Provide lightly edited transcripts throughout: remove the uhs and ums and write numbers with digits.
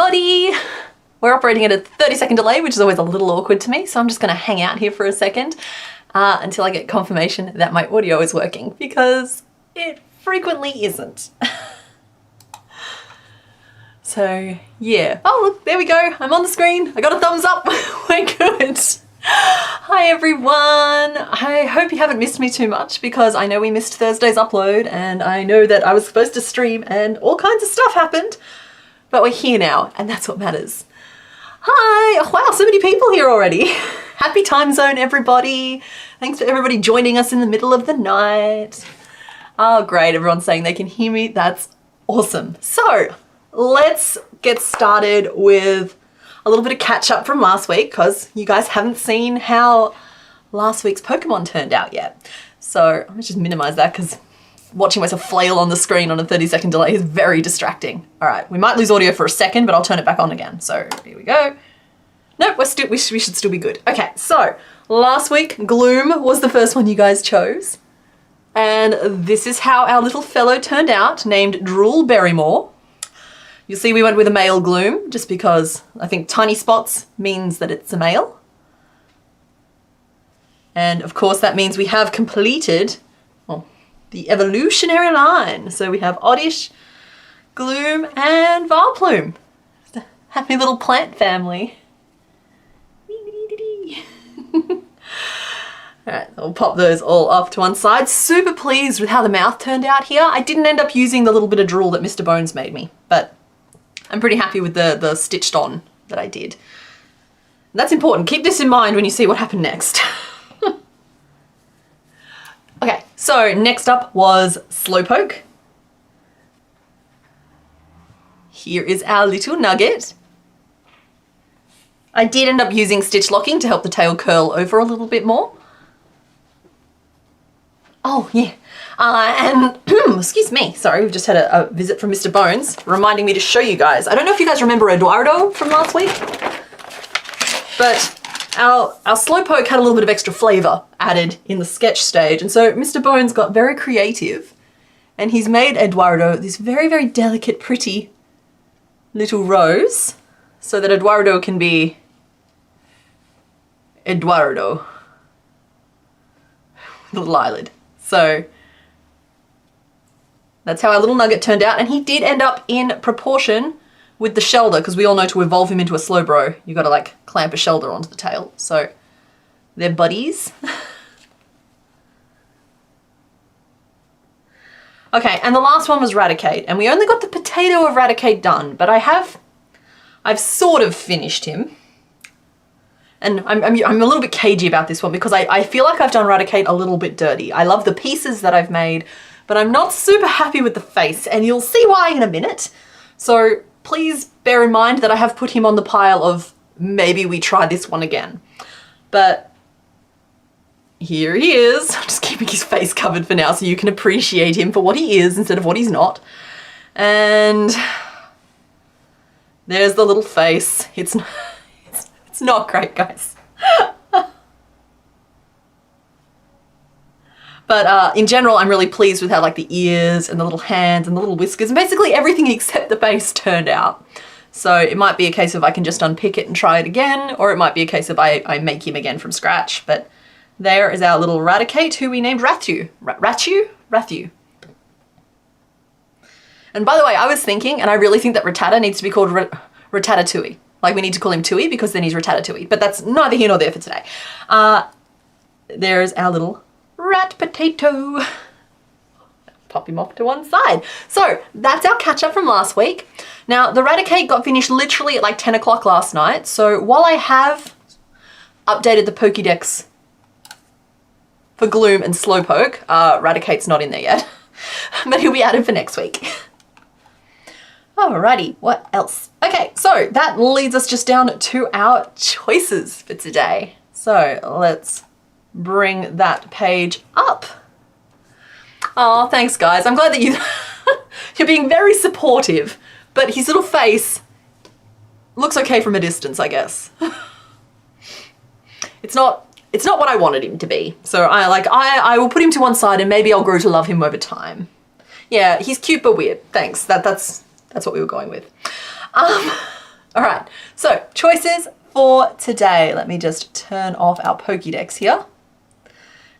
everybody! We're operating at a 30-second delay, which is always a little awkward to me, so I'm just gonna hang out here for a second until I get confirmation that my audio is working, because it frequently isn't. So yeah. Oh look, there we go. I'm on the screen. I got a thumbs up. We're good. Hi everyone. I hope you haven't missed me too much, because I know we missed Thursday's upload and I know that I was supposed to stream and all kinds of stuff happened, but we're here now and that's what matters. Hi. Oh, wow, so many people here already. Happy time zone, everybody. Thanks for everybody joining us in the middle of the night. Oh great, everyone's saying they can hear me. That's awesome. So let's get started with a little bit of catch up from last week, because you guys haven't seen how last week's Pokemon turned out yet. So let me just minimize that, because watching myself flail on the screen on a 30-second delay is very distracting. All right, we might lose audio for a second, but I'll turn it back on again. So here we go. Nope, we should still be good. Okay, so last week, Gloom was the first one you guys chose. And this is how our little fellow turned out, named Drool Barrymore. You'll see we went with a male Gloom, just because I think tiny spots means that it's a male. And of course that means we have completed the evolutionary line. So we have Oddish, Gloom, and Varplume. It's a happy little plant family. Alright, I'll pop those all off to one side. Super pleased with how the mouth turned out here. I didn't end up using the little bit of drool that Mr. Bones made me, but I'm pretty happy with the stitched on that I did. And that's important. Keep this in mind when you see what happened next. Okay, so next up was Slowpoke. Here is our little nugget. I did end up using stitch locking to help the tail curl over a little bit more. Oh yeah, and excuse me, sorry, we've just had a visit from Mr. Bones reminding me to show you guys. I don't know if you guys remember Eduardo from last week, but our Slowpoke had a little bit of extra flavour added in the sketch stage, and so Mr. Bones got very creative and he's made Eduardo this very, very delicate, pretty little rose so that Eduardo can be Eduardo. Little eyelid. So that's how our little nugget turned out, and he did end up in proportion with the Shelder, because we all know to evolve him into a Slowbro, you got to like clamp a Shelder onto the tail. So they're buddies. Okay, and the last one was Raticate, and we only got the potato of Raticate done, but I've sort of finished him. And I'm a little bit cagey about this one, because I feel like I've done Raticate a little bit dirty. I love the pieces that I've made, but I'm not super happy with the face, and you'll see why in a minute. So please bear in mind that I have put him on the pile of maybe we try this one again. But here he is. I'm just keeping his face covered for now so you can appreciate him for what he is instead of what he's not. And there's the little face. It's not great, guys. But in general, I'm really pleased with how like the ears and the little hands and the little whiskers and basically everything except the base turned out. So it might be a case of I can just unpick it and try it again, or it might be a case of I make him again from scratch. But there is our little Raticate, who we named Rathu. Rathu. And by the way, I was thinking, and I really think that Rattata needs to be called Ratatouille. Like, we need to call him Tui, because then he's Ratatouille. But that's neither here nor there for today. There's our little rat potato. Pop him off to one side. So that's our catch up from last week. Now, the Raticate got finished literally at like 10 o'clock last night. So while I have updated the Pokédex for Gloom and Slowpoke, Raticate's not in there yet, but he'll be added for next week. Alrighty, what else? Okay, so that leads us just down to our choices for today. So let's bring that page up. Oh, thanks guys. I'm glad that you're being very supportive, but his little face looks okay from a distance, I guess. It's not what I wanted him to be. So I will put him to one side and maybe I'll grow to love him over time. Yeah, he's cute but weird. Thanks. That's what we were going with. All right, so choices for today. Let me just turn off our Pokédex here.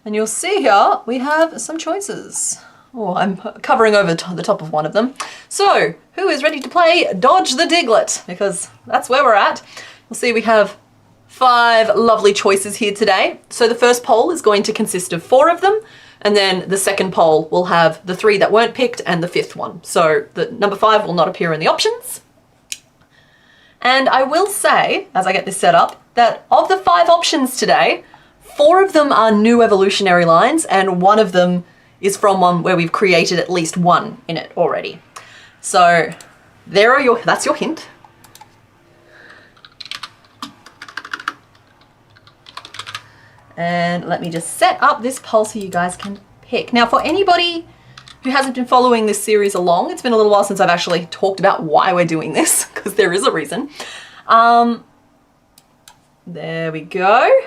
And you'll see here, we have some choices. Oh, I'm covering over the top of one of them. So, who is ready to play Dodge the Diglett? Because that's where we're at. You'll see we have 5 lovely choices here today. So the first poll is going to consist of 4 of them, and then the second poll will have the 3 that weren't picked and the 5th one. So the number 5 will not appear in the options. And I will say, as I get this set up, that of the 5 options today, 4 of them are new evolutionary lines, and 1 of them is from one where we've created at least 1 in it already. So that's your hint. And let me just set up this poll so you guys can pick. Now, for anybody who hasn't been following this series along, it's been a little while since I've actually talked about why we're doing this, because there is a reason. There we go.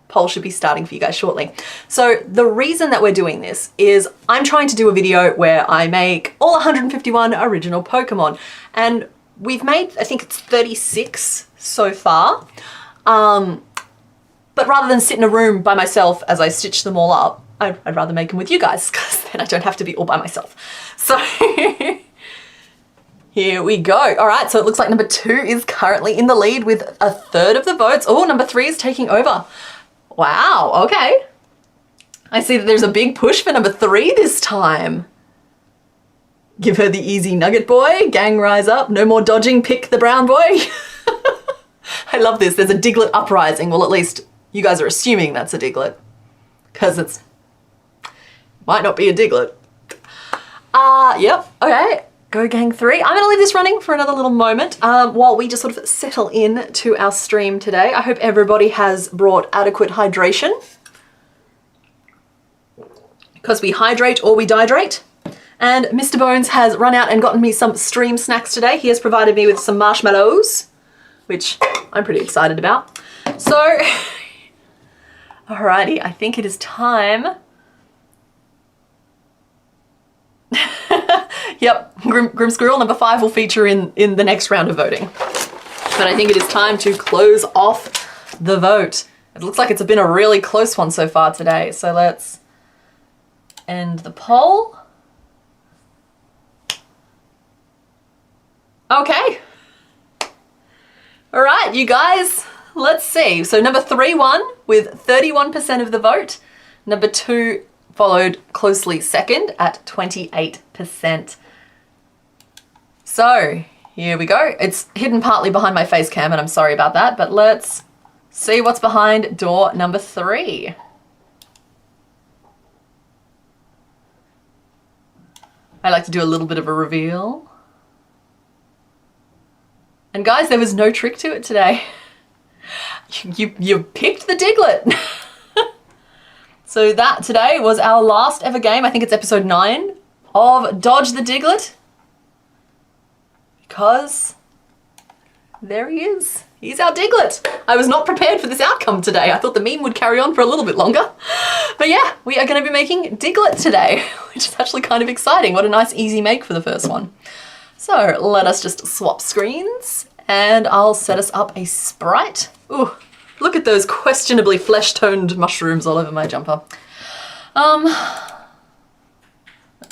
Poll should be starting for you guys shortly. So the reason that we're doing this is I'm trying to do a video where I make all 151 original Pokemon. And we've made, I think it's 36 so far. But rather than sit in a room by myself as I stitch them all up, I'd rather make them with you guys, because then I don't have to be all by myself. So here we go. All right, so it looks like number 2 is currently in the lead with 1/3 of the votes. Oh, number 3 is taking over. Wow, okay. I see that there's a big push for number 3 this time. Give her the easy nugget boy. Gang rise up. No more dodging. Pick the brown boy. I love this. There's a Diglett uprising. Well, at least you guys are assuming that's a Diglett, because it's might not be a Diglett. Yep. Okay. Go gang 3. I'm going to leave this running for another little moment while we just sort of settle in to our stream today. I hope everybody has brought adequate hydration, because we hydrate or we dihydrate. And Mr. Bones has run out and gotten me some stream snacks today. He has provided me with some marshmallows, which I'm pretty excited about. So, alrighty, I think it is time. Yep, Grim Squirrel number 5 will feature in the next round of voting. But I think it is time to close off the vote. It looks like it's been a really close one so far today. So let's end the poll. Okay. All right, you guys, let's see. So number 3 won with 31% of the vote. Number 2 followed closely second at 28%. So here we go. It's hidden partly behind my face cam, and I'm sorry about that, but let's see what's behind door number 3. I like to do a little bit of a reveal. And guys, there was no trick to it today. You picked the Diglett. So that today was our last ever game. I think it's episode 9 of Dodge the Diglett. Because there he is. He's our Diglett. I was not prepared for this outcome today. I thought the meme would carry on for a little bit longer. But yeah, we are going to be making Diglett today, which is actually kind of exciting. What a nice easy make for the first one. So let us just swap screens, and I'll set us up a sprite. Ooh, look at those questionably flesh-toned mushrooms all over my jumper. Let's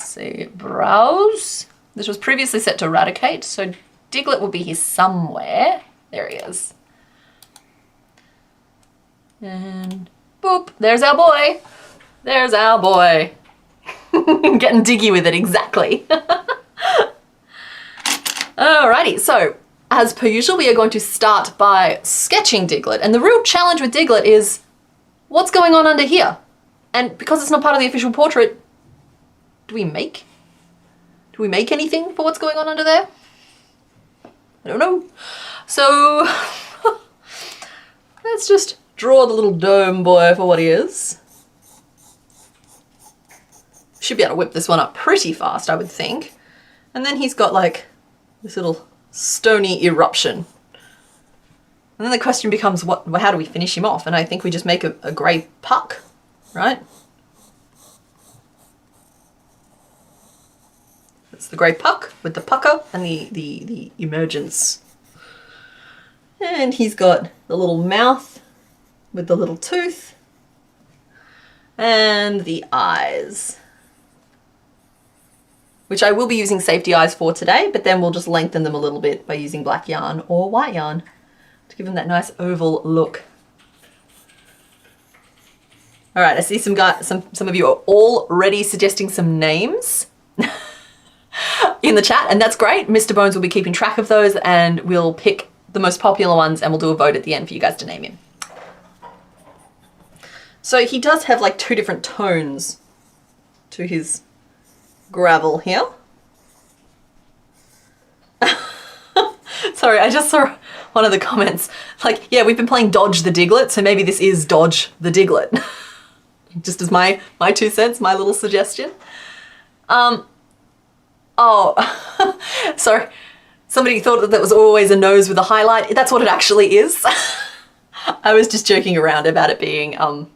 see, browse. This was previously set to eradicate, so Diglett will be here somewhere. There he is. And boop, there's our boy. There's our boy. Getting diggy with it, exactly. Alrighty, so as per usual, we are going to start by sketching Diglett. And the real challenge with Diglett is what's going on under here? And because it's not part of the official portrait, do we make anything for what's going on under there? I don't know. So let's just draw the little dome boy for what he is. Should be able to whip this one up pretty fast, I would think. And then he's got like this little stony eruption. And then the question becomes, how do we finish him off? And I think we just make a grey puck, right? It's the grey puck with the pucker and the emergence. And he's got the little mouth with the little tooth and the eyes, which I will be using safety eyes for today, but then we'll just lengthen them a little bit by using black yarn or white yarn to give them that nice oval look. All right, I see some of you are already suggesting some names in the chat, and that's great. Mr. Bones will be keeping track of those, and we'll pick the most popular ones and we'll do a vote at the end for you guys to name him. So he does have like 2 different tones to his gravel here. Sorry, I just saw one of the comments like, yeah, we've been playing Dodge the Diglett, so maybe this is Dodge the Diglett. Just as my 2 cents, my little suggestion. Oh, sorry. Somebody thought that was always a nose with a highlight. That's what it actually is. I was just joking around about it being a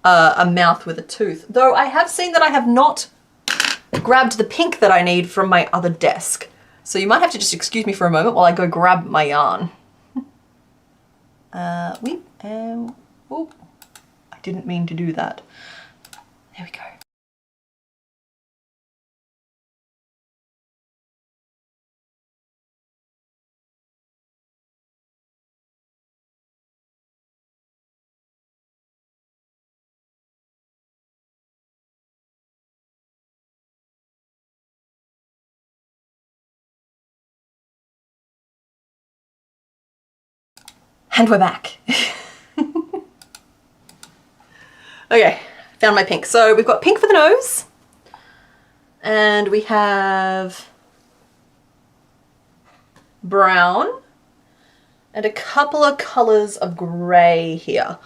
mouth with a tooth. Though I have seen that I have not grabbed the pink that I need from my other desk. So you might have to just excuse me for a moment while I go grab my yarn. Oh, I didn't mean to do that. There we go. And we're back. Okay, found my pink. So we've got pink for the nose, and we have brown and a couple of colors of gray here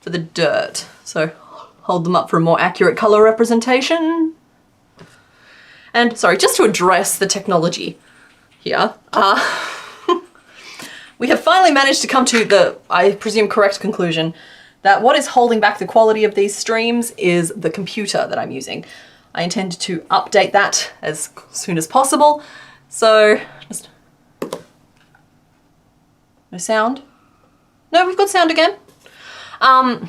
for the dirt. So hold them up for a more accurate color representation. And sorry, just to address the technology here, we have finally managed to come to the, I presume, correct conclusion that what is holding back the quality of these streams is the computer that I'm using. I intend to update that as soon as possible. So, just, no sound? No, we've got sound again. I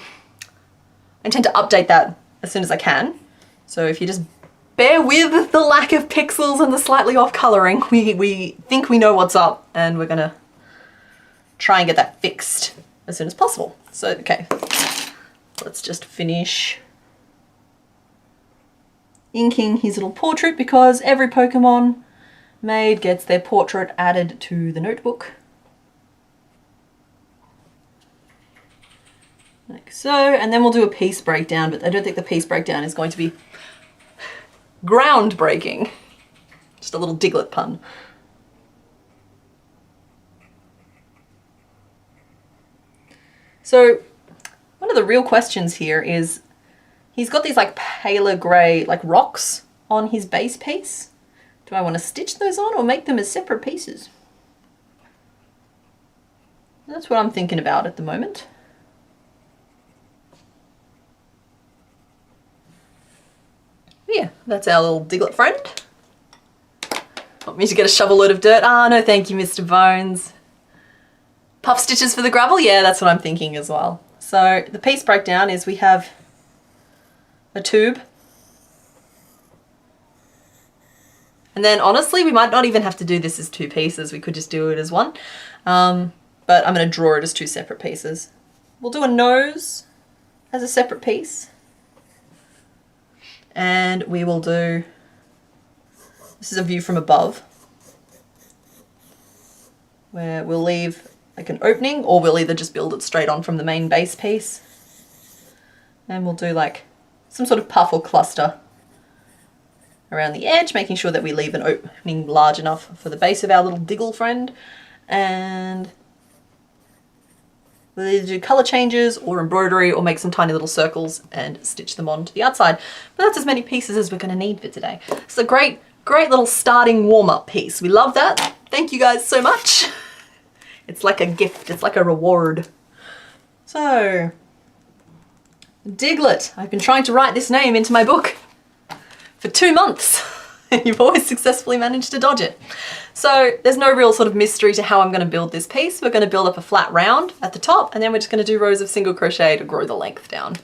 intend to update that as soon as I can. So if you just bear with the lack of pixels and the slightly off coloring, we think we know what's up, and we're gonna try and get that fixed as soon as possible. So, okay, let's just finish inking his little portrait, because every Pokemon made gets their portrait added to the notebook. Like so, and then we'll do a piece breakdown, but I don't think the piece breakdown is going to be groundbreaking. Just a little Diglett pun. So one of the real questions here is, he's got these like paler grey like rocks on his base piece. Do I want to stitch those on or make them as separate pieces? That's what I'm thinking about at the moment. Yeah, that's our little Diglett friend. Want me to get a shovel load of dirt? Ah, no thank you, Mr. Bones. Puff stitches for the gravel? Yeah, that's what I'm thinking as well. So the piece breakdown is we have a tube. And then honestly, we might not even have to do this as 2 pieces. We could just do it as one. But I'm going to draw it as 2 separate pieces. We'll do a nose as a separate piece. And we will do, this is a view from above, where we'll leave like an opening, or we'll either just build it straight on from the main base piece. And we'll do like some sort of puff or cluster around the edge, making sure that we leave an opening large enough for the base of our little Diggle friend. And we'll either do colour changes or embroidery or make some tiny little circles and stitch them onto the outside. But that's as many pieces as we're going to need for today. It's a great little starting warm-up piece. We love that. Thank you guys so much. It's like a gift. It's like a reward. So, Diglett. I've been trying to write this name into my book for 2 months. You've always successfully managed to dodge it. So there's no real sort of mystery to how I'm going to build this piece. We're going to build up a flat round at the top, and then we're just going to do rows of single crochet to grow the length down.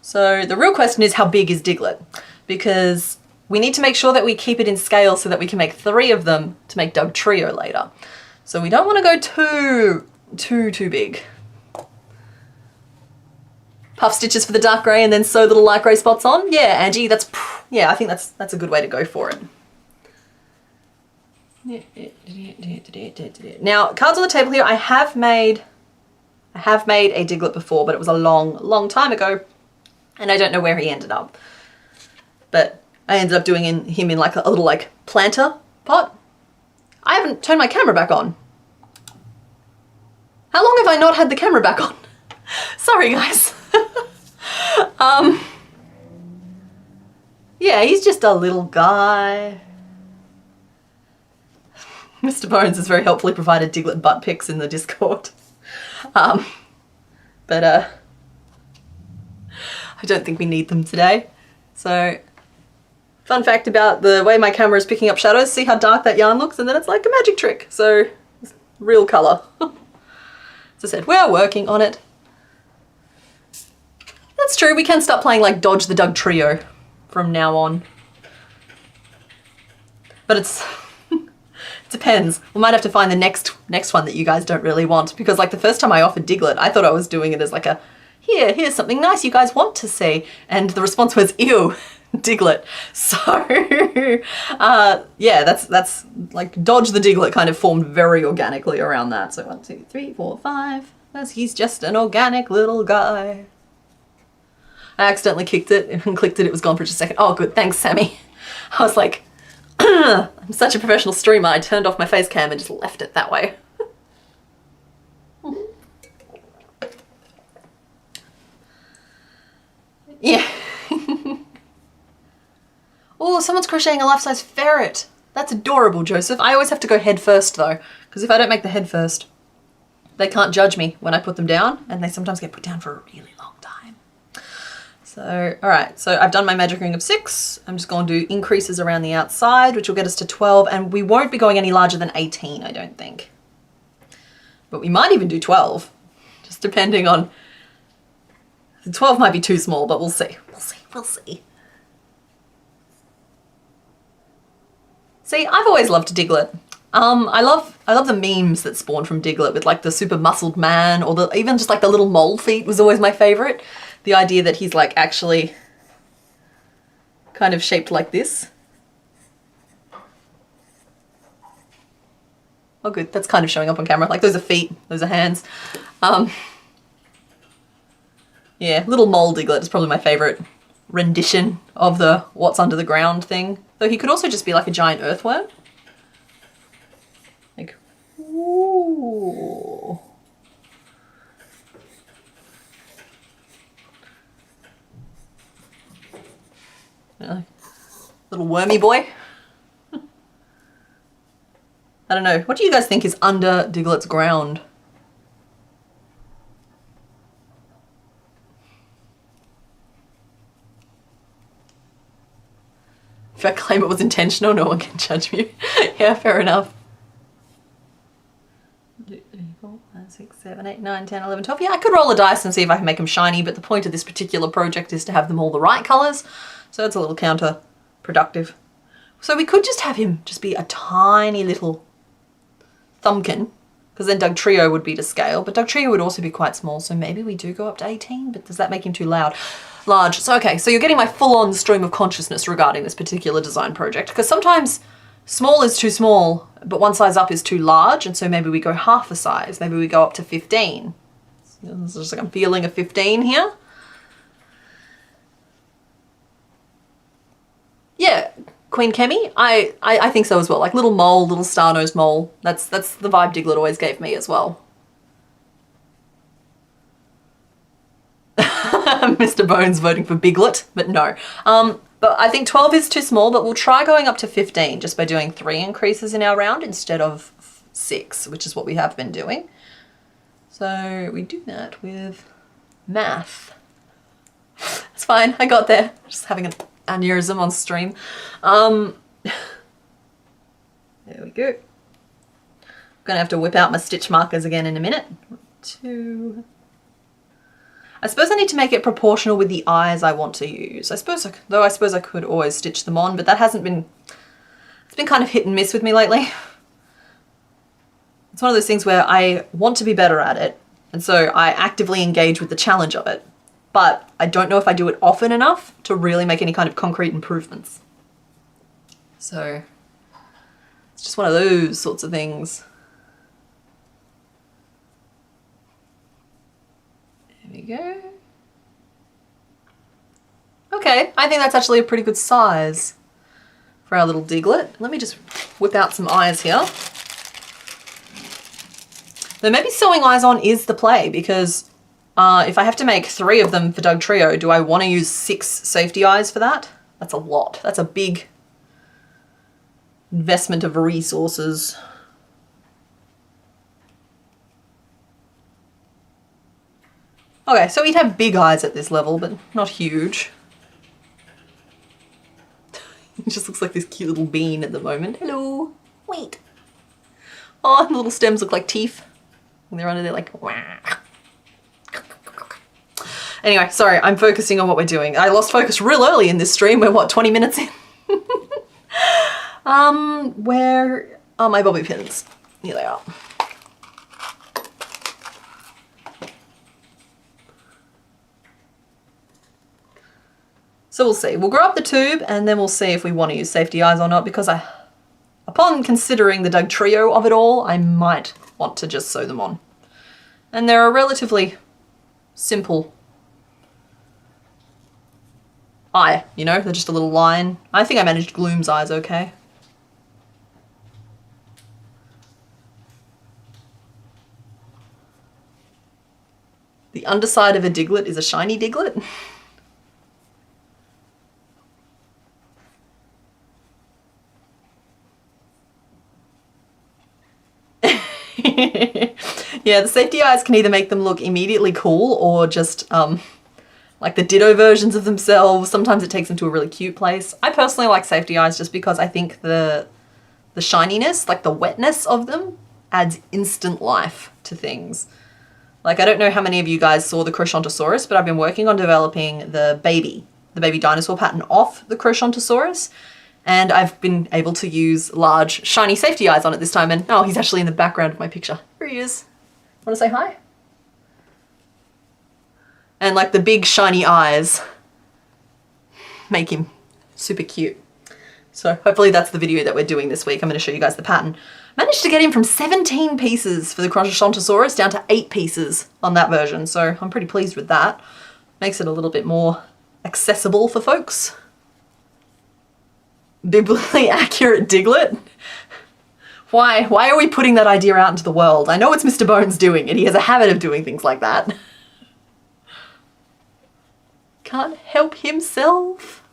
So the real question is, how big is Diglet? Because we need to make sure that we keep it in scale so that we can make 3 of them to make Doug Trio later. So we don't want to go too big. Puff stitches for the dark grey and then sew little light grey spots on. Yeah, Angie, I think that's a good way to go for it. Now, cards on the table here. I have made a Diglet before, but it was a long time ago, and I don't know where he ended up. But I ended up doing him in like a little like planter pot. I haven't turned my camera back on. How long have I not had the camera back on? Sorry, guys. Yeah, he's just a little guy. Mr. Bones has very helpfully provided Diglet butt pics in the Discord. But I don't think we need them today. So, fun fact about the way my camera is picking up shadows, see how dark that yarn looks, and then it's like a magic trick. So, real colour. As I said, we're working on it. That's true, we can start playing like Dodge the Doug Trio from now on. But it depends. We might have to find the next one that you guys don't really want, because like the first time I offered Diglet, I thought I was doing it as like a, here's something nice you guys want to see. And the response was, ew, Diglet. So, yeah, that's like Dodge the Diglet kind of formed very organically around that. So 1, 2, 3, 4, 5, as he's just an organic little guy. I accidentally kicked it and clicked it, it was gone for just a second. Oh good, thanks Sammy. I was like, I'm such a professional streamer, I turned off my face cam and just left it that way. Yeah. Oh, someone's crocheting a life-size ferret. That's adorable, Joseph. I always have to go head first though, because if I don't make the head first, they can't judge me when I put them down, and they sometimes get put down for a really long time. So, all right, so I've done my magic ring of 6. I'm just going to do increases around the outside, which will get us to 12, and we won't be going any larger than 18, I don't think. But we might even do 12, just depending on, the 12 might be too small, but we'll see. We'll see. See, I've always loved Diglet. I love the memes that spawn from Diglet with like the super muscled man, or even just like the little mole feet was always my favorite. The idea that he's like actually kind of shaped like this. Oh good, that's kind of showing up on camera. Like those are feet, those are hands. Yeah, little mole Diglet is probably my favorite rendition of the what's under the ground thing. Though he could also just be like a giant earthworm. Like, ooh. Little wormy boy. I don't know. What do you guys think is under Diglet's ground? If I claim it was intentional, no one can judge me. Yeah, fair enough. 2, 3, 4, 5, 6, 7, 8, 9, 10, 11, 12. Yeah, I could roll a dice and see if I can make them shiny, but the point of this particular project is to have them all the right colours. So it's a little counterproductive. So we could just have him just be a tiny little thumbkin, because then Doug Trio would be to scale, but Doug Trio would also be quite small, so maybe we do go up to 18, but does that make him too large? So okay, so you're getting my full-on stream of consciousness regarding this particular design project, because sometimes small is too small, but one size up is too large, and so maybe we go half a size, maybe we go up to 15. So it's just like I'm feeling a 15 here. Yeah, Queen Kemi, I think so as well. Like little mole, little star-nosed mole. That's the vibe Diglet always gave me as well. Mr. Bones voting for Biglet, but no. But I think 12 is too small, but we'll try going up to 15 just by doing 3 increases in our round instead of 6, which is what we have been doing. So we do that with math. It's fine, I got there. Just having an aneurysm on stream. There we go. Gonna have to whip out my stitch markers again in a minute. 2. I suppose I need to make it proportional with the eyes I want to use. I suppose I could always stitch them on, but that hasn't been, it's been kind of hit and miss with me lately. It's one of those things where I want to be better at it, and so I actively engage with the challenge of it, but I don't know if I do it often enough to really make any kind of concrete improvements. So it's just one of those sorts of things. There we go. Okay, I think that's actually a pretty good size for our little Diglet. Let me just whip out some eyes here. Though maybe sewing eyes on is the play, because if I have to make 3 of them for Doug Trio, do I want to use 6 safety eyes for that? That's a lot. That's a big investment of resources. Okay, so we'd have big eyes at this level, but not huge. It just looks like this cute little bean at the moment. Hello. Wait. Oh, the little stems look like teeth. And they're under there like, wah. Anyway, sorry, I'm focusing on what we're doing. I lost focus real early in this stream. We're what, 20 minutes in? Where are my bobby pins? Here they are. So we'll see. We'll grow up the tube and then we'll see if we want to use safety eyes or not, because upon considering the Doug Trio of it all, I might want to just sew them on. And they're a relatively simple eye, you know, they're just a little line. I think I managed Gloom's eyes okay. The underside of a Diglet is a shiny Diglet. Yeah, the safety eyes can either make them look immediately cool or just like the Ditto versions of themselves. Sometimes it takes them to a really cute place. I personally like safety eyes just because I think the shininess, like the wetness of them, adds instant life to things. Like, I don't know how many of you guys saw the Crochetontosaurus, but I've been working on developing the baby dinosaur pattern off the Crochetontosaurus. And I've been able to use large, shiny safety eyes on it this time. And oh, he's actually in the background of my picture. Here he is. Want to say hi? And like the big shiny eyes make him super cute. So hopefully that's the video that we're doing this week. I'm going to show you guys the pattern. Managed to get him from 17 pieces for the Crochetontosaurus down to 8 pieces on that version. So I'm pretty pleased with that. Makes it a little bit more accessible for folks. Biblically accurate Diglet? Why are we putting that idea out into the world? I know it's Mr. Bones doing it. He has a habit of doing things like that. Can't help himself.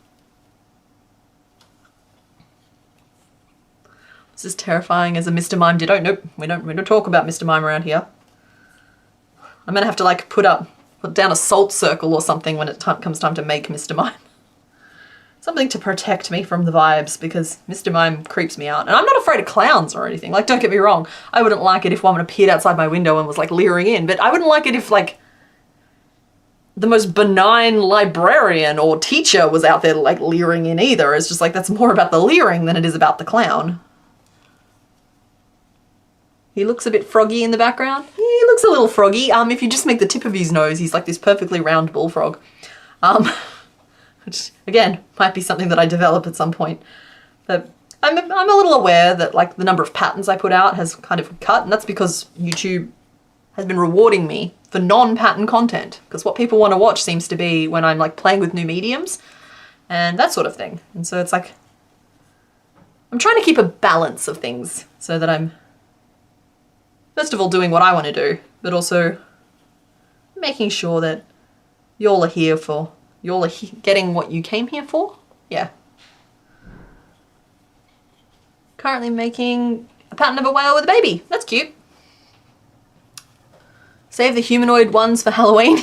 This is terrifying as a Mr. Mime Ditto. Nope, we don't talk about Mr. Mime around here. I'm gonna have to like put down a salt circle or something when it comes time to make Mr. Mime. Something to protect me from the vibes, because Mr. Mime creeps me out. And I'm not afraid of clowns or anything. Like, don't get me wrong. I wouldn't like it if one appeared outside my window and was like leering in, but I wouldn't like it if like the most benign librarian or teacher was out there like leering in either. It's just like, that's more about the leering than it is about the clown. He looks a bit froggy in the background. He looks a little froggy. If you just make the tip of his nose, he's like this perfectly round bullfrog. Which, again, might be something that I develop at some point. But I'm a little aware that like the number of patterns I put out has kind of cut, and that's because YouTube has been rewarding me for non-pattern content, because what people want to watch seems to be when I'm like playing with new mediums and that sort of thing. And so it's like, I'm trying to keep a balance of things so that I'm, first of all, doing what I want to do, but also making sure that y'all are here for, y'all are getting what you came here for? Yeah. Currently making a pattern of a whale with a baby. That's cute. Save the humanoid ones for Halloween.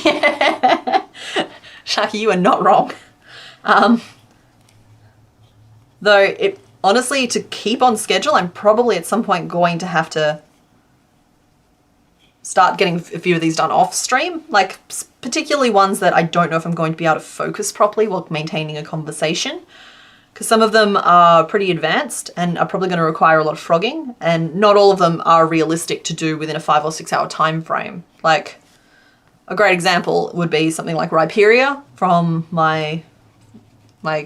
Shaki, you are not wrong. Though honestly, to keep on schedule, I'm probably at some point going to have to start getting a few of these done off stream, like particularly ones that I don't know if I'm going to be able to focus properly while maintaining a conversation, because some of them are pretty advanced and are probably going to require a lot of frogging, and not all of them are realistic to do within a 5 or 6 hour time frame. Like a great example would be something like Rhyperia from my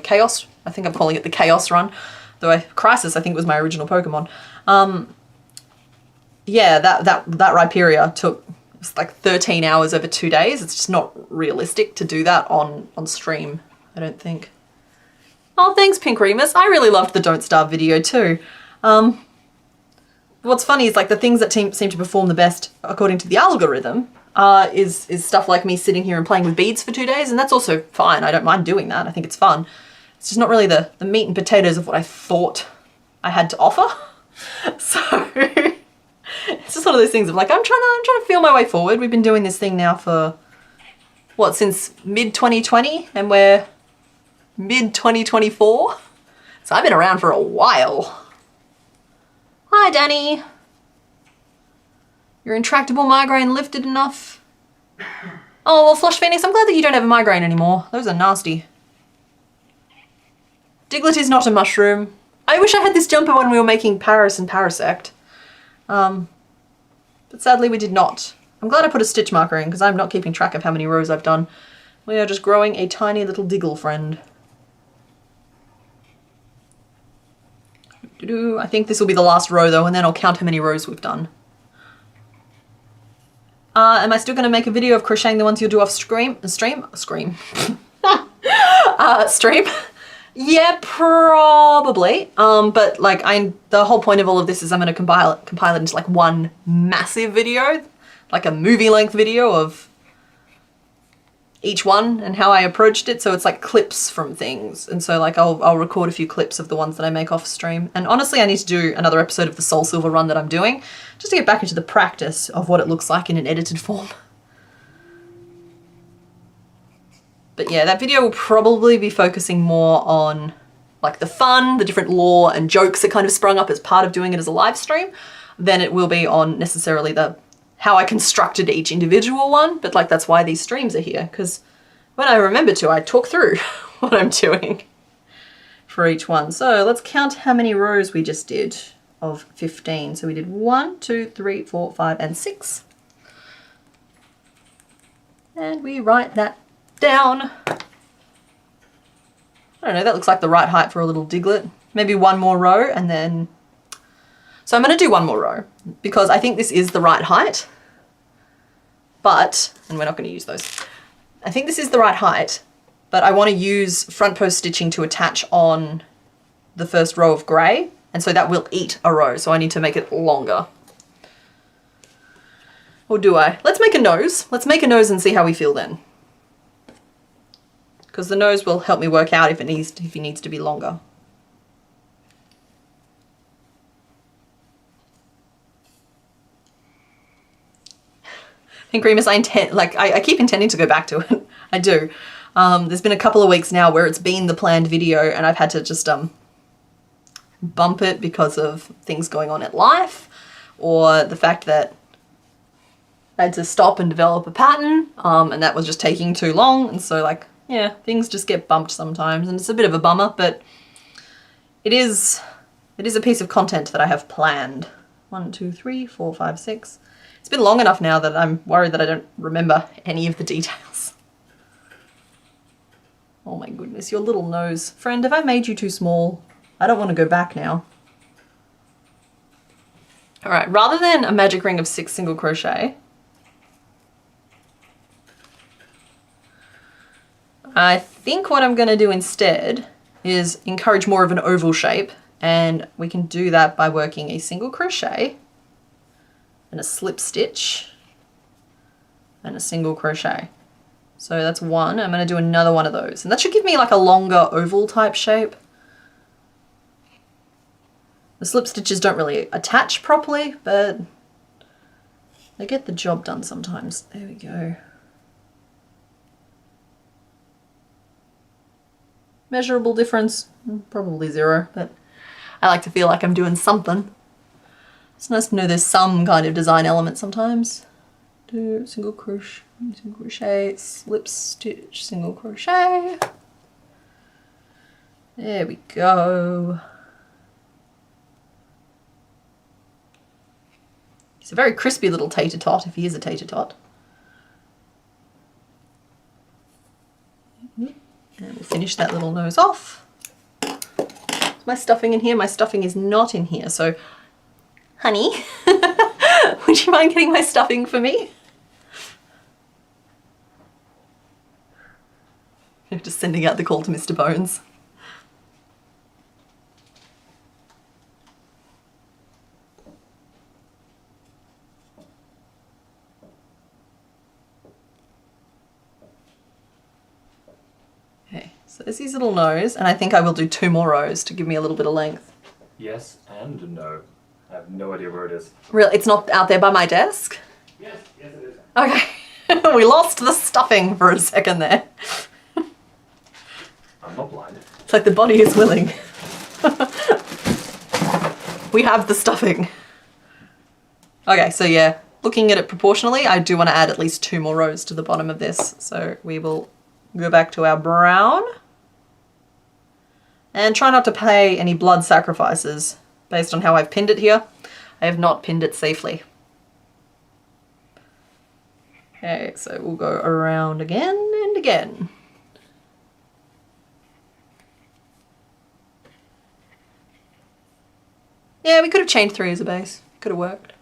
Chaos, I think I'm calling it the Chaos run, though Crisis I think was my original Pokemon. Yeah, that Rhyperia took like 13 hours over 2 days. It's just not realistic to do that on stream, I don't think. Oh, thanks, Pink Remus. I really loved the Don't Starve video too. What's funny is like the things that seem to perform the best according to the algorithm is stuff like me sitting here and playing with beads for 2 days, and that's also fine. I don't mind doing that. I think it's fun. It's just not really the meat and potatoes of what I thought I had to offer. So it's just one of those things of like, I'm trying to feel my way forward. We've been doing this thing now for what, since mid 2020, and we're mid 2024. So I've been around for a while. Hi, Danny. Your intractable migraine lifted enough? Oh, well, Flush Phoenix, I'm glad that you don't have a migraine anymore. Those are nasty. Diglet is not a mushroom. I wish I had this jumper when we were making Paris and Parasect. But sadly we did not. I'm glad I put a stitch marker in because I'm not keeping track of how many rows I've done. We are just growing a tiny little Diggle friend. I think this will be the last row though, and then I'll count how many rows we've done. Am I still going to make a video of crocheting the ones you'll do off stream? Stream. Yeah, probably. But like the whole point of all of this is I'm going to compile it into like one massive video, like a movie length video of each one and how I approached it. So it's like clips from things. And so like I'll record a few clips of the ones that I make off stream. And honestly, I need to do another episode of the Soul Silver run that I'm doing just to get back into the practice of what it looks like in an edited form. But yeah, that video will probably be focusing more on like the fun, the different lore and jokes that kind of sprung up as part of doing it as a live stream, than it will be on necessarily how I constructed each individual one. But like that's why these streams are here, because when I remember to, I talk through what I'm doing for each one. So let's count how many rows we just did of 15. So we did 1, 2, 3, 4, 5, and 6. And we write that down. I don't know, that looks like the right height for a little Diglet. Maybe one more row and then... So I'm going to do one more row because I think this is the right height, but, and we're not going to use those. I think this is the right height, but I want to use front post stitching to attach on the first row of grey, and so that will eat a row, so I need to make it longer. Or do I? Let's make a nose. Let's make a nose and see how we feel then. Because the nose will help me work out if he needs to be longer. Pink Remus, I keep intending to go back to it. I do. There's been a couple of weeks now where it's been the planned video and I've had to just bump it because of things going on at life, or the fact that I had to stop and develop a pattern, and that was just taking too long. And so like, yeah, things just get bumped sometimes and it's a bit of a bummer, but it is a piece of content that I have planned. 1, 2, 3, 4, 5, 6. It's been long enough now that I'm worried that I don't remember any of the details. Oh my goodness, your little nose. Friend, have I made you too small? I don't want to go back now. All right, rather than a magic ring of 6 single crochet, I think what I'm going to do instead is encourage more of an oval shape, and we can do that by working a single crochet and a slip stitch and a single crochet. So that's one. I'm going to do another one of those, and that should give me like a longer oval type shape. The slip stitches don't really attach properly, but they get the job done sometimes. There we go. Measurable difference, probably 0, but I like to feel like I'm doing something. It's nice to know there's some kind of design element sometimes. Do single crochet, slip stitch, single crochet. There we go. He's a very crispy little tater tot, if he is a tater tot. And we'll finish that little nose off. Is my stuffing in here? My stuffing is not in here, so honey, would you mind getting my stuffing for me? Just sending out the call to Mr. Bones. Okay, so there's his little nose, and I think I will do 2 more rows to give me a little bit of length. Yes and no. I have no idea where it is. Really? It's not out there by my desk? Yes, yes it is. Okay. We lost the stuffing for a second there. I'm not blind. It's like the body is willing. We have the stuffing. Okay, so yeah, looking at it proportionally, I do want to add at least 2 more rows to the bottom of this. So we will go back to our brown. And try not to pay any blood sacrifices based on how I've pinned it here. I have not pinned it safely. Okay, so we'll go around again and again. Yeah, we could have chained 3 as a base. Could have worked.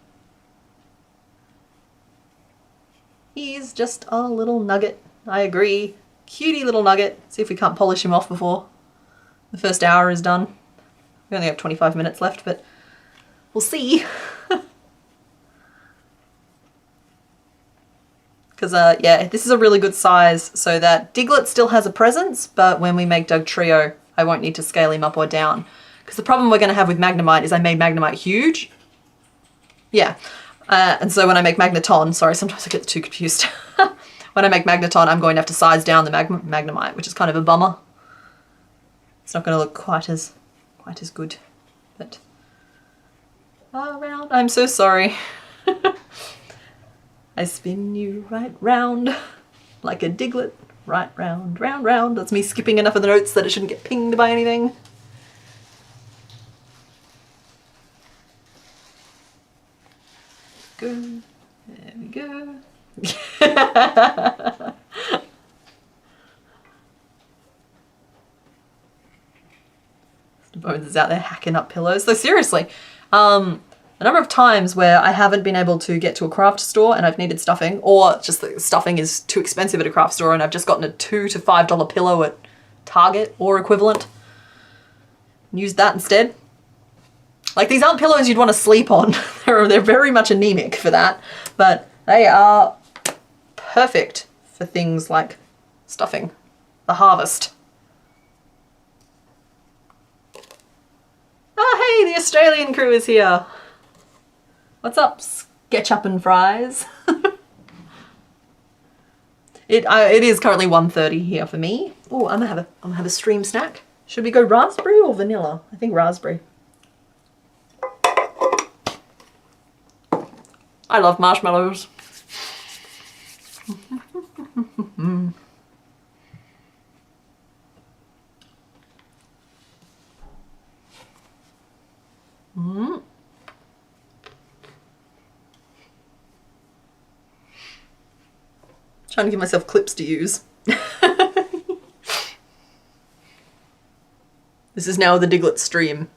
He's just a little nugget. I agree. Cutie little nugget. See if we can't polish him off before the first hour is done. We only have 25 minutes left, but we'll see. Because, yeah, this is a really good size so that Diglet still has a presence, but when we make Doug Trio, I won't need to scale him up or down. Because the problem we're going to have with Magnemite is I made Magnemite huge. Yeah. And so when I make Magneton, sorry, sometimes I get the two confused. When I make Magneton, I'm going to have to size down the Magnemite, which is kind of a bummer. It's not going to look quite as good. But around, I'm so sorry. I spin you right round like a Diglet, right round, round, round. That's me skipping enough of the notes that it shouldn't get pinged by anything. Go. There we go. Bones is out there hacking up pillows. Though seriously, the number of times where I haven't been able to get to a craft store and I've needed stuffing, or just the stuffing is too expensive at a craft store and I've just gotten a $2 to $5 pillow at Target or equivalent, and used that instead. Like, these aren't pillows you'd want to sleep on. They're very much anemic for that, but they are perfect for things like stuffing, the harvest. Oh, hey, the Australian crew is here. What's up, Sketchup and Fries? It is currently 1:30 here for me. Oh, I'm gonna have a stream snack. Should we go raspberry or vanilla? I think raspberry. I love marshmallows. Trying to give myself clips to use. This is now the Diglet stream.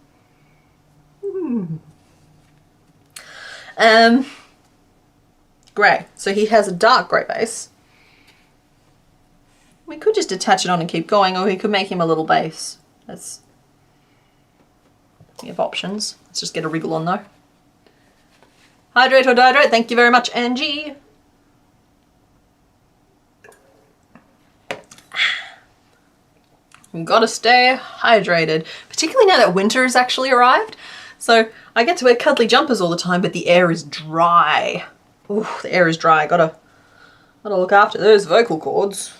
Grey. So he has a dark grey base. We could just attach it on and keep going, or we could make him a little base. We have options. Let's just get a wriggle on though. Hydrate or dihydrate. Thank you very much, Angie. We've got to stay hydrated, particularly now that winter has actually arrived. So I get to wear cuddly jumpers all the time, but the air is dry. Ooh, the air is dry. Gotta look after those vocal cords.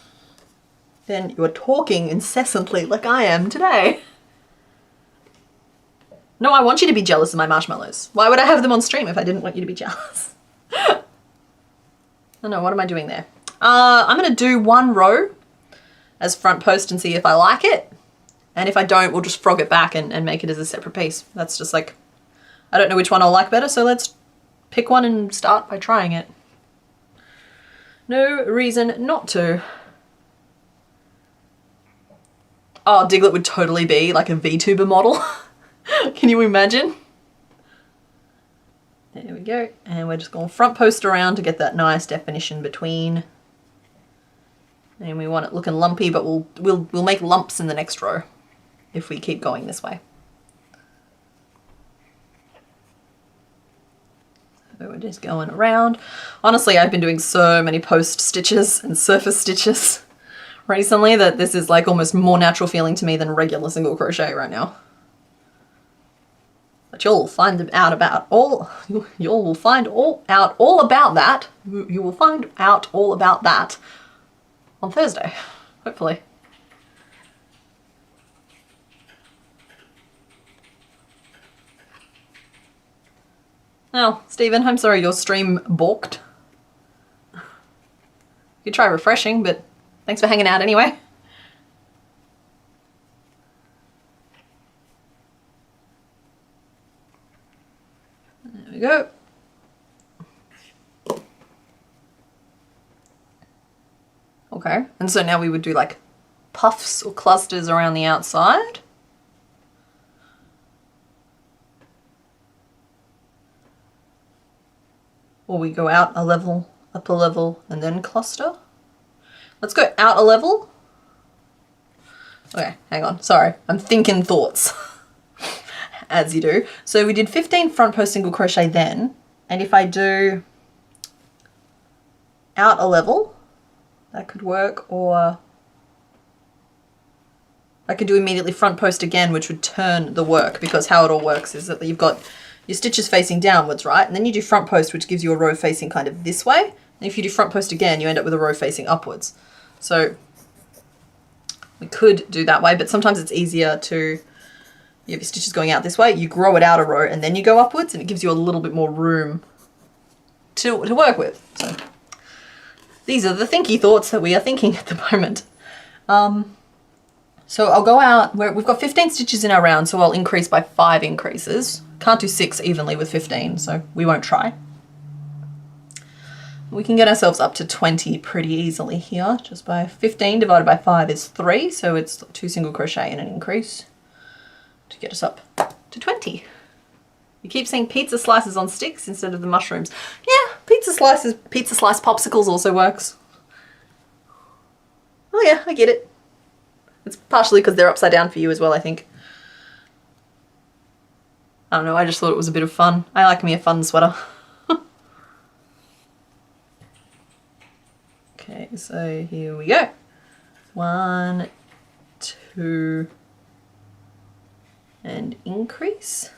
Then you are talking incessantly like I am today. No, I want you to be jealous of my marshmallows. Why would I have them on stream if I didn't want you to be jealous? Oh no, what am I doing there? I'm gonna do one row as front post and see if I like it. And if I don't, we'll just frog it back and make it as a separate piece. That's just like, I don't know which one I'll like better, so let's pick one and start by trying it. No reason not to. Oh, Diglett would totally be like a VTuber model. Can you imagine? There we go. And we're just going to front post around to get that nice definition between. And we want it looking lumpy, but we'll make lumps in the next row if we keep going this way. So we're just going around. Honestly, I've been doing so many post stitches and surface stitches recently that this is like almost more natural feeling to me than regular single crochet right now. But you'll find out about all about that. You will find out all about that on Thursday, hopefully. Oh, Stephen, I'm sorry your stream balked. You could try refreshing, but thanks for hanging out anyway. There we go. Okay, and so now we would do like puffs or clusters around the outside. Or we go out a level, up a level, and then cluster. Let's go out a level. Okay, hang on, sorry, I'm thinking thoughts. As you do. So we did 15 front post single crochet then, and if I do out a level, that could work, or I could do immediately front post again, which would turn the work, because how it all works is that you've got your stitches facing downwards, right? And then you do front post, which gives you a row facing kind of this way. And if you do front post again, you end up with a row facing upwards. So we could do that way, but sometimes it's easier to, you have your stitches going out this way, you grow it out a row and then you go upwards, and it gives you a little bit more room to work with. So these are the thinky thoughts that we are thinking at the moment. So I'll go out, we've got 15 stitches in our round, so I'll increase by 5 increases. Can't do 6 evenly with 15, so we won't try. We can get ourselves up to 20 pretty easily here, just by 15 divided by 5 is 3, so it's 2 single crochet and an increase to get us up to 20. You keep seeing pizza slices on sticks instead of the mushrooms. Yeah, pizza slice popsicles also works. Oh yeah, I get it. It's partially because they're upside down for you as well, I think. I don't know, I just thought it was a bit of fun. I like me a fun sweater. Okay, so here we go. 1, 2, and increase.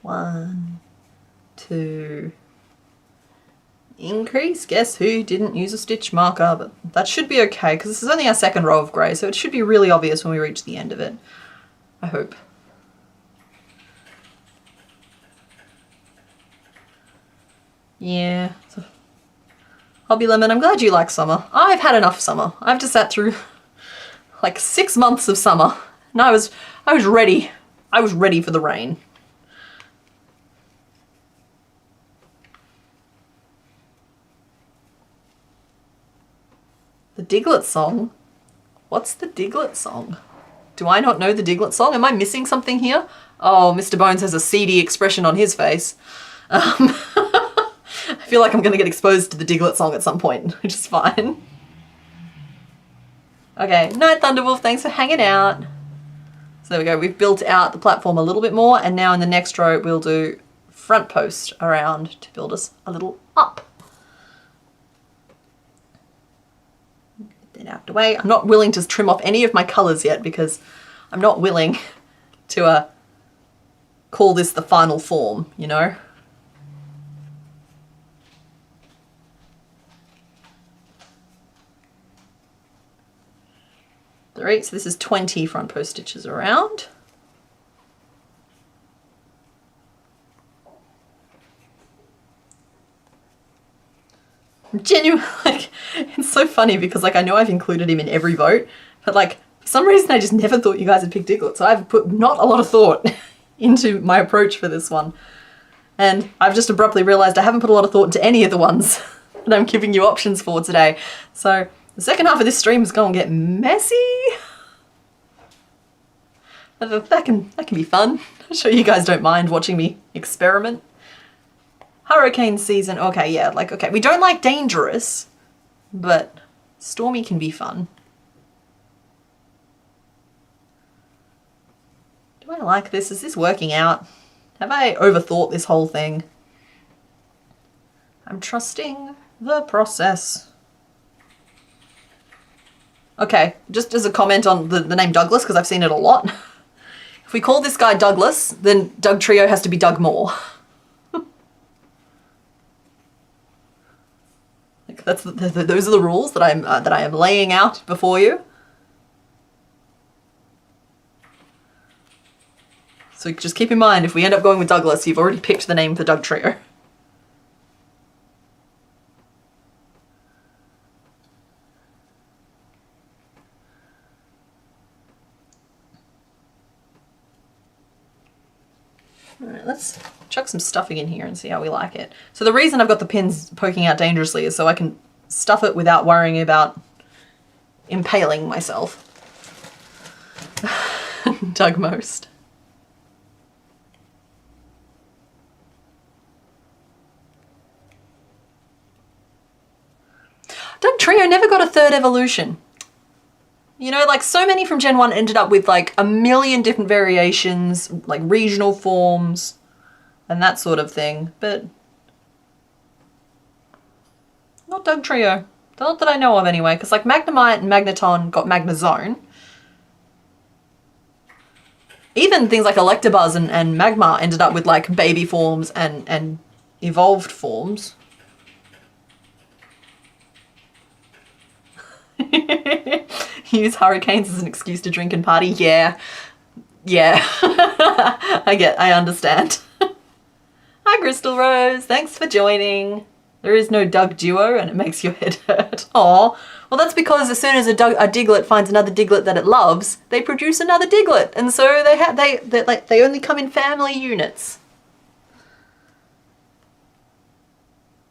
1, 2, increase. Guess who didn't use a stitch marker, but that should be okay because this is only our second row of grey, so it should be really obvious when we reach the end of it, I hope. Yeah. So, Hobby Lemon, I'm glad you like summer. I've had enough summer. I've just sat through like 6 months of summer and I was ready. I was ready for the rain. The Diglett song? What's the Diglett song? Do I not know the Diglett song? Am I missing something here? Oh, Mr. Bones has a seedy expression on his face. I feel like I'm going to get exposed to the Diglett song at some point, which is fine. Okay, Night Thunderwolf, thanks for hanging out. So there we go, we've built out the platform a little bit more, and now in the next row we'll do front post around to build us a little up. Get that out the way. I'm not willing to trim off any of my colours yet because I'm not willing to call this the final form, you know? 3. So this is 20 front post stitches around. Genuinely, like, it's so funny because like I know I've included him in every vote, but like for some reason I just never thought you guys would pick Diglet, so I've put not a lot of thought into my approach for this one. And I've just abruptly realised I haven't put a lot of thought into any of the ones that I'm giving you options for today. So the second half of this stream is going to get messy. That can be fun. I'm sure you guys don't mind watching me experiment. Hurricane season, okay, yeah, like, okay, we don't like dangerous, but stormy can be fun. Do I like this? Is this working out? Have I overthought this whole thing? I'm trusting the process. Okay, just as a comment on the name Douglas, because I've seen it a lot. If we call this guy Douglas, then Doug Trio has to be Doug Moore. Like those are the rules that I am laying out before you. So just keep in mind, if we end up going with Douglas, you've already picked the name for Doug Trio. Alright, let's chuck some stuffing in here and see how we like it. So the reason I've got the pins poking out dangerously is so I can stuff it without worrying about impaling myself. Doug Most. Doug Trio never got a third evolution. You know, like so many from Gen 1 ended up with like a million different variations, like regional forms and that sort of thing, but not Doug Trio. Not that I know of anyway, because like Magnemite and Magneton got Magnezone. Even things like Electabuzz and Magmar ended up with like baby forms and evolved forms. Use hurricanes as an excuse to drink and party. Yeah. I understand. Hi Crystal Rose, thanks for joining. There is no Doug duo and it makes your head hurt. Aw. Well, that's because as soon as a Diglett finds another Diglett that it loves, they produce another Diglett, and so they only come in family units.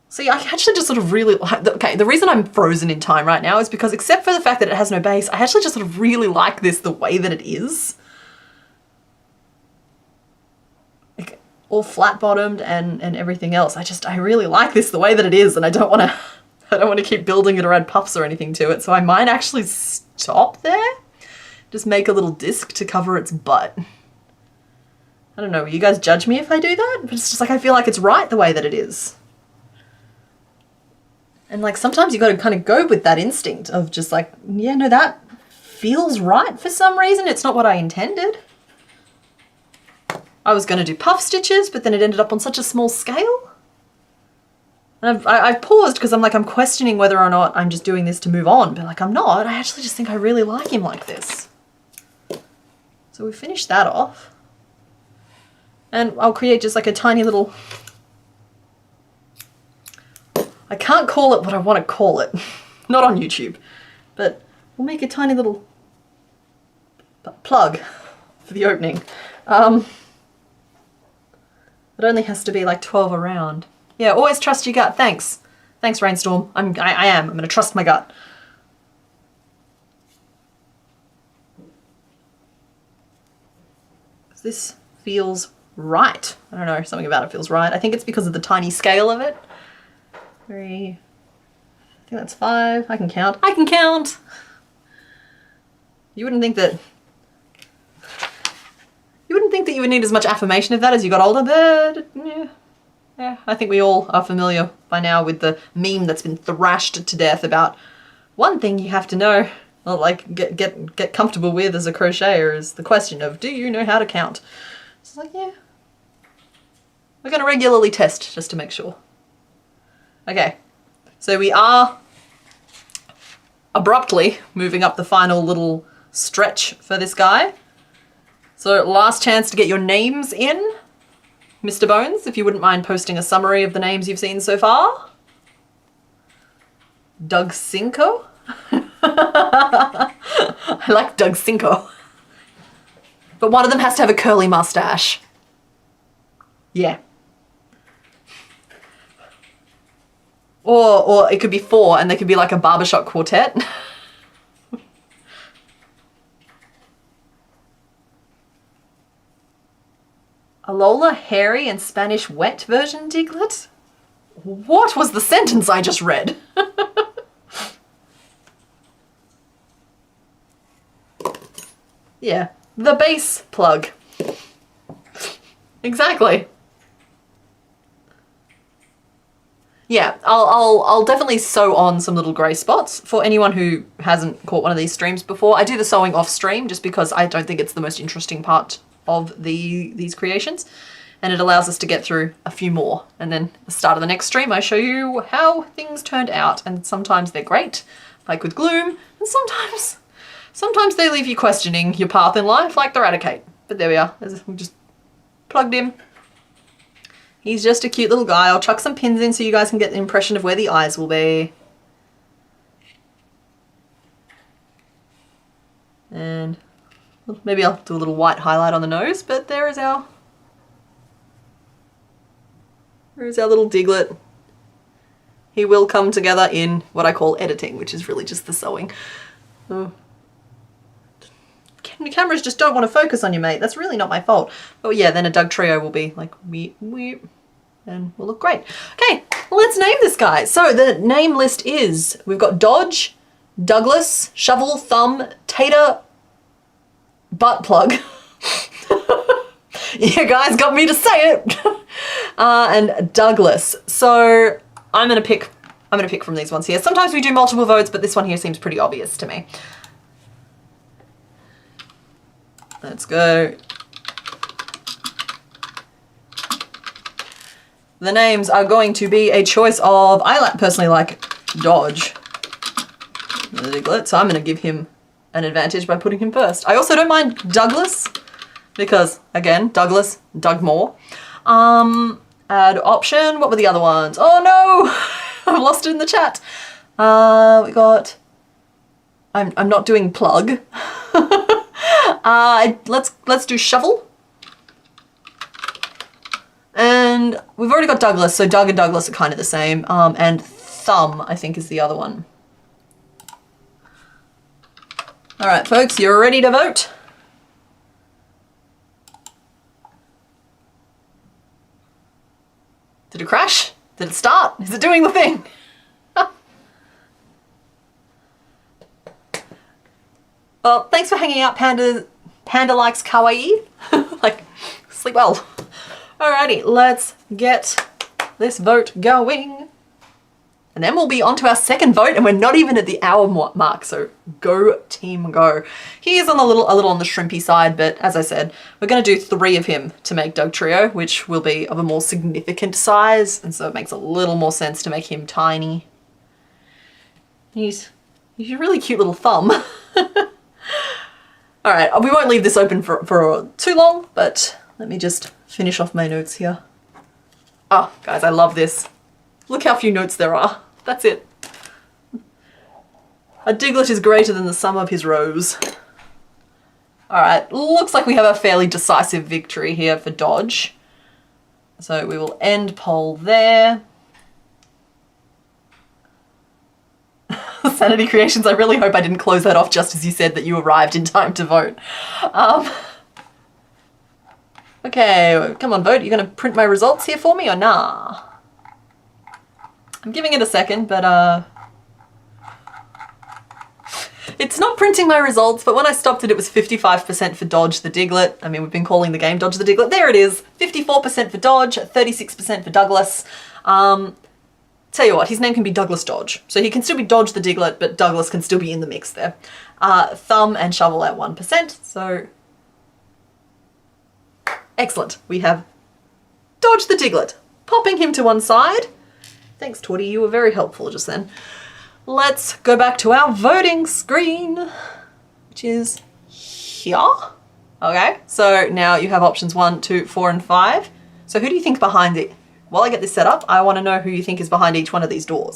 See, I actually just sort of really like, okay, the reason I'm frozen in time right now is because except for the fact that it has no base, I actually just sort of really like this the way that it is. Like, all flat-bottomed and everything else. I really like this the way that it is, and I don't want to keep building it or add puffs or anything to it, so I might actually stop there. Just make a little disc to cover its butt. I don't know, will you guys judge me if I do that? But it's just like I feel like it's right the way that it is. And like sometimes you got to kind of go with that instinct of just like, yeah, no, that feels right for some reason. It's not what I intended. I was going to do puff stitches, but then it ended up on such a small scale. And I've paused because I'm questioning whether or not I'm just doing this to move on, but like I'm not. I actually just think I really like him like this. So we finished that off. And I'll create just like a tiny little... I can't call it what I want to call it. Not on YouTube. But we'll make a tiny little plug for the opening. It only has to be like 12 around. Yeah, always trust your gut. Thanks. Thanks, Rainstorm. I am. I'm going to trust my gut. This feels right. I don't know, something about it feels right. I think it's because of the tiny scale of it. 3, I think that's 5. I can count. I can count! You wouldn't think that you would need as much affirmation of that as you got older, but yeah, I think we all are familiar by now with the meme that's been thrashed to death about one thing you have to know, or like get comfortable with as a crocheter is the question of, do you know how to count? It's like, yeah. We're going to regularly test just to make sure. Okay, so we are abruptly moving up the final little stretch for this guy. So last chance to get your names in. Mr. Bones, if you wouldn't mind posting a summary of the names you've seen so far. Doug Cinco. I like Doug Cinco. But one of them has to have a curly mustache. Yeah. Or it could be 4 and they could be like a barbershop quartet. Alola, hairy, and Spanish wet version Diglett? What was the sentence I just read? Yeah, the base plug. Exactly. Yeah, I'll definitely sew on some little grey spots for anyone who hasn't caught one of these streams before. I do the sewing off stream just because I don't think it's the most interesting part of these creations, and it allows us to get through a few more. And then at the start of the next stream, I show you how things turned out, and sometimes they're great, like with Gloom, and sometimes they leave you questioning your path in life, like the Eradicate. But there we are. We just plugged him. He's just a cute little guy. I'll chuck some pins in so you guys can get the impression of where the eyes will be. And maybe I'll do a little white highlight on the nose, but there's our little Diglett. He will come together in what I call editing, which is really just the sewing. Oh. Cameras just don't want to focus on you, mate. That's really not my fault. But yeah, then a Doug trio will be like weep, weep, and will look great. Okay, let's name this guy. So the name list is, we've got Dodge, Douglas, Shovel, Thumb, Tater, Butt Plug. You guys got me to say it. And Douglas. So I'm gonna pick from these ones here. Sometimes we do multiple votes, but this one here seems pretty obvious to me. Let's go. The names are going to be a choice of, I personally like Dodge the Diglett, so I'm going to give him an advantage by putting him first. I also don't mind Douglas, because again, Douglas, Doug Moore. Add option, what were the other ones? Oh no, I've lost it in the chat. We got, I'm not doing plug. Let's do Shovel. And we've already got Douglas, so Doug and Douglas are kind of the same. And Thumb, I think, is the other one. All right, folks, you're ready to vote? Did it crash? Did it start? Is it doing the thing? Well, thanks for hanging out, Panda. Panda likes kawaii. Like, sleep well. Alrighty, let's get this vote going. And then we'll be on to our second vote, and we're not even at the hour mark, so go team go. He is on a little on the shrimpy side, but as I said, we're going to do 3 of him to make Doug Trio, which will be of a more significant size, and so it makes a little more sense to make him tiny. He's a really cute little thumb. All right, we won't leave this open for too long, but let me just finish off my notes here. Oh, guys, I love this. Look how few notes there are. That's it. A Diglett is greater than the sum of his rows. All right, looks like we have a fairly decisive victory here for Dodge. So we will end poll there. Sanity Creations, I really hope I didn't close that off just as you said that you arrived in time to vote. Okay, come on, vote. You're going to print my results here for me or nah? I'm giving it a second, but it's not printing my results, but when I stopped it, it was 55% for Dodge the Diglett. I mean, we've been calling the game Dodge the Diglett. There it is. 54% for Dodge, 36% for Douglas. Tell you what, his name can be Douglas Dodge. So he can still be Dodge the Diglett, but Douglas can still be in the mix there. Thumb and Shovel at 1%, so excellent. We have Dodge the Diglett. Popping him to one side. Thanks, Twitty, you were very helpful just then. Let's go back to our voting screen. which is here. Okay, so now you have options 1, 2, 4, and 5. So who do you think's behind it? While I get this set up, I want to know who you think is behind each one of these doors.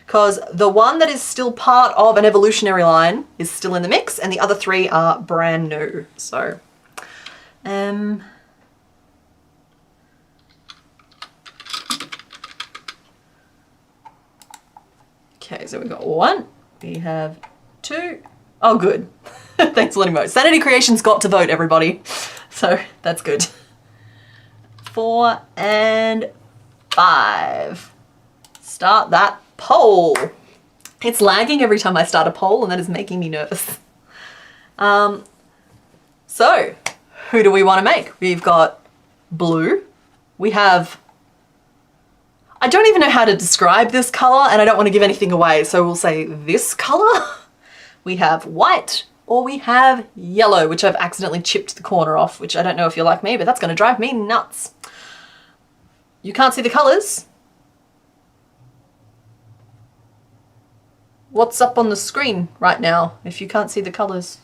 Because the one that is still part of an evolutionary line is still in the mix, and the other 3 are brand new. So, okay, so we've got 1, we have 2. Oh, good. Thanks for letting me vote. Sanity Creations got to vote, everybody. So that's good. 4 and 5. Start that poll. It's lagging every time I start a poll, and that is making me nervous. So who do we want to make? We've got blue. We have, I don't even know how to describe this color, and I don't want to give anything away, so we'll say this color. We have white, or we have yellow, which I've accidentally chipped the corner off, which I don't know if you're like me, but that's going to drive me nuts. You can't see the colors. What's up on the screen right now if you can't see the colors?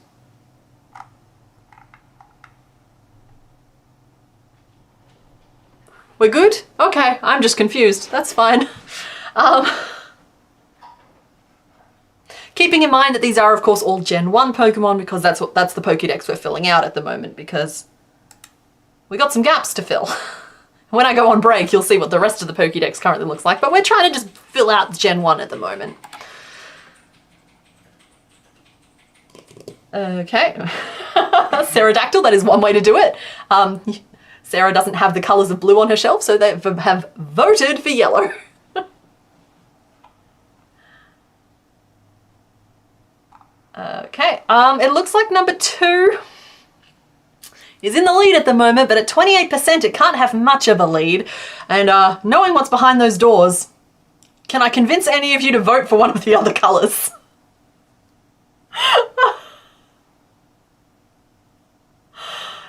We're good? Okay, I'm just confused. That's fine. Keeping in mind that these are, of course, all Gen 1 Pokemon, because that's the Pokédex we're filling out at the moment, because we got some gaps to fill. When I go on break, you'll see what the rest of the Pokédex currently looks like, but we're trying to just fill out Gen 1 at the moment. Okay. Pterodactyl, that is one way to do it. Sarah doesn't have the colours of blue on her shelf, so they have voted for yellow. Okay, it looks like number 2 is in the lead at the moment, but at 28% it can't have much of a lead. And knowing what's behind those doors, can I convince any of you to vote for one of the other colours?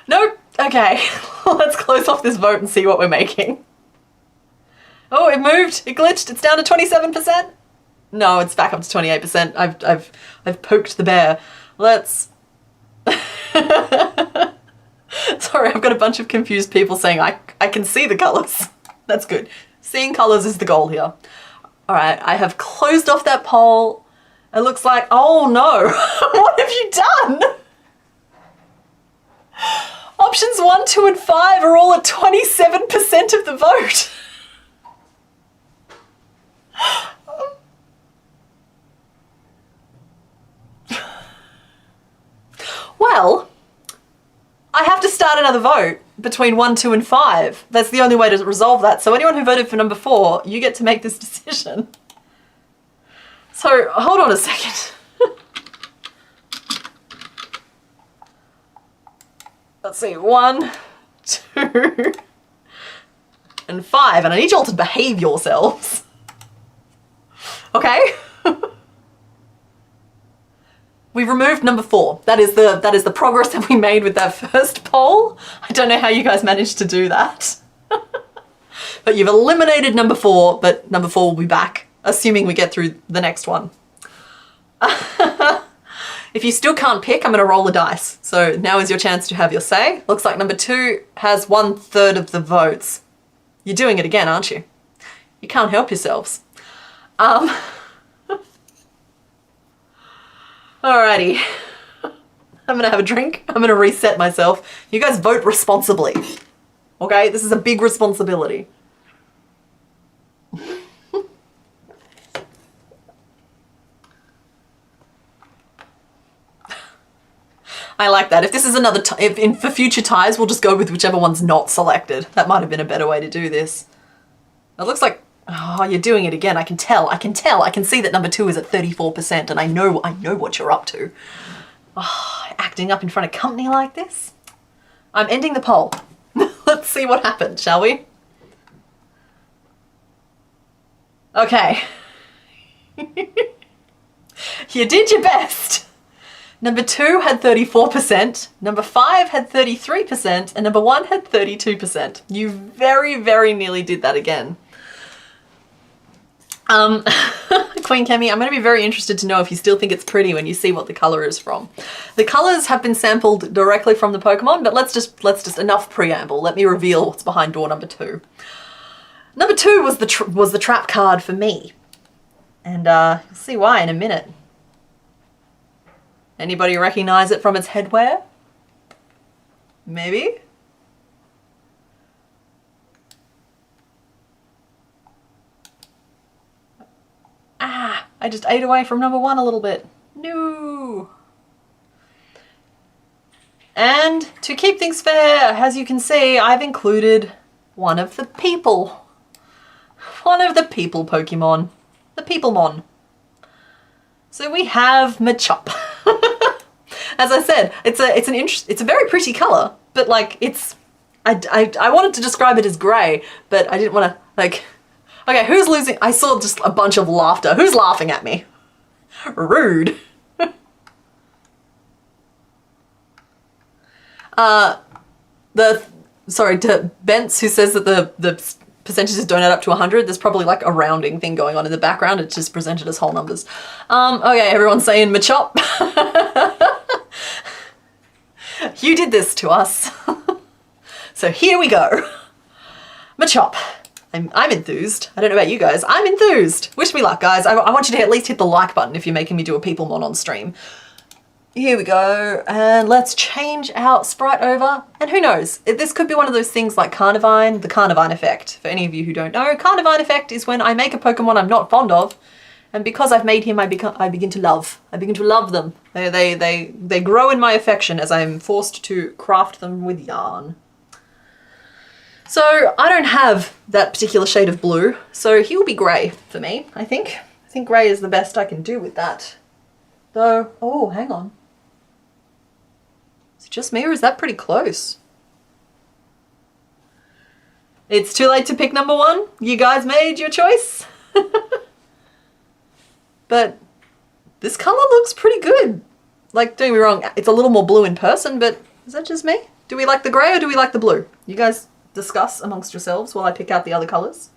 Nope. Okay, let's close off this vote and see what we're making. Oh, it moved, it glitched, it's down to 27%. No, it's back up to 28%. I've poked the bear. Let's... Sorry, I've got a bunch of confused people saying I can see the colours. That's good. Seeing colours is the goal here. All right, I have closed off that poll. It looks like, oh no, what have you done? Options 1, 2, and 5 are all at 27% of the vote. Well, I have to start another vote between 1, 2, and 5. That's the only way to resolve that. So anyone who voted for number 4, you get to make this decision. So hold on a second. Let's see, 1, 2, and 5. And I need you all to behave yourselves. Okay? We've removed number 4. That is the progress that we made with that first poll. I don't know how you guys managed to do that. But you've eliminated number 4, but number 4 will be back, assuming we get through the next one. If you still can't pick, I'm gonna roll a dice. So now is your chance to have your say. Looks like number 2 has 1/3 of the votes. You're doing it again, aren't you? You can't help yourselves. Alrighty. I'm gonna have a drink. I'm gonna reset myself. You guys vote responsibly. Okay, this is a big responsibility. I like that. If this is another, for future ties, we'll just go with whichever one's not selected. That might have been a better way to do this. It looks like, oh, you're doing it again. I can tell. I can see that number 2 is at 34%, and I know what you're up to. Oh, acting up in front of company like this. I'm ending the poll. Let's see what happened, shall we? Okay. You did your best. Number 2 had 34%, number 5 had 33%, and number 1 had 32%. You very, very nearly did that again. Queen Kemi. I'm going to be very interested to know if you still think it's pretty when you see what the color is from. The colors have been sampled directly from the Pokemon, but let's just enough preamble. Let me reveal what's behind door number 2. Number 2 was the trap card for me. And you'll see why in a minute. Anybody recognize it from its headwear? Maybe? Ah, I just ate away from number 1 a little bit. No. And to keep things fair, as you can see, I've included one of the people. One of the people Pokemon. The Peoplemon. So we have Machop. As I said, it's a very pretty color, but like I wanted to describe it as grey, but I didn't want to like. Okay, who's losing? I saw just a bunch of laughter. Who's laughing at me? Rude. Sorry, to Bence, who says that the percentages don't add up to 100, there's probably like a rounding thing going on in the background. It's just presented as whole numbers. Okay, everyone's saying Machop. You did this to us. So here we go. Machop. I'm enthused. I don't know about you guys. I'm enthused. Wish me luck, guys. I want you to at least hit the like button if you're making me do a Peoplemon on stream. Here we go. And let's change our sprite over. And who knows? This could be one of those things like Carnivine, the Carnivine effect. For any of you who don't know, Carnivine effect is when I make a Pokemon I'm not fond of, and because I've made him, I begin to love. I begin to love them. They grow in my affection as I'm forced to craft them with yarn. So I don't have that particular shade of blue, so he will be grey for me, I think. I think grey is the best I can do with that. Though, oh, hang on. Is it just me or is that pretty close? It's too late to pick number 1. You guys made your choice. But this colour looks pretty good. Like, don't get me wrong, it's a little more blue in person, but is that just me? Do we like the grey or do we like the blue? You guys discuss amongst yourselves while I pick out the other colours.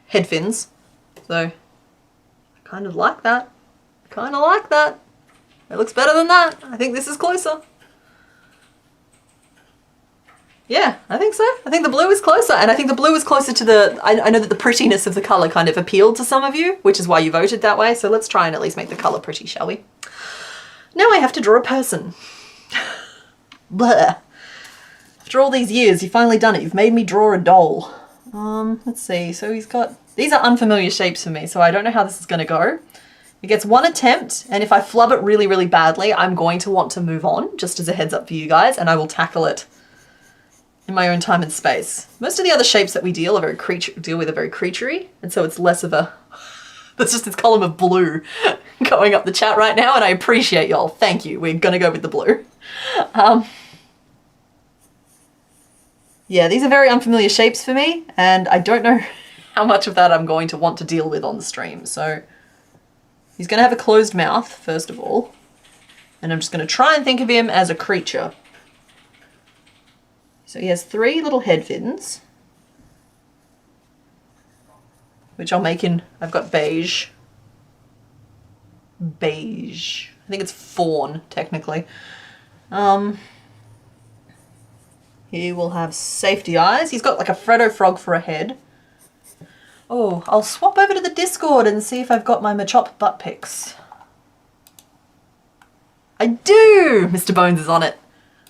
Head fins. So, I kind of like that. Kind of like that. It looks better than that. I think this is closer. Yeah, I think so. I think the blue is closer, and I think the blue is closer to the... I know that the prettiness of the colour kind of appealed to some of you, which is why you voted that way, so let's try and at least make the colour pretty, shall we? Now I have to draw a person. Blah. After all these years, you've finally done it. You've made me draw a doll. Let's see. So he's got... These are unfamiliar shapes for me, so I don't know how this is going to go. It gets 1 attempt, and if I flub it really, really badly, I'm going to want to move on, just as a heads up for you guys, and I will tackle it in my own time and space. Most of the other shapes that we deal with are very creaturey, and so it's less of a... There's just this column of blue going up the chat right now, and I appreciate y'all. Thank you. We're going to go with the blue. Yeah, these are very unfamiliar shapes for me, and I don't know how much of that I'm going to want to deal with on the stream. So he's going to have a closed mouth, first of all, and I'm just going to try and think of him as a creature. So he has 3 little head fins, which I'll make in, I've got beige. Beige. I think it's fawn, technically. He will have safety eyes. He's got like a Freddo frog for a head. Oh, I'll swap over to the Discord and see if I've got my Machop butt pics. I do! Mr. Bones is on it.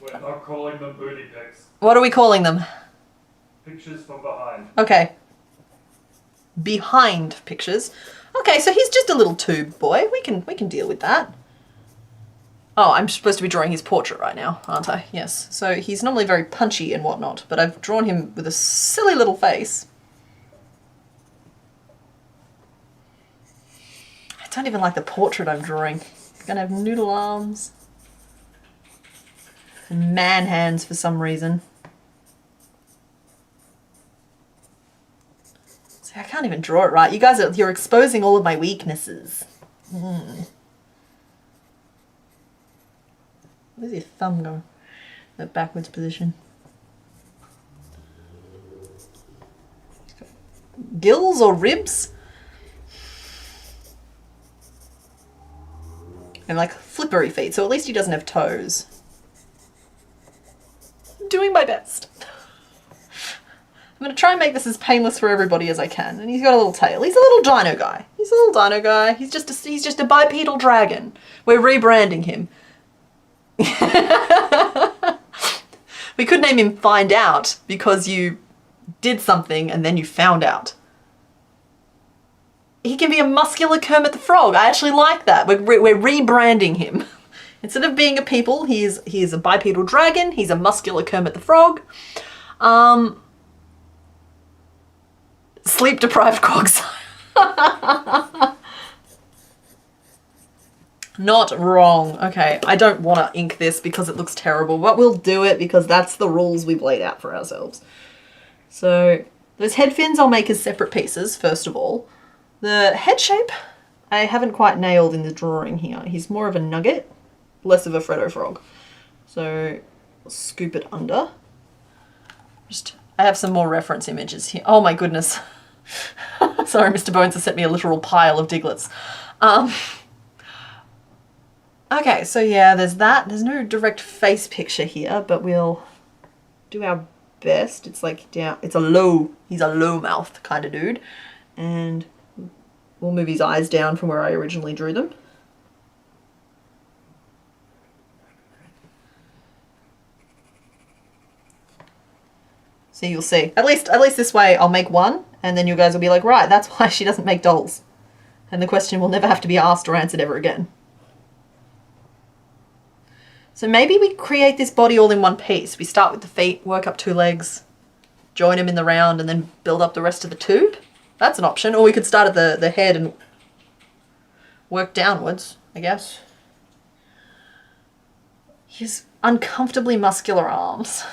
We're not calling them booty pics. What are we calling them? Pictures from behind. Okay. Behind pictures. Okay, so he's just a little tube boy. We can deal with that. Oh, I'm supposed to be drawing his portrait right now, aren't I? Yes. So he's normally very punchy and whatnot, but I've drawn him with a silly little face. I don't even like the portrait I'm drawing. It's gonna have noodle arms. And man hands for some reason. See, I can't even draw it right. You guys you're exposing all of my weaknesses. Where's your thumb going? That backwards position. gills or ribs. And like flippery feet, so at least he doesn't have toes. I'm doing my best. I'm going to try and make this as painless for everybody as I can. And he's got a little tail. He's a little dino guy. He's a little dino guy. He's just a bipedal dragon. We're rebranding him. We could name him Find Out because you did something and then you found out. He can be a muscular Kermit the Frog. I actually like that. We're rebranding him. Instead of being a people, he is a bipedal dragon. He's a muscular Kermit the Frog. Sleep deprived Cogs. Not wrong. Okay, I don't want to ink this because it looks terrible, but we'll do it because that's the rules we've laid out for ourselves. So those head fins I'll make as separate pieces, first of all. The head shape I haven't quite nailed in the drawing here. He's more of a nugget, less of a Freddo frog. So I'll scoop it under. I have some more reference images here. Oh my goodness. Sorry, Mr. Bones has sent me a literal pile of Diglets. Okay, so yeah, there's that. There's no direct face picture here, but we'll do our best. It's like down, he's a low mouth kind of dude. And we'll move his eyes down from where I originally drew them. So you'll see. At least this way I'll make one and then you guys will be like, right, that's why she doesn't make dolls. And the question will never have to be asked or answered ever again. So maybe we create this body all in one piece. We start with the feet, work up 2 legs, join them in the round and then build up the rest of the tube. That's an option. Or we could start at the head and work downwards, I guess. His uncomfortably muscular arms.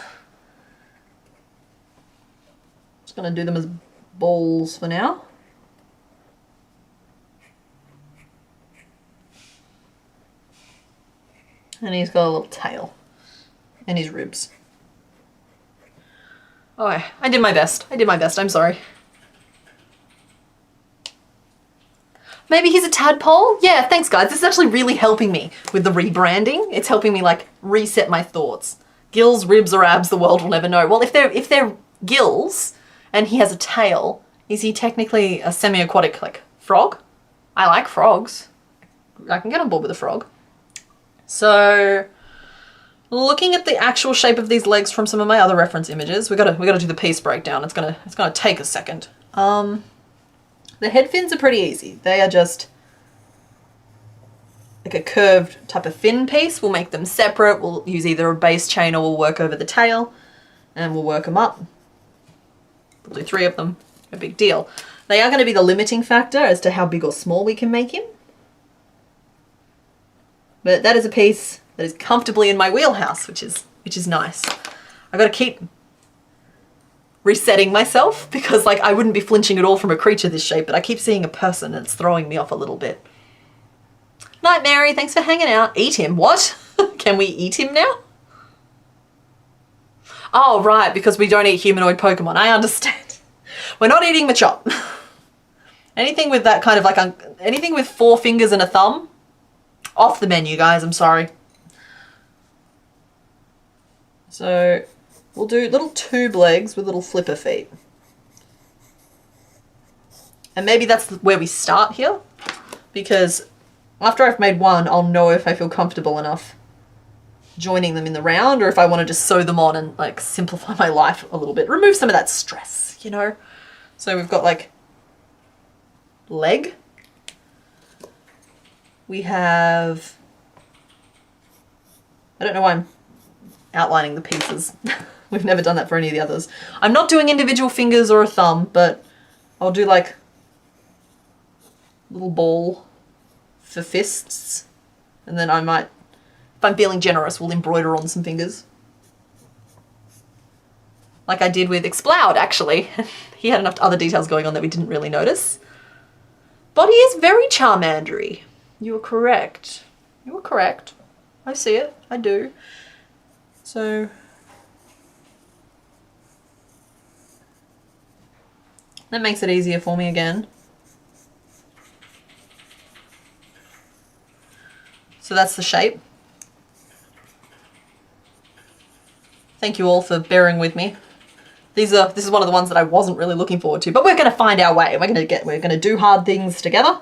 Just gonna do them as balls for now. And he's got a little tail. And his ribs. Oh, I did my best. I'm sorry. Maybe he's a tadpole? Yeah, thanks guys. This is actually really helping me with the rebranding. It's helping me like reset my thoughts. Gills, ribs, or abs, the world will never know. Well, if they're gills and he has a tail, is he technically a semi-aquatic like frog? I like frogs. I can get on board with a frog. So looking at the actual shape of these legs from some of my other reference images, we gotta do the piece breakdown. It's gonna take a second. The head fins are pretty easy. They are just like a curved type of fin piece. We'll make them separate. We'll use either a base chain or we'll work over the tail and we'll work them up. We'll do 3 of them. No big deal. They are going to be the limiting factor as to how big or small we can make him. But that is a piece that is comfortably in my wheelhouse, which is nice. I've got to keep resetting myself because like I wouldn't be flinching at all from a creature this shape, but I keep seeing a person and it's throwing me off a little bit. Night, Mary. Thanks for hanging out. Eat him. What? Can we eat him now? Oh, right, because we don't eat humanoid Pokemon. I understand. We're not eating Machop. Anything with that kind of like, anything with 4 fingers and a thumb, off the menu, guys. I'm sorry. So we'll do little tube legs with little flipper feet. And maybe that's where we start here, because after I've made one, I'll know if I feel comfortable enough joining them in the round or if I want to just sew them on and like simplify my life a little bit. Remove some of that stress, you know? So we've got like leg. We have, I don't know why I'm outlining the pieces. We've never done that for any of the others. I'm not doing individual fingers or a thumb, but I'll do like little ball for fists. And then I might, if I'm feeling generous, we'll embroider on some fingers. Like I did with Exploud, actually. He had enough other details going on that we didn't really notice. Body is very Charmandery. You were correct. You were correct. I see it. I do. So That makes it easier for me again. So that's the shape. Thank you all for bearing with me. This is one of the ones that I wasn't really looking forward to, but we're going to find our way. We're going to do hard things together.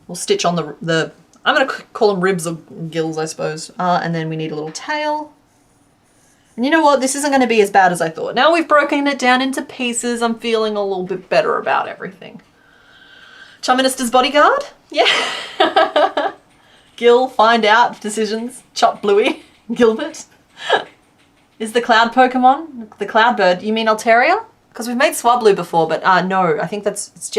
We'll stitch on the I'm going to call them ribs or gills, I suppose. And then we need a little tail. And you know what? This isn't going to be as bad as I thought. Now we've broken it down into pieces, I'm feeling a little bit better about everything. Chum Minister's bodyguard? Yeah. Gil, find out, decisions. Chop Bluey. Gilbert. Is the cloud Pokemon? The cloud bird. You mean Altaria? Because we've made Swablu before, but no, I think it's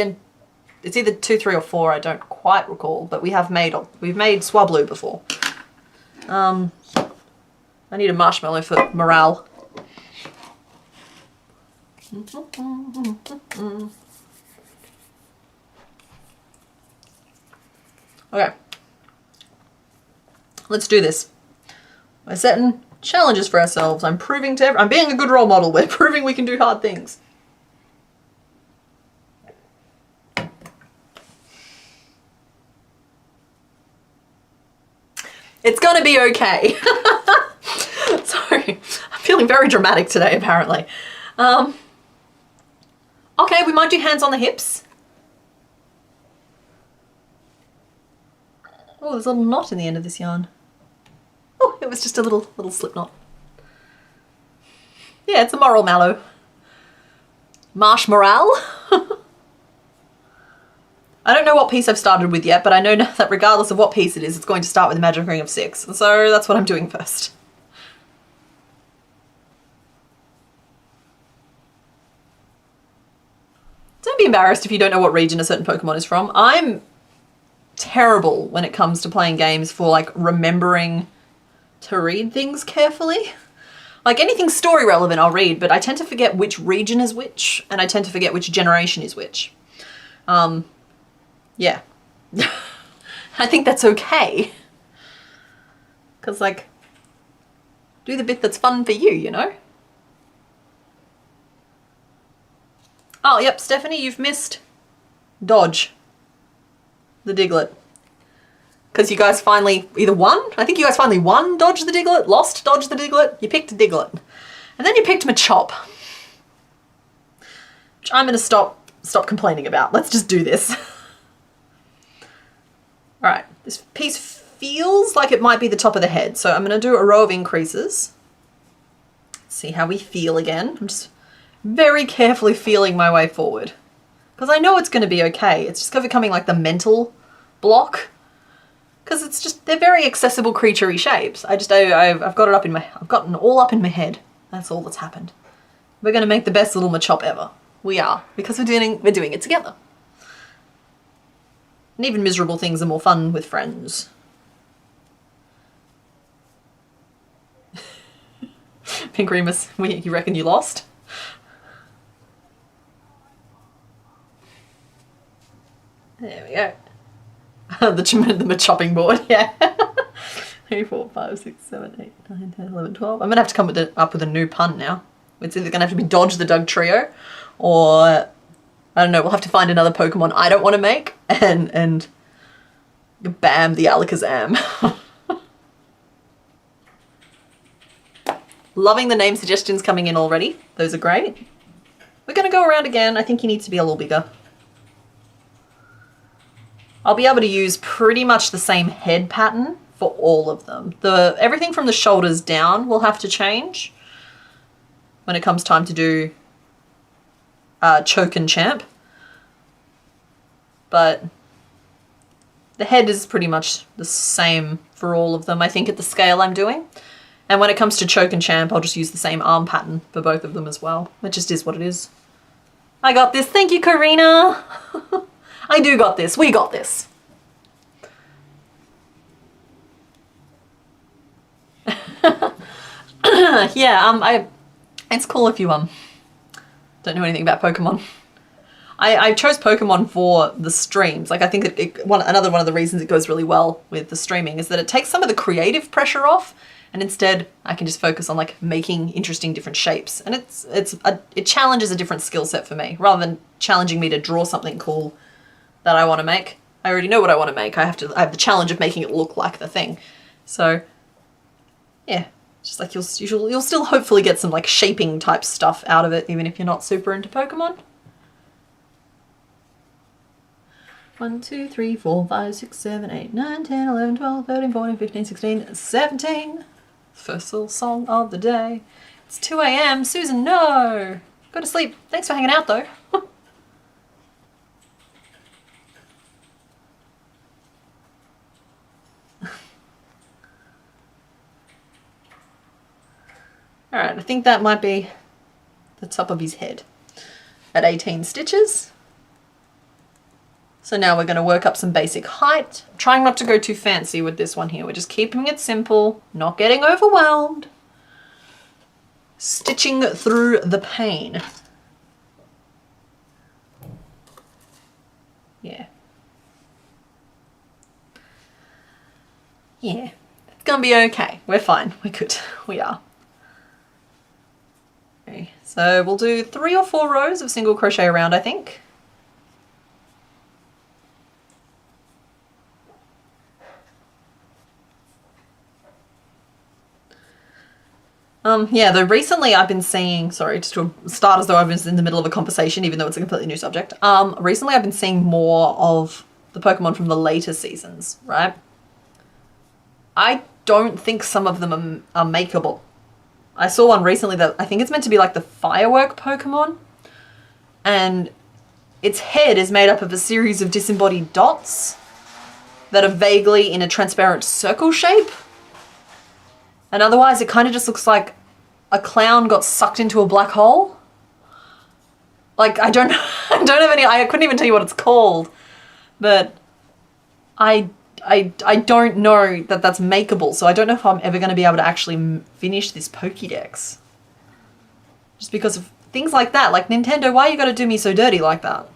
either 2, 3, or 4, I don't quite recall, but we've made Swablu before. I need a marshmallow for morale. Okay. Let's do this. We're setting challenges for ourselves. I'm being a good role model. We're proving we can do hard things. It's gonna be okay. Sorry, I'm feeling very dramatic today, apparently. Okay, we might do hands on the hips. Oh, there's a little knot in the end of this yarn. Oh, it was just a little slip knot. Yeah, it's a moral mallow. Marsh morale. I don't know what piece I've started with yet, but I know that regardless of what piece it is, it's going to start with a magic ring of 6. So that's what I'm doing first. Don't be embarrassed if you don't know what region a certain Pokemon is from. I'm terrible when it comes to playing games for like remembering to read things carefully. Like anything story relevant I'll read, but I tend to forget which region is which, and I tend to forget which generation is which. Yeah. I think that's okay. Because, like, do the bit that's fun for you, you know? Oh, yep, Stephanie, you've missed Dodge the Diglett. Because you guys finally either won, I think you guys finally won Dodge the Diglett, lost Dodge the Diglett, you picked Diglett. And then you picked Machop. Which I'm going to stop complaining about. Let's just do this. All right, this piece feels like it might be the top of the head, so I'm going to do a row of increases. See how we feel again. I'm just very carefully feeling my way forward because I know it's going to be okay. It's just becoming like the mental block because it's just, they're very accessible creature-y shapes. I've got it up in I've gotten all up in my head. That's all that's happened. We're going to make the best little Machop ever. We are, because we're doing it together. And even miserable things are more fun with friends. Pink Remus, you reckon you lost? There we go. the chopping board, yeah. 3, 4, 5, 6, 7, 8, 9, 10, 11, 12. I'm going to have to come up with a new pun now. It's either going to have to be Dodge the Doug Trio, or I don't know, we'll have to find another Pokemon I don't want to make, and bam, the Alakazam. Loving the name suggestions coming in already. Those are great. We're going to go around again. I think he needs to be a little bigger. I'll be able to use pretty much the same head pattern for all of them. Everything from the shoulders down will have to change when it comes time to do Choke and Champ. But the head is pretty much the same for all of them, I think, at the scale I'm doing. And when it comes to Choke and Champ, I'll just use the same arm pattern for both of them as well. It just is what it is. I got this. Thank you, Karina. I do got this. We got this. Yeah, it's cool if you don't know anything about Pokemon. I chose Pokemon for the streams. Like, I think another one of the reasons it goes really well with the streaming is that it takes some of the creative pressure off And instead I can just focus on like making interesting different shapes. And it challenges a different skill set for me rather than challenging me to draw something cool that I want to make. I already know what I want to make. I have the challenge of making it look like the thing. So yeah, just like you'll still hopefully get some like shaping type stuff out of it, even if you're not super into Pokemon. 1, 2, 3, 4, 5, 6, 7, 8, 9, 10, 11, 12, 13, 14, 15, 16, 17. First little song of the day. It's 2 AM. Susan, no! Go to sleep. Thanks for hanging out though. Alright, I think that might be the top of his head at 18 stitches. So now we're going to work up some basic height. I'm trying not to go too fancy with this one here. We're just keeping it simple, not getting overwhelmed. Stitching through the pain. Yeah. Yeah. It's going to be okay. We're fine. We're good. We are. Okay, so we'll do 3 or 4 rows of single crochet around, I think. Yeah, though recently I've been seeing, sorry, just to start as though I was in the middle of a conversation, even though it's a completely new subject. Recently I've been seeing more of the Pokemon from the later seasons, right? I don't think some of them are makeable. I saw one recently that I think it's meant to be like the firework Pokemon, and its head is made up of a series of disembodied dots that are vaguely in a transparent circle shape. And otherwise it kind of just looks like a clown got sucked into a black hole. Like I don't I couldn't even tell you what it's called, but I don't know that that's makeable, so I don't know if I'm ever going to be able to actually finish this Pokédex. Just because of things like that. Like, Nintendo, why you got to do me so dirty like that?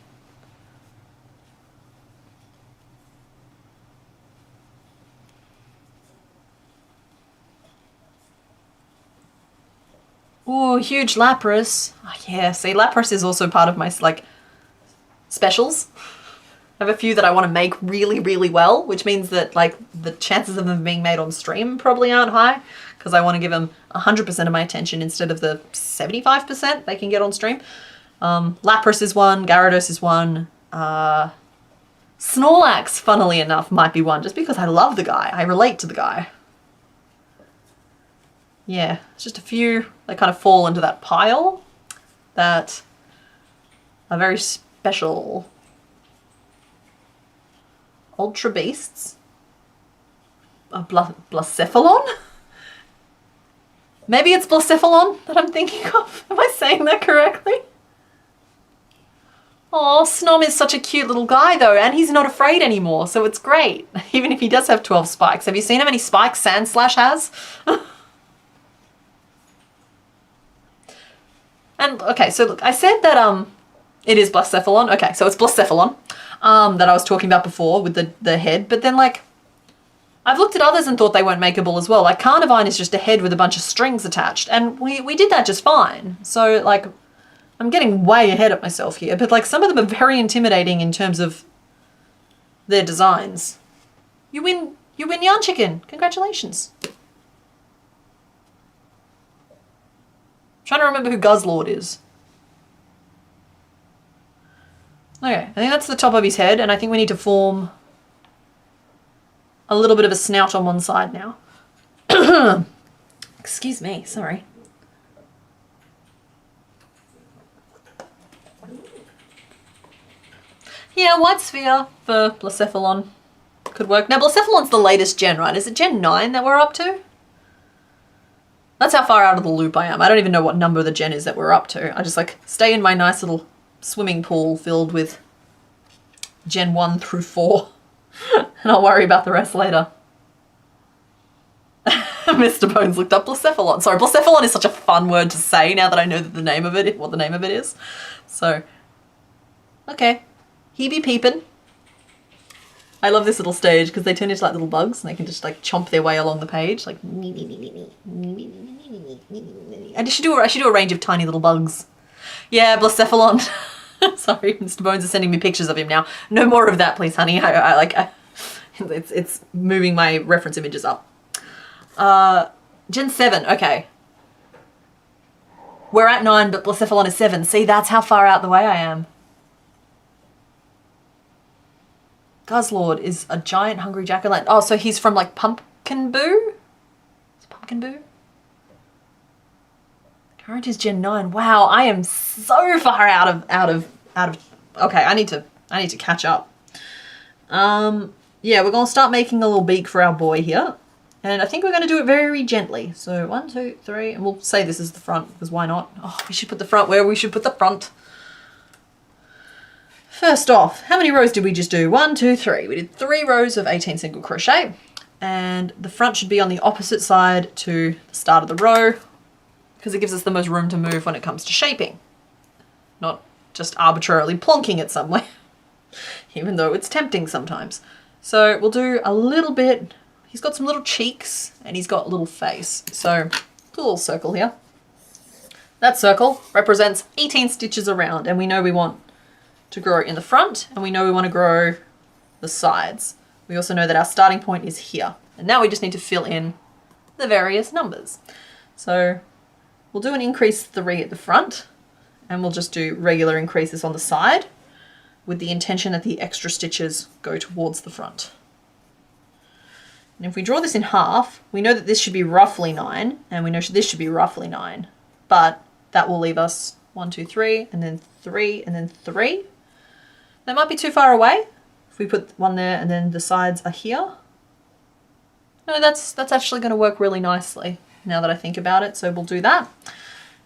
Ooh, huge Lapras. Oh, yeah, see, Lapras is also part of my, like, specials. I have a few that I want to make really, really well, which means that, like, the chances of them being made on stream probably aren't high, because I want to give them 100% of my attention instead of the 75% they can get on stream. Lapras is one, Gyarados is one, Snorlax, funnily enough, might be one, just because I love the guy. I relate to the guy. Yeah, it's just a few that kind of fall into that pile that are very special. Ultra Beasts. A Blacephalon? Maybe it's Blacephalon that I'm thinking of. Am I saying that correctly? Oh, Snom is such a cute little guy though, and he's not afraid anymore, so it's great. Even if he does have 12 spikes. Have you seen how many spikes Sandslash has? And, okay, so look, I said that, it is Blacephalon. Okay, so it's Blacephalon, that I was talking about before with the head. But then, like, I've looked at others and thought they weren't makeable as well. Like, Carnivine is just a head with a bunch of strings attached. And we did that just fine. So, like, I'm getting way ahead of myself here. But, like, some of them are very intimidating in terms of their designs. You win Yarn Chicken. Congratulations. Trying to remember who Guzzlord is. Okay, I think that's the top of his head, and I think we need to form a little bit of a snout on one side now. Excuse me, sorry. Yeah, white sphere for Blacephalon could work. Now, Blacephalon's the latest gen, right? Is it Gen 9 that we're up to? That's how far out of the loop I am. I don't even know what number the gen is that we're up to. I just like stay in my nice little swimming pool filled with Gen 1 through 4. And I'll worry about the rest later. Mr. Bones looked up Blacephalon. Sorry, Blacephalon is such a fun word to say now that I know that the name of it, what the name of it is. So, okay. He be peeping. I love this little stage because they turn into like little bugs and they can just like chomp their way along the page. Like, I should do a range of tiny little bugs. Yeah, Blacephalon. Sorry, Mr. Bones is sending me pictures of him now. No more of that, please, honey. It's moving my reference images up. Gen 7, okay. We're at 9, but Blacephalon is 7. See, that's how far out the way I am. Guzzlord is a giant hungry jack-o'-lantern. Oh, so he's from like Pumpkin Boo? Is it Pumpkin Boo? Current is Gen 9. Wow, I am so far out of okay, I need to catch up. Yeah, we're gonna start making a little beak for our boy here. And I think we're gonna do it very gently. So 1, 2, 3, and we'll say this is the front, because why not? Oh, we should put the front where we should put the front. First off, how many rows did we just do? 1, 2, 3. We did 3 rows of 18 single crochet, and the front should be on the opposite side to the start of the row because it gives us the most room to move when it comes to shaping, not just arbitrarily plonking it somewhere, even though it's tempting sometimes. So we'll do a little bit. He's got some little cheeks and he's got a little face. So do a little circle here. That circle represents 18 stitches around, and we know we want to grow in the front, and we know we want to grow the sides. We also know that our starting point is here, and now we just need to fill in the various numbers. So we'll do an increase 3 at the front, and we'll just do regular increases on the side with the intention that the extra stitches go towards the front. And if we draw this in half, we know that this should be roughly 9, and we know this should be roughly 9, but that will leave us 1, 2, 3, and then 3, and then 3. That might be too far away. If we put one there and then the sides are here. No, that's actually going to work really nicely now that I think about it. So we'll do that.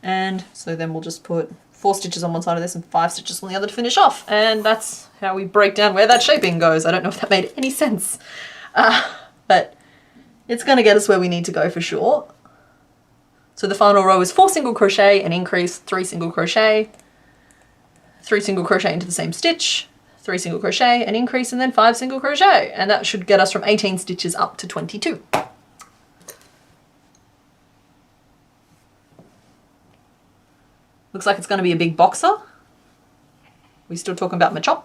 And so then we'll just put 4 stitches on one side of this and 5 stitches on the other to finish off. And that's how we break down where that shaping goes. I don't know if that made any sense. But it's going to get us where we need to go for sure. So the final row is 4 single crochet, an increase, 3 single crochet, 3 single crochet into the same stitch, 3 single crochet, an increase, and then 5 single crochet. And that should get us from 18 stitches up to 22. Looks like it's going to be a big boxer. We still talking about Machop?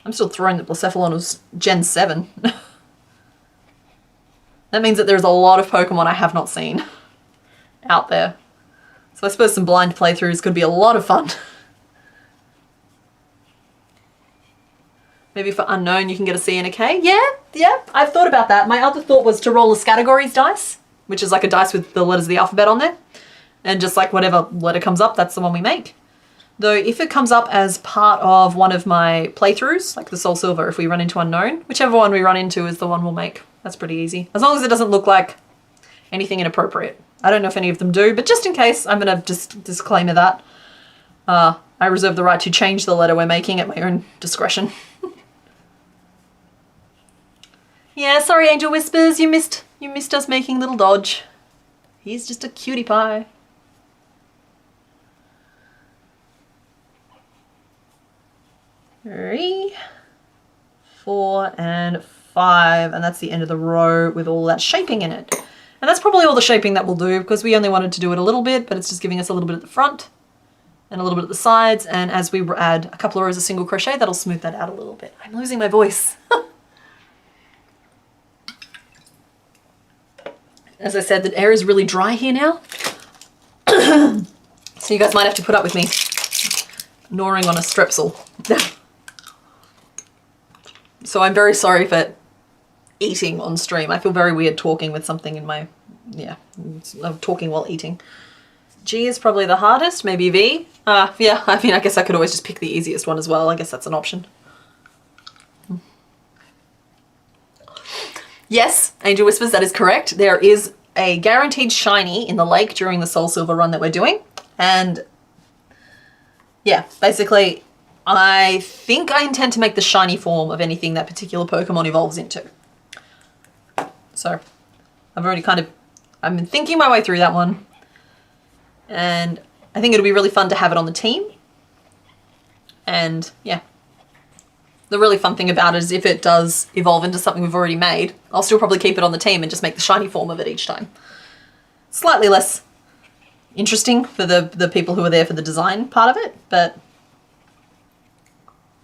I'm still throwing that Blacephalon was Gen 7. That means that there's a lot of Pokemon I have not seen out there. So I suppose some blind playthroughs could be a lot of fun. Maybe for unknown you can get a C and a K. Yeah, I've thought about that. My other thought was to roll a categories dice, which is like a dice with the letters of the alphabet on there. And just like whatever letter comes up, that's the one we make. Though if it comes up as part of one of my playthroughs, like the Soul Silver, if we run into unknown, whichever one we run into is the one we'll make. That's pretty easy. As long as it doesn't look like anything inappropriate. I don't know if any of them do, but just in case, I'm going to just disclaimer that. I reserve the right to change the letter we're making at my own discretion. Yeah, sorry Angel Whispers, you missed us making little Dodge. He's just a cutie pie. Three, 4, and 5, and that's the end of the row with all that shaping in it. And that's probably all the shaping that we'll do because we only wanted to do it a little bit, but it's just giving us a little bit at the front and a little bit at the sides, and as we add a couple of rows of single crochet, that'll smooth that out a little bit. I'm losing my voice. As I said, the air is really dry here now. So you guys might have to put up with me gnawing on a strepsil. So I'm very sorry for eating on stream. I feel very weird talking with something in my, I'm talking while eating. G is probably the hardest, maybe V. Yeah, I mean, I guess I could always just pick the easiest one as well. I guess that's an option. Yes, Angel Whispers, that is correct. There is a guaranteed shiny in the lake during the Soul Silver run that we're doing. And yeah, basically, I think I intend to make the shiny form of anything that particular Pokemon evolves into. So I've already I've been thinking my way through that one. And I think it'll be really fun to have it on the team. And yeah, the really fun thing about it is if it does evolve into something we've already made, I'll still probably keep it on the team and just make the shiny form of it each time. Slightly less interesting for the people who are there for the design part of it, but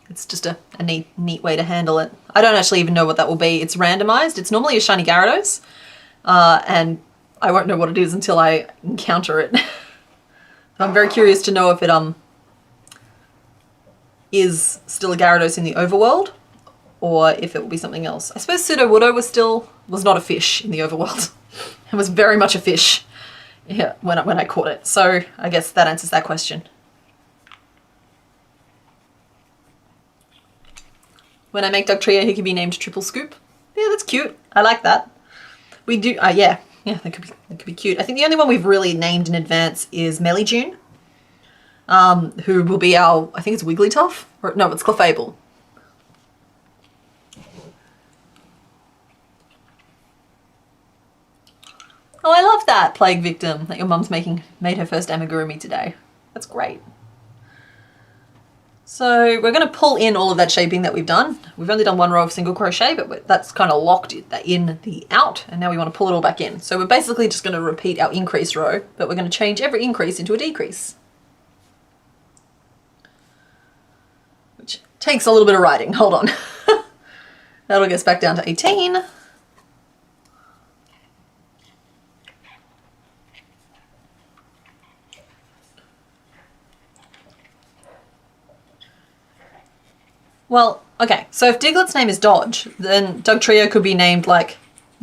it's just a neat way to handle it. I don't actually even know what that will be. It's randomized. It's normally a shiny Gyarados, and I won't know what it is until I encounter it. I'm very curious to know if it is still a Gyarados in the overworld, or if it will be something else. I suppose Sudowoodo was not a fish in the overworld. It was very much a fish, yeah, when I caught it. So I guess that answers that question. When I make Dugtrio, he can be named Triple Scoop. Yeah, that's cute. I like that. We do, yeah, that could be cute. I think the only one we've really named in advance is Melijune, who will be our, I think it's Wigglytuff, or no, it's Clefable. Oh, I love that, Plague Victim, that your mum's made her first amigurumi today. That's great. So we're going to pull in all of that shaping that we've done. We've only done one row of single crochet, but that's kind of locked in the out, and now we want to pull it all back in. So we're basically just going to repeat our increase row, but we're going to change every increase into a decrease, which takes a little bit of writing. Hold on. That'll get us back down to 18. Well, okay, so if Diglet's name is Dodge, then Dugtrio could be named like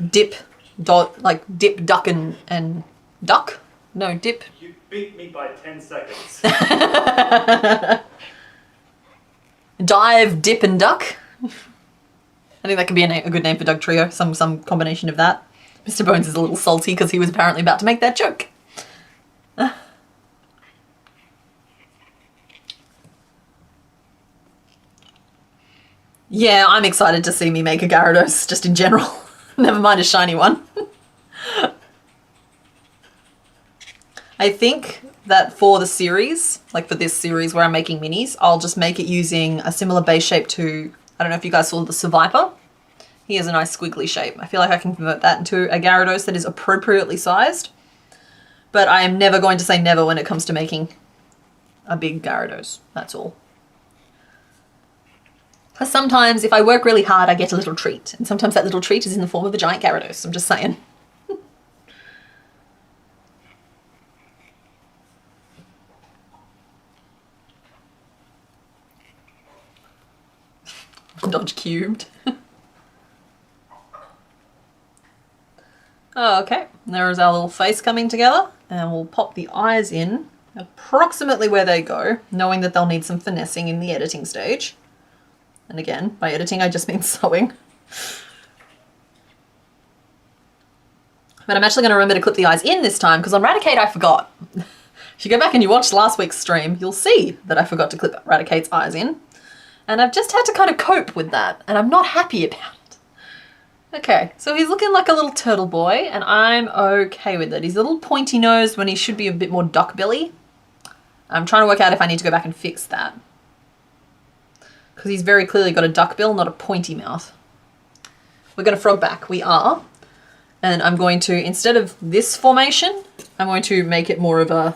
Dip, Dip, Duck, and Duck? No, Dip. You beat me by 10 seconds. Dive, Dip, and Duck. I think that could be a good name for Dugtrio, some combination of that. Mr. Bones is a little salty because he was apparently about to make that joke. Yeah, I'm excited to see me make a Gyarados, just in general. Never mind a shiny one. I think that for the series, like for this series where I'm making minis, I'll just make it using a similar base shape to, I don't know if you guys saw the Survivor. He has a nice squiggly shape. I feel like I can convert that into a Gyarados that is appropriately sized. But I am never going to say never when it comes to making a big Gyarados. That's all. Because sometimes if I work really hard, I get a little treat. And sometimes that little treat is in the form of a giant Gyarados. I'm just saying. Dodge cubed. Oh, okay, there's our little face coming together, and we'll pop the eyes in approximately where they go, knowing that they'll need some finessing in the editing stage. And again, by editing I just mean sewing. But I'm actually going to remember to clip the eyes in this time, because on Raticate I forgot. If you go back and you watch last week's stream, you'll see that I forgot to clip Raticate's eyes in. And I've just had to kind of cope with that, and I'm not happy about it. Okay, so he's looking like a little turtle boy, and I'm okay with it. He's a little pointy nose when he should be a bit more duck belly. I'm trying to work out if I need to go back and fix that, because he's very clearly got a duck bill, not a pointy mouth. We're going to frog back. We are. And I'm going to, instead of this formation, I'm going to make it more of a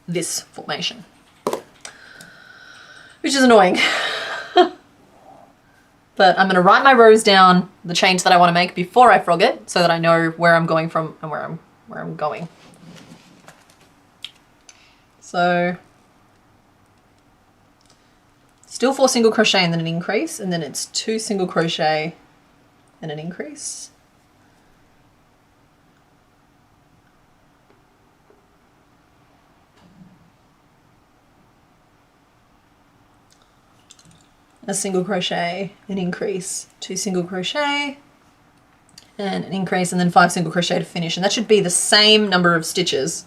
this formation, which is annoying. But I'm going to write my rows down, the change that I want to make before I frog it, so that I know where I'm going from and where I'm going. So still 4 single crochet and then an increase, and then it's 2 single crochet and an increase. A single crochet, an increase, 2 single crochet and an increase, and then 5 single crochet to finish. And that should be the same number of stitches.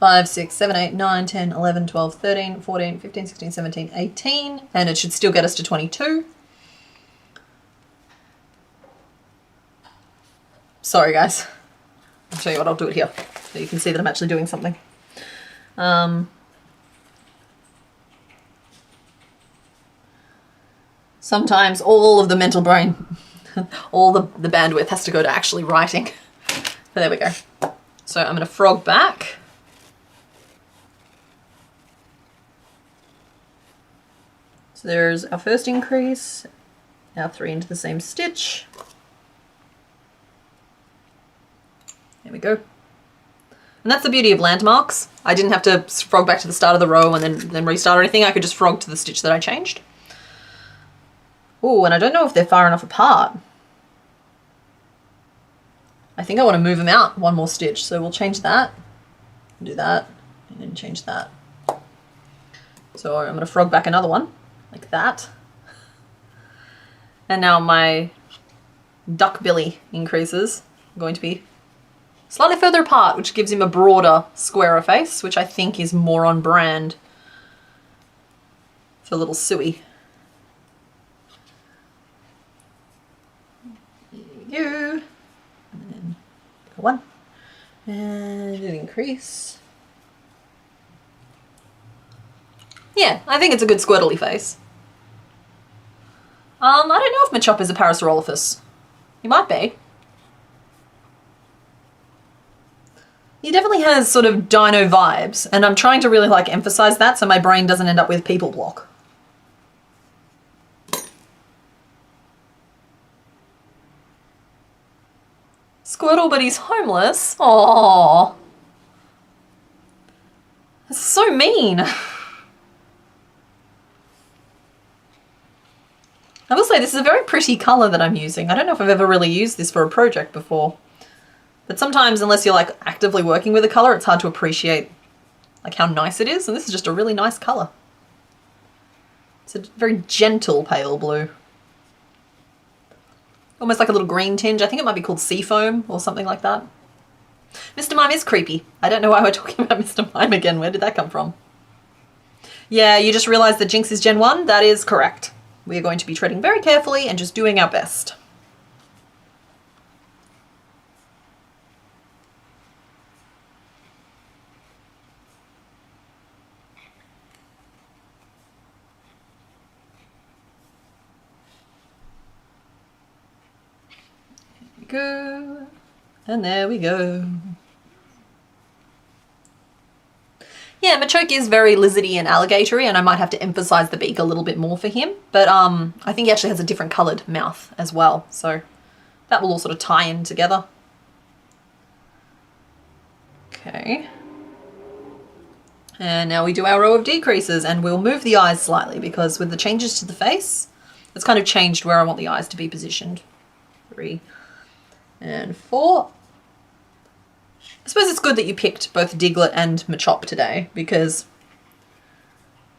5, 6, 7, 8, 9, 10, 11, 12, 13, 14, 15, 16, 17, 18. And it should still get us to 22. Sorry guys. I'll show you what, I'll do it here so you can see that I'm actually doing something. Sometimes all of the mental brain, all the bandwidth has to go to actually writing. But there we go. So I'm going to frog back. So there's our first increase, our 3 into the same stitch. There we go. And that's the beauty of landmarks. I didn't have to frog back to the start of the row and then restart or anything. I could just frog to the stitch that I changed. Oh, and I don't know if they're far enough apart. I think I want to move them out one more stitch, so we'll change that, do that, and then change that. So I'm going to frog back another one, like that. And now my duck billy increases are going to be slightly further apart, which gives him a broader, squarer face, which I think is more on brand for little Suey. There we go. And then one. And an increase. Yeah, I think it's a good squirtly face. I don't know if Machop is a Parasaurolophus. He might be. He definitely has sort of dino vibes, and I'm trying to really like emphasize that so my brain doesn't end up with people block. Squirtle, but he's homeless. Aww. That's so mean. I will say this is a very pretty colour that I'm using. I don't know if I've ever really used this for a project before. But sometimes, unless you're like actively working with a colour, it's hard to appreciate like how nice it is. And this is just a really nice colour. It's a very gentle pale blue. Almost like a little green tinge. I think it might be called Seafoam or something like that. Mr. Mime is creepy. I don't know why we're talking about Mr. Mime again. Where did that come from? Yeah, you just realised that Jinx is Gen 1? That is correct. We are going to be treading very carefully and just doing our best. Go, and there we go. Yeah, Machop is very lizardy and alligatory, and I might have to emphasize the beak a little bit more for him, but I think he actually has a different coloured mouth as well, so that will all sort of tie in together. Okay. And now we do our row of decreases, and we'll move the eyes slightly because with the changes to the face, it's kind of changed where I want the eyes to be positioned. 3 and 4. I suppose it's good that you picked both Diglet and Machop today because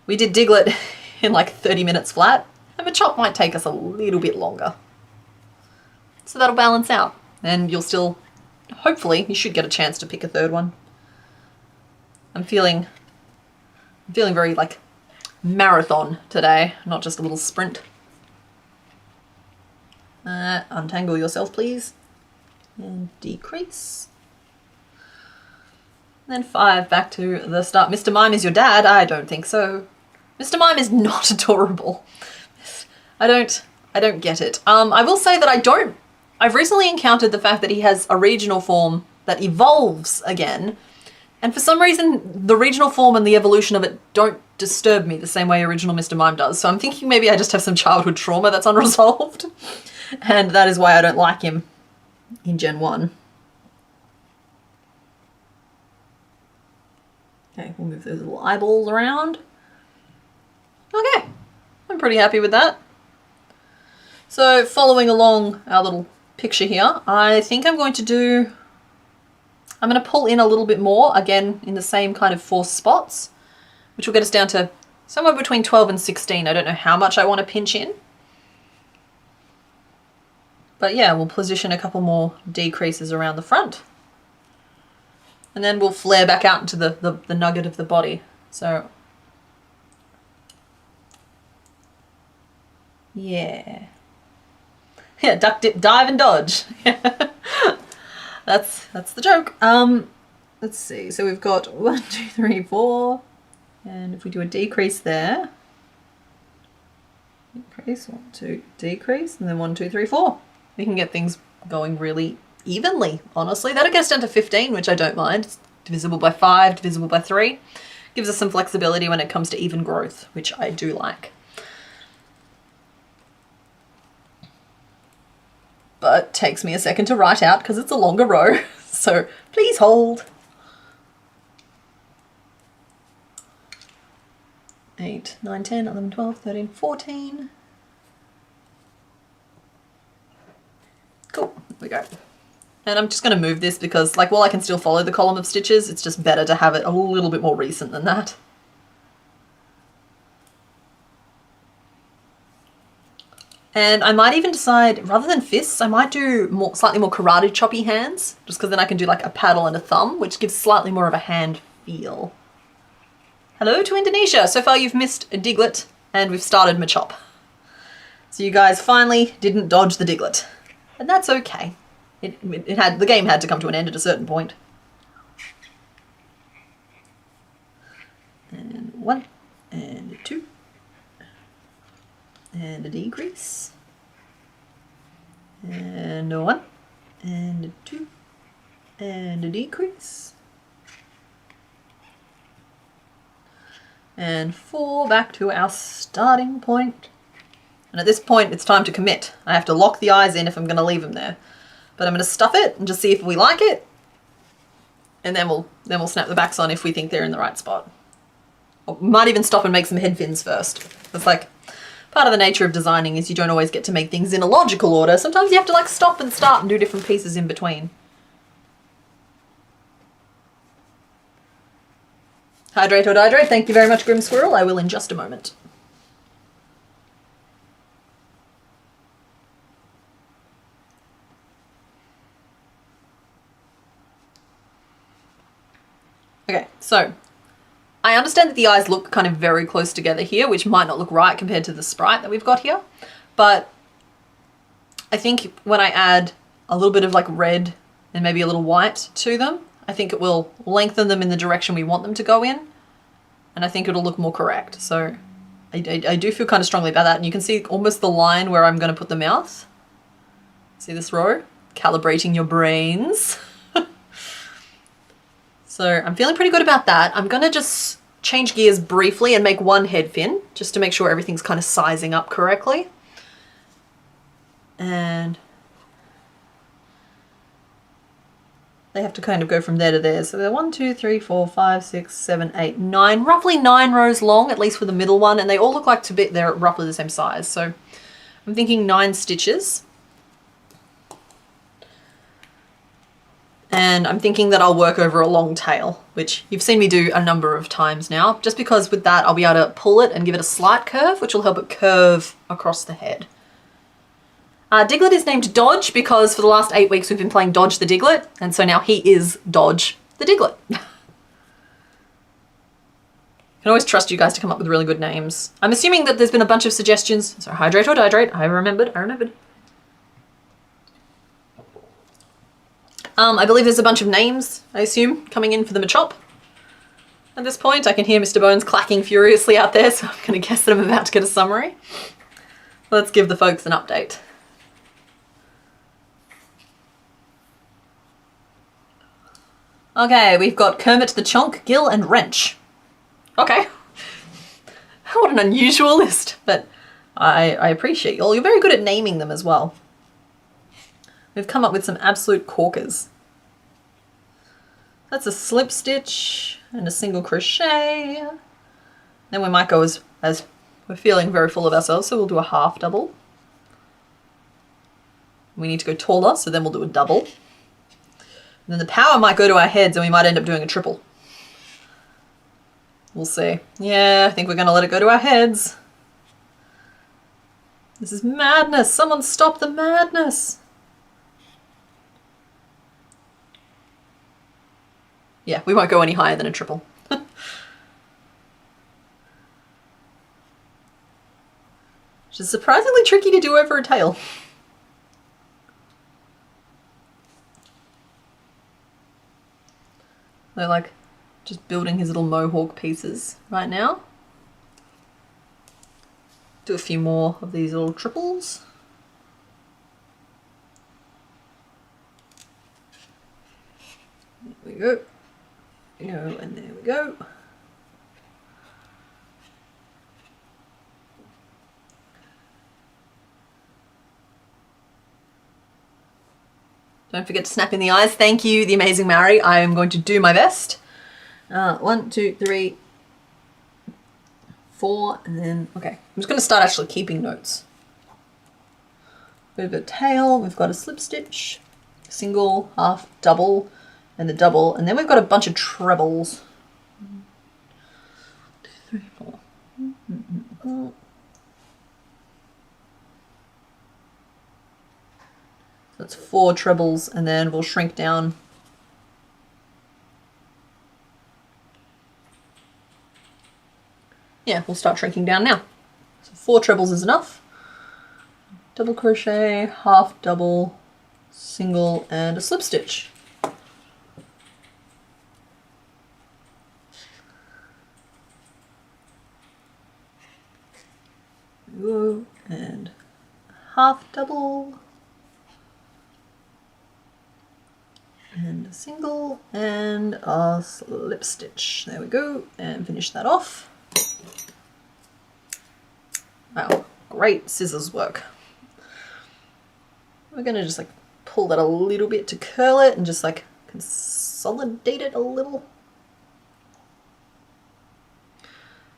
we did Diglet in like 30 minutes flat and Machop might take us a little bit longer. So that'll balance out and you'll still, hopefully, you should get a chance to pick a third one. I'm feeling very like marathon today, not just a little sprint. Untangle yourself, please. And decrease. And then 5 back to the start. Mr. Mime is your dad? I don't think so. Mr. Mime is not adorable. I don't get it. I will say that I've recently encountered the fact that he has a regional form that evolves again. And for some reason, the regional form and the evolution of it don't disturb me the same way original Mr. Mime does. So I'm thinking maybe I just have some childhood trauma that's unresolved. And that is why I don't like him in Gen 1. Okay, we'll move those little eyeballs around. Okay, I'm pretty happy with that. So following along our little picture here, I think I'm going to pull in a little bit more, again, in the same kind of 4 spots, which will get us down to somewhere between 12 and 16. I don't know how much I want to pinch in. But yeah, we'll position a couple more decreases around the front. And then we'll flare back out into the nugget of the body. So, yeah. Yeah, duck, dip, dive and dodge. That's the joke. Let's see, so we've got 1, 2, 3, 4. And if we do a decrease there, increase, 1, 2, decrease, and then 1, 2, 3, 4. We can get things going really evenly, honestly. That'll get us down to 15, which I don't mind. It's divisible by 5, divisible by 3. Gives us some flexibility when it comes to even growth, which I do like. But takes me a second to write out because it's a longer row. So please hold. 8, 9, 10, 11, 12, 13, 14. Cool, there we go. And I'm just going to move this because, like, while I can still follow the column of stitches, it's just better to have it a little bit more recent than that. And I might even decide, rather than fists, I might do slightly more karate choppy hands, just because then I can do like a paddle and a thumb, which gives slightly more of a hand feel. Hello to Indonesia. So far you've missed a Diglet and we've started Machop. So you guys finally didn't dodge the Diglet. And that's okay. The game had to come to an end at a certain point. And 1, and 2. And a decrease, and a 1, and a 2, and a decrease, and 4 back to our starting point. And at this point it's time to commit. I have to lock the eyes in if I'm going to leave them there, but I'm going to stuff it and just see if we like it, and then we'll snap the backs on if we think they're in the right spot. Or might even stop and make some head fins first. It's like part of the nature of designing is you don't always get to make things in a logical order. Sometimes you have to like stop and start and do different pieces in between. Hydrate or dihydrate. Thank you very much, Grim Squirrel. I will in just a moment. Okay, so I understand that the eyes look kind of very close together here, which might not look right compared to the sprite that we've got here. But I think when I add a little bit of like red and maybe a little white to them, I think it will lengthen them in the direction we want them to go in. And I think it'll look more correct. So I do feel kind of strongly about that. And you can see almost the line where I'm going to put the mouth. See this row? Calibrating your brains. So I'm feeling pretty good about that. I'm going to just change gears briefly and make one head fin just to make sure everything's kind of sizing up correctly. And they have to kind of go from there to there. So they're 1, 2, 3, 4, 5, 6, 7, 8, 9, roughly 9 rows long, at least for the middle one. And they all look like they're roughly the same size. So I'm thinking 9 stitches. And I'm thinking that I'll work over a long tail, which you've seen me do a number of times now, just because with that I'll be able to pull it and give it a slight curve, which will help it curve across the head. Diglet is named Dodge because for the last 8 weeks we've been playing Dodge the Diglet, and so now he is Dodge the Diglet. I can always trust you guys to come up with really good names. I'm assuming that there's been a bunch of suggestions. So hydrate or dihydrate, I remembered. I believe there's a bunch of names, I assume, coming in for the Machop. At this point, I can hear Mr. Bones clacking furiously out there, so I'm going to guess that I'm about to get a summary. Let's give the folks an update. Okay, we've got Kermit the Chonk, Gill, and Wrench. Okay. What an unusual list, but I appreciate you all. You're very good at naming them as well. We've come up with some absolute corkers. That's a slip stitch and a single crochet. Then we might go as we're feeling very full of ourselves, so we'll do a half double. We need to go taller, so then we'll do a double. And then the power might go to our heads and we might end up doing a triple. We'll see. Yeah, I think we're going to let it go to our heads. This is madness. Someone stop the madness. Yeah, we won't go any higher than a triple. Which is surprisingly tricky to do over a tail. So like just building his little mohawk pieces right now. do a few more of these little triples. There we go. And there we go. Don't forget to snap in the eyes. Thank you, the amazing Mary. I am going to do my best. 1, 2, 3, 4, and then, okay. I'm just going to start actually keeping notes. We've got a tail, we've got a slip stitch, single, half, double, and the double, and then we've got a bunch of trebles. 1, 2, 3, 4. That's 4 trebles, and then we'll shrink down. Yeah, we'll start shrinking down now. So 4 trebles is enough. Double crochet, half double, single, and a slip stitch. Whoa, and half double. And a single and a slip stitch. There we go, and finish that off. Wow, great scissors work. We're gonna just like pull that a little bit to curl it and just like consolidate it a little.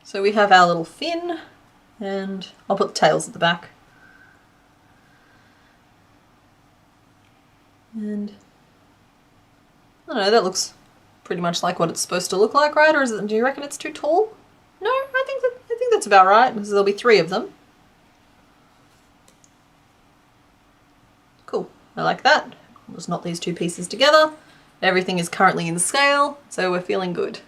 So we have our little fin, and I'll put the tails at the back. And I don't know, that looks pretty much like what it's supposed to look like, right? Or is it, do you reckon it's too tall? No, I think that's about right, because there'll be 3 of them. Cool, I like that. We'll just knot these 2 pieces together. Everything is currently in scale, so we're feeling good.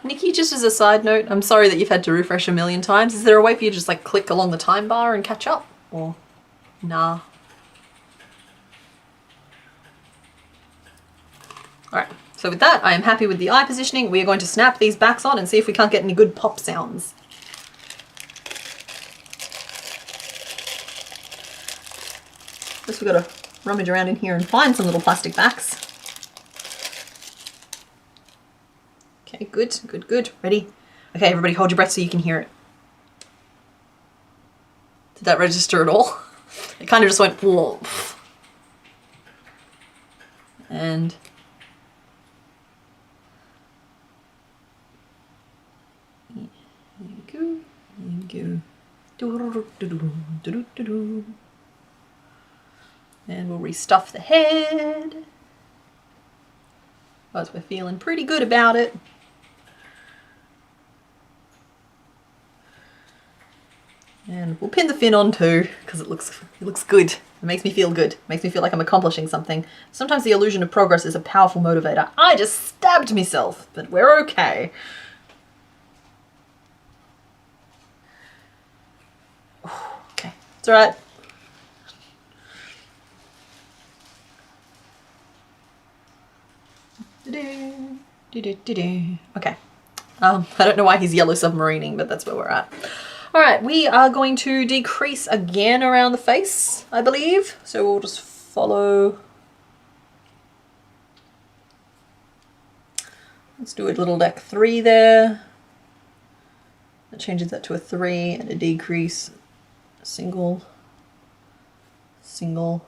Nikki, just as a side note, I'm sorry that you've had to refresh a million times. Is there a way for you to just like click along the time bar and catch up? Or nah? Alright, so with that, I am happy with the eye positioning. We are going to snap these backs on and see if we can't get any good pop sounds. First we've got to rummage around in here and find some little plastic backs. Okay, good, good, good. Ready? Okay, everybody hold your breath so you can hear it. Did that register at all? It kind of just went whoa. And there you go, there you go. And we'll restuff the head. Because we're feeling pretty good about it. And we'll pin the fin on too, because it looks good. It makes me feel good. It makes me feel like I'm accomplishing something. Sometimes the illusion of progress is a powerful motivator. I just stabbed myself, but we're okay. Okay, it's alright. Okay. I don't know why he's yellow submarining, but that's where we're at. Alright, we are going to decrease again around the face, I believe. So we'll just follow. Let's do a little deck 3 there. That changes that to a 3 and a decrease. Single, single.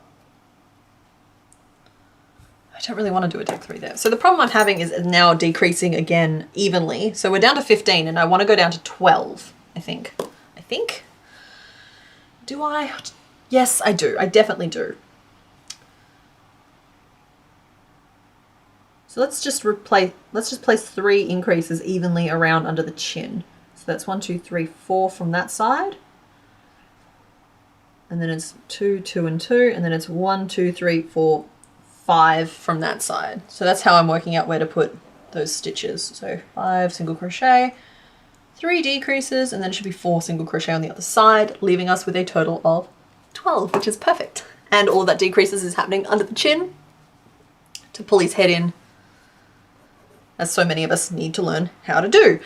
I don't really want to do a deck 3 there. So the problem I'm having is now decreasing again evenly. So we're down to 15 and I want to go down to 12, I think. Do I? Yes, I do. I definitely do. So let's just place 3 increases evenly around under the chin. So that's 1, 2, 3, 4 from that side. And then it's 2, 2, and 2, and then it's 1, 2, 3, 4, 5 from that side. So that's how I'm working out where to put those stitches. So 5 single crochet, 3 decreases, and then it should be 4 single crochet on the other side, leaving us with a total of 12, which is perfect. And all that decreases is happening under the chin to pull his head in as so many of us need to learn how to do.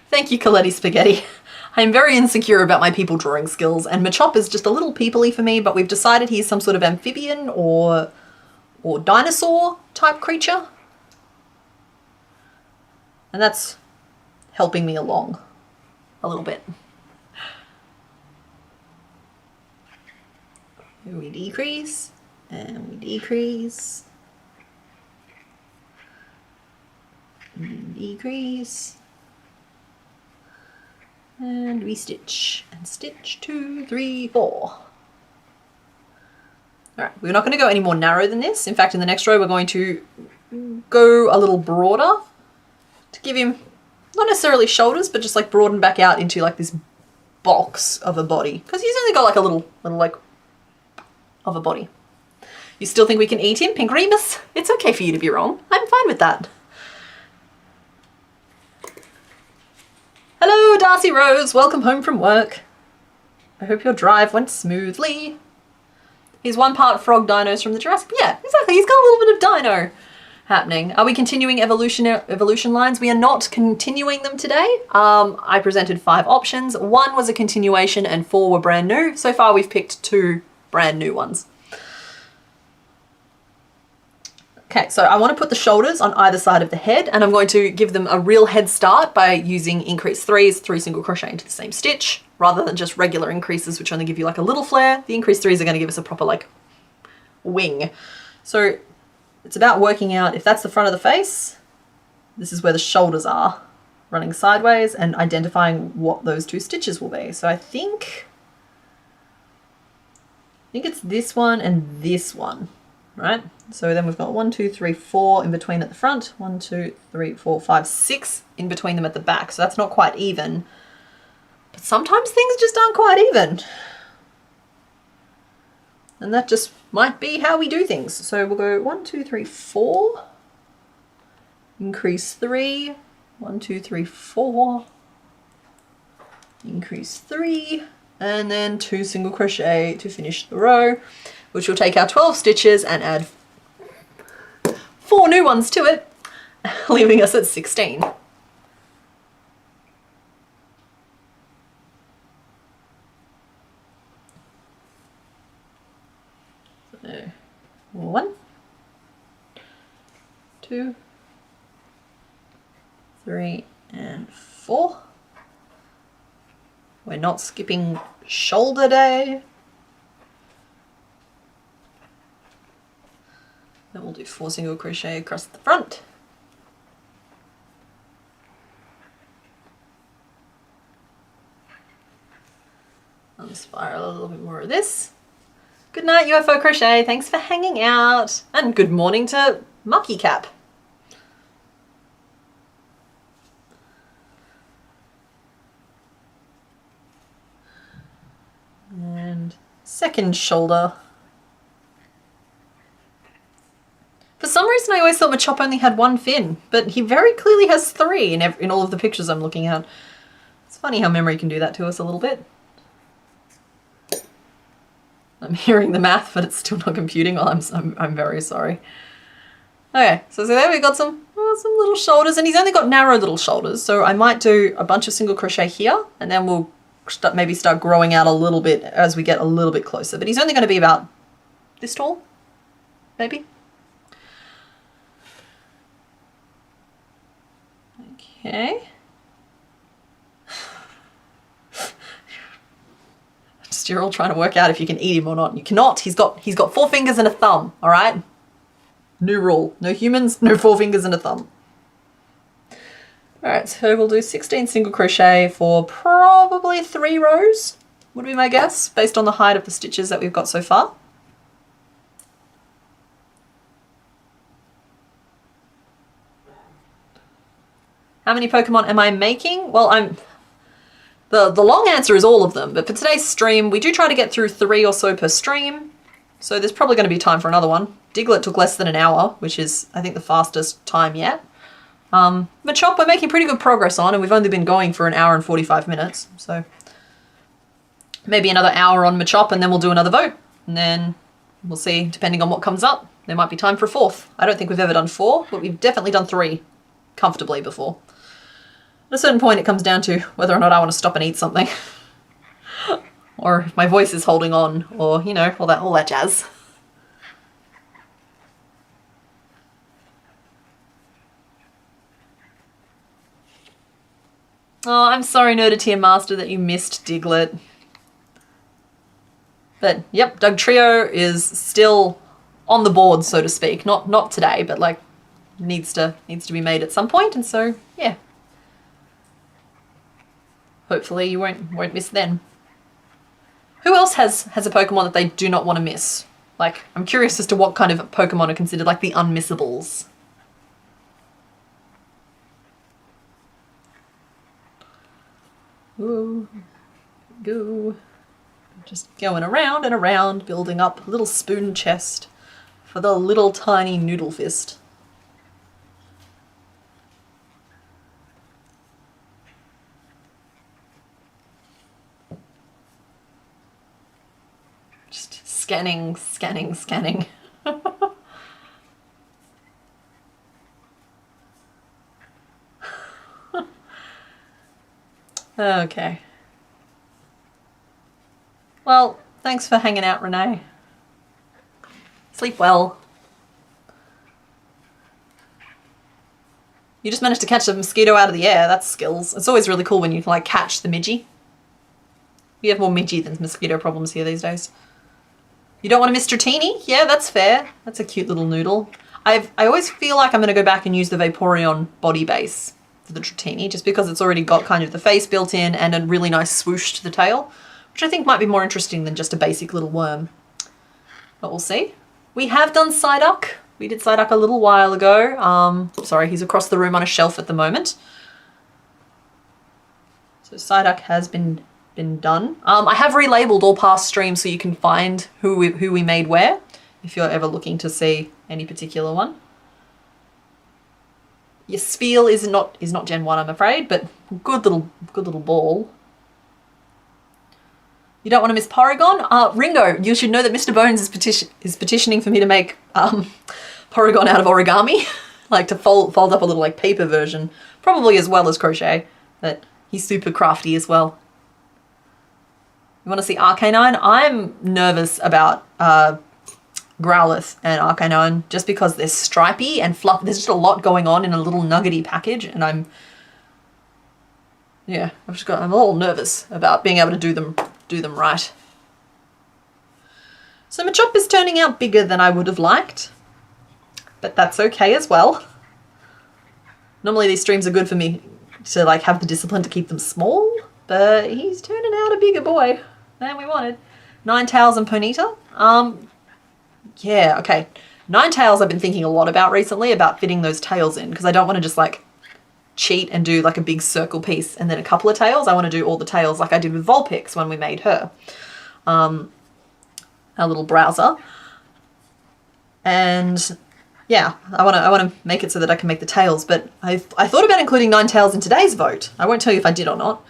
Thank you, Coletti Spaghetti. I'm very insecure about my people drawing skills, and Machop is just a little peoply for me, but we've decided he's some sort of amphibian or dinosaur type creature. And that's helping me along a little bit. We decrease, and we decrease. We decrease. And we stitch, and stitch 2, 3, 4. All right, we're not going to go any more narrow than this. In fact, in the next row, we're going to go a little broader to give him not necessarily shoulders, but just like broaden back out into like this box of a body. Because he's only got like a little like of a body. You still think we can eat him, Pink Remus? It's okay for you to be wrong. I'm fine with that. Hello, Darcy Rose. Welcome home from work. I hope your drive went smoothly. He's one part frog dinos from the Jurassic. Yeah, exactly. He's got a little bit of dino happening. Are we continuing evolution lines? We are not continuing them today. I presented 5 options. 1 was a continuation and 4 were brand new. So far we've picked 2 brand new ones. Okay, so I want to put the shoulders on either side of the head, and I'm going to give them a real head start by using increase 3s, 3 single crochet into the same stitch, rather than just regular increases, which only give you like a little flare. The increase 3s are going to give us a proper like wing. So it's about working out if that's the front of the face, this is where the shoulders are, running sideways, and identifying what those 2 stitches will be. So I think it's this one and this one, right? So then we've got 1, 2, 3, 4 in between at the front, 1, 2, 3, 4, 5, 6 in between them at the back. So that's not quite even, but sometimes things just aren't quite even. And that just might be how we do things. So we'll go 1, 2, 3, 4, increase 3, 1, 2, 3, 4, increase 3, and then 2 single crochet to finish the row, which will take our 12 stitches and add 4 new ones to it, leaving us at 16. So 1, 2, 3, and 4. We're not skipping shoulder day. Then we'll do 4 single crochet across the front. Unspiral a little bit more of this. Good night, UFO Crochet. Thanks for hanging out. And good morning to Mucky Cap. And second shoulder. For some reason I always thought Machop only had 1 fin, but he very clearly has 3 in all of the pictures I'm looking at. It's funny how memory can do that to us a little bit. I'm hearing the math, but it's still not computing. Well, I'm very sorry. Okay, so there we've got some little shoulders, and he's only got narrow little shoulders, so I might do a bunch of single crochet here, and then we'll maybe start growing out a little bit as we get a little bit closer. But he's only going to be about this tall, maybe. Okay. Just you're all trying to work out if you can eat him or not. You cannot. He's got 4 fingers and a thumb, all right? New rule. No humans, no 4 fingers and a thumb. All right, so we'll do 16 single crochet for probably 3 rows, would be my guess, based on the height of the stitches that we've got so far. How many Pokemon am I making? Well, the long answer is all of them, but for today's stream, we do try to get through 3 or so per stream, so there's probably going to be time for another one. Diglet took less than an hour, which is, I think, the fastest time yet. Machop we're making pretty good progress on, and we've only been going for 1 hour and 45 minutes, so maybe another hour on Machop and then we'll do another vote. And then we'll see, depending on what comes up, there might be time for a fourth. I don't think we've ever done 4, but we've definitely done 3 comfortably before. At a certain point, it comes down to whether or not I want to stop and eat something. Or if my voice is holding on, or, you know, all that jazz. Oh, I'm sorry, Nerdatier Master, that you missed Diglet. But, yep, Doug Trio is still on the board, so to speak. Not today, but, like, needs to be made at some point, and so, yeah. Hopefully you won't miss then. Who else has a Pokemon that they do not want to miss? Like, I'm curious as to what kind of Pokemon are considered like the unmissables. Ooh, go. Just going around and around, building up a little spoon chest for the little tiny noodle fist. Scanning. Okay. Well, thanks for hanging out, Renee. Sleep well. You just managed to catch a mosquito out of the air. That's skills. It's always really cool when you can, like, catch the Midgie. We have more Midgie than mosquito problems here these days. You don't want a Mr. Teeny? Yeah, that's fair. That's a cute little noodle. I always feel like I'm going to go back and use the Vaporeon body base for the Dratini, just because it's already got kind of the face built in and a really nice swoosh to the tail, which I think might be more interesting than just a basic little worm. But we'll see. We have done Psyduck. We did Psyduck a little while ago. Sorry, he's across the room on a shelf at the moment. So Psyduck has been done. I have relabeled all past streams so you can find who we made where, if you're ever looking to see any particular one. Your Spiel is not Gen 1, I'm afraid, but good little ball. You don't want to miss Porygon? Ringo, you should know that Mr. Bones is petitioning for me to make Porygon out of origami, like to fold up a little like paper version, probably as well as crochet, but he's super crafty as well. You want to see Arcanine? I'm nervous about Growlithe and Arcanine just because they're stripy and fluffy. There's just a lot going on in a little nuggety package, and I'm a little nervous about being able to do them right. So Machop is turning out bigger than I would have liked, but that's okay as well. Normally these streams are good for me to like have the discipline to keep them small, but he's turning out a bigger boy than we wanted. Ninetales and Ponyta. Yeah, okay. Ninetales I've been thinking a lot about recently, about fitting those tails in, because I don't want to just like cheat and do like a big circle piece and then a couple of tails. I want to do all the tails like I did with Vulpix when we made her. Our little browser. And yeah, I want to make it so that I can make the tails, but I thought about including Ninetales in today's vote. I won't tell you if I did or not.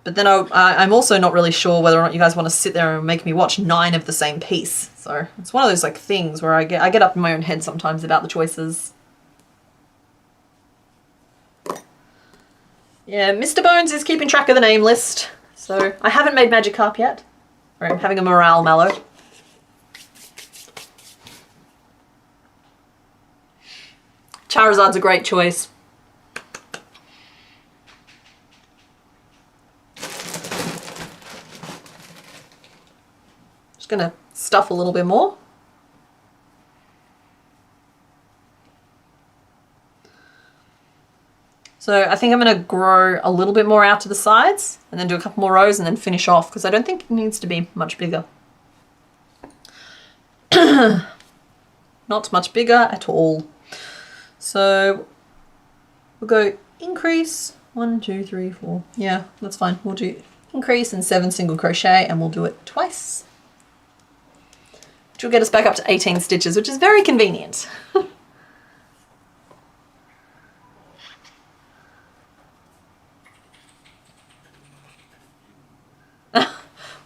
But then I'm also not really sure whether or not you guys want to sit there and make me watch 9 of the same piece. So it's one of those like things where I get up in my own head sometimes about the choices. Yeah, Mr. Bones is keeping track of the name list. So I haven't made Magikarp yet. Or I'm having a morale mallow. Charizard's a great choice. Just gonna stuff a little bit more. So I think I'm gonna grow a little bit more out to the sides and then do a couple more rows and then finish off, because I don't think it needs to be much bigger. Not much bigger at all. So we'll go increase, 1, 2, 3, 4. Yeah, that's fine. We'll do increase and 7 single crochet, and we'll do it twice, which will get us back up to 18 stitches, which is very convenient.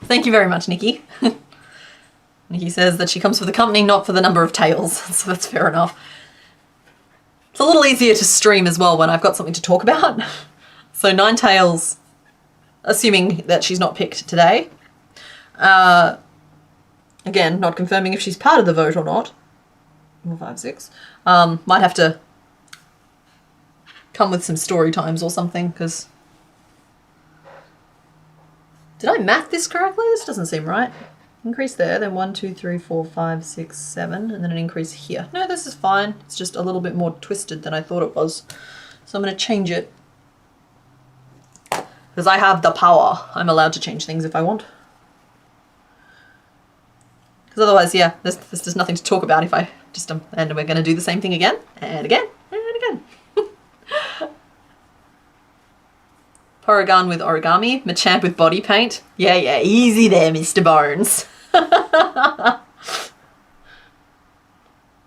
Thank you very much, Nikki. Nikki says that she comes for the company, not for the number of tails. So that's fair enough. It's a little easier to stream as well when I've got something to talk about. So 9 tails, assuming that she's not picked today. Again, not confirming if she's part of the vote or not. 5, 6. Might have to come with some story times or something, because... Did I math this correctly? This doesn't seem right. Increase there, then 1, 2, 3, 4, 5, 6, 7, and then an increase here. No, this is fine. It's just a little bit more twisted than I thought it was. So I'm going to change it. Because I have the power. I'm allowed to change things if I want. Because otherwise, yeah, there's just nothing to talk about if I just... and we're going to do the same thing again, and again, and again. Porygon with origami, Machamp with body paint. Yeah, easy there, Mr. Bones. 1,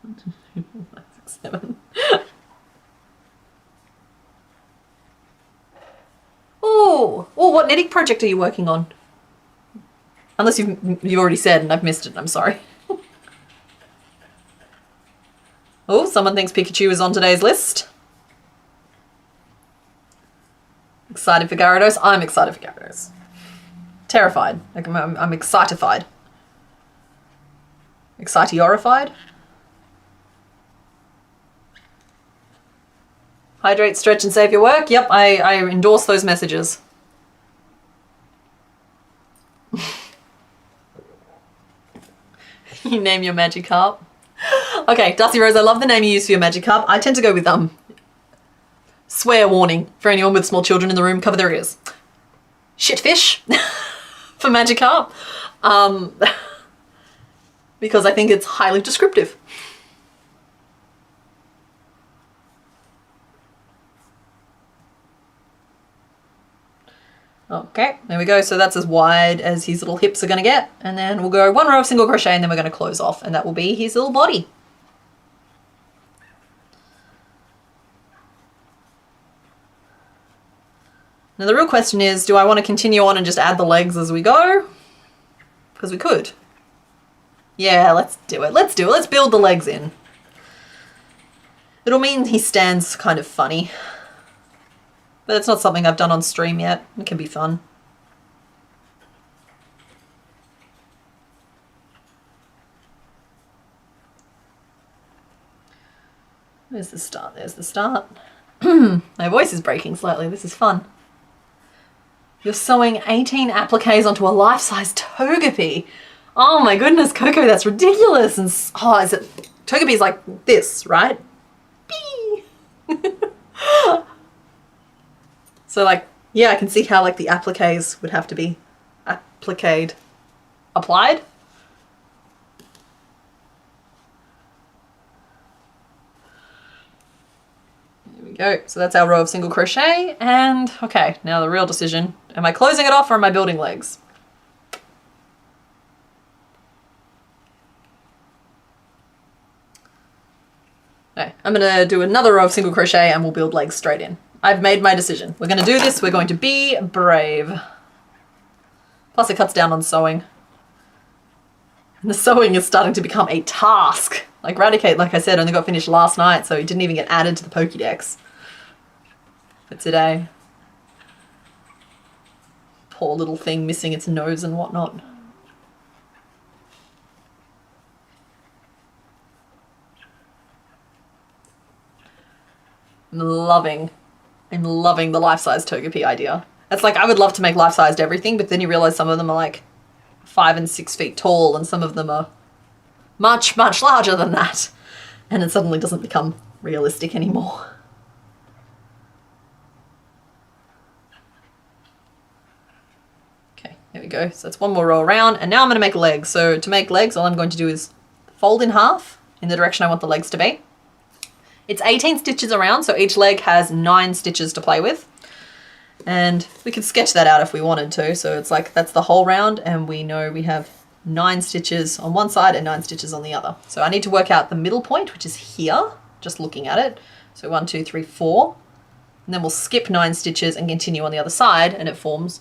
2, 3, 4, 5, 6, 7. Oh, what knitting project are you working on? Unless you've already said and I've missed it, I'm sorry. Oh, someone thinks Pikachu is on today's list. Excited for Gyarados? I'm excited for Gyarados. Terrified. Like I'm excitified. Excitiorified? Hydrate, stretch, and save your work. Yep, I endorse those messages. You name your Magikarp. Okay, Dusty Rose, I love the name you use for your Magikarp. I tend to go with swear warning for anyone with small children in the room. Cover their ears. Shitfish for Magikarp. Because I think it's highly descriptive. Okay, there we go. So that's as wide as his little hips are going to get. And then we'll go 1 row of single crochet and then we're going to close off. And that will be his little body. Now the real question is, do I want to continue on and just add the legs as we go? Because we could. Yeah, let's do it. Let's do it. Let's build the legs in. It'll mean he stands kind of funny. But it's not something I've done on stream yet. It can be fun. Where's the start? There's the start. My voice is breaking slightly. This is fun. You're sewing 18 appliques onto a life-size Togepi. Oh my goodness, Coco, that's ridiculous. And oh, is it? Togepi's like this, right? Bee. So like, yeah, I can see how like the appliques would have to be applied. There we go. So that's our row of single crochet. And okay, now the real decision. Am I closing it off or am I building legs? Okay, I'm gonna do another row of single crochet and we'll build legs straight in. I've made my decision. We're going to do this. We're going to be brave. Plus it cuts down on sewing. And the sewing is starting to become a task. Like Radicate, like I said, only got finished last night, so it didn't even get added to the Pokédex for today. Poor little thing missing its nose and whatnot. I'm loving the life-sized Togepi idea. It's like, I would love to make life-sized everything, but then you realize some of them are like 5 and 6 feet tall and some of them are much, much larger than that. And it suddenly doesn't become realistic anymore. Okay, there we go. So that's one more row around and now I'm going to make legs. So to make legs, all I'm going to do is fold in half in the direction I want the legs to be. It's 18 stitches around, so each leg has 9 stitches to play with. And we could sketch that out if we wanted to. So it's like, that's the whole round and we know we have 9 stitches on one side and 9 stitches on the other. So I need to work out the middle point, which is here, just looking at it. So 1, 2, 3, 4. And then we'll skip 9 stitches and continue on the other side and it forms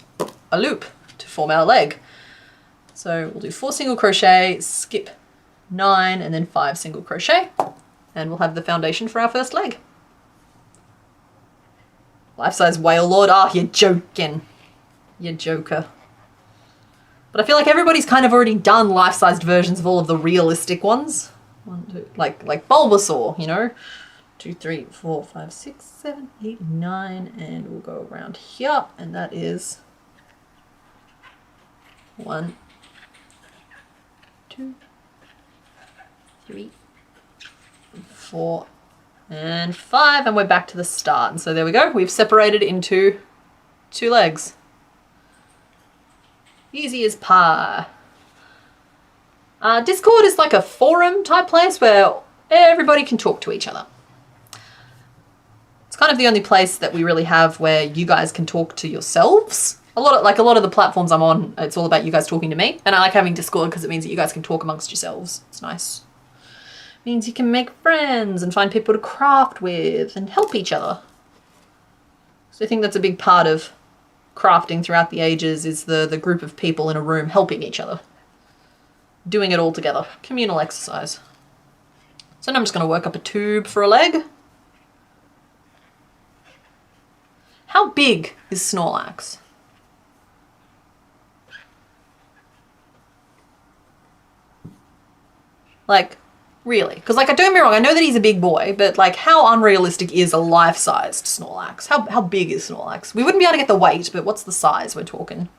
a loop to form our leg. So we'll do 4 single crochet, skip 9, and then 5 single crochet, and we'll have the foundation for our first leg. Life-size whale lord. Oh, you're joking. You joker. But I feel like everybody's kind of already done life-sized versions of all of the realistic ones. 1, 2, like Bulbasaur, you know. 2, 3, 4, 5, 6, 7, 8, 9, and we'll go around here, and that is 1, 2, 3, 4, and 5, and we're back to the start. And so there we go. We've separated into 2 legs. Easy as pie. Discord is like a forum type place where everybody can talk to each other. It's kind of the only place that we really have where you guys can talk to yourselves. A lot of the platforms I'm on, it's all about you guys talking to me. And I like having Discord because it means that you guys can talk amongst yourselves. It's nice. It means you can make friends and find people to craft with and help each other. So I think that's a big part of crafting throughout the ages, is the group of people in a room helping each other. Doing it all together. Communal exercise. So now I'm just going to work up a tube for a leg. How big is Snorlax? Like, really? Because, like, don't get me wrong, I know that he's a big boy, but, like, how unrealistic is a life-sized Snorlax? How big is Snorlax? We wouldn't be able to get the weight, but what's the size we're talking?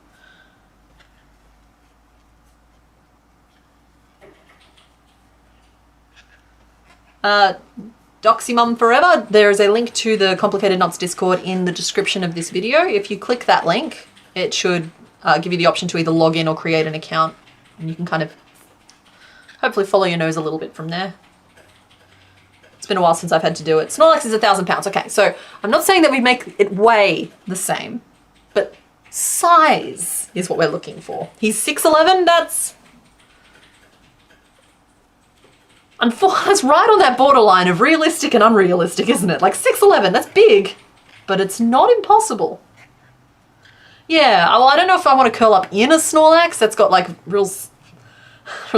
Doxymum Forever, there is a link to the ComplicatedKnots Discord in the description of this video. If you click that link, it should give you the option to either log in or create an account, and you can kind of hopefully follow your nose a little bit from there. It's been a while since I've had to do it. Snorlax is 1,000 pounds. Okay, so I'm not saying that we make it weigh the same, but size is what we're looking for. He's 6'11", that's right on that borderline of realistic and unrealistic, isn't it? Like 6'11", that's big, but it's not impossible. Yeah, well, I don't know if I want to curl up in a Snorlax. That's got like real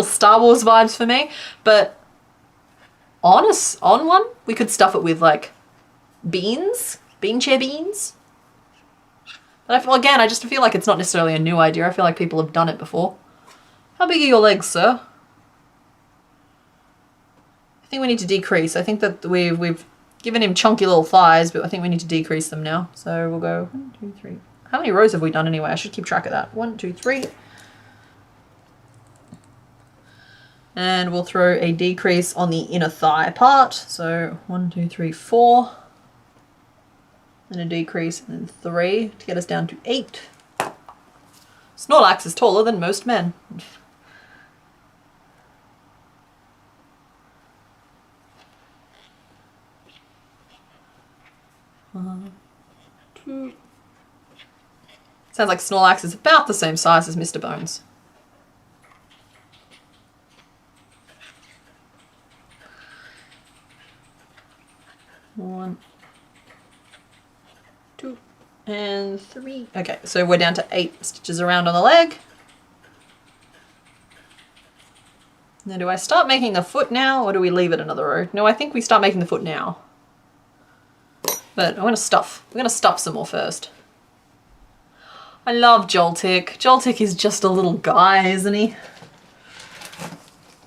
Star Wars vibes for me, but on one, we could stuff it with like beans, bean chair beans. But again, I just feel like it's not necessarily a new idea. I feel like people have done it before. How big are your legs, sir? I think we need to decrease. I think that we've given him chunky little thighs, but I think we need to decrease them now. So we'll go 1, 2, 3. How many rows have we done anyway? I should keep track of that. 1, 2, 3. And we'll throw a decrease on the inner thigh part. So 1, 2, 3, 4. And a decrease, and then 3 to get us down to 8. Snorlax is taller than most men. 1, 2. Sounds like Snorlax is about the same size as Mr. Bones. One, 2, and 3. Okay, so we're down to 8 stitches around on the leg. Now, do I start making the foot now, or do we leave it another row? No, I think we start making the foot now. But we're gonna stuff some more first. I love Joltik. Joltik is just a little guy, isn't he?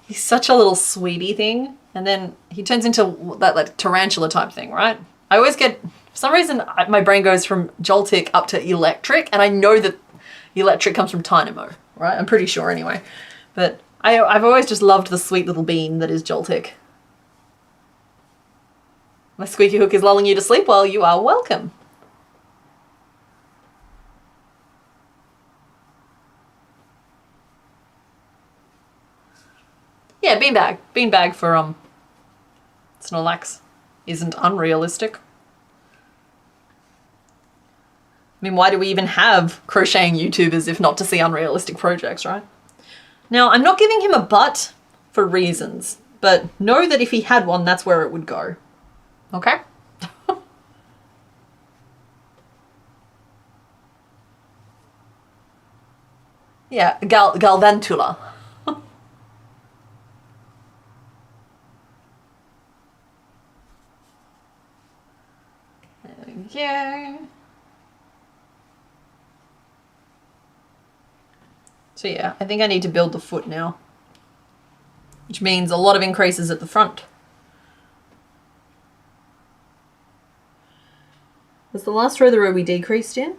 He's such a little sweetie thing. And then he turns into that like tarantula type thing, right? I always get, for some reason, my brain goes from Joltik up to electric, and I know that electric comes from Dynamo, right? I'm pretty sure anyway. But I've always just loved the sweet little bean that is Joltik. My squeaky hook is lulling you to sleep. Well, you are welcome. Yeah, beanbag. Beanbag for Snorlax isn't unrealistic. I mean, why do we even have crocheting YouTubers if not to see unrealistic projects, right? Now, I'm not giving him a butt for reasons, but know that if he had one, that's where it would go. Okay? Yeah, galvantula. There we go. So yeah, I think I need to build the foot now, which means a lot of increases at the front. Was the last row the row we decreased in?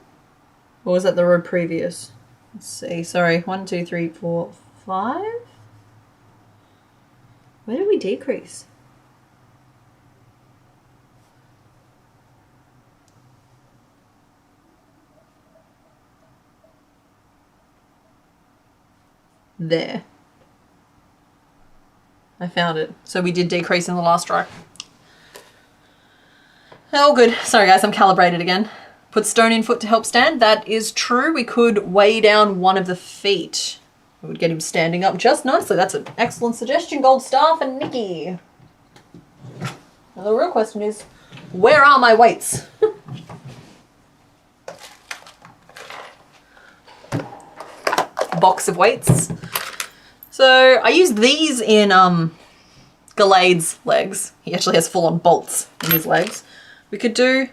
Or was that the row previous? Let's see, sorry, 1, 2, 3, 4, 5? Where did we decrease? There. I found it. So we did decrease in the last row. Oh, good. Sorry guys, I'm calibrated again. Put stone in foot to help stand. That is true. We could weigh down one of the feet. It would get him standing up just nicely. That's an excellent suggestion, Gold Star for Nikki. Now the real question is, where are my weights? Box of weights. So I used these in Gilead's legs. He actually has full-on bolts in his legs. We could do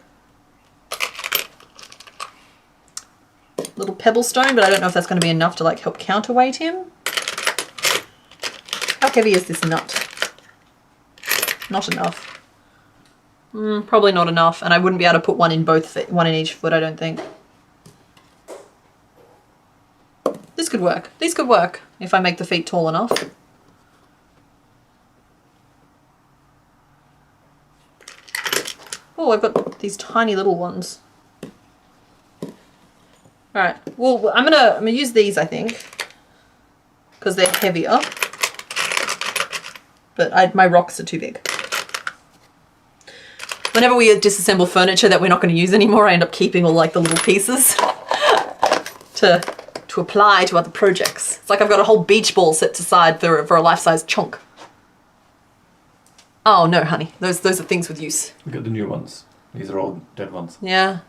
little pebble stone, but I don't know if that's going to be enough to like help counterweight him. How heavy is this nut? Not enough. Probably not enough, and I wouldn't be able to put one in one in each foot, I don't think. This could work. These could work if I make the feet tall enough. Oh, I've got these tiny little ones. All right. Well, I'm gonna use these, I think, because they're heavier. But my rocks are too big. Whenever we disassemble furniture that we're not going to use anymore, I end up keeping all like the little pieces to apply to other projects. It's like I've got a whole beach ball set aside for a life-size chunk. Oh no, honey, those are things with use. We got the new ones. These are all dead ones. Yeah,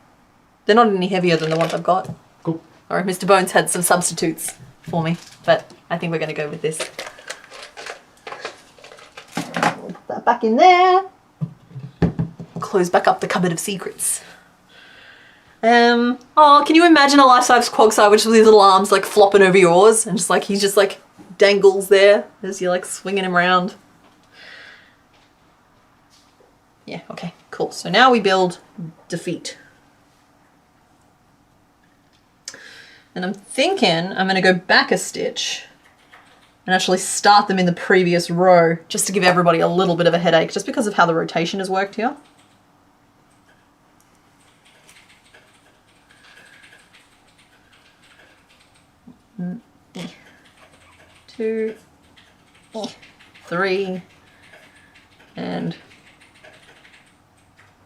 they're not any heavier than the ones I've got. Cool. All right, Mr. Bones had some substitutes for me, but I think we're going to go with this. Put that back in there. Close back up the cupboard of secrets. Oh, can you imagine a life-size Quagsire with his little arms like flopping over yours and just like he just like dangles there as you're like swinging him around? Yeah, okay, cool. So now we build defeat. And I'm thinking I'm going to go back a stitch and actually start them in the previous row just to give everybody a little bit of a headache just because of how the rotation has worked here. Two, 3, and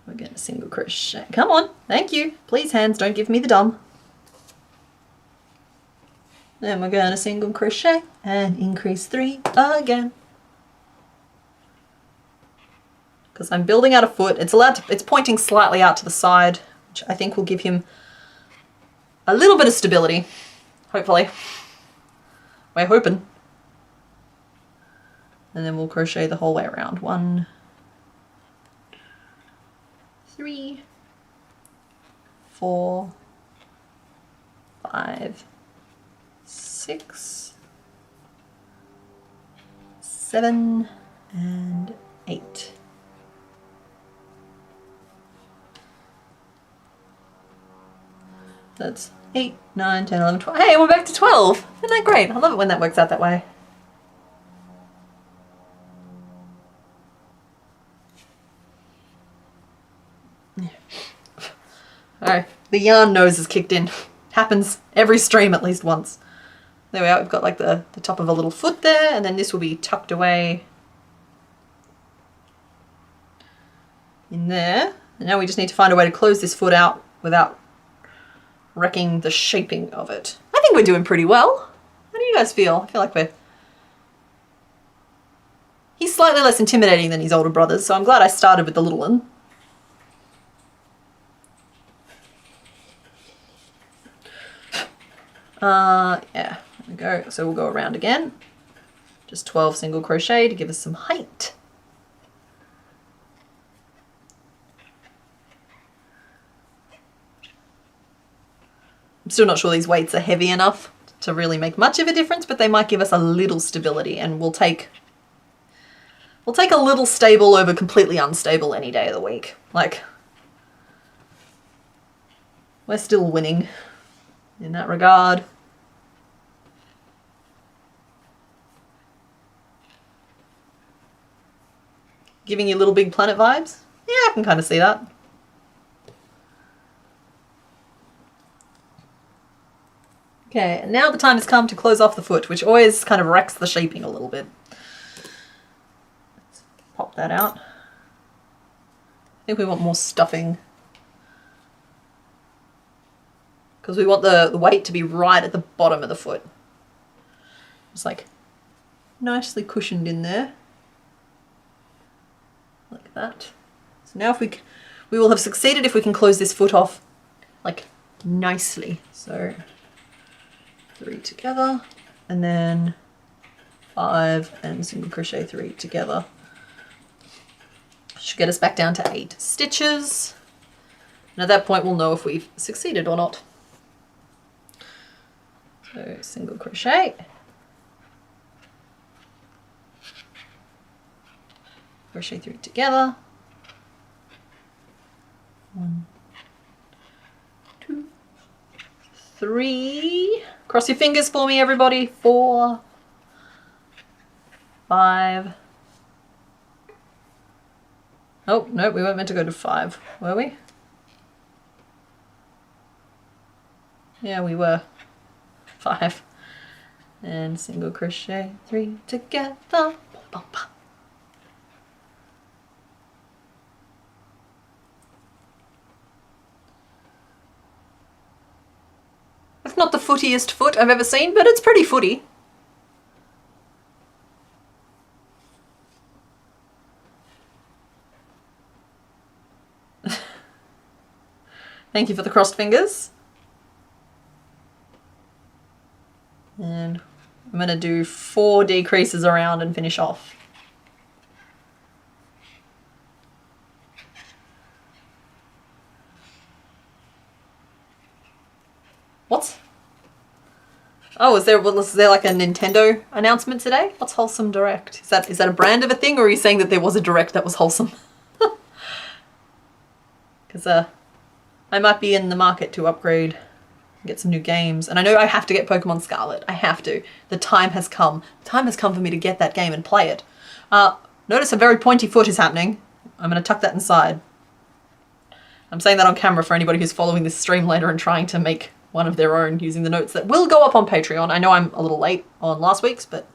we're going to single crochet. Come on, thank you. Please, hands, don't give me the dumb. Then we're going to single crochet and increase 3 again. Because I'm building out a foot. It's pointing slightly out to the side, which I think will give him a little bit of stability. Hopefully. We're hoping. And then we'll crochet the whole way around. 1, 3, 4, 5, 6, 7, and 8. That's 8, 9, 10, 11, 12. Hey, we're back to 12. Isn't that great? I love it when that works out that way. Alright, the yarn nose is kicked in. Happens every stream at least once. There we are, we've got like the top of a little foot there, and then this will be tucked away in there. And now we just need to find a way to close this foot out without wrecking the shaping of it. I think we're doing pretty well. How do you guys feel? I feel like he's slightly less intimidating than his older brothers, so I'm glad I started with the little one. Yeah, There we go. So we'll go around again. Just 12 single crochet to give us some height. I'm still not sure these weights are heavy enough to really make much of a difference, but they might give us a little stability, and we'll take a little stable over completely unstable any day of the week. Like, we're still winning in that regard. Giving you Little Big Planet vibes? Yeah, I can kind of see that. Okay, and now the time has come to close off the foot, which always kind of wrecks the shaping a little bit. Let's pop that out. I think we want more stuffing, because we want the weight to be right at the bottom of the foot. It's like nicely cushioned in there. Like that. So now if we will have succeeded if we can close this foot off like nicely. So 3 together, and then 5 and single crochet 3 together. Should get us back down to 8 stitches. And at that point we'll know if we've succeeded or not. So single crochet, crochet 3 together, 1, 2, 3. Cross your fingers for me, everybody. 4, 5. Oh, no, we weren't meant to go to 5, were we? Yeah, we were. 5. And single crochet 3 together. Bum, bum, bum. It's not the footiest foot I've ever seen, but it's pretty footy. Thank you for the crossed fingers. And I'm going to do 4 decreases around and finish off. What? Oh, is there like a Nintendo announcement today? What's Wholesome Direct? Is that a brand of a thing, or are you saying that there was a Direct that was wholesome? Because I might be in the market to upgrade and get some new games. And I know I have to get Pokemon Scarlet. I have to. The time has come. The time has come for me to get that game and play it. Notice a very pointy foot is happening. I'm going to tuck that inside. I'm saying that on camera for anybody who's following this stream later and trying to make one of their own using the notes that will go up on Patreon. I know I'm a little late on last week's, but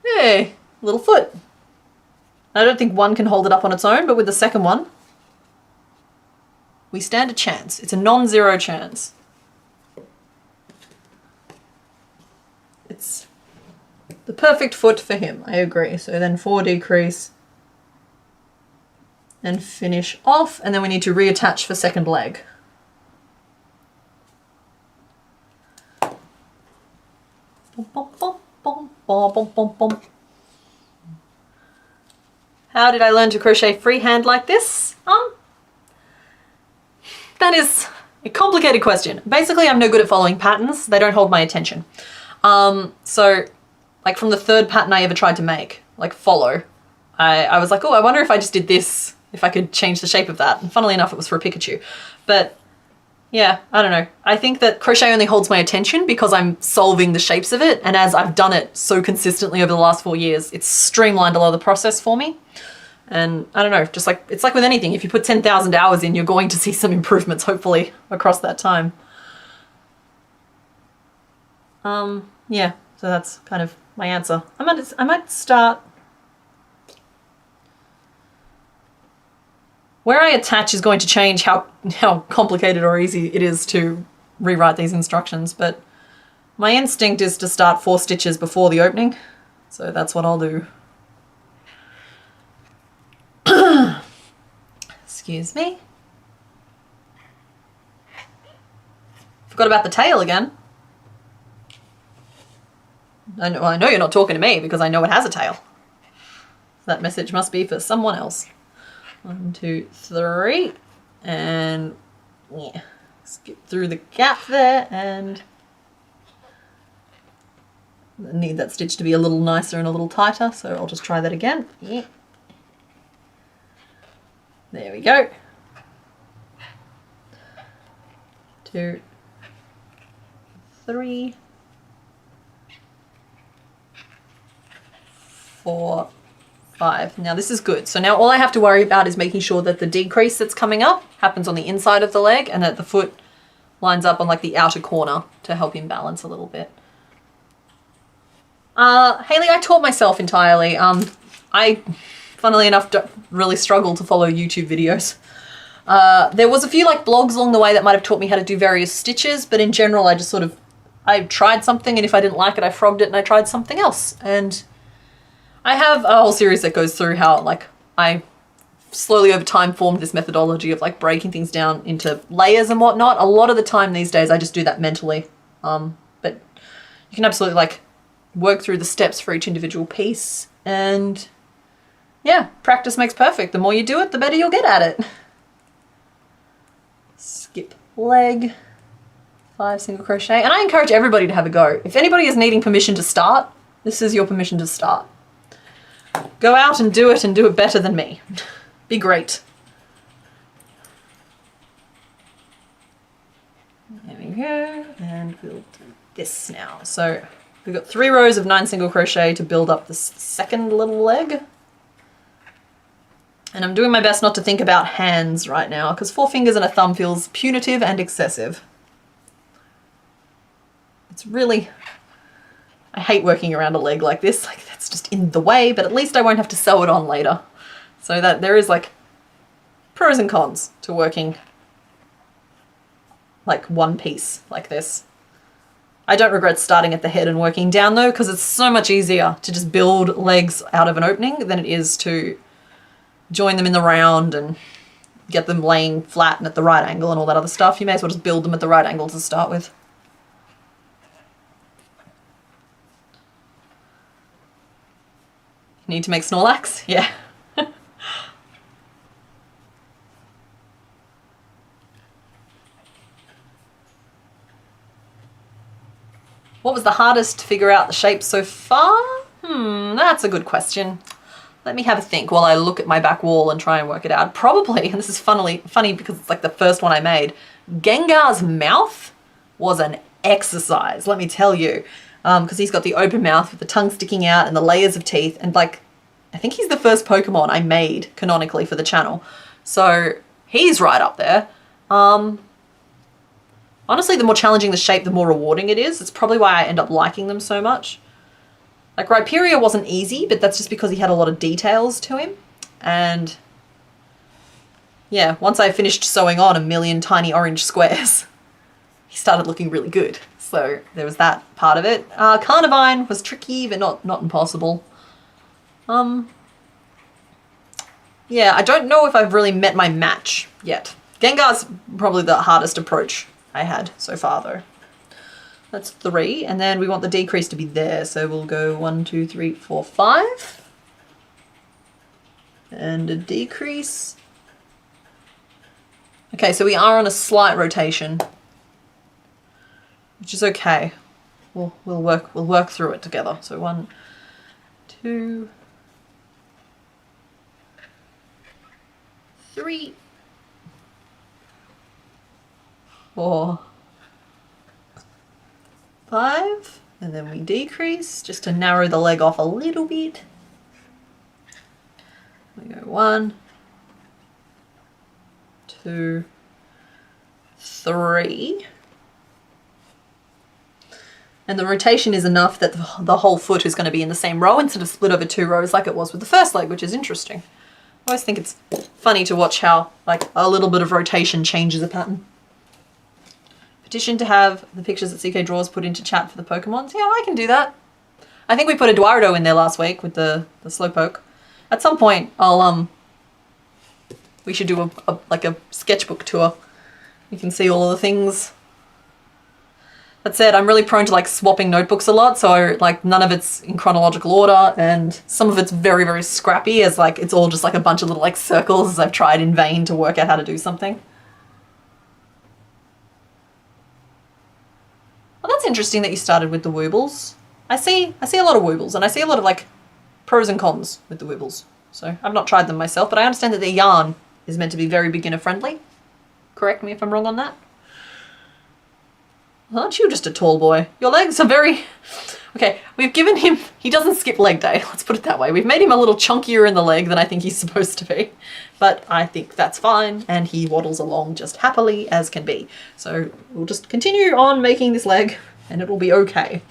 hey, little foot. I don't think one can hold it up on its own, but with the second one, we stand a chance. It's a non-zero chance. It's the perfect foot for him, I agree. So then 4 decrease and finish off, and then we need to reattach for second leg. How did I learn to crochet freehand like this? That is a complicated question. Basically, I'm no good at following patterns. They don't hold my attention. So like from the third pattern I ever tried to make, like follow, I was like, oh, I wonder if I just did this, if I could change the shape of that. And funnily enough, it was for a Pikachu. But yeah, I don't know. I think that crochet only holds my attention because I'm solving the shapes of it. And as I've done it so consistently over the last 4 years, it's streamlined a lot of the process for me. And I don't know, just like, it's like with anything, if you put 10,000 hours in, you're going to see some improvements, hopefully, across that time. Yeah, so that's kind of my answer. I might start. Where I attach is going to change how complicated or easy it is to rewrite these instructions, but my instinct is to start 4 stitches before the opening, so that's what I'll do. Excuse me. Forgot about the tail again. I know you're not talking to me because I know it has a tail. That message must be for someone else. 1, 2, 3. And yeah, skip through the gap there, and I need that stitch to be a little nicer and a little tighter, so I'll just try that again. Yeah. There we go. 2, 3, 4, 5. Now this is good. So now all I have to worry about is making sure that the decrease that's coming up happens on the inside of the leg and that the foot lines up on like the outer corner to help him balance a little bit. Haley, I taught myself entirely. I, funnily enough, don't really struggle to follow YouTube videos. There was a few like blogs along the way that might have taught me how to do various stitches, but in general I just I tried something, and if I didn't like it I frogged it and I tried something else. And I have a whole series that goes through how like I slowly over time formed this methodology of like breaking things down into layers and whatnot. A lot of the time these days I just do that mentally, but you can absolutely like work through the steps for each individual piece, and yeah, practice makes perfect. The more you do it, the better you'll get at it. Skip leg, 5 single crochet, and I encourage everybody to have a go. If anybody is needing permission to start, this is your permission to start. Go out and do it better than me. Be great. There we go, and we'll do this now. So we've got 3 rows of 9 single crochet to build up this second little leg. And I'm doing my best not to think about hands right now because 4 fingers and a thumb feels punitive and excessive. It's really, I hate working around a leg like this, like that's just in the way, but at least I won't have to sew it on later. So that there is like pros and cons to working like one piece like this. I don't regret starting at the head and working down though, because it's so much easier to just build legs out of an opening than it is to join them in the round and get them laying flat and at the right angle and all that other stuff. You may as well just build them at the right angle to start with. Need to make Snorlax? Yeah. What was the hardest to figure out the shape so far? That's a good question. Let me have a think while I look at my back wall and try and work it out. Probably, and this is funny because it's like the first one I made, Gengar's mouth was an exercise, let me tell you. Because he's got the open mouth with the tongue sticking out and the layers of teeth, and like, I think he's the first Pokemon I made canonically for the channel. So he's right up there. Honestly, the more challenging the shape, the more rewarding it is. It's probably why I end up liking them so much. Like Rhyperior wasn't easy, but that's just because he had a lot of details to him. And yeah, once I finished sewing on a million tiny orange squares, he started looking really good. So there was that part of it. Carnivine was tricky, but not impossible. Yeah, I don't know if I've really met my match yet. Gengar's probably the hardest approach I had so far though. That's 3, and then we want the decrease to be there, so we'll go 1, 2, 3, 4, 5. And a decrease. Okay, so we are on a slight rotation, which is okay. We'll work through it together. So 1, 2, 3, 4, 5, and then we decrease just to narrow the leg off a little bit. We go 1, 2, 3. And the rotation is enough that the whole foot is going to be in the same row instead of split over 2 rows like it was with the first leg, which is interesting. I always think it's funny to watch how like a little bit of rotation changes a pattern. Petition to have the pictures that CK Draws put into chat for the Pokemons. Yeah, I can do that. I think we put Eduardo in there last week with the Slowpoke. At some point, we should do a sketchbook tour. You can see all of the things That said, I'm really prone to like swapping notebooks a lot, so like none of it's in chronological order, and some of it's very, very scrappy, as like it's all just like a bunch of little like circles as I've tried in vain to work out how to do something. Well, that's interesting that you started with the woobles. I see a lot of woobles, and I see a lot of like pros and cons with the woobles. So I've not tried them myself, but I understand that their yarn is meant to be very beginner friendly. Correct me if I'm wrong on that. Aren't you just a tall boy? Your legs are very... Okay, we've given him... He doesn't skip leg day, let's put it that way. We've made him a little chunkier in the leg than I think he's supposed to be. But I think that's fine, and he waddles along just happily as can be. So we'll just continue on making this leg, and it'll be okay.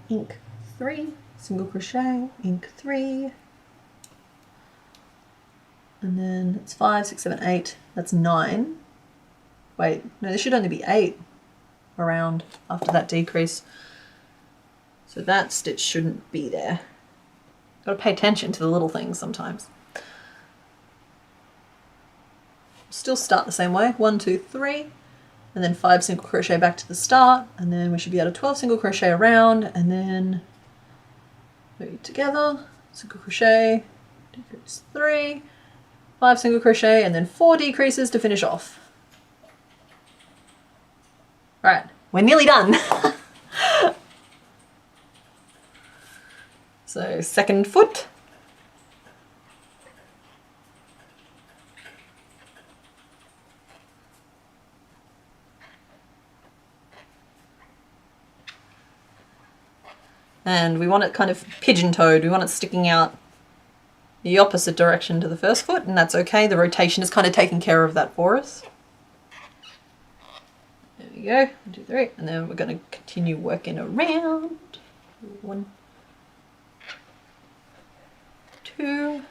Ink 3, single crochet, ink 3. And then it's 5, 6, 7, 8. That's 9. Wait, no, there should only be 8 around after that decrease. So that stitch shouldn't be there. Gotta pay attention to the little things sometimes. Still start the same way. 1, 2, 3, and then 5 single crochet back to the start, and then we should be able to 12 single crochet around, and then move together, single crochet, decrease 3, 5 single crochet, and then 4 decreases to finish off. Right, we're nearly done. So second foot. And we want it kind of pigeon-toed. We want it sticking out the opposite direction to the first foot, and that's okay. The rotation is kind of taking care of that for us. There we go, 1, 2, 3, and then we're going to continue working around. 1, 2,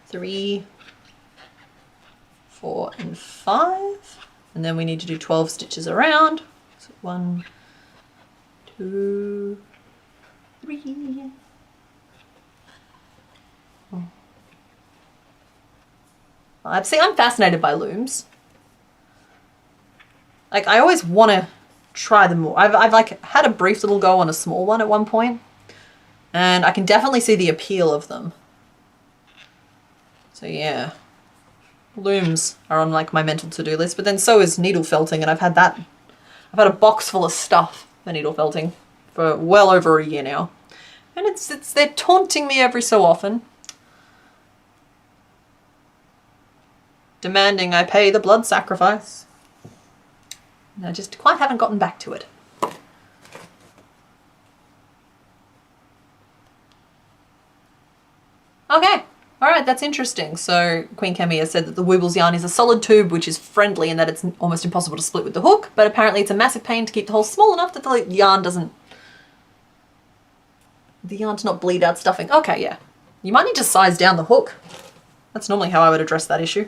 3, 4, and 5, and then we need to do 12 stitches around. So 1, 2, 3. See, I'm fascinated by looms. Like, I always want to try them more. I've like had a brief little go on a small one at one point, and I can definitely see the appeal of them. So yeah, looms are on like my mental to-do list, but then so is needle felting, and I've had a box full of stuff for needle felting for well over a year now, and they're taunting me every so often, demanding I pay the blood sacrifice. I just quite haven't gotten back to it. Okay, alright, that's interesting. So Queen Camilla said that the Woobles yarn is a solid tube which is friendly and that it's almost impossible to split with the hook, but apparently it's a massive pain to keep the hole small enough that the yarn to not bleed out stuffing. Okay, yeah. You might need to size down the hook. That's normally how I would address that issue.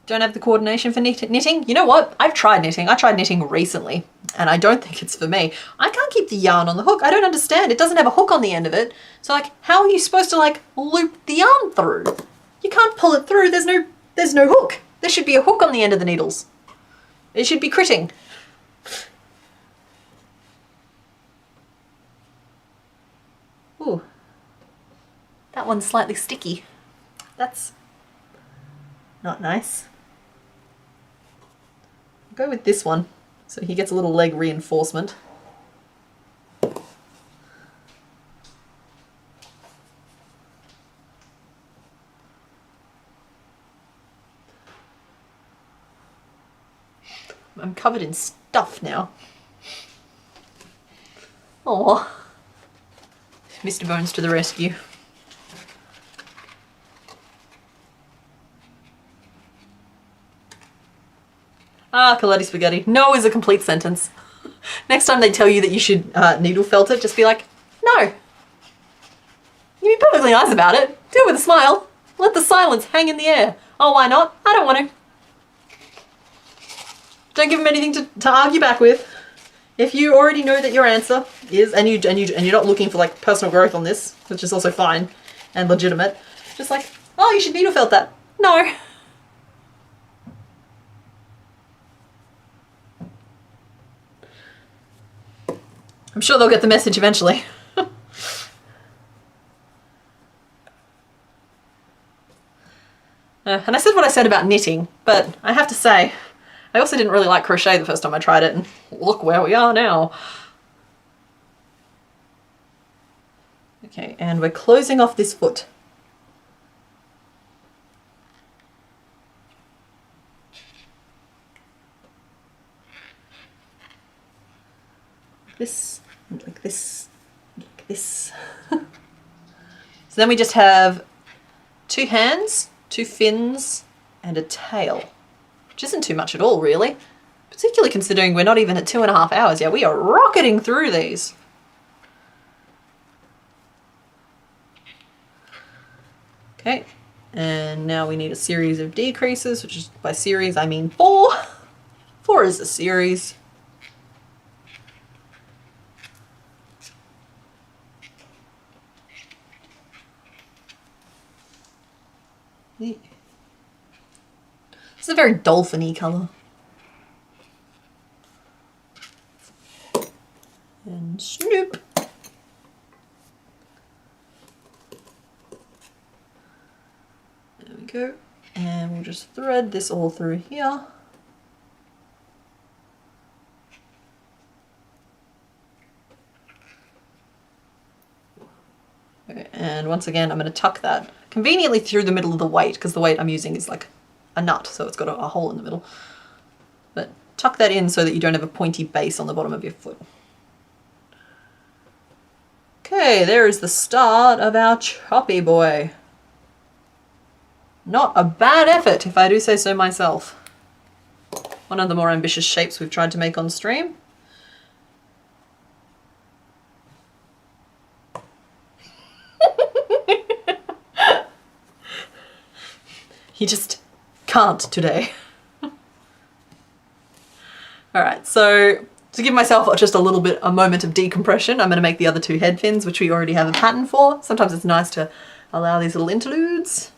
Don't have the coordination for knitting? You know what? I've tried knitting. I tried knitting recently, and I don't think it's for me. I can't keep the yarn on the hook. I don't understand. It doesn't have a hook on the end of it. So like, how are you supposed to like loop the yarn through? You can't pull it through. There's no hook. There should be a hook on the end of the needles. It should be critting. Ooh. That one's slightly sticky. That's not nice. I'll go with this one, so he gets a little leg reinforcement. I'm covered in stuff now. Aww. Mr. Bones to the rescue. Ah, Coletti spaghetti. No is a complete sentence. Next time they tell you that you should needle felt it, just be like, no. You be perfectly nice about it. Do it with a smile. Let the silence hang in the air. Oh, why not? I don't want to. Don't give them anything to argue back with. If you already know that your answer is, and you're not looking for like personal growth on this, which is also fine and legitimate, Just like, oh, you should needle felt that. No. I'm sure they'll get the message eventually. And I said what I said about knitting, but I have to say, I also didn't really like crochet the first time I tried it, and look where we are now. Okay, and we're closing off this foot. This, like this, like this. So then we just have 2 hands, 2 fins, and a tail, which isn't too much at all, really. Particularly considering we're not even at 2.5 hours yet. We are rocketing through these. Okay, and now we need a series of decreases, which is, by series I mean 4. 4 is a series. This is a very dolphin-y colour. And snoop. There we go. And we'll just thread this all through here. Okay, and once again, I'm going to tuck that conveniently through the middle of the weight, because the weight I'm using is like a nut, so it's got a hole in the middle. But tuck that in so that you don't have a pointy base on the bottom of your foot. Okay, there is the start of our choppy boy. Not a bad effort, if I do say so myself. One of the more ambitious shapes we've tried to make on stream. You just can't today. Alright, so to give myself just a moment of decompression, I'm going to make the other 2 head fins, which we already have a pattern for. Sometimes it's nice to allow these little interludes.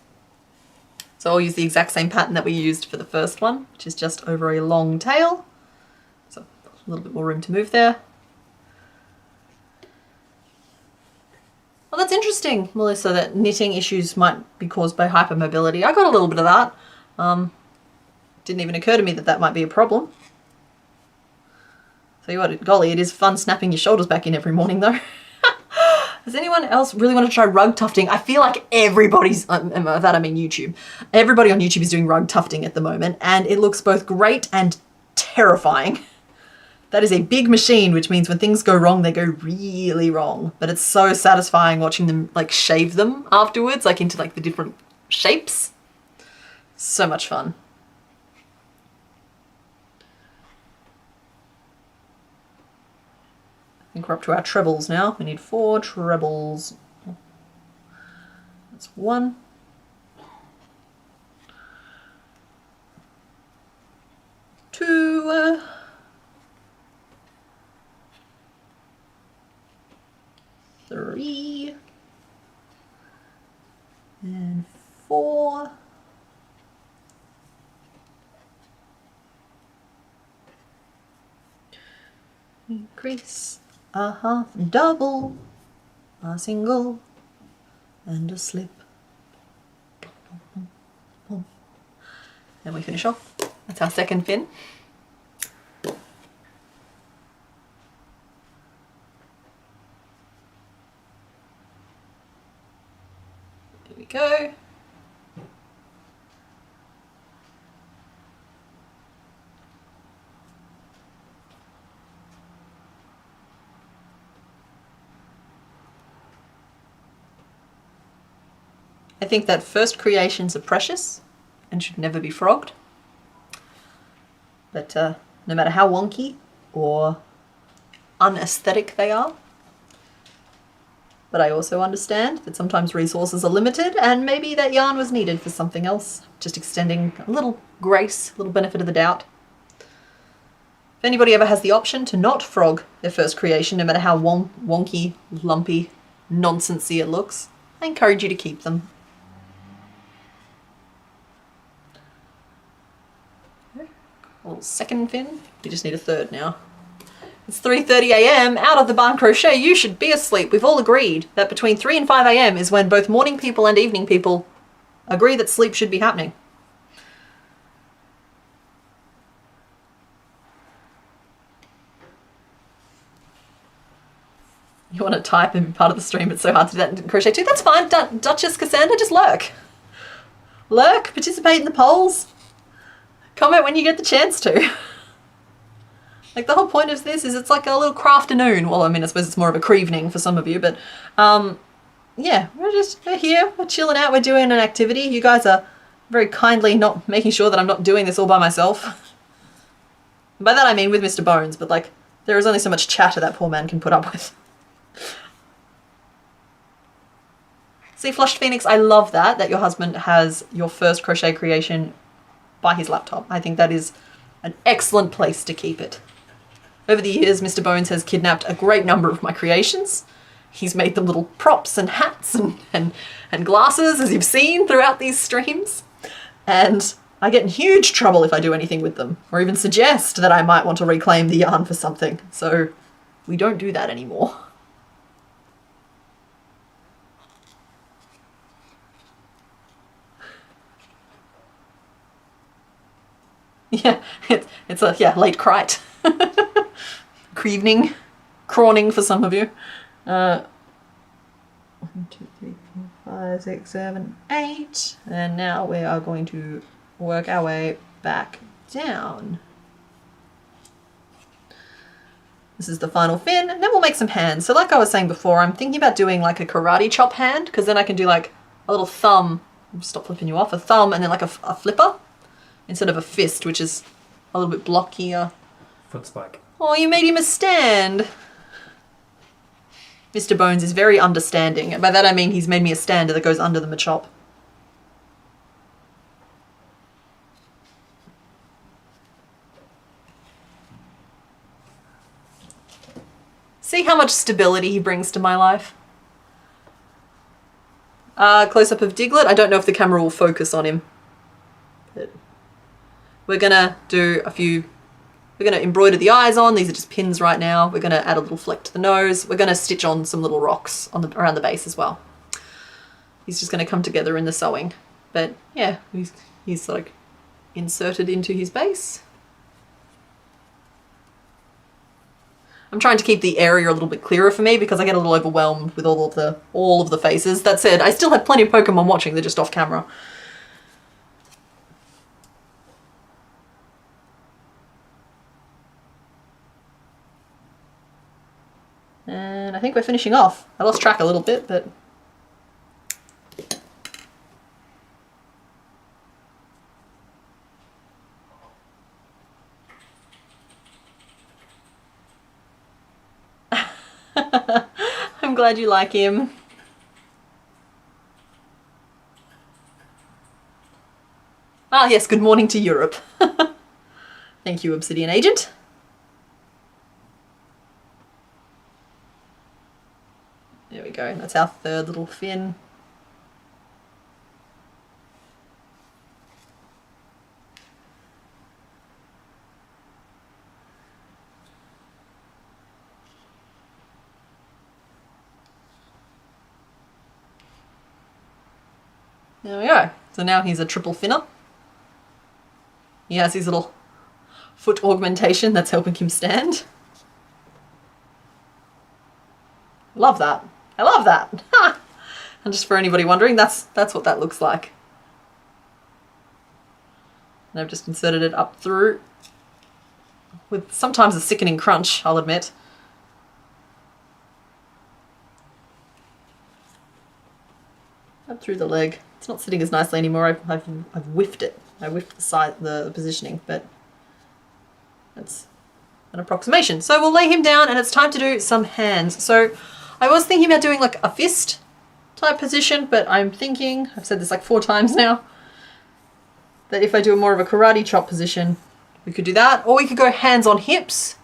So I'll use the exact same pattern that we used for the first one, which is just over a long tail. So a little bit more room to move there. Well, that's interesting, Melissa, that knitting issues might be caused by hypermobility. I got a little bit of that. Didn't even occur to me that that might be a problem. Tell you what, golly, it is fun snapping your shoulders back in every morning though. Does anyone else really want to try rug tufting? I feel like everybody's, that I mean YouTube, everybody on YouTube is doing rug tufting at the moment, and it looks both great and terrifying. That is a big machine, which means when things go wrong, they go really wrong. But it's so satisfying watching them like shave them afterwards, like into like the different shapes. So much fun. I think we're up to our trebles now. We need 4 trebles. That's 1. 2. 3. And 4. Increase. A half double, a single, and a slip. Then we finish off. That's our second fin. There we go. I think that first creations are precious and should never be frogged. But no matter how wonky or unaesthetic they are. But I also understand that sometimes resources are limited and maybe that yarn was needed for something else. Just extending a little grace, a little benefit of the doubt. If anybody ever has the option to not frog their first creation, no matter how wonky, lumpy, nonsensy it looks, I encourage you to keep them. a little second fin. You just need a third now. It's 3:30 a.m. out of the barn crochet. You should be asleep. We've all agreed that between 3 and 5 a.m. is when both morning people and evening people agree that sleep should be happening. You want to type and be part of the stream, it's so hard to do that in crochet too. That's fine, Duchess Cassandra, just lurk. Lurk, participate in the polls. Comment when you get the chance to. Like, the whole point of this is it's like a little crafternoon. Well, I mean, I suppose it's more of a creevening for some of you, but yeah, we're here, we're chilling out, we're doing an activity. You guys are very kindly not making sure that I'm not doing this all by myself. And by that I mean with Mr. Bones, but like, there is only so much chatter that poor man can put up with. See, Flushed Phoenix, I love that your husband has your first crochet creation by his laptop. I think that is an excellent place to keep it. Over the years, Mr. Bones has kidnapped a great number of my creations. He's made them little props and hats and glasses, as you've seen throughout these streams. And I get in huge trouble if I do anything with them, or even suggest that I might want to reclaim the yarn for something. So we don't do that anymore. Yeah, it's a late crite. Creevening, crawning for some of you. 1, 2, 3, 4, 5, 6, 7, 8. And now we are going to work our way back down. This is the final fin, and then we'll make some hands. So like I was saying before, I'm thinking about doing like a karate chop hand, because then I can do like a little thumb, stop flipping you off, a thumb, and then like a flipper, instead of a fist, which is a little bit blockier. Foot spike. Oh, you made him a stand. Mr. Bones is very understanding, and by that I mean he's made me a stand that goes under the Machop. See how much stability he brings to my life? Close-up of Diglet. I don't know if the camera will focus on him. But we're gonna do a few... We're going to embroider the eyes on. These are just pins right now. We're going to add a little fleck to the nose. We're going to stitch on some little rocks on around the base as well. He's just going to come together in the sewing. But yeah, he's like inserted into his base. I'm trying to keep the area a little bit clearer for me because I get a little overwhelmed with all of the faces. That said, I still have plenty of Pokemon watching. They're just off camera. And I think we're finishing off. I lost track a little bit, but... I'm glad you like him. Ah yes, good morning to Europe. Thank you, Obsidian Agent. There we go, that's our third little fin. There we go. So now he's a triple finner. He has his little foot augmentation that's helping him stand. Love that. I love that. Ha! And just for anybody wondering, that's what that looks like. And I've just inserted it up through with sometimes a sickening crunch, I'll admit. Up through the leg. It's not sitting as nicely anymore. I've whiffed it. I whiffed the positioning, but that's an approximation. So we'll lay him down and it's time to do some hands. So I was thinking about doing like a fist type position, but I'm thinking, I've said this like 4 times now, that if I do more of a karate chop position, we could do that. Or we could go hands on hips,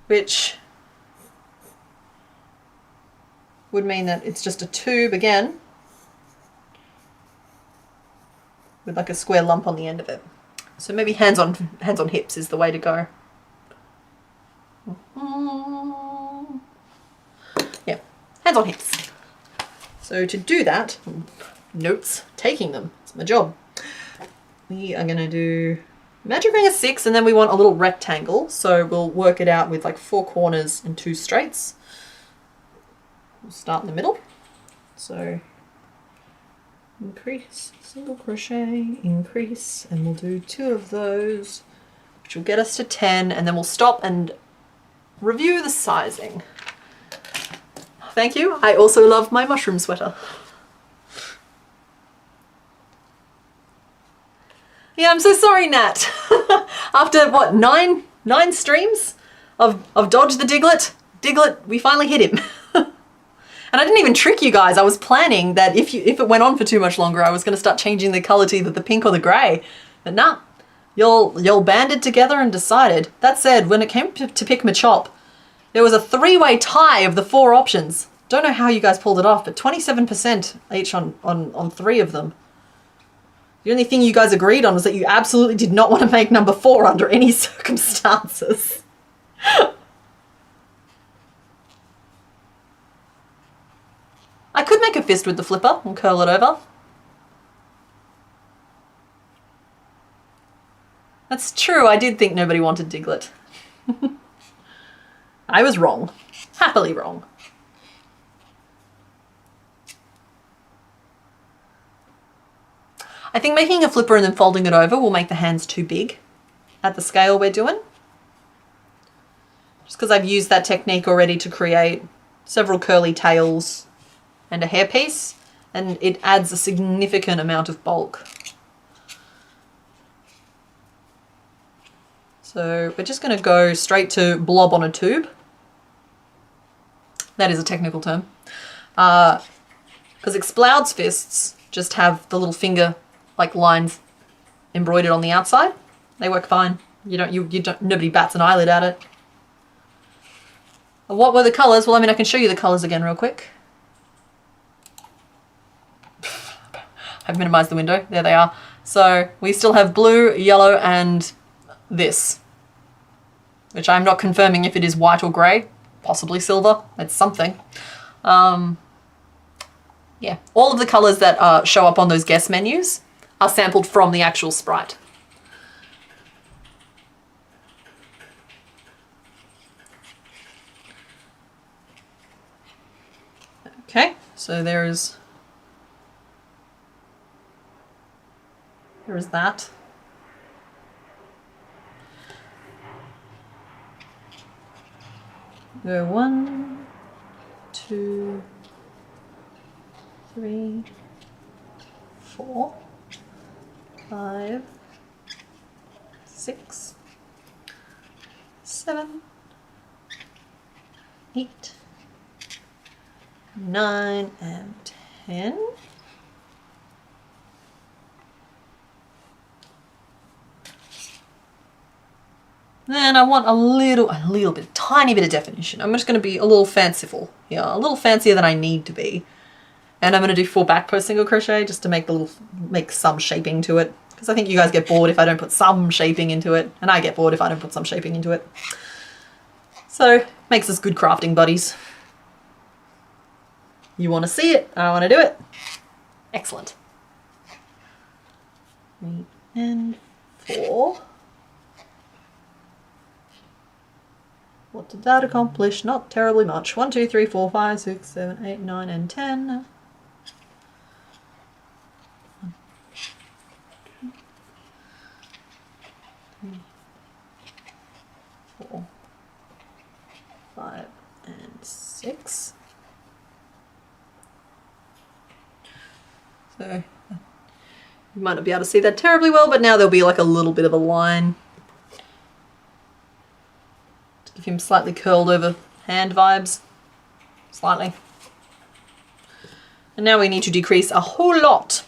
which would mean that it's just a tube again. with like a square lump on the end of it. So maybe hands on hips is the way to go. Yeah, hands on hips. So to do that, notes, taking them, it's my job. We are gonna do magic ring of 6, and then we want a little rectangle. So we'll work it out with like 4 corners and 2 straights. We'll start in the middle. So increase, single crochet, increase, and we'll do 2 of those, which will get us to 10, and then we'll stop and review the sizing. Thank you. I also love my mushroom sweater. Yeah, I'm so sorry, Nat. After what, nine streams of Dodge the Diglett? Diglett, we finally hit him. And I didn't even trick you guys. I was planning that if it went on for too much longer, I was going to start changing the colour to either the pink or the grey. But nah, y'all banded together and decided. That said, when it came to pick Machop, there was a 3-way tie of the 4 options. Don't know how you guys pulled it off, but 27% each on 3 of them. The only thing you guys agreed on was that you absolutely did not want to make number 4 under any circumstances. I could make a fist with the flipper and curl it over. That's true, I did think nobody wanted Diglett. I was wrong. Happily wrong. I think making a flipper and then folding it over will make the hands too big at the scale we're doing. Just because I've used that technique already to create several curly tails and a hairpiece, and it adds a significant amount of bulk. So we're just going to go straight to blob on a tube. That is a technical term. Because Explod's fists just have the little finger like lines embroidered on the outside. They work fine. Nobody bats an eyelid at it. What were the colours? Well, I mean, I can show you the colours again real quick. I've minimised the window. There they are. So we still have blue, yellow, and this, which I'm not confirming if it is white or grey, possibly silver. It's something. Yeah, all of the colours that show up on those guess menus are sampled from the actual sprite. Okay, so there is that. Go 1, 2, 3, 4, 5, 6, 7, 8, 9, and 10. Then I want a little bit, tiny bit of definition. I'm just going to be a little fanciful here, a little fancier than I need to be. And I'm going to do 4 back post single crochet just to make some shaping to it. Because I think you guys get bored if I don't put some shaping into it. And I get bored if I don't put some shaping into it. So, makes us good crafting buddies. You want to see it, I want to do it. Excellent. 3 and 4. What did that accomplish? Not terribly much. 1, 2, 3, 4, 5, 6, 7, 8, 9, and 10. 3, 4, 5, and 6. So you might not be able to see that terribly well, but now there'll be like a little bit of a line. Give him slightly curled over hand vibes, slightly. And now we need to decrease a whole lot.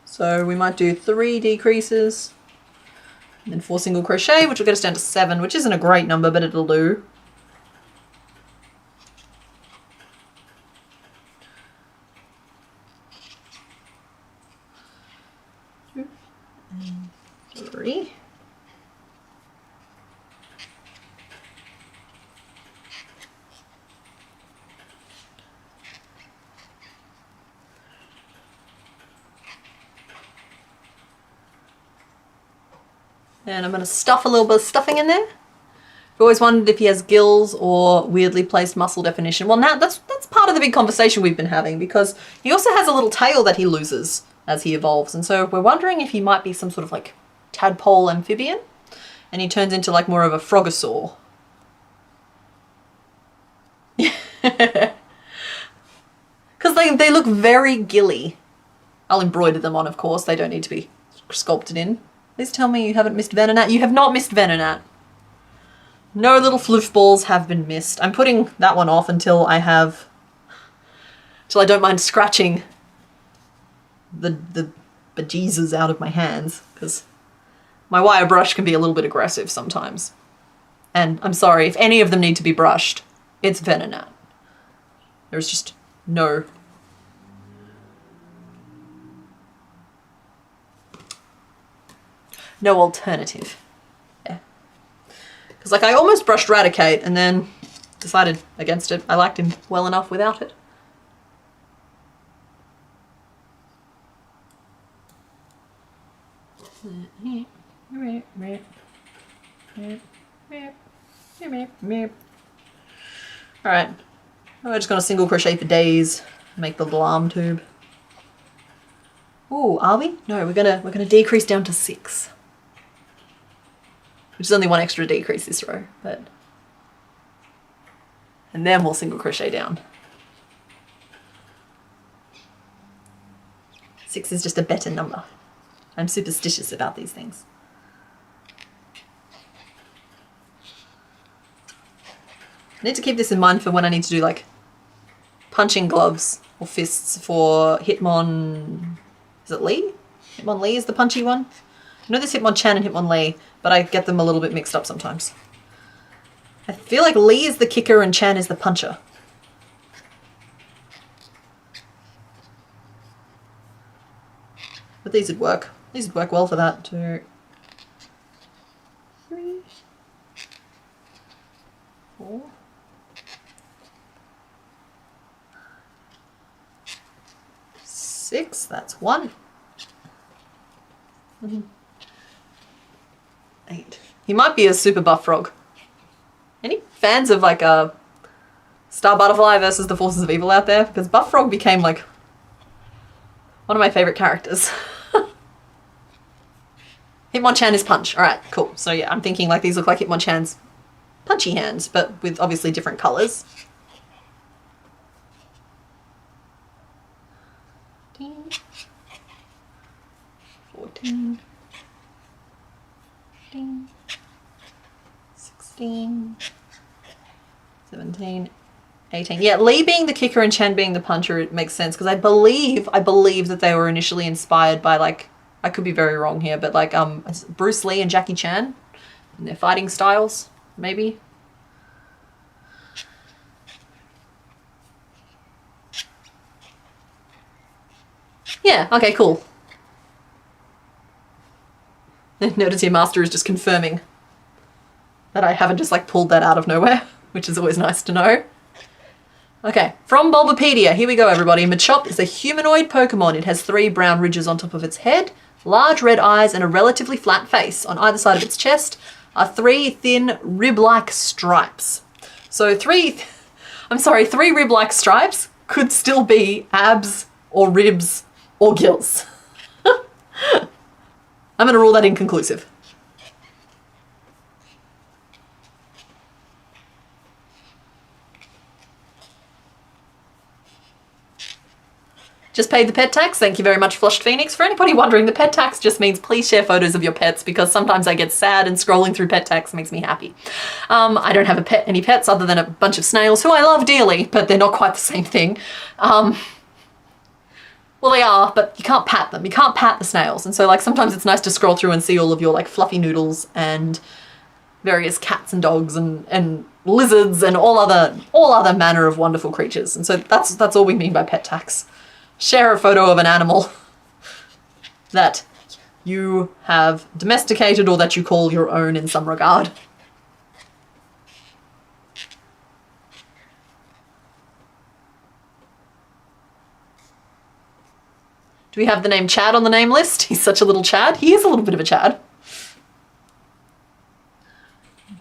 So we might do 3 decreases and then 4 single crochet, which will get us down to 7, which isn't a great number, but it'll do. And I'm going to stuff a little bit of stuffing in there. I've always wondered if he has gills or weirdly placed muscle definition. Well, now that's part of the big conversation we've been having, because he also has a little tail that he loses as he evolves. And so we're wondering if he might be some sort of like tadpole amphibian and he turns into like more of a frogosaur. Because they look very gilly. I'll embroider them on, of course. They don't need to be sculpted in. Please tell me you haven't missed Venonat. You have not missed Venonat. No little floof balls have been missed. I'm putting that one off until I don't mind scratching the bejesus out of my hands, because my wire brush can be a little bit aggressive sometimes. And I'm sorry, if any of them need to be brushed, it's Venonat. There's just no alternative. Yeah. Because like I almost brushed Raticate and then decided against it. I liked him well enough without it. Alright. We're just gonna single crochet for days. Make the little arm tube. Ooh, are we? No, we're gonna decrease down to 6. Which is only one extra decrease this row, but... And then we'll single crochet down. 6 is just a better number. I'm superstitious about these things. I need to keep this in mind for when I need to do like punching gloves or fists for Hitmon... Is it Lee? Hitmonlee is the punchy one? I know there's Hitmonchan and Hitmonlee, but I get them a little bit mixed up sometimes. I feel like Lee is the kicker and Chan is the puncher. But these would work. These would work well for that too. 3, 4, 6, that's 1. 8. He might be a super buff frog. Any fans of like a Star Butterfly versus the Forces of Evil out there? Because Buff Frog became like one of my favourite characters. Hitmonchan is punch. Alright, cool. So yeah, I'm thinking like these look like Hitmonchan's punchy hands, but with obviously different colours. 14, 15, 16, 17, 18. Yeah, Lee being the kicker and Chan being the puncher, it makes sense, because I believe that they were initially inspired by, like, I could be very wrong here, but like Bruce Lee and Jackie Chan and their fighting styles, maybe. Yeah, okay, cool. Notice your master is just confirming that I haven't just like pulled that out of nowhere, which is always nice to know. Okay, from Bulbapedia, here we go everybody. Machop is a humanoid Pokemon. It has 3 brown ridges on top of its head, large red eyes, and a relatively flat face. On either side of its chest are 3 thin rib-like stripes. So 3 rib-like stripes could still be abs or ribs or gills. I'm going to rule that inconclusive. Just paid the pet tax. Thank you very much, Flushed Phoenix. For anybody wondering, the pet tax just means please share photos of your pets, because sometimes I get sad and scrolling through pet tax makes me happy. I don't have any pets other than a bunch of snails who I love dearly, but they're not quite the same thing. Well, they are, but you can't pat them. You can't pat the snails. And so like sometimes it's nice to scroll through and see all of your like fluffy noodles and various cats and dogs and lizards and all other manner of wonderful creatures. And so that's all we mean by pet tax. Share a photo of an animal that you have domesticated or that you call your own in some regard. Do we have the name Chad on the name list? He's such a little Chad. He is a little bit of a Chad.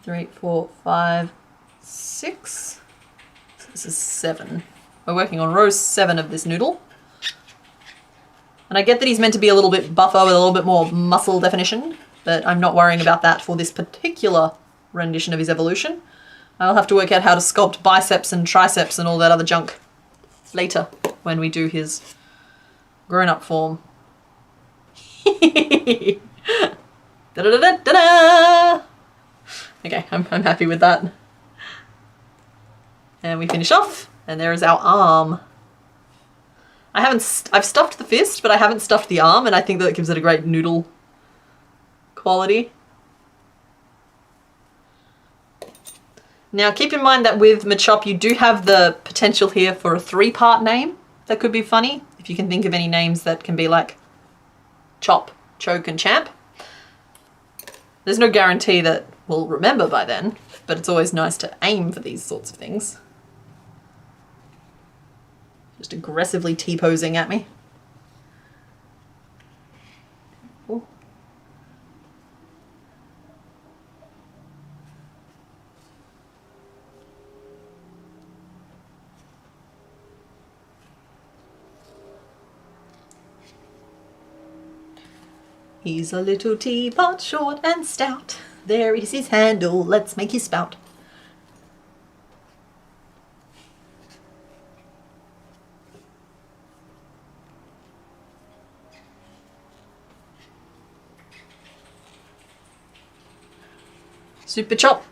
3, 4, 5, 6. So this is 7. We're working on row 7 of this noodle. And I get that he's meant to be a little bit buffer with a little bit more muscle definition, but I'm not worrying about that for this particular rendition of his evolution. I'll have to work out how to sculpt biceps and triceps and all that other junk later when we do his grown-up form. Da-da-da-da-da-da! Okay, I'm happy with that. And we finish off, and there is our arm. I've stuffed the fist, but I haven't stuffed the arm, and I think that gives it a great noodle quality. Now keep in mind that with Machop you do have the potential here for a 3-part name that could be funny, if you can think of any names that can be like Chop, Choke and Champ. There's no guarantee that we'll remember by then, but it's always nice to aim for these sorts of things. Just aggressively T-posing at me. Ooh. He's a little teapot, short and stout. There is his handle, let's make his spout. Super Chop.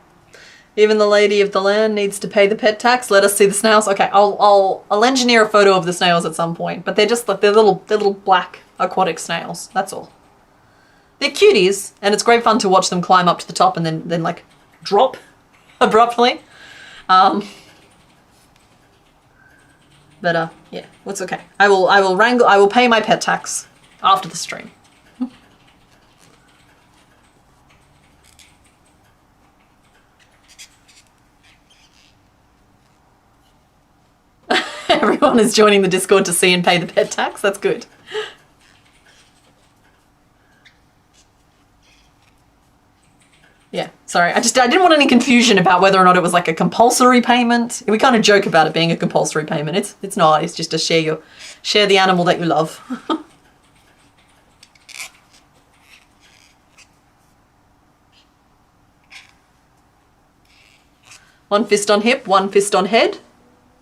Even the lady of the land needs to pay the pet tax. Let us see the snails. Okay, I'll engineer a photo of the snails at some point, but they're just like they're little black aquatic snails. That's all. They're cuties, and it's great fun to watch them climb up to the top and then like drop abruptly. But yeah, it's okay. I will pay my pet tax after the stream. Everyone is joining the Discord to see and pay the pet tax. That's good. Yeah, sorry. I didn't want any confusion about whether or not it was like a compulsory payment. We kind of joke about it being a compulsory payment. It's not. It's just to share the animal that you love. One fist on hip, one fist on head.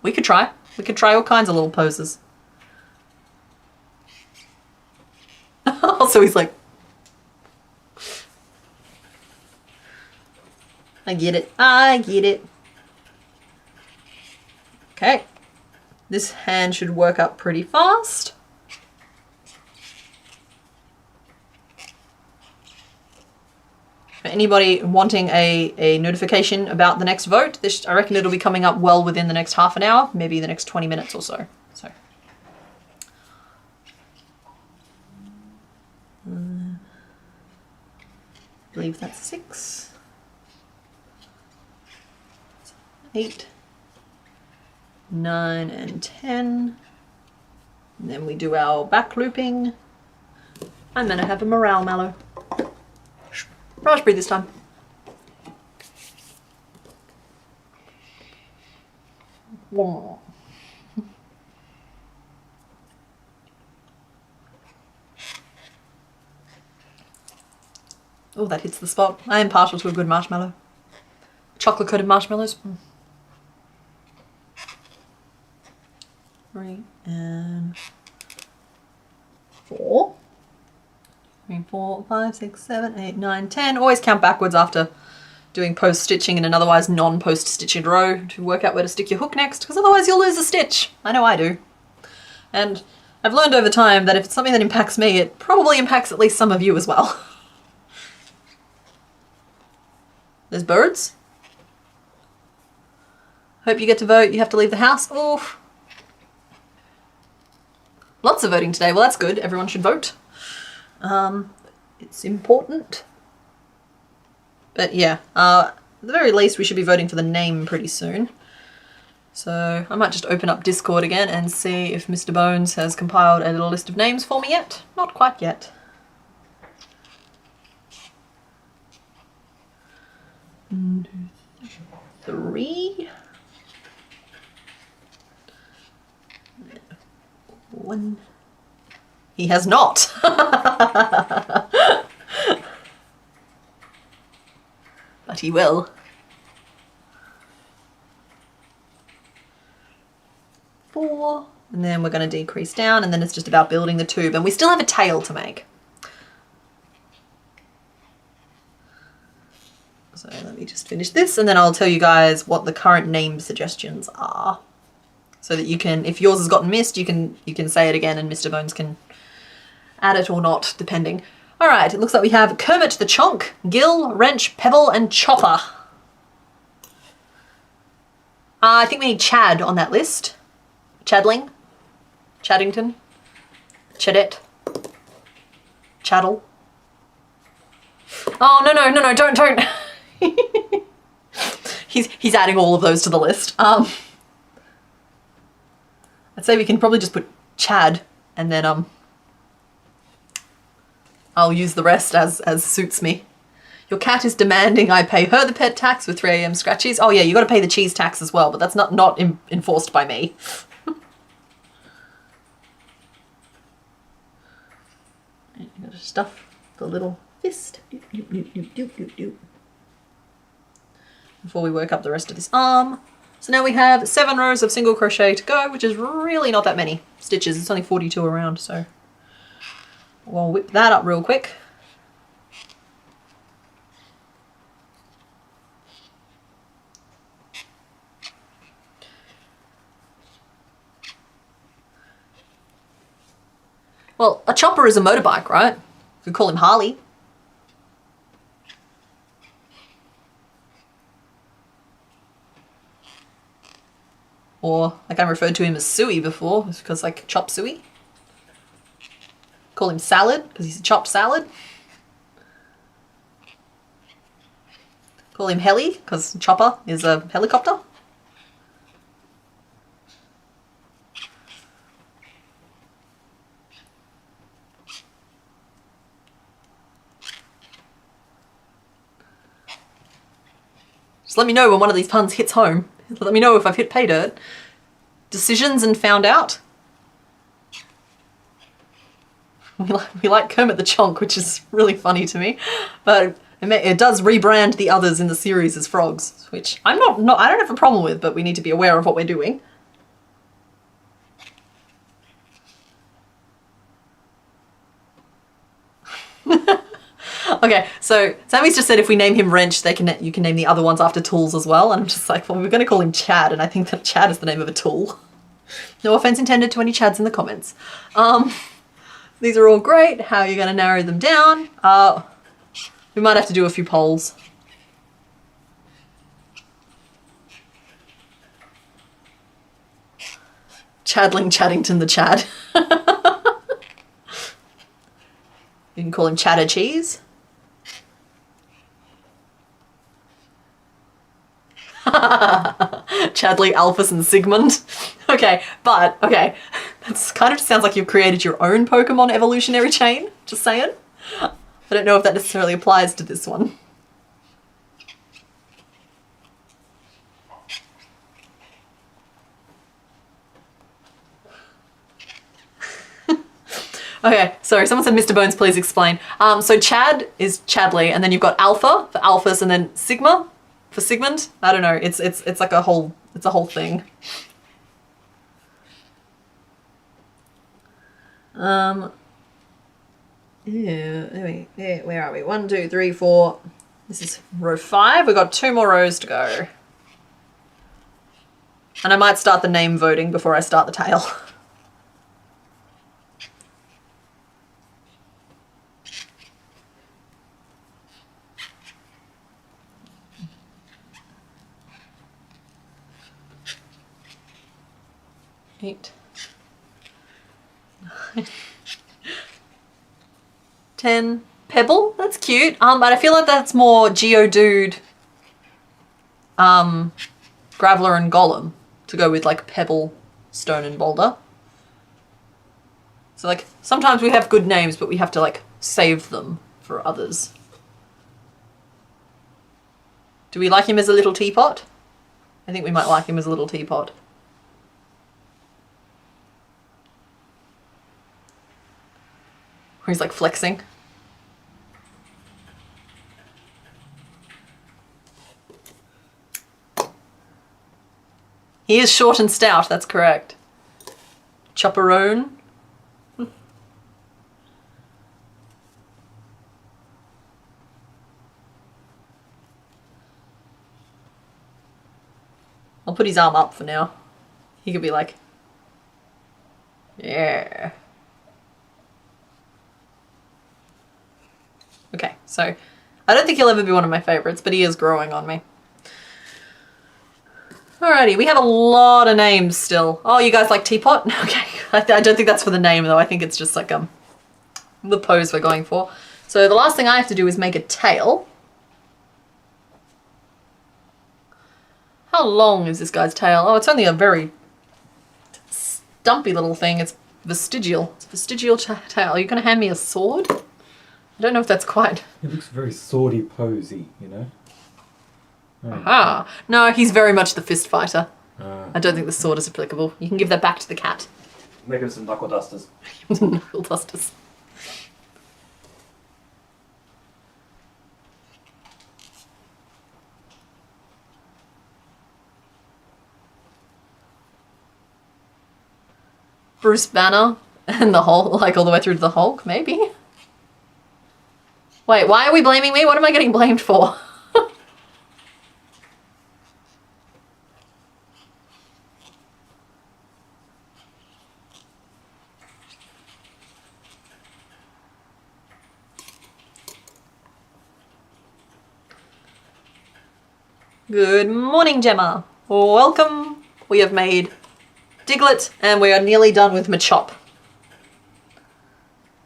We could try. We could try all kinds of little poses. Also, he's like, I get it. I get it. Okay. This hand should work up pretty fast. For anybody wanting a notification about the next vote, I reckon it'll be coming up well within the next half an hour, maybe the next 20 minutes or so. I believe that's 6, 8, 9 and 10. And then we do our back looping. I'm gonna have a morale mallow. Raspberry this time. Whoa. Oh, that hits the spot. I am partial to a good marshmallow. Chocolate coated marshmallows. 3 and 4. 3, 4, 5, 6, 7, 8, 9, 10. Always count backwards after doing post stitching in an otherwise non-post stitched row to work out where to stick your hook next, because otherwise you'll lose a stitch. I know I do. And I've learned over time that if it's something that impacts me, it probably impacts at least some of you as well. There's birds. Hope you get to vote. You have to leave the house. Oh. Lots of voting today. Well, that's good. Everyone should vote. It's important. But yeah, at the very least we should be voting for the name pretty soon. So I might just open up Discord again and see if Mr. Bones has compiled a little list of names for me yet. Not quite yet. 1, 2, 3. 1. He has not. But he will. 4. And then we're going to decrease down, and then it's just about building the tube. And we still have a tail to make. So let me just finish this, and then I'll tell you guys what the current name suggestions are. So that you can, if yours has gotten missed, you can say it again and Mr. Bones can add it or not, depending. All right, it looks like we have Kermit the Chonk, Gill, Wrench, Pebble, and Chopper. I think we need Chad on that list. Chadling, Chaddington, Chadette, Chaddle. Oh, no, don't. He's adding all of those to the list. I'd say we can probably just put Chad, and then I'll use the rest as suits me. Your cat is demanding I pay her the pet tax with 3 AM scratchies. Oh yeah, you got to pay the cheese tax as well, but that's not enforced by me. You got to stuff the little fist. Before we work up the rest of this arm. So now we have 7 rows of single crochet to go, which is really not that many stitches. It's only 42 around, so we'll whip that up real quick. Well, a chopper is a motorbike, right? We call him Harley. Or, like I referred to him as Suey before, because like chop suey. Call him Salad, because he's a chopped salad. Call him Heli, because Chopper is a helicopter. Just let me know when one of these puns hits home. Let me know if I've hit pay dirt. Decisions and found out. We like Kermit the Chonk, which is really funny to me. But it does rebrand the others in the series as frogs, which I don't have a problem with, but we need to be aware of what we're doing. Okay, so Sammy's just said if we name him Wrench, you can name the other ones after tools as well. And I'm just like, well, we're going to call him Chad, and I think that Chad is the name of a tool. No offense intended to any Chads in the comments. These are all great. How are you going to narrow them down? We might have to do a few polls. Chadling Chaddington the Chad. You can call him Cheddar Cheese. Chadley, Alphys, and Sigmund. Okay, that's kind of sounds like you've created your own Pokemon evolutionary chain, just saying. I don't know if that necessarily applies to this one. Okay, sorry, someone said Mr. Bones, please explain. So Chad is Chadley, and then you've got Alpha for Alphys, and then Sigma for Sigmund. I don't know, it's like a whole thing. Where are we? 1, 2, 3, 4. This is row 5. We've got 2 more rows to go. And I might start the name voting before I start the tail. Eight, 9, 10. Pebble, that's cute. But I feel like that's more Geodude, Graveler, and Golem to go with like Pebble, Stone, and Boulder. So like sometimes we have good names, but we have to like save them for others. Do we like him as a little teapot? I think we might like him as a little teapot. Where he's like flexing. He is short and stout, that's correct. Chopperone. I'll put his arm up for now. He could be like, yeah. Okay, so I don't think he'll ever be one of my favorites, but he is growing on me. Alrighty, we have a lot of names still. Oh, you guys like teapot? Okay, I don't think that's for the name though. I think it's just like the pose we're going for. So the last thing I have to do is make a tail. How long is this guy's tail? Oh, it's only a very stumpy little thing. It's vestigial. It's a vestigial tail. Are you going to hand me a sword? I don't know if that's quite... It looks very swordy posy, you know? Aha! No, he's very much the fist fighter. I don't think the sword is applicable. You can give that back to the cat. Make him some knuckle dusters. Knuckle dusters. Bruce Banner and the Hulk, like all the way through to the Hulk, maybe? Wait, why are we blaming me? What am I getting blamed for? Good morning, Gemma. Welcome. We have made Diglet and we are nearly done with Machop.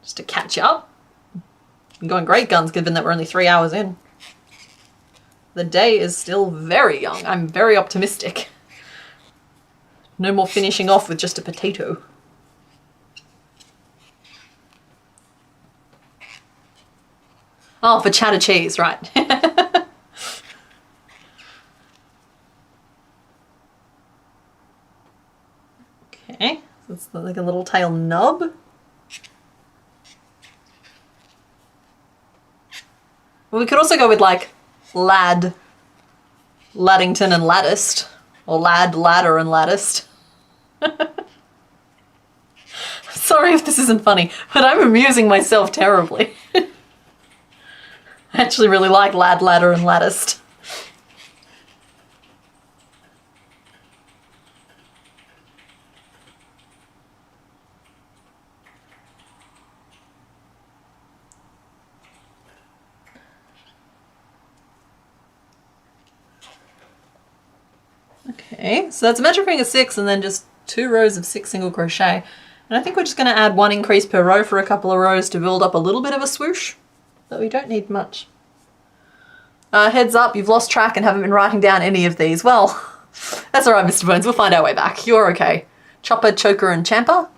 Just to catch up. I'm going great guns given that we're only 3 hours in. The day is still very young. I'm very optimistic. No more finishing off with just a potato. Oh, for cheddar cheese, right. Okay, so it's like a little tail nub. Well, we could also go with like lad, Laddington and latticed, or lad, ladder and latticed. Sorry if this isn't funny, but I'm amusing myself terribly. I actually really like lad, ladder and latticed. Okay, so that's a metric ring of 6 and then just 2 rows of 6 single crochet. And I think we're just going to add 1 increase per row for a couple of rows to build up a little bit of a swoosh, but we don't need much. Heads up, you've lost track and haven't been writing down any of these. Well, that's alright, Mr. Bones, we'll find our way back. You're okay. Chopper, Choker, and Champer.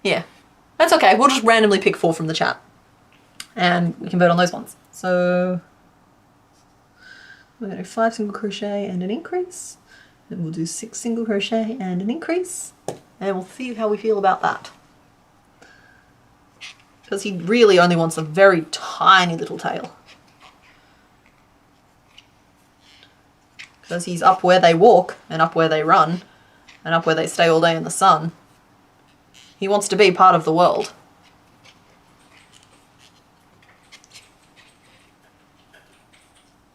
Yeah, that's okay. We'll just randomly pick 4 from the chat. And we can vote on those ones. So we're going to do 5 single crochet and an increase. Then we'll do 6 single crochet and an increase. And we'll see how we feel about that. Because he really only wants a very tiny little tail. Because he's up where they walk, and up where they run, and up where they stay all day in the sun. He wants to be part of the world.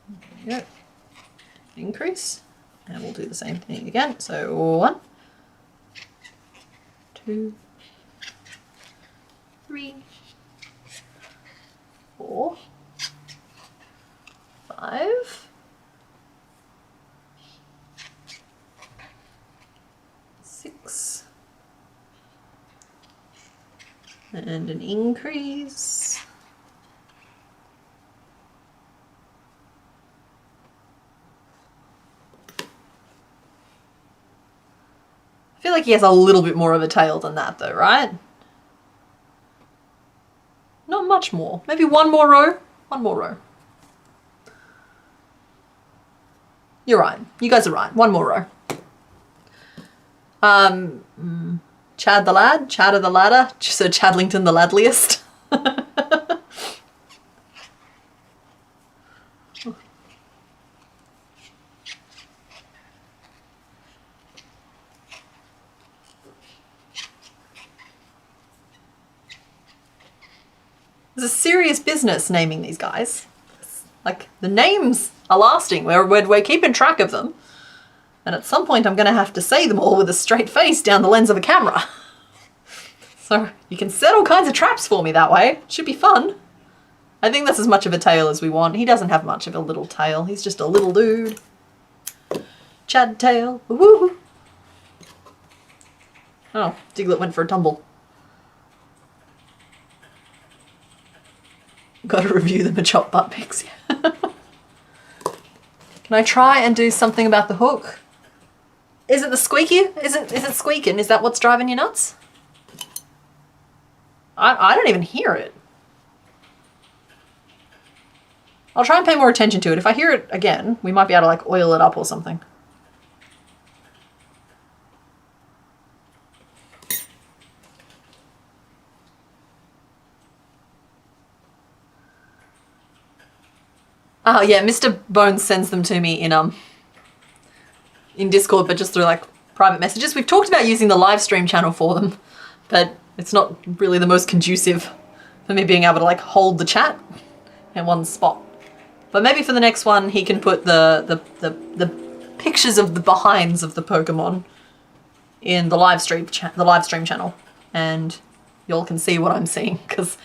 There we go. Increase. And we'll do the same thing again. So 1, 2, 3, 4, 5, 6, and an increase. I feel like he has a little bit more of a tail than that though, right? Not much more. Maybe one more row. One more row. You're right. You guys are right. One more row. Chad the lad, Chad of the ladder, so Chadlington the ladliest. It's a serious business naming these guys. Like, the names are lasting. We're keeping track of them. And at some point I'm going to have to say them all with a straight face down the lens of a camera. So you can set all kinds of traps for me that way. It should be fun. I think that's as much of a tail as we want. He doesn't have much of a little tail. He's just a little dude. Chad tail. Woo! Oh, Diglet went for a tumble. Got to review the Machop butt pics. Can I try and do something about the hook? Is it the squeaky? Is it squeaking? Is that what's driving you nuts? I don't even hear it. I'll try and pay more attention to it. If I hear it again, we might be able to like oil it up or something. Oh yeah, Mr. Bones sends them to me in Discord, but just through like private messages. We've talked about using the live stream channel for them, but it's not really the most conducive for me being able to like hold the chat in one spot. But maybe for the next one, he can put the pictures of the behinds of the Pokemon in the live stream channel, and y'all can see what I'm seeing, because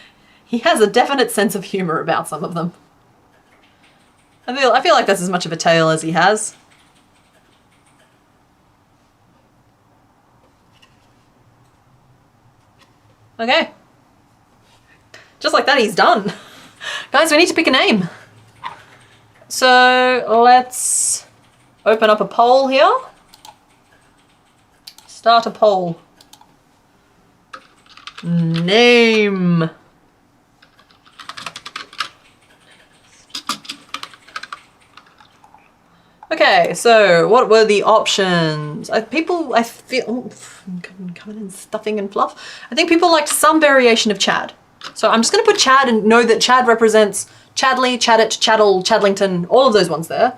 he has a definite sense of humor about some of them. I feel like that's as much of a tail as he has. Okay. Just like that, he's done. Guys, we need to pick a name. So let's open up a poll here. Start a poll. Name. Okay, so what were the options? I feel, coming in stuffing and fluff. I think people liked some variation of Chad. So I'm just gonna put Chad and know that Chad represents Chadley, Chadet, Chaddle, Chadlington, all of those ones there.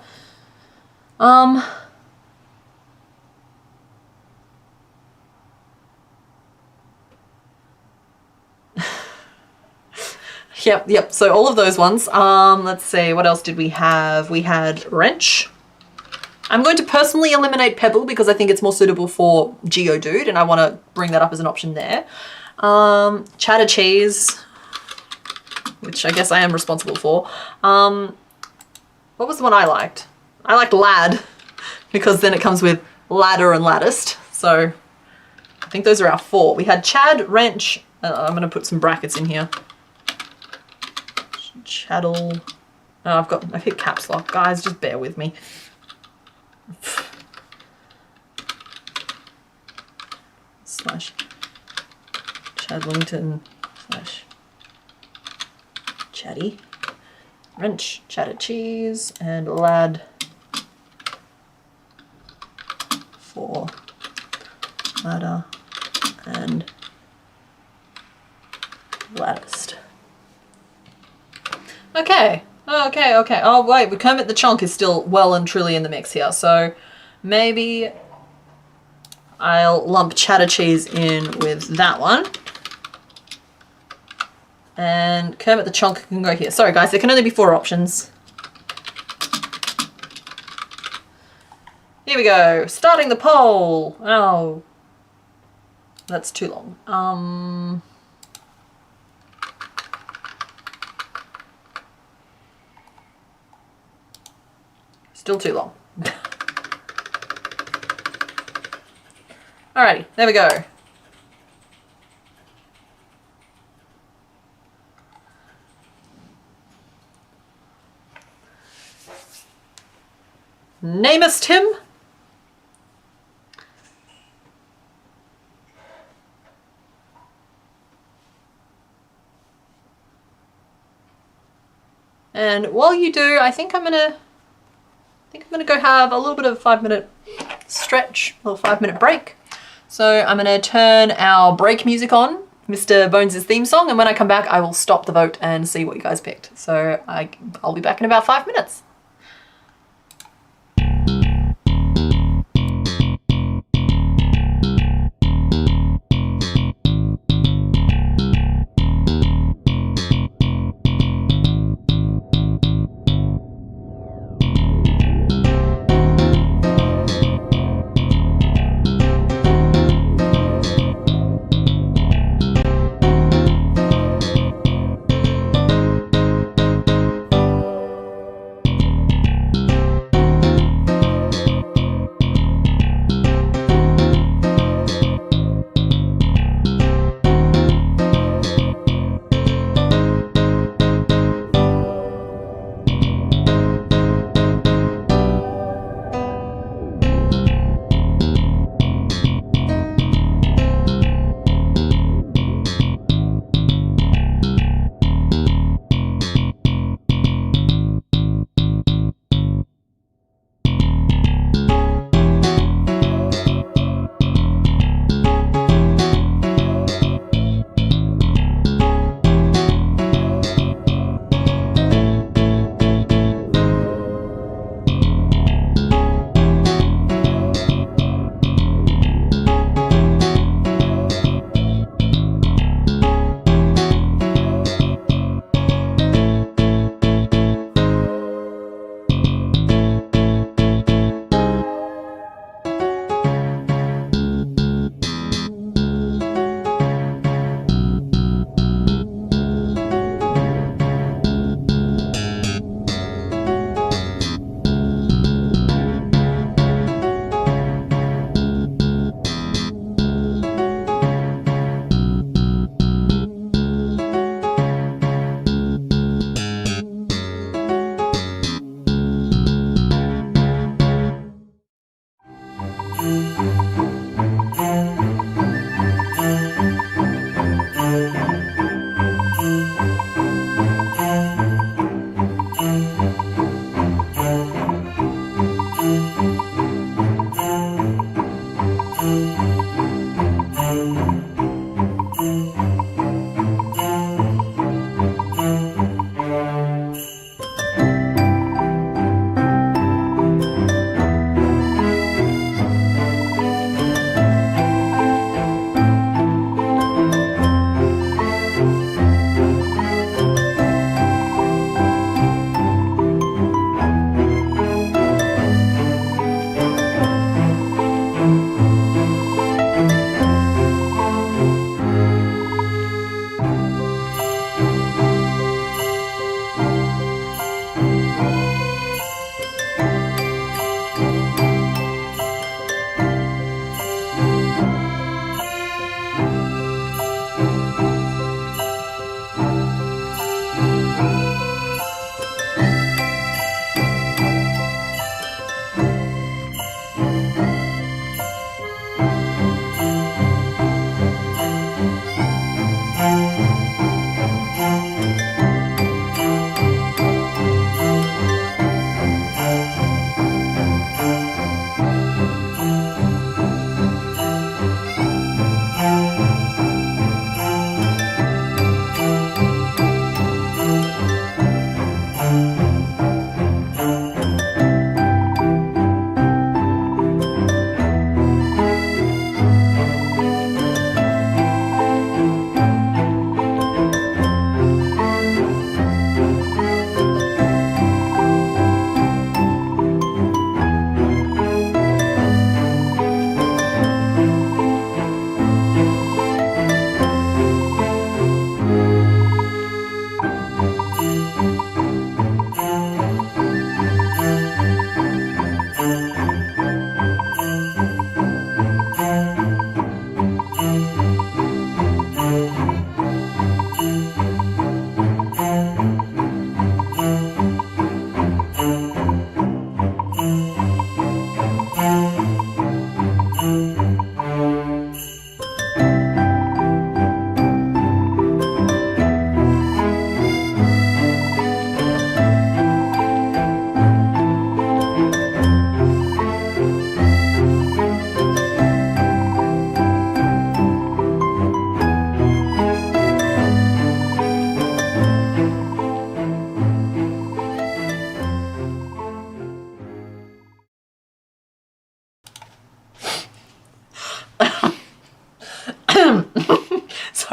Yep, so all of those ones. Let's see, what else did we have? We had Wrench. I'm going to personally eliminate Pebble because I think it's more suitable for Geodude, and I want to bring that up as an option there. Cheddar Cheese, which I guess I am responsible for. What was the one I liked? I liked Lad, because then it comes with ladder and latticed. So I think those are our 4. We had Chad, Wrench, I'm going to put some brackets in here. Chaddle. Oh, I've hit caps lock. Guys, just bear with me. Slash Chadlington slash Chatty. Wrench, Cheddar Cheese, and Lad for ladder and latticed. Okay. Oh wait, Kermit the Chonk is still well and truly in the mix here, so maybe I'll lump Cheddar Cheese in with that one. And Kermit the Chonk can go here. Sorry guys, there can only be 4 options. Here we go, starting the poll. Oh, that's too long. Still too long. Alrighty, there we go. Namest him. And while you do, I think I'm gonna go have a little bit of a 5-minute stretch, a little 5-minute break. So I'm gonna turn our break music on, Mr. Bones' theme song, and when I come back, I will stop the vote and see what you guys picked. So I'll be back in about 5 minutes.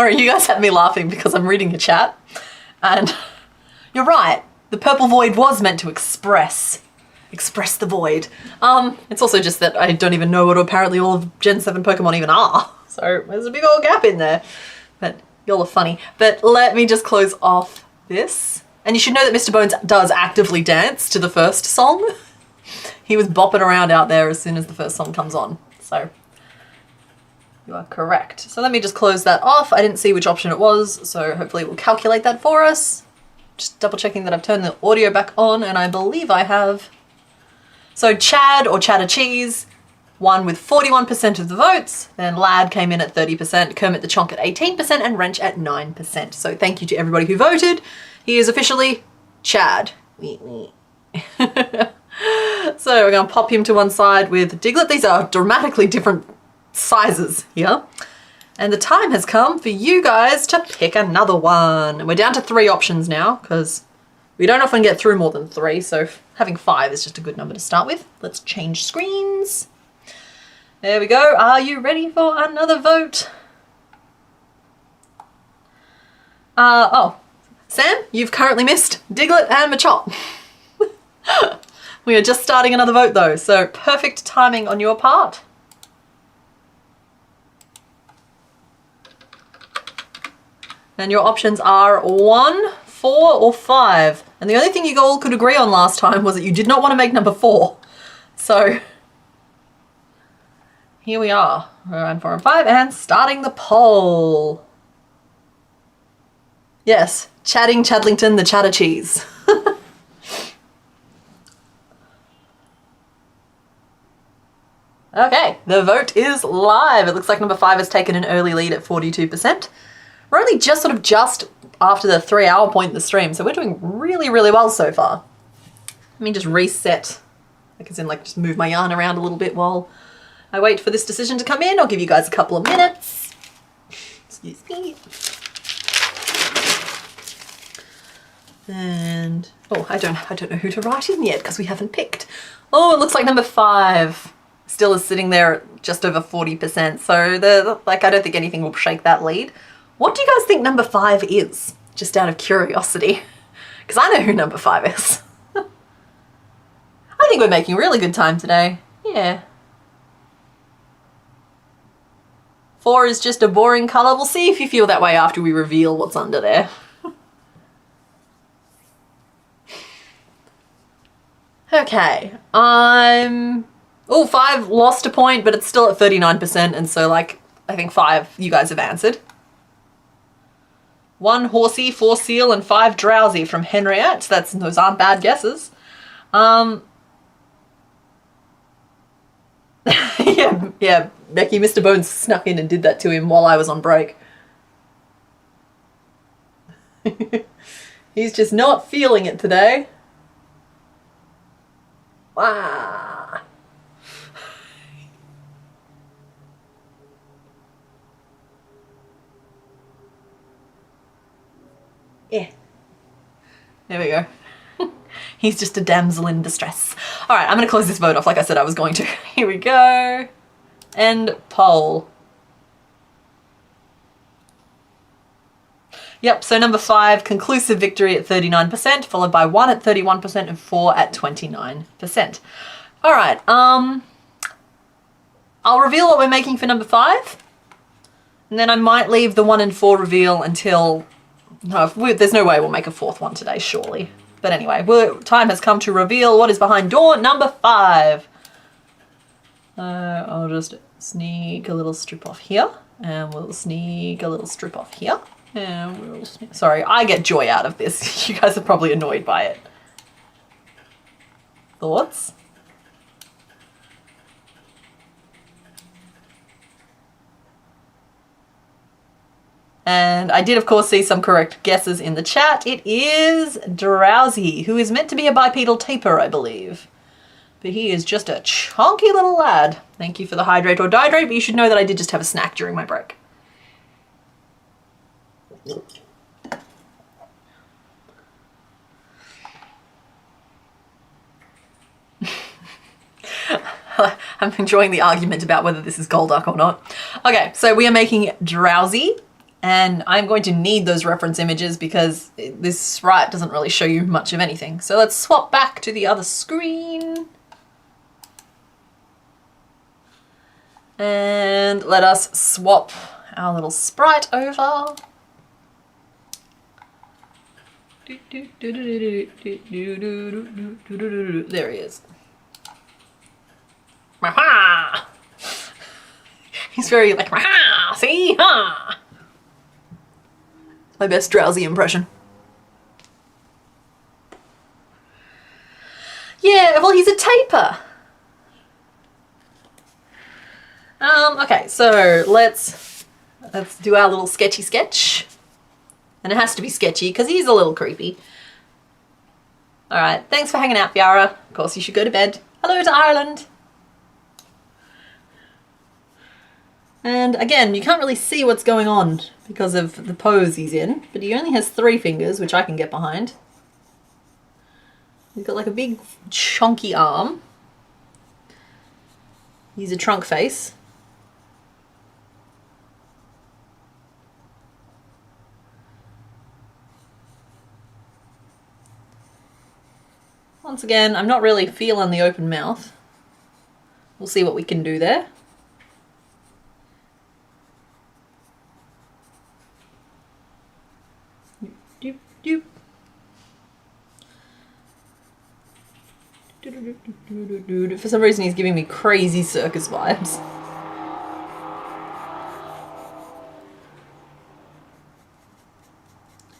Sorry, you guys had me laughing because I'm reading your chat. And you're right, the purple void was meant to express the void. It's also just that I don't even know what apparently all of Gen 7 Pokemon even are. So there's a big old gap in there. But y'all are funny. But let me just close off this. And you should know that Mr. Bones does actively dance to the first song. He was bopping around out there as soon as the first song comes on. So you are correct. So let me just close that off. I didn't see which option it was, so hopefully it will calculate that for us. Just double checking that I've turned the audio back on, and I believe I have. So Chad or Cheddar Cheese won with 41% of the votes. Then Lad came in at 30%, Kermit the Chonk at 18%, and Wrench at 9%. So thank you to everybody who voted. He is officially Chad. So we're going to pop him to one side with Diglett. These are dramatically different sizes here. And the time has come for you guys to pick another one. And we're down to 3 options now because we don't often get through more than 3, so having 5 is just a good number to start with. Let's change screens. There we go. Are you ready for another vote? Oh, Sam, you've currently missed Diglett and Machop. We are just starting another vote though, so perfect timing on your part. And your options are 1, 4, or 5. And the only thing you all could agree on last time was that you did not want to make number 4. So here we are, around 4 and 5, and starting the poll. Yes, Chatting Chadlington the Chatter Cheese. Okay, the vote is live. It looks like number 5 has taken an early lead at 42%. We're only just after the 3-hour point in the stream, so we're doing really, really well so far. Let me just reset. Just move my yarn around a little bit while I wait for this decision to come in. I'll give you guys a couple of minutes. Excuse me. And, oh, I don't know who to write in yet because we haven't picked. Oh, it looks like number 5 still is sitting there at just over 40%. So I don't think anything will shake that lead. What do you guys think number 5 is? Just out of curiosity. Because I know who number 5 is. I think we're making really good time today. Yeah. 4 is just a boring colour. We'll see if you feel that way after we reveal what's under there. Okay. Oh, 5 lost a point, but it's still at 39%. And so, I think 5 you guys have answered. 1 horsey, 4 seal, and 5 drowsy from Henriette. Those aren't bad guesses. Yeah, Becky, Mr. Bones snuck in and did that to him while I was on break. He's just not feeling it today. Wow. Yeah. There we go. He's just a damsel in distress. All right, I'm going to close this vote off like I said I was going to. Here we go. End poll. Yep, so number 5, conclusive victory at 39%, followed by 1 at 31% and 4 at 29%. All right, I'll reveal what we're making for number 5. And then I might leave the 1 and 4 reveal until... No, there's no way we'll make a 4th one today, surely. But anyway, time has come to reveal what is behind door number 5. I'll just sneak a little strip off here, and we'll sneak a little strip off here, and we'll sneak... Sorry, I get joy out of this. You guys are probably annoyed by it. Thoughts? And I did, of course, see some correct guesses in the chat. It is Drowsy, who is meant to be a bipedal taper, I believe. But he is just a chunky little lad. Thank you for the hydrate or dihydrate, but you should know that I did just have a snack during my break. I'm enjoying the argument about whether this is Golduck or not. Okay, so we are making Drowsy. And I'm going to need those reference images because this sprite doesn't really show you much of anything. So let's swap back to the other screen. And let us swap our little sprite over. There he is. He's very like, see, ha. My best drowsy impression. Yeah, well, he's a taper. Okay, so let's do our little sketchy sketch. And it has to be sketchy because he's a little creepy. All right, thanks for hanging out, Fiara. Of course, you should go to bed. Hello to Ireland. And again, you can't really see what's going on because of the pose he's in, but he only has 3 fingers, which I can get behind. He's got like a big chunky arm. He's a trunk face. Once again, I'm not really feeling the open mouth. We'll see what we can do there. Doop, doop. For some reason he's giving me crazy circus vibes.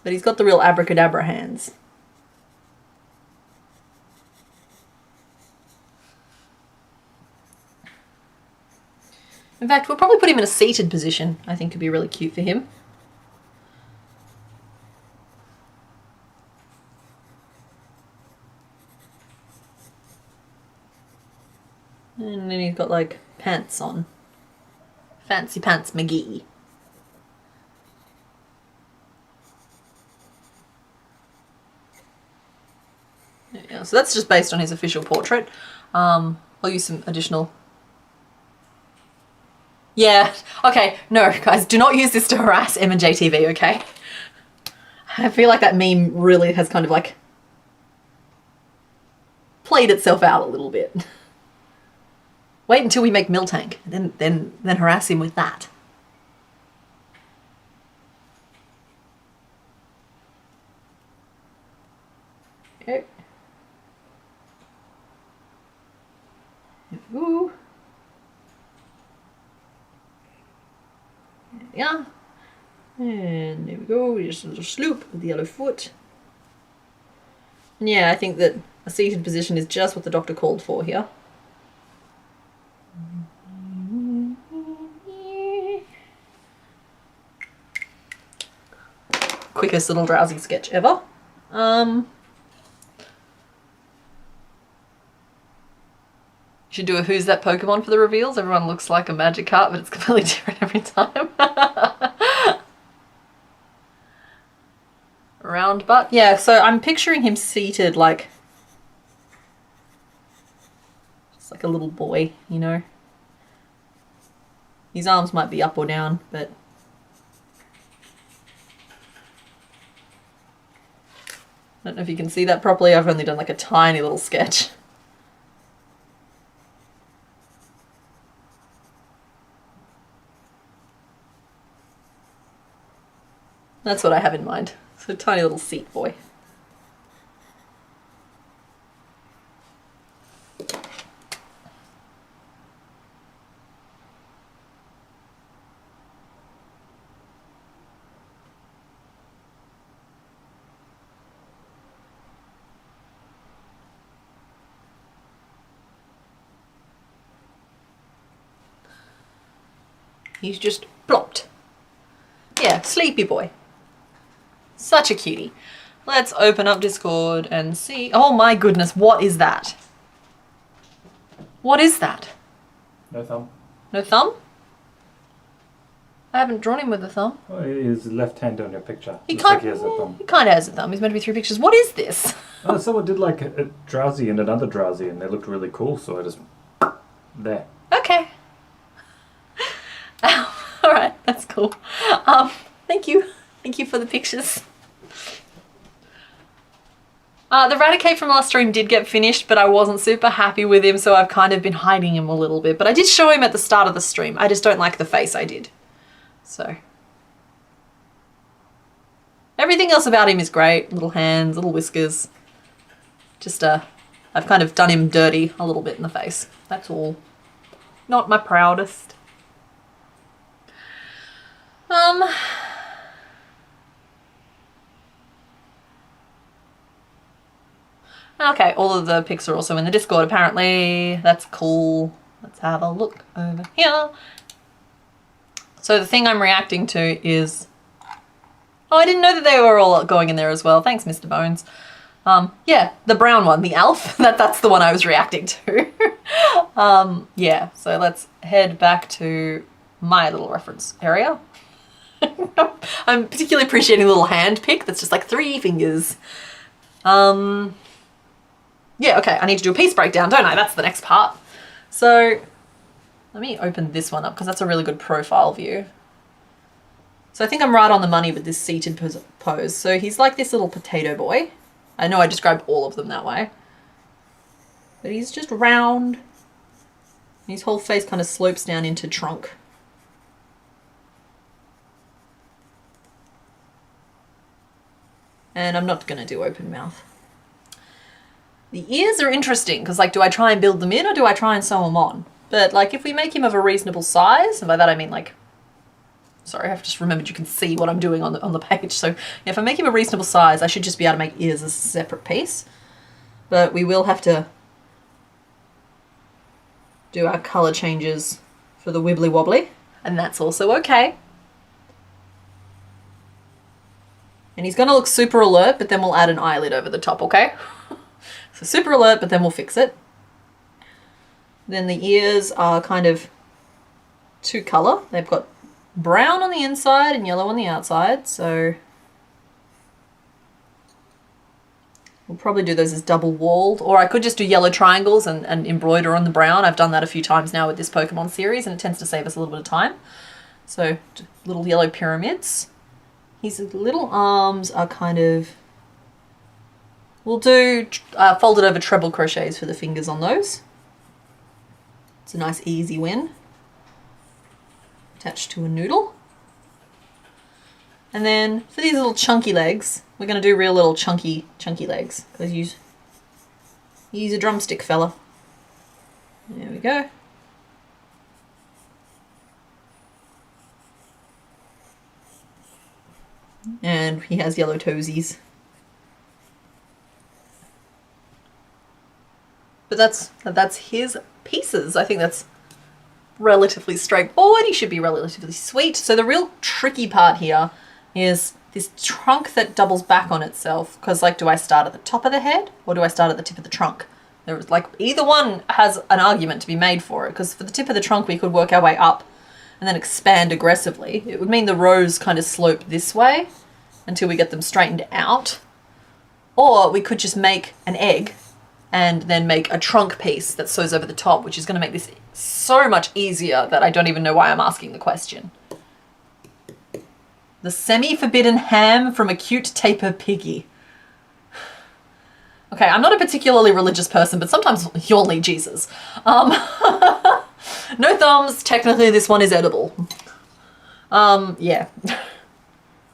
But he's got the real abracadabra hands. In fact, we'll probably put him in a seated position. I think could be really cute for him. And then he's got like pants on. Fancy Pants McGee. Yeah, so that's just based on his official portrait. I'll use some additional... Yeah, okay, no guys, do not use this to harass M&J TV, okay? I feel like that meme really has kind of like played itself out a little bit. Wait until we make Miltank, then harass him with that. Okay. Ooh. Yeah. And there we go, just a little sloop with the yellow foot. And yeah, I think that a seated position is just what the doctor called for here. Quickest little drowsy sketch ever. Should do a Who's That Pokemon for the reveals. Everyone looks like a Magikarp, but it's completely different every time. Round butt. Yeah, so I'm picturing him seated like... just like a little boy, you know? His arms might be up or down, but... I don't know if you can see that properly. I've only done like a tiny little sketch. That's what I have in mind. So tiny little seat boy. He's just plopped. Yeah, sleepy boy. Such a cutie. Let's open up Discord and see. Oh my goodness, what is that? What is that? No thumb. No thumb? I haven't drawn him with a thumb. Oh, his left hand on your picture. He Looks kind like he has a thumb. He kind of has a thumb. He's meant to be 3 pictures. What is this? Oh, someone did like a drowsy and another drowsy, and they looked really cool. So I just there. Okay. All right, that's cool. Thank you. Thank you for the pictures. The Raticate from last stream did get finished, but I wasn't super happy with him, so I've kind of been hiding him a little bit. But I did show him at the start of the stream. I just don't like the face I did. So. Everything else about him is great. Little hands, little whiskers. Just, I've kind of done him dirty a little bit in the face. That's all. Not my proudest. Okay, all of the pics are also in the Discord apparently. That's cool. Let's have a look over here. So the thing I'm reacting to is... Oh, I didn't know that they were all going in there as well. Thanks, Mr. Bones. Yeah, the brown one, the Alf. That's the one I was reacting to. Yeah, so let's head back to my little reference area. I'm particularly appreciating the little hand pick that's just like 3 fingers. Yeah, okay, I need to do a piece breakdown, don't I? That's the next part. So let me open this one up because that's a really good profile view. So I think I'm right on the money with this seated pose. So he's like this little potato boy. I know I described all of them that way. But he's just round. His whole face kind of slopes down into trunk. And I'm not going to do open mouth. The ears are interesting because, like, do I try and build them in or do I try and sew them on? But, like, if we make him of a reasonable size, and by that I mean, like, sorry, I've just remembered you can see what I'm doing on the page. So, yeah, if I make him a reasonable size, I should just be able to make ears as a separate piece. But we will have to do our colour changes for the wibbly wobbly, and that's also okay. And he's going to look super alert, but then we'll add an eyelid over the top, okay? So super alert, but then we'll fix it. Then the ears are kind of 2 colour. They've got brown on the inside and yellow on the outside, so we'll probably do those as double walled, or I could just do yellow triangles and embroider on the brown. I've done that a few times now with this Pokemon series and it tends to save us a little bit of time. So little yellow pyramids. His little arms are kind of, we'll do folded over treble crochets for the fingers on those. It's a nice easy win. Attached to a noodle. And then for these little chunky legs, we're going to do real little chunky legs. Because use a drumstick, fella. There we go. And he has yellow toesies. But that's his pieces. I think that's relatively straightforward. He should be relatively sweet. So the real tricky part here is this trunk that doubles back on itself. Because, like, do I start at the top of the head or do I start at the tip of the trunk? There's, like, either one has an argument to be made for it. Because for the tip of the trunk, we could work our way up and then expand aggressively. It would mean the rows kind of slope this way until we get them straightened out. Or we could just make an egg and then make a trunk piece that sews over the top, which is going to make this so much easier that I don't even know why I'm asking the question. The semi-forbidden ham from a cute taper piggy. Okay, I'm not a particularly religious person, but sometimes you'll need Jesus. No thumbs. Technically, this one is edible. Yeah.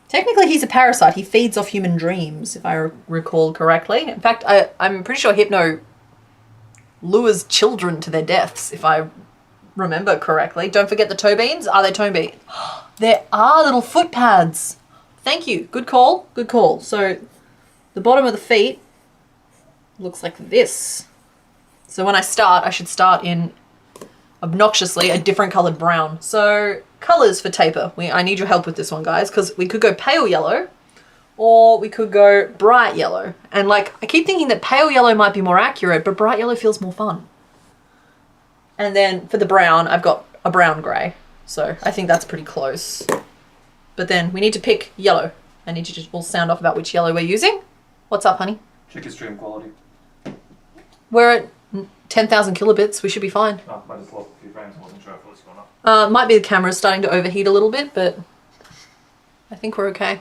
Technically, he's a parasite. He feeds off human dreams, if I recall correctly. In fact, I'm pretty sure Hypno lures children to their deaths, if I remember correctly. Don't forget the toe beans. Are they toe beans? There are little foot pads. Thank you. Good call. Good call. So the bottom of the feet looks like this. So when I start, I should start in obnoxiously a different coloured brown. So colours for taper. I need your help with this one, guys, because we could go pale yellow or we could go bright yellow. And, like, I keep thinking that pale yellow might be more accurate, but bright yellow feels more fun. And then for the brown, I've got a brown grey. So I think that's pretty close. But then we need to pick yellow. I need to just all sound off about which yellow we're using. What's up, honey? Check your stream quality. We're at 10,000 kilobits. We should be fine. Oh, I just lost a few frames. I wasn't sure if it was going up. Might be the camera's starting to overheat a little bit, but I think we're okay.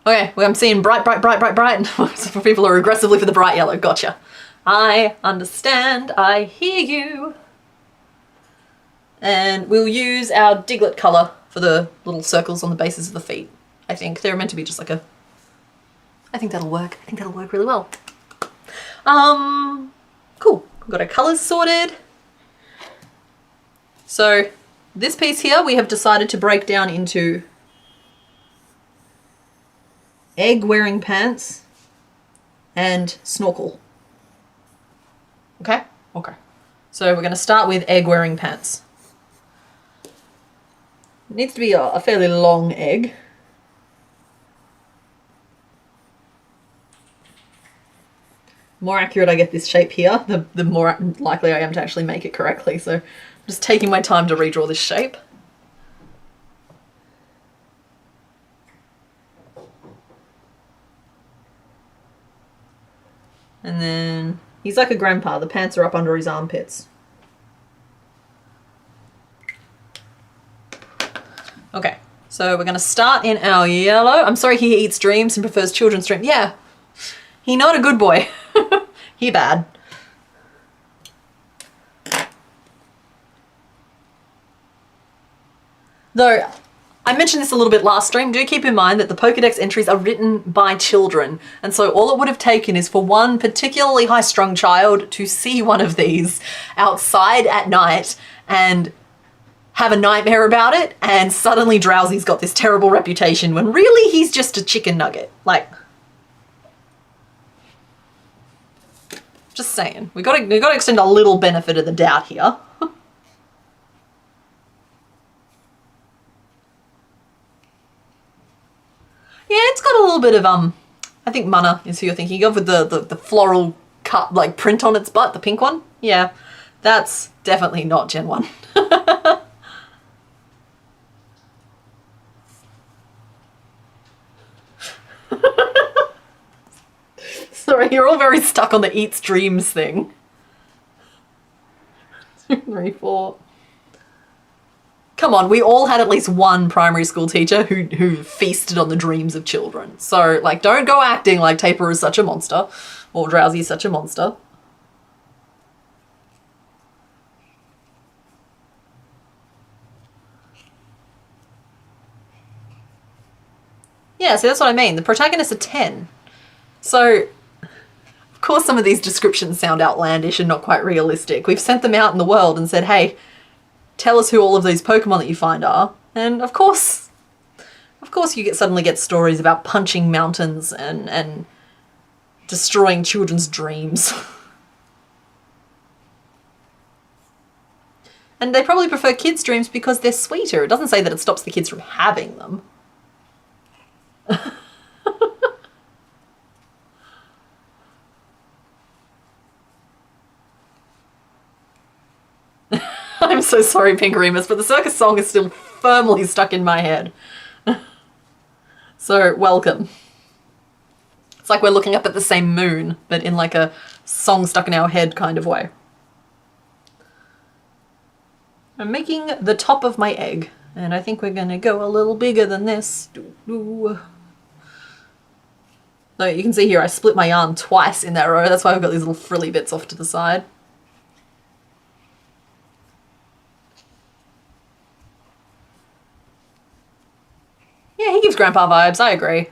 Okay, well, I'm seeing bright, bright, bright, bright, bright. For people who are aggressively for the bright yellow. Gotcha. I understand. I hear you. And we'll use our Diglet colour for the little circles on the bases of the feet. I think they're meant to be just like a... I think that'll work. I think that'll work really well. Cool. We've got our colours sorted. So this piece here we have decided to break down into egg wearing pants and snorkel. Okay? Okay. So we're going to start with egg wearing pants. It needs to be a fairly long egg. The more accurate I get this shape here, the more likely I am to actually make it correctly. So I'm just taking my time to redraw this shape. And then he's like a grandpa. The pants are up under his armpits. Okay, so we're going to start in our yellow. I'm sorry he eats dreams and prefers children's dreams. Yeah, he not a good boy. He bad. Though, I mentioned this a little bit last stream, do keep in mind that the Pokédex entries are written by children, and so all it would have taken is for one particularly high-strung child to see one of these outside at night and have a nightmare about it, and suddenly Drowsy's got this terrible reputation when really he's just a chicken nugget. Like, just saying. We gotta extend a little benefit of the doubt here. Yeah, it's got a little bit of, I think Mana is who you're thinking of with the floral cut, like, print on its butt, the pink one. Yeah, that's definitely not Gen 1. Sorry, you're all very stuck on the eats dreams thing. 2, 3, 4. Come on, we all had at least one primary school teacher who feasted on the dreams of children. So, like, don't go acting like Taper is such a monster or Drowsy is such a monster. Yeah, so that's what I mean. The protagonists are 10. So, of course some of these descriptions sound outlandish and not quite realistic. We've sent them out in the world and said, hey, tell us who all of these Pokemon that you find are. And of course you suddenly get stories about punching mountains and destroying children's dreams. And they probably prefer kids' dreams because they're sweeter. It doesn't say that it stops the kids from having them. I'm so sorry, Pink Remus, but the circus song is still firmly stuck in my head. So, welcome. It's like we're looking up at the same moon, but in like a song stuck in our head kind of way. I'm making the top of my egg, and I think we're gonna go a little bigger than this. So you can see here I split my yarn twice in that row, that's why I've got these little frilly bits off to the side. Yeah, he gives Grandpa vibes, I agree.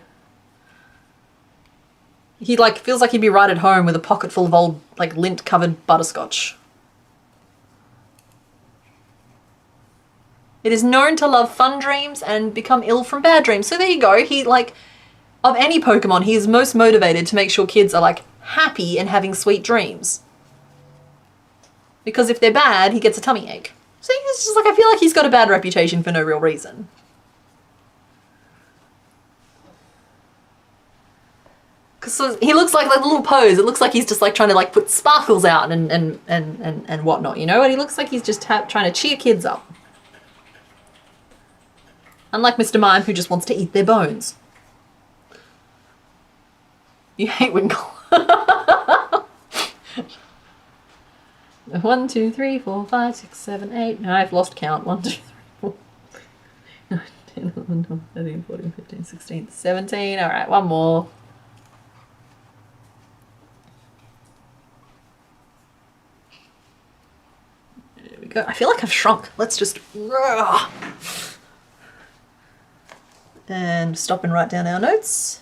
He like feels like he'd be right at home with a pocket full of old like lint covered butterscotch. It is known to love fun dreams and become ill from bad dreams. So there you go. He like, of any Pokemon, he is most motivated to make sure kids are like happy and having sweet dreams. Because if they're bad, he gets a tummy ache. So it's just like, I feel like he's got a bad reputation for no real reason. Because he looks like a little pose. It looks like he's just like trying to like put sparkles out and whatnot, you know? And he looks like he's just trying to cheer kids up. Unlike Mr. Mime, who just wants to eat their bones. You hate Winkle. 1, 2, 3, 4, 5, 6, 7, 8. No, I've lost count. 1, 2, 3, 4, 9, 10, 11, 12, 13, 14, 15, 16, 17. All right, one more. There we go. I feel like I've shrunk. Let's just... And stop and write down our notes.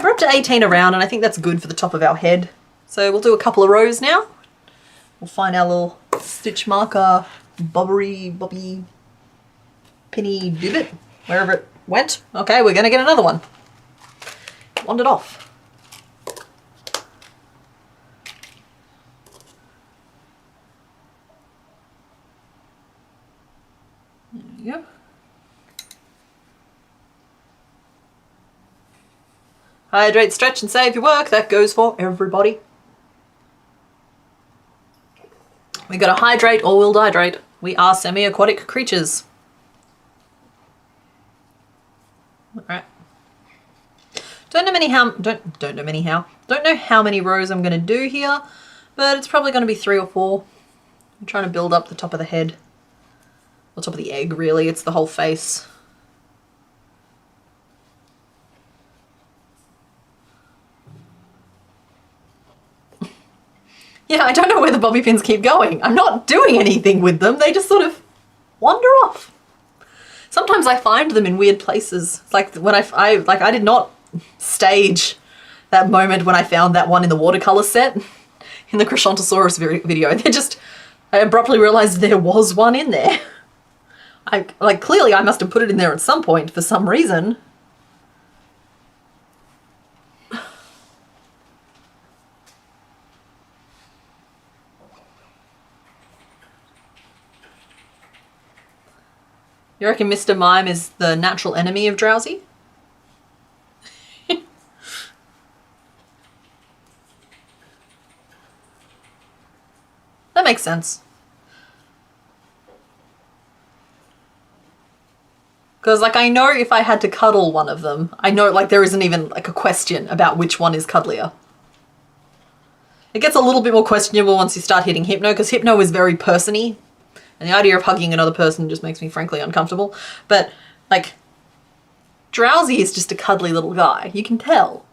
We're up to 18 around, and I think that's good for the top of our head. So we'll do a couple of rows now. We'll find our little stitch marker, bobby, penny divot, wherever it went. Okay, we're gonna get another one. Wandered off. There we go. Hydrate, stretch, and save your work. That goes for everybody. We gotta hydrate or we'll dehydrate. We are semi-aquatic creatures. Alright. Don't know how many rows I'm gonna do here, but it's probably gonna be 3 or 4. I'm trying to build up the top of the head. Or top of the egg, really. It's the whole face. Yeah, I don't know where the bobby pins keep going. I'm not doing anything with them. They just sort of wander off. Sometimes I find them in weird places. It's like when I did not stage that moment when I found that one in the watercolor set in the Crochettosaurus video. I abruptly realized there was one in there. Clearly I must have put it in there at some point for some reason. You reckon Mr. Mime is the natural enemy of Drowsy? That makes sense. Because, I know if I had to cuddle one of them, I know, there isn't even, a question about which one is cuddlier. It gets a little bit more questionable once you start hitting Hypno, because Hypno is very person-y. And the idea of hugging another person just makes me frankly uncomfortable. But, Drowsy is just a cuddly little guy. You can tell.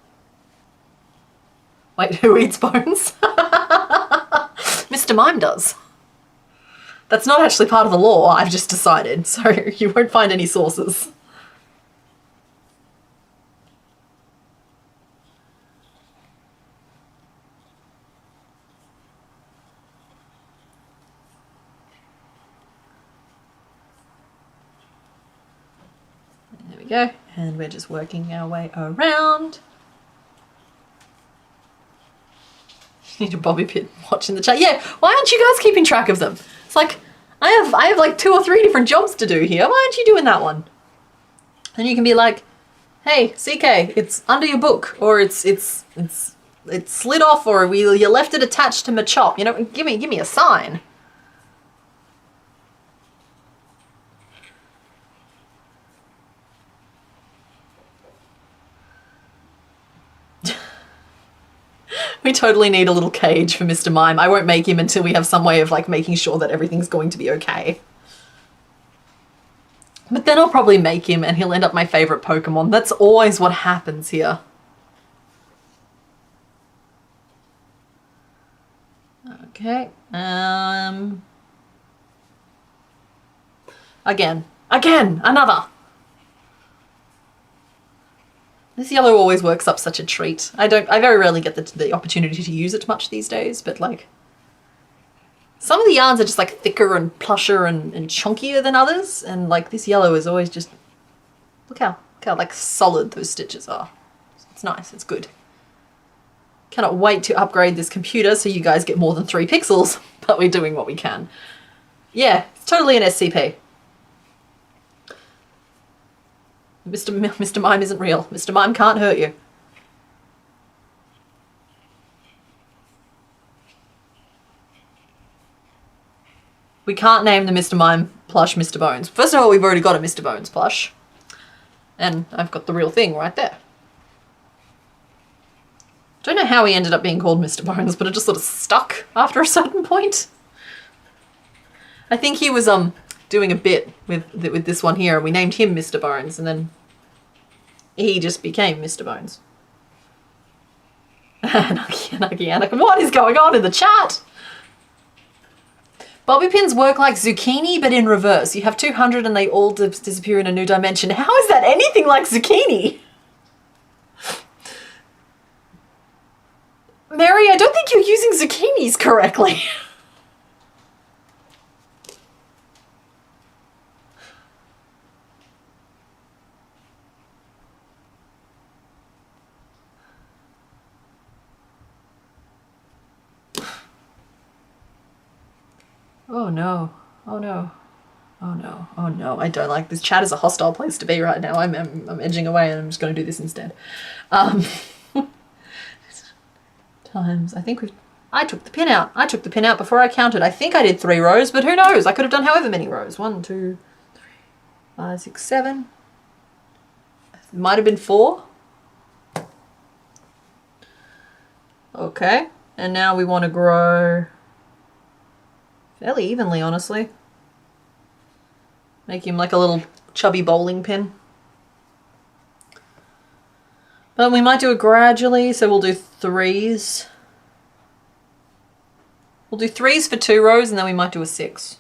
Wait, who eats bones? Mr. Mime does. That's not actually part of the law, I've just decided, so you won't find any sources. There we go, and we're just working our way around. Need a bobby pin watching the chat. Yeah, why aren't you guys keeping track of them? It's I have 2 or 3 different jobs to do here. Why aren't you doing that one? And you can be like, hey, CK, it's under your book, or it's slid off, or you left it attached to Machop. You know, give me a sign. We totally need a little cage for Mr. Mime. I won't make him until we have some way of making sure that everything's going to be okay. But then I'll probably make him and he'll end up my favorite Pokemon. That's always what happens here. Okay. Again, another. This yellow always works up such a treat. I very rarely get the opportunity to use it much these days, but some of the yarns are just thicker and plusher and chunkier than others, and this yellow is always just, look how solid those stitches are. It's nice, it's good. Cannot wait to upgrade this computer so you guys get more than 3 pixels, but we're doing what we can. Yeah, it's totally an SCP. Mr. Mime isn't real. Mr. Mime can't hurt you. We can't name the Mr. Mime plush Mr. Bones. First of all, we've already got a Mr. Bones plush. And I've got the real thing right there. Don't know how he ended up being called Mr. Bones, but it just sort of stuck after a certain point. I think he was doing a bit with this one here. We named him Mr. Bones, and then he just became Mr. Bones. Anakin. What is going on in the chat? Bobby pins work like zucchini, but in reverse. You have 200 and they all disappear in a new dimension. How is that anything like zucchini? Mary, I don't think you're using zucchinis correctly. Oh no, oh no, oh no, oh no, I don't like this. Chat is a hostile place to be right now. I'm edging away and I'm just going to do this instead. Times, I think I took the pin out. I took the pin out before I counted. I think I did 3 rows, but who knows? I could have done however many rows. 1, 2, 3, 5, 6, 7. It might have been 4. Okay, and now we want to grow fairly evenly, honestly. Make him like a little chubby bowling pin. But we might do it gradually, so we'll do 3s. We'll do 3s for 2 rows, and then we might do a 6.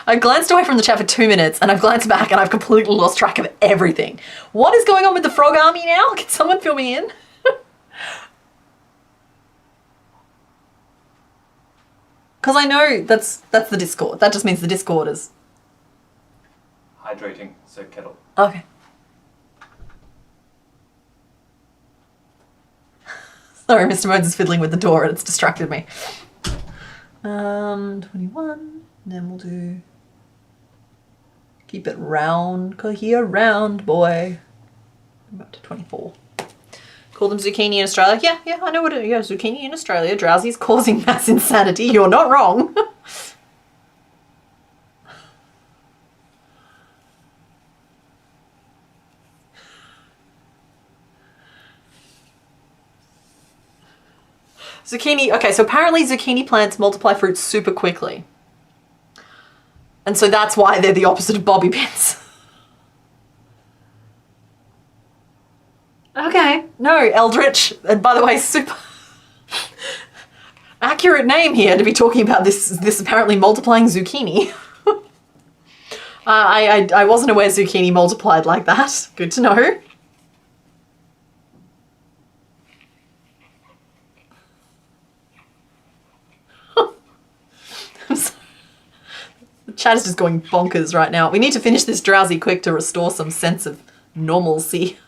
I glanced away from the chat for 2 minutes and I've glanced back and I've completely lost track of everything. What is going on with the frog army now? Can someone fill me in? Because I know that's the Discord. That just means the Discord is... Hydrating, so kettle. Okay. Sorry, Mr. Modes is fiddling with the door and it's distracted me. 21. Then we'll do, keep it round, here round boy. I'm up to 24. Call them zucchini in Australia. Yeah, I know what it is. Yeah, zucchini in Australia. Drowsy's causing mass insanity. You're not wrong. Zucchini, okay, so apparently zucchini plants multiply fruits super quickly. And so that's why they're the opposite of bobby pins. Okay, no, Eldritch, and by the way, super accurate name here to be talking about this apparently multiplying zucchini. I wasn't aware zucchini multiplied like that. Good to know. The chat is just going bonkers right now. We need to finish this drowsy quick to restore some sense of normalcy.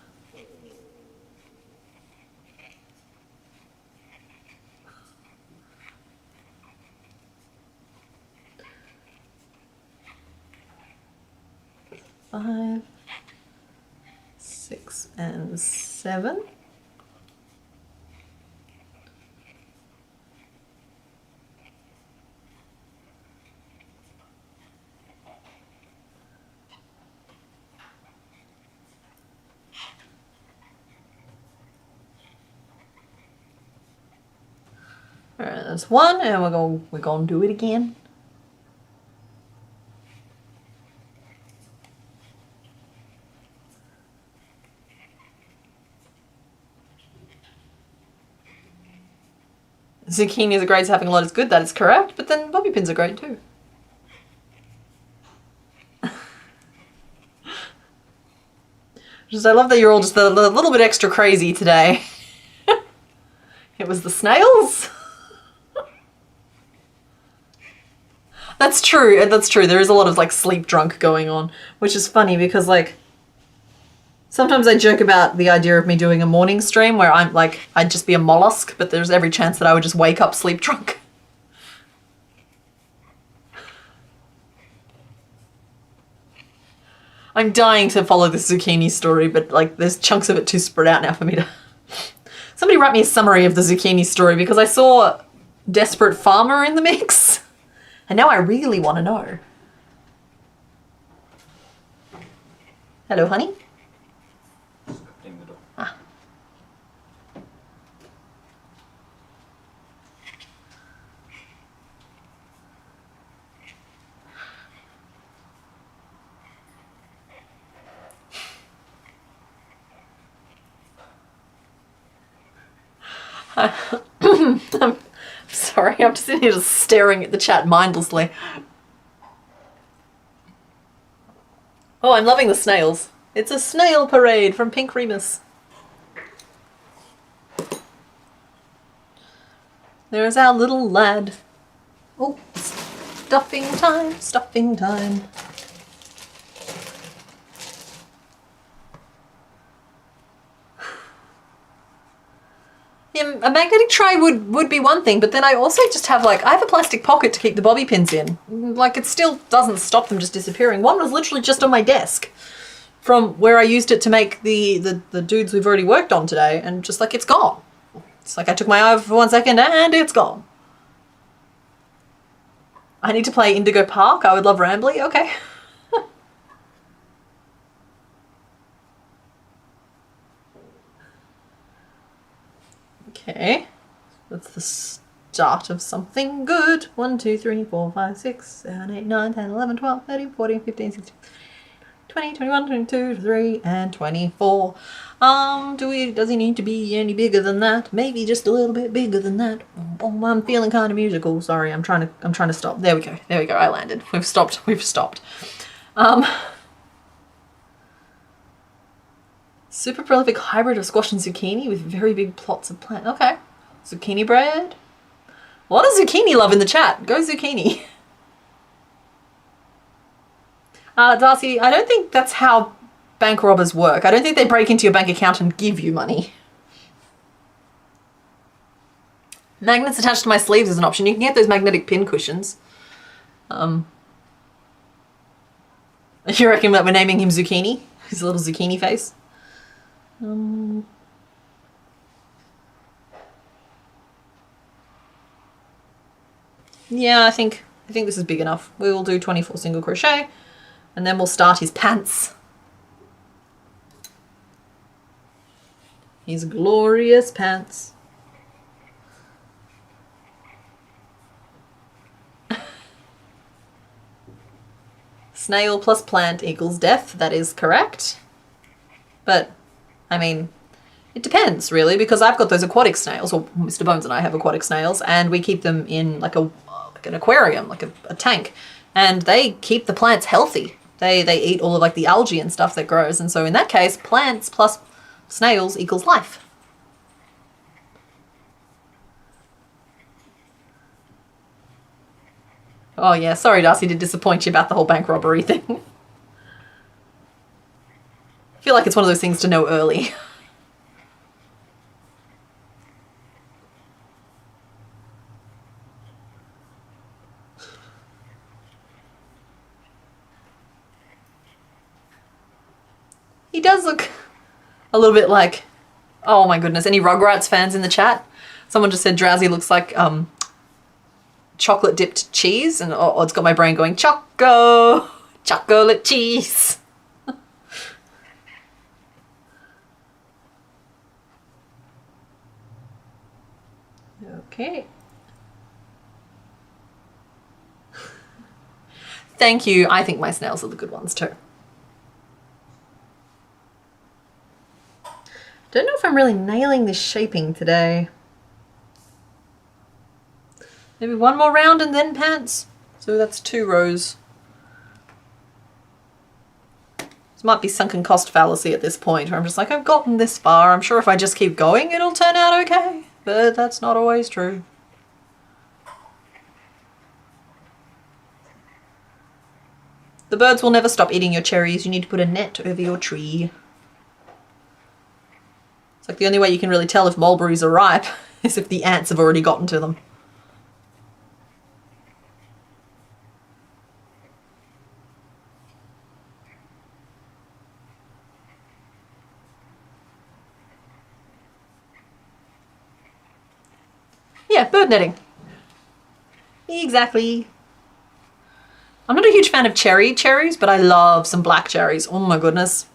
Five, 6, and 7. Alright, that's 1, and we're gonna do it again. Zucchini are great, so having a lot is good, that is correct, but then bobby pins are great too. I love that you're all just a little bit extra crazy today. It was the snails. That's true, that's true. There is a lot of like sleep drunk going on, which is funny because like sometimes I joke about the idea of me doing a morning stream where I'm like, I'd just be a mollusk, but there's every chance that I would just wake up sleep drunk. I'm dying to follow this zucchini story, but like there's chunks of it too spread out now for me to... Somebody write me a summary of the zucchini story because I saw Desperate Farmer in the mix and now I really want to know. Hello, honey. Just opening the door. Ah. I'm sorry, I'm just sitting here just staring at the chat mindlessly. Oh, I'm loving the snails. It's a snail parade from Pink Remus. There's our little lad. Oh, stuffing time, stuffing time. Yeah, a magnetic tray would be one thing, but then I also just have I have a plastic pocket to keep the bobby pins in. Like, it still doesn't stop them just disappearing. One was literally just on my desk from where I used it to make the dudes we've already worked on today, and just it's gone. It's like I took my eye over for 1 second and it's gone. I need to play Indigo Park. I would love Rambly. Okay. Okay. That's the start of something good. 1, 2, 3, 4, 5, 6, 7, 8, 9, 10, 11, 12, 13, 14, 15, 16, 20, 21, 22, 23, and 24. Does he need to be any bigger than that? Maybe just a little bit bigger than that. Oh, I'm feeling kind of musical. Sorry, I'm trying to stop. There we go. There we go. I landed. We've stopped. We've stopped. Super prolific hybrid of squash and zucchini with very big plots of plant. Okay. Zucchini bread. A lot of zucchini love in the chat. Go zucchini. Darcy, I don't think that's how bank robbers work. I don't think they break into your bank account and give you money. Magnets attached to my sleeves is an option. You can get those magnetic pin cushions. You reckon that we're naming him Zucchini? His little zucchini face? Yeah, I think this is big enough. We will do 24 single crochet, and then we'll start his pants. His glorious pants. Snail plus plant equals death. That is correct. But, I mean, it depends, really, because I've got those aquatic snails, or Mr. Bones and I have aquatic snails, and we keep them in like an aquarium, like a tank, and they keep the plants healthy. They eat all of the algae and stuff that grows, and so in that case, plants plus snails equals life. Oh yeah, sorry Darcy to disappoint you about the whole bank robbery thing. I feel like it's one of those things to know early. He does look a little bit like, oh my goodness, any Rugrats fans in the chat? Someone just said Drowsy looks like chocolate dipped cheese, and oh, it's got my brain going, chocolate cheese. Okay. Thank you. I think my snails are the good ones too. Don't know if I'm really nailing this shaping today. Maybe one more round and then pants. So that's 2 rows. This might be sunken cost fallacy at this point, where I'm just like, I've gotten this far. I'm sure if I just keep going, it'll turn out okay. But that's not always true. The birds will never stop eating your cherries. You need to put a net over your tree. It's like the only way you can really tell if mulberries are ripe is if the ants have already gotten to them. Yeah, bird netting. Exactly. I'm not a huge fan of cherries, but I love some black cherries. Oh my goodness.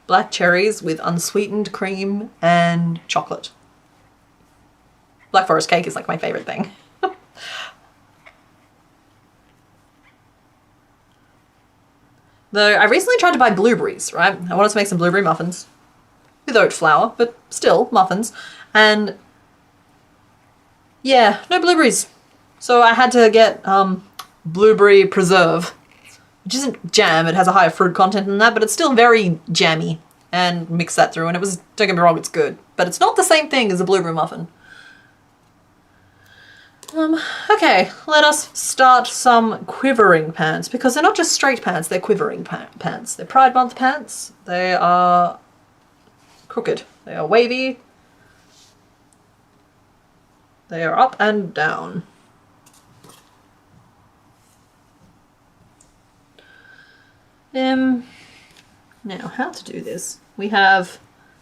black cherries with unsweetened cream and chocolate. Black Forest cake is like my favorite thing. Though I recently tried to buy blueberries, right? I wanted to make some blueberry muffins with oat flour, but still muffins. And yeah, no blueberries. So I had to get blueberry preserve, which isn't jam. It has a higher fruit content than that, but it's still very jammy. And mix that through, and it was, don't get me wrong, it's good. But it's not the same thing as a blueberry muffin. Okay, let us start some quivering pants, because they're not just straight pants, they're quivering pants. They're Pride Month pants. They are crooked. They are wavy. They are up and down. Now, how to do this? We have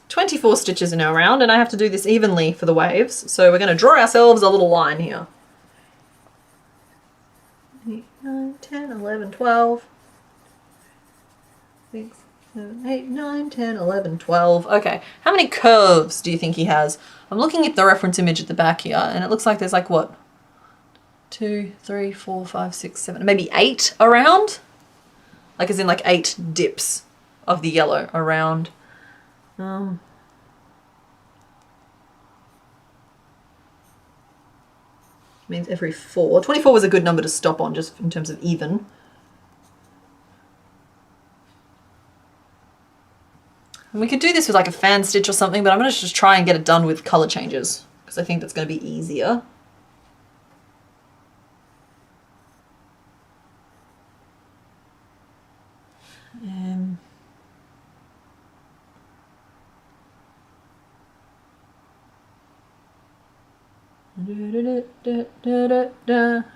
24 stitches in our round, and I have to do this evenly for the waves. So we're going to draw ourselves a little line here. 8, 9, 10, 11, 12. 6, 7, 8, 9, 10, 11, 12. Okay, how many curves do you think he has? I'm looking at the reference image at the back here, and it looks like there's like, what? 2, 3, 4, 5, 6, 7, maybe 8 around? Like as in like 8 dips of the yellow around. Means every 4. 24 was a good number to stop on, just in terms of even. And we could do this with like a fan stitch or something, but I'm going to just try and get it done with colour changes, because I think that's going to be easier.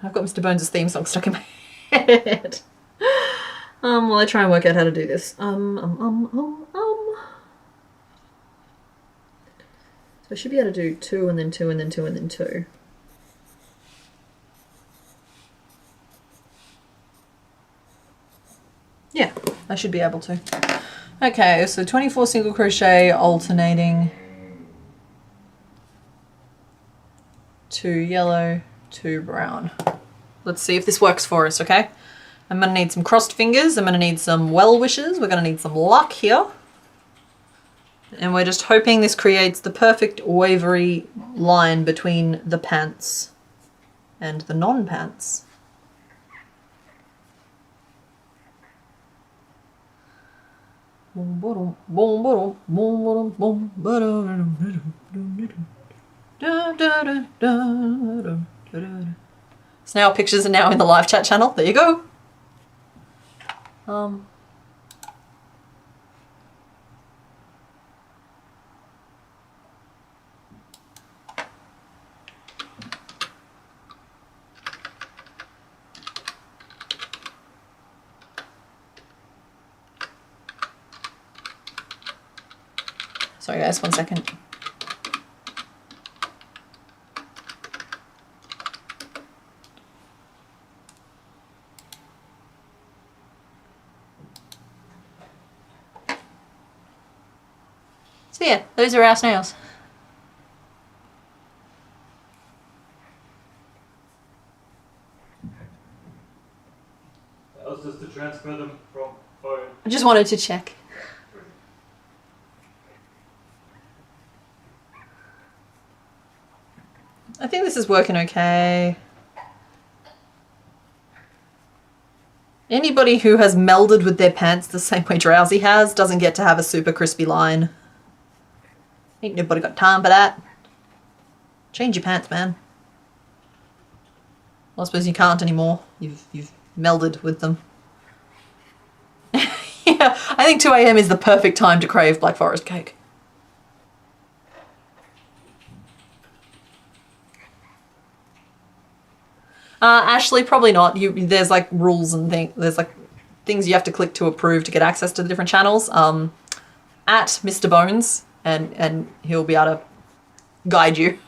I've got Mr. Bones' theme song stuck in my head. While I try and work out how to do this. So I should be able to do 2 and then 2 and then 2 and then 2. Yeah, I should be able to. Okay, so 24 single crochet alternating. 2 yellow, 2 brown. Let's see if this works for us, okay? I'm gonna need some crossed fingers. I'm gonna need some well wishes. We're gonna need some luck here. And we're just hoping this creates the perfect wavery line between the pants and the non-pants. Snail pictures are now in the live chat channel. There you go. Sorry guys, 1 second. So yeah, those are our snails. That was just to transfer them from phone. I just wanted to check. I think this is working okay. Anybody who has melded with their pants the same way Drowsy has doesn't get to have a super crispy line. Ain't nobody got time for that. Change your pants, man. Well, I suppose you can't anymore. You've melded with them. Yeah, I think 2 AM is the perfect time to crave Black Forest cake. Ashley, probably not. There's like rules and there's like things you have to click to approve to get access to the different channels. At Mr. Bones, and he'll be able to guide you.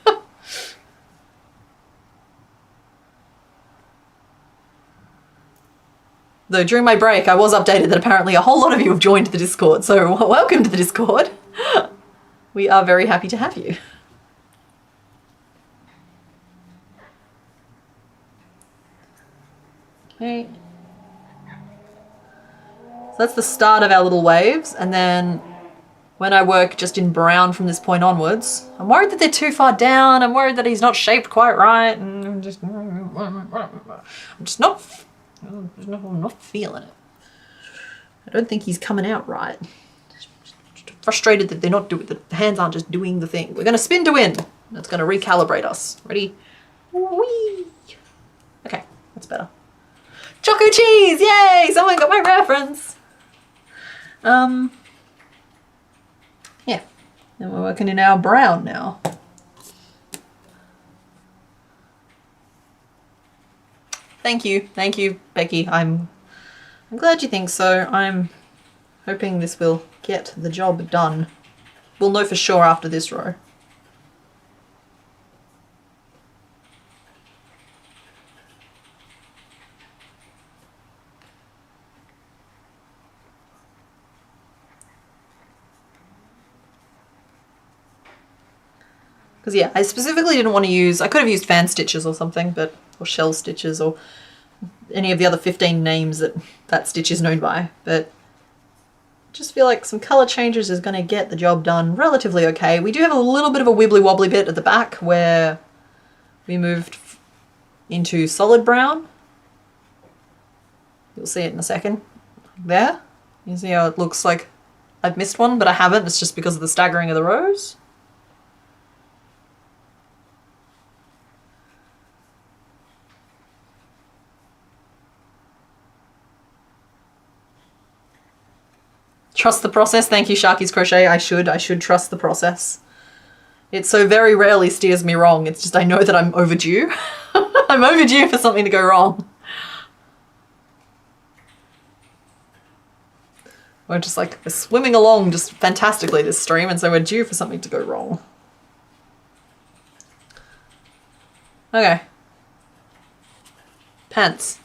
Though during my break, I was updated that apparently a whole lot of you have joined the Discord, so welcome to the Discord. We are very happy to have you. Okay. So that's the start of our little waves, and then when I work just in brown from this point onwards, I'm worried that they're too far down, I'm worried that he's not shaped quite right, and I'm just not feeling it. I don't think he's coming out right. Just frustrated that they're not doing, the hands aren't just doing the thing. We're gonna spin to win. That's gonna recalibrate us. Ready? Whee! Okay, that's better. Choco cheese! Yay! Someone got my reference. Yeah. And we're working in our brown now. Thank you, Becky. I'm glad you think so. I'm hoping this will get the job done. We'll know for sure after this row. Because yeah, I specifically didn't want to use, I could have used fan stitches or something, but, or shell stitches or any of the other 15 names that stitch is known by, but I just feel like some colour changes is going to get the job done relatively okay. We do have a little bit of a wibbly wobbly bit at the back where we moved into solid brown. You'll see it in a second. There. You see how it looks like I've missed one, but I haven't. It's just because of the staggering of the rows. Trust the process. Thank you, Sharky's Crochet. I should trust the process. It so very rarely steers me wrong. It's just I know that I'm overdue. I'm overdue for something to go wrong. We're just like we're swimming along just fantastically this stream, and so we're due for something to go wrong. Okay. Pants.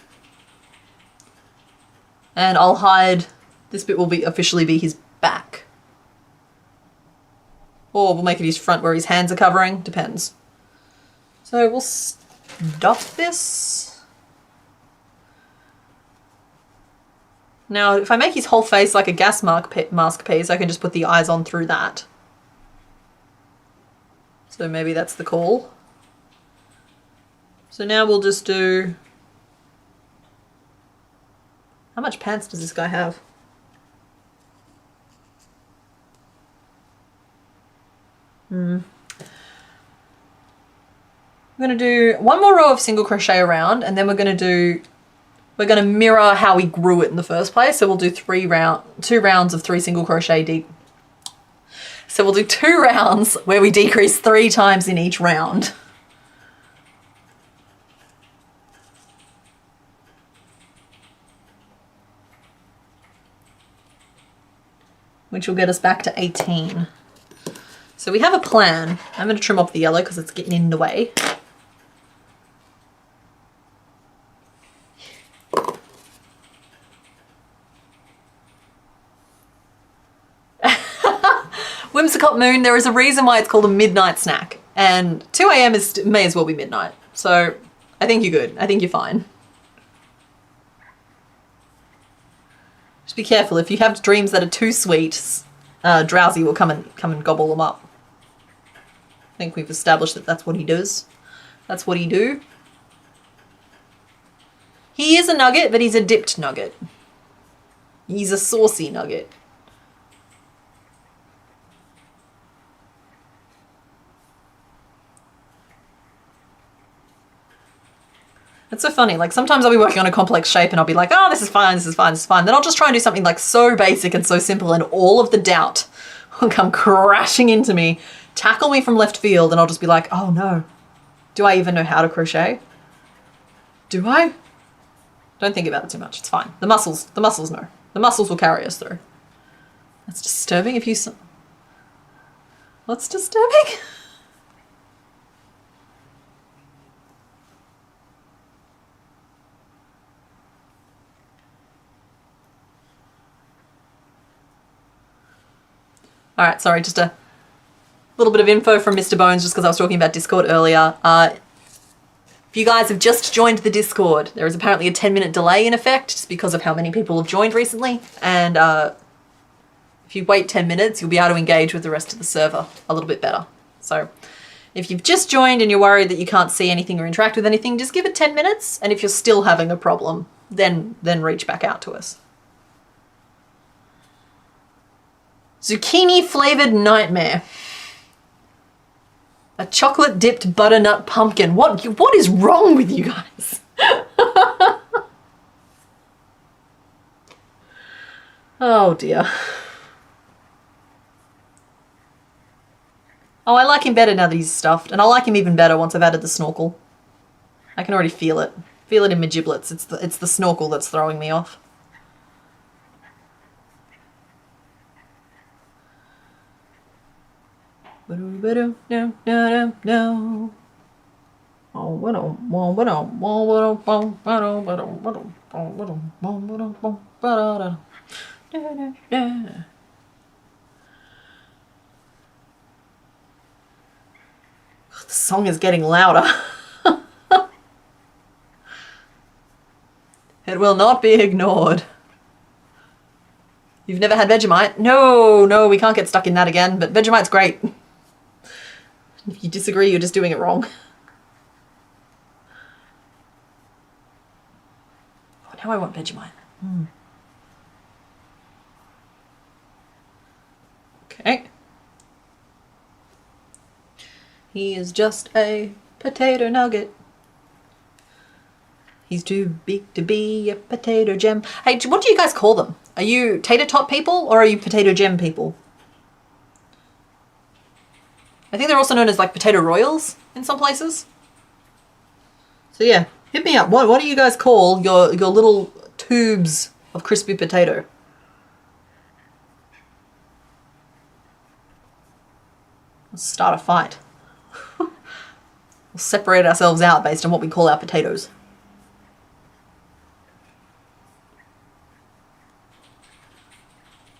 And I'll hide. This bit will be officially be his back. Or we'll make it his front where his hands are covering. Depends. So we'll stuff this. Now, if I make his whole face like a gas mask piece, I can just put the eyes on through that. So maybe that's the call. So now we'll just do... How much pants does this guy have? I'm going to do one more row of single crochet around, and then we're going to mirror how we grew it in the first place. So we'll do 2 rounds of 3 single crochet deep. So we'll do 2 rounds where we decrease 3 times in each round. Which will get us back to 18. So we have a plan. I'm going to trim off the yellow because it's getting in the way. Whimsicott Moon, there is a reason why it's called a midnight snack. And 2 AM may as well be midnight. So I think you're good. I think you're fine. Just be careful. If you have dreams that are too sweet, Drowsy will come and gobble them up. I think we've established that that's what he does. That's what he do. He is a nugget, but he's a dipped nugget. He's a saucy nugget. It's so funny, like sometimes I'll be working on a complex shape and I'll be like, oh, this is fine, this is fine, this is fine. Then I'll just try and do something like so basic and so simple and all of the doubt will come crashing into me, tackle me from left field, and I'll just be like, oh no, do I even know how to crochet? Do I? Don't think about it too much, it's fine. The muscles know. The muscles will carry us through. That's disturbing if you... What's disturbing? All right, sorry, just a little bit of info from Mr. Bones just because I was talking about Discord earlier. If you guys have just joined the Discord, there is apparently a 10-minute delay in effect just because of how many people have joined recently. And if you wait 10 minutes, you'll be able to engage with the rest of the server a little bit better. So if you've just joined and you're worried that you can't see anything or interact with anything, just give it 10 minutes. And if you're still having a problem, then reach back out to us. Zucchini flavored nightmare. A chocolate dipped butternut pumpkin. What is wrong with you guys? Oh dear. Oh, I like him better now that he's stuffed, and I'll like him even better once I've added the snorkel. I can already feel it. Feel it in my giblets. It's the snorkel that's throwing me off. No. The song is getting louder. It will not be ignored. You've never had Vegemite? No, we can't get stuck in that again, but Vegemite's great. If you disagree, you're just doing it wrong. Oh, now I want Vegemite. Okay. He is just a potato nugget. He's too big to be a potato gem. Hey, what do you guys call them? Are you tater tot people or are you potato gem people? I think they're also known as like potato royals in some places. So yeah, hit me up. What do you guys call your little tubes of crispy potato? Let's start a fight. We'll separate ourselves out based on what we call our potatoes.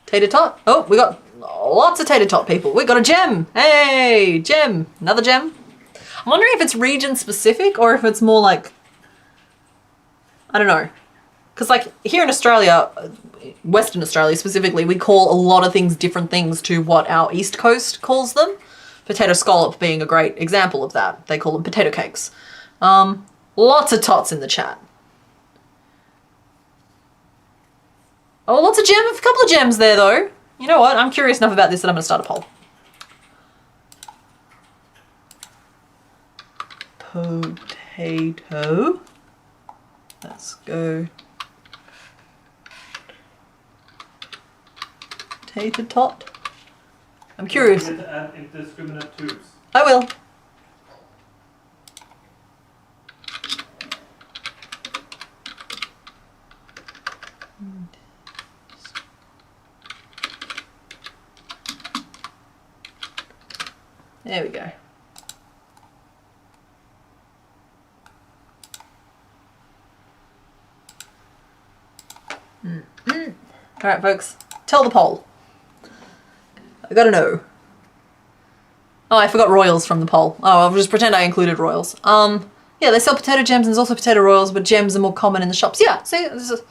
Tater tot. Oh, we got lots of tater tot people. We got a gem. Hey, gem. Another gem. I'm wondering if it's region specific or if it's more like, I don't know. Because like here in Australia, Western Australia specifically, we call a lot of things different things to what our East Coast calls them. Potato scallop being a great example of that. They call them potato cakes. Lots of tots in the chat. Oh, lots of a couple of gems there though. You know what? I'm curious enough about this that I'm going to start a poll. Potato. Let's go. Tater tot. I'm curious. Don't forget to add indiscriminate tubes. I will. There we go. All right, folks, tell the poll. I gotta know. Oh, I forgot royals from the poll. Oh, I'll just pretend I included royals. Yeah, they sell potato gems and there's also potato royals, but gems are more common in the shops. Yeah, see, this is...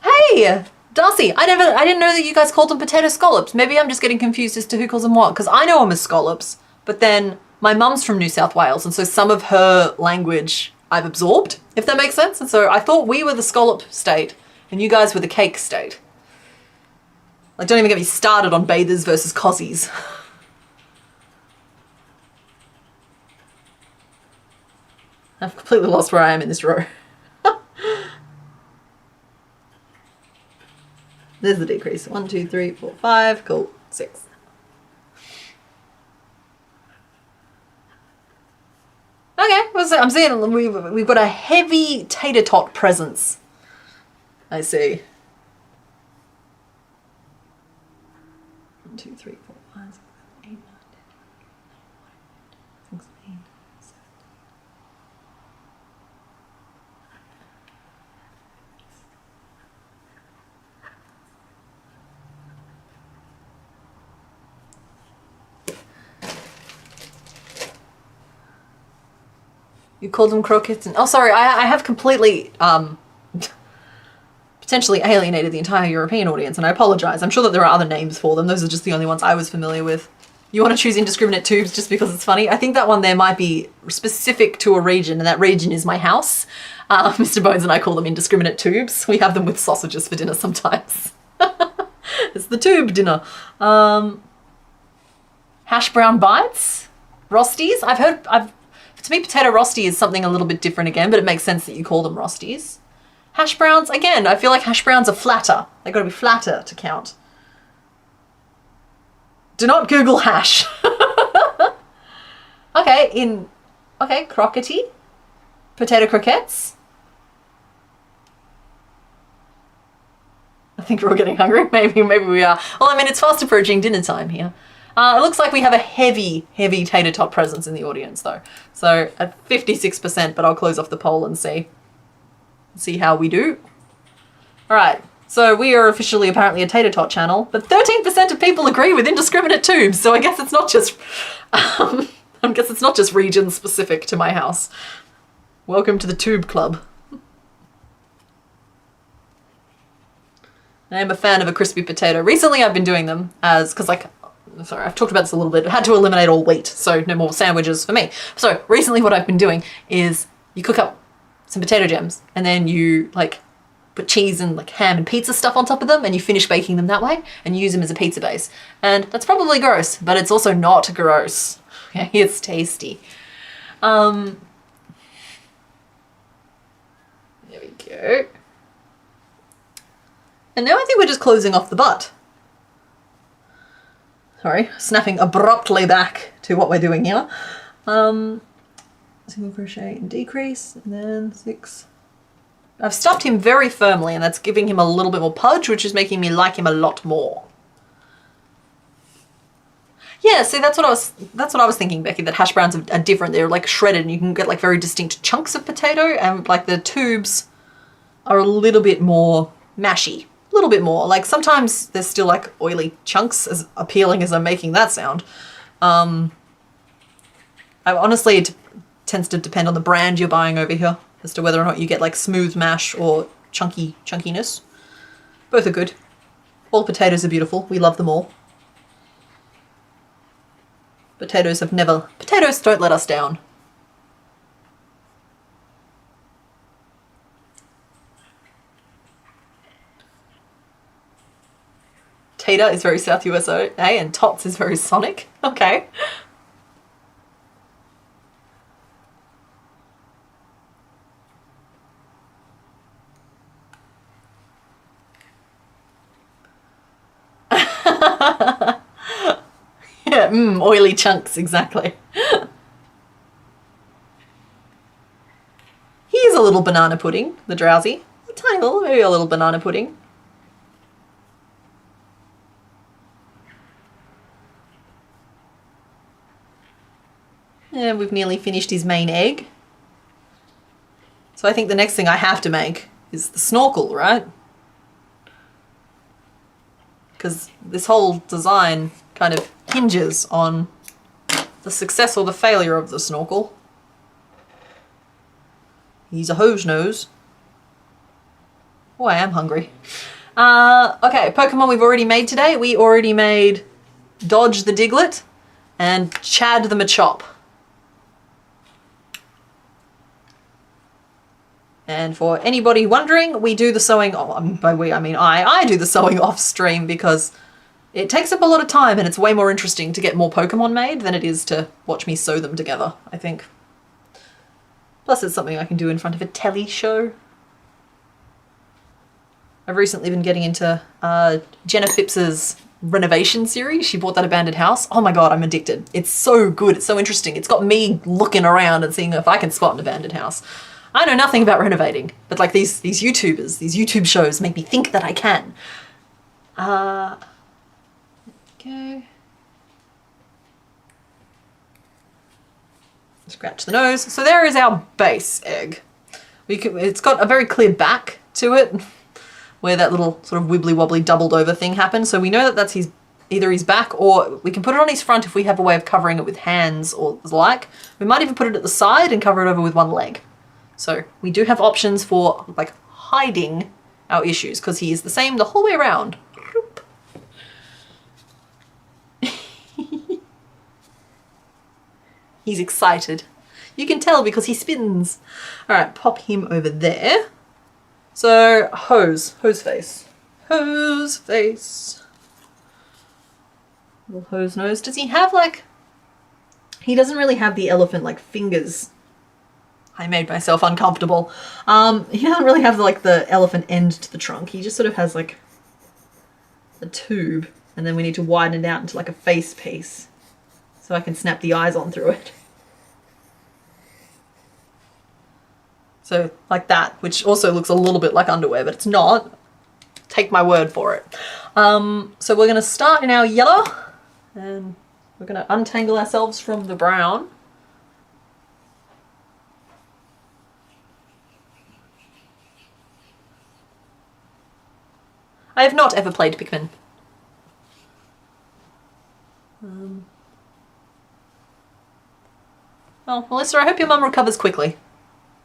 Hey, Darcy, I didn't know that you guys called them potato scallops. Maybe I'm just getting confused as to who calls them what, because I know them as scallops, but then my mum's from New South Wales, and so some of her language I've absorbed, if that makes sense. And so I thought we were the scallop state, and you guys were the cake state. Like, don't even get me started on bathers versus cossies. I've completely lost where I am in this row. There's the decrease. 1, 2, 3, 4, 5. Cool. 6. Okay, I'm seeing we've got a heavy tater tot presence. I see. 1, 2, 3, 4, 5, 6, 7, 8, 9, 10, 16, 17. You called them croquettes and... Oh, sorry, I have completely potentially alienated the entire European audience, and I apologise. I'm sure that there are other names for them. Those are just the only ones I was familiar with. You want to choose indiscriminate tubes just because it's funny? I think that one there might be specific to a region, and that region is my house. Mr. Bones and I call them indiscriminate tubes. We have them with sausages for dinner sometimes. It's the tube dinner. Hash brown bites? Rosties? To me, potato rosti is something a little bit different again, but it makes sense that you call them rosties. Hash browns? Again, I feel like hash browns are flatter. They've got to be flatter to count. Do not Google hash. Okay, croquety. Potato croquettes. I think we're all getting hungry. Maybe we are. Well, I mean, it's fast approaching dinner time here. It looks like we have a heavy tater tot presence in the audience though. So at 56%, but I'll close off the poll and see how we do. All right, so we are officially apparently a tater tot channel, but 13% of people agree with indiscriminate tubes. So I guess it's not just, region specific to my house. Welcome to the tube club. I am a fan of a crispy potato. Recently I've been doing them because sorry, I've talked about this a little bit. I had to eliminate all wheat, so no more sandwiches for me. So recently what I've been doing is you cook up some potato gems and then you put cheese and ham and pizza stuff on top of them and you finish baking them that way and use them as a pizza base. And that's probably gross, but it's also not gross. Okay, it's tasty. There we go. And now I think we're just closing off the butt. Sorry, snapping abruptly back to what we're doing here. Single crochet and decrease, and then 6. I've stuffed him very firmly, and that's giving him a little bit more pudge, which is making me like him a lot more. Yeah, see, that's what I was thinking, Becky, that hash browns are different. They're shredded, and you can get very distinct chunks of potato, and the tubes are a little bit more mashy. A little bit more. Sometimes there's still oily chunks, as appealing as I'm making that sound. Honestly, it tends to depend on the brand you're buying over here as to whether or not you get smooth mash or chunkiness. Both are good. All potatoes are beautiful. We love them all. Potatoes don't let us down. Tater is very South USA, and Tots is very Sonic. Okay. Yeah, oily chunks, exactly. Here's a little banana pudding, the drowsy. A tiny little, maybe a little banana pudding. And we've nearly finished his main egg. So I think the next thing I have to make is the snorkel, right? Because this whole design kind of hinges on the success or the failure of the snorkel. He's a hose nose. Oh, I am hungry. Okay, Pokemon we've already made today. We already made Dodge the Diglet and Chad the Machop. And for anybody wondering, we do the sewing, by we I mean I do the sewing off stream because it takes up a lot of time and it's way more interesting to get more Pokemon made than it is to watch me sew them together, I think. Plus it's something I can do in front of a telly show. I've recently been getting into Jenna Phipps's renovation series. She bought that abandoned house. Oh my god, I'm addicted. It's so good, it's so interesting. It's got me looking around and seeing if I can spot an abandoned house. I know nothing about renovating, but these YouTubers, these YouTube shows make me think that I can. Okay. Scratch the nose. So there is our base egg. It's got a very clear back to it, where that little sort of wibbly wobbly doubled over thing happened. So we know that that's his either his back, or we can put it on his front if we have a way of covering it with hands or the like. We might even put it at the side and cover it over with one leg. So we do have options for like hiding our issues because he is the same the whole way around. He's excited. You can tell because he spins. All right, pop him over there. So hose face. Hose face. Little hose nose. Does he have like, he doesn't really have the elephant like fingers. I made myself uncomfortable. He doesn't really have like the elephant end to the trunk. He just sort of has like a tube, and then we need to widen it out into like a face piece so I can snap the eyes on through it. So like that, which also looks a little bit like underwear, but it's not. Take my word for it. So we're gonna start in our yellow and we're gonna untangle ourselves from the brown. I have not ever played Pikmin. Well, Melissa, I hope your mum recovers quickly.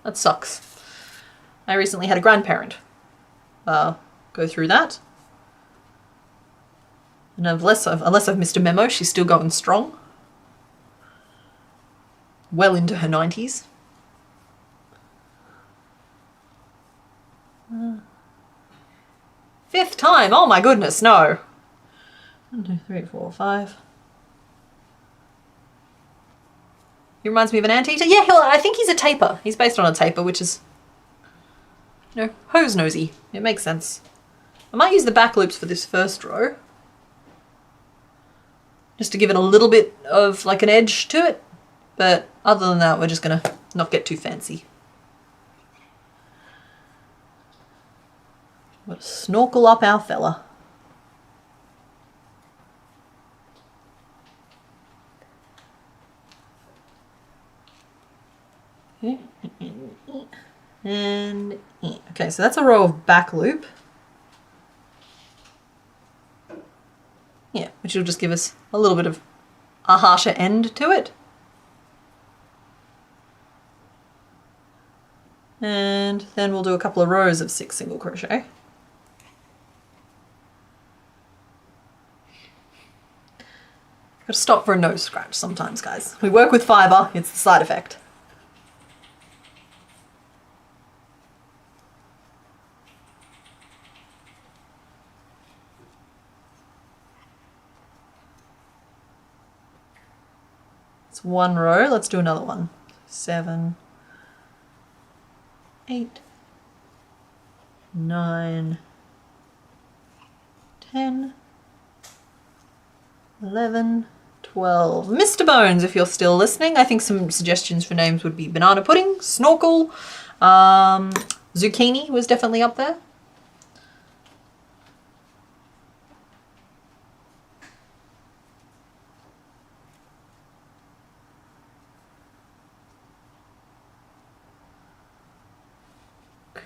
That sucks. I recently had a grandparent go through that. And unless I've missed a memo, she's still going strong. Well into her 90s. Fifth time, oh my goodness, no. 1, 2, 3, 4, 5. He reminds me of an anteater. Yeah, I think he's a taper. He's based on a taper, which is, you know, hose nosy. It makes sense. I might use the back loops for this first row, just to give it a little bit of like an edge to it. But other than that, we're just gonna not get too fancy. We'll snorkel up our fella. And okay, so that's a row of back loop. Yeah, which will just give us a little bit of a harsher end to it. And then we'll do a couple of rows of 6 single crochet. Got to stop for a nose scratch sometimes, guys. We work with fibre, it's the side effect. It's one row, let's do another one. 7, 8, 9, 10, 11, 12. Mr. Bones, if you're still listening, I think some suggestions for names would be banana pudding, snorkel, zucchini was definitely up there.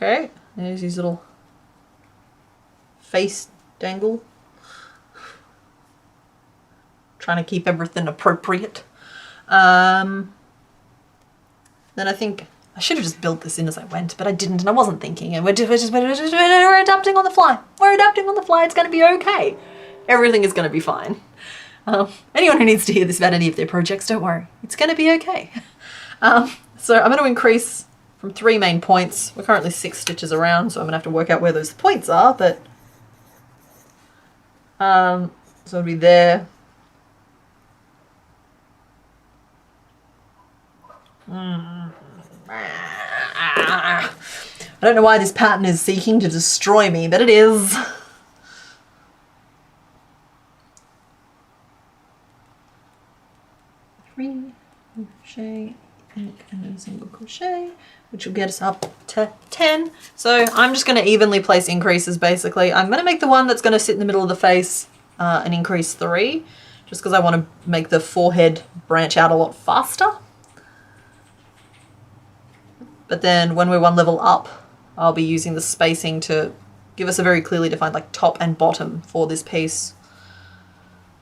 Okay, there's his little face dangle. Trying to keep everything appropriate. Then I think I should have just built this in as I went, but I didn't, and I wasn't thinking. And we're adapting on the fly. We're adapting on the fly. It's going to be okay. Everything is going to be fine. Anyone who needs to hear this about any of their projects, don't worry. It's going to be okay. So I'm going to increase from 3 main points. We're currently 6 stitches around, so I'm going to have to work out where those points are, but so it'll be there. I don't know why this pattern is seeking to destroy me, but it is. Three crochet, and then single crochet, which will get us up to 10. So I'm just going to evenly place increases basically. I'm going to make the one that's going to sit in the middle of the face an increase 3, just because I want to make the forehead branch out a lot faster. But then when we're 1 level up, I'll be using the spacing to give us a very clearly defined like top and bottom for this piece.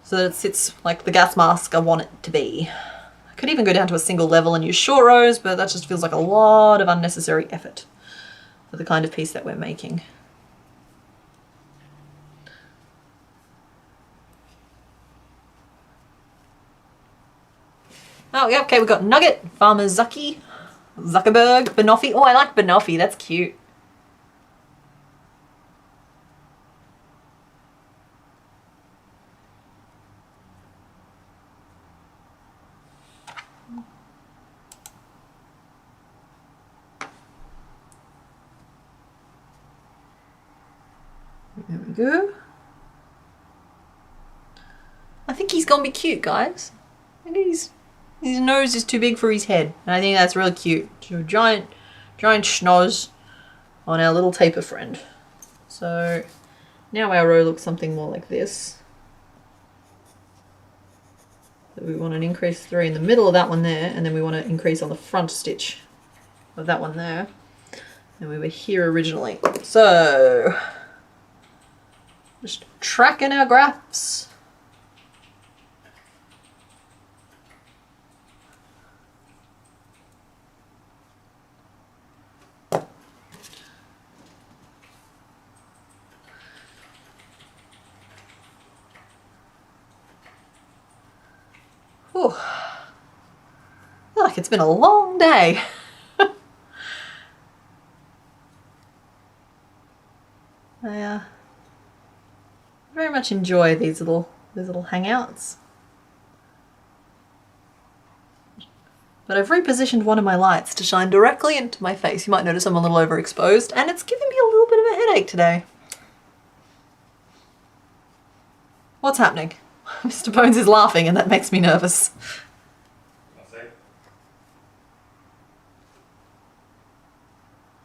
so that it sits like the gas mask I want it to be. I could even go down to a single level and use short rows, but that just feels like a lot of unnecessary effort for the kind of piece that we're making. Oh yeah, okay, we've got Nugget, Farmer Zucky, Zuckerberg, Banoffee. Oh, I like Banoffee, that's cute. There we go. I think he's gonna be cute, guys. And his nose is too big for his head. And I think that's really cute. So giant schnoz on our little taper friend. So now our row looks something more like this. So we want an increase 3 in the middle of that one there, and then we want to increase on the front stitch of that one there. And we were here originally. So just tracking our graphs. Whew. I feel like it's been a long day. I very much enjoy these little hangouts. But I've repositioned one of my lights to shine directly into my face. You might notice I'm a little overexposed, and it's giving me a little bit of a headache today. What's happening? Mr. Bones is laughing, and that makes me nervous.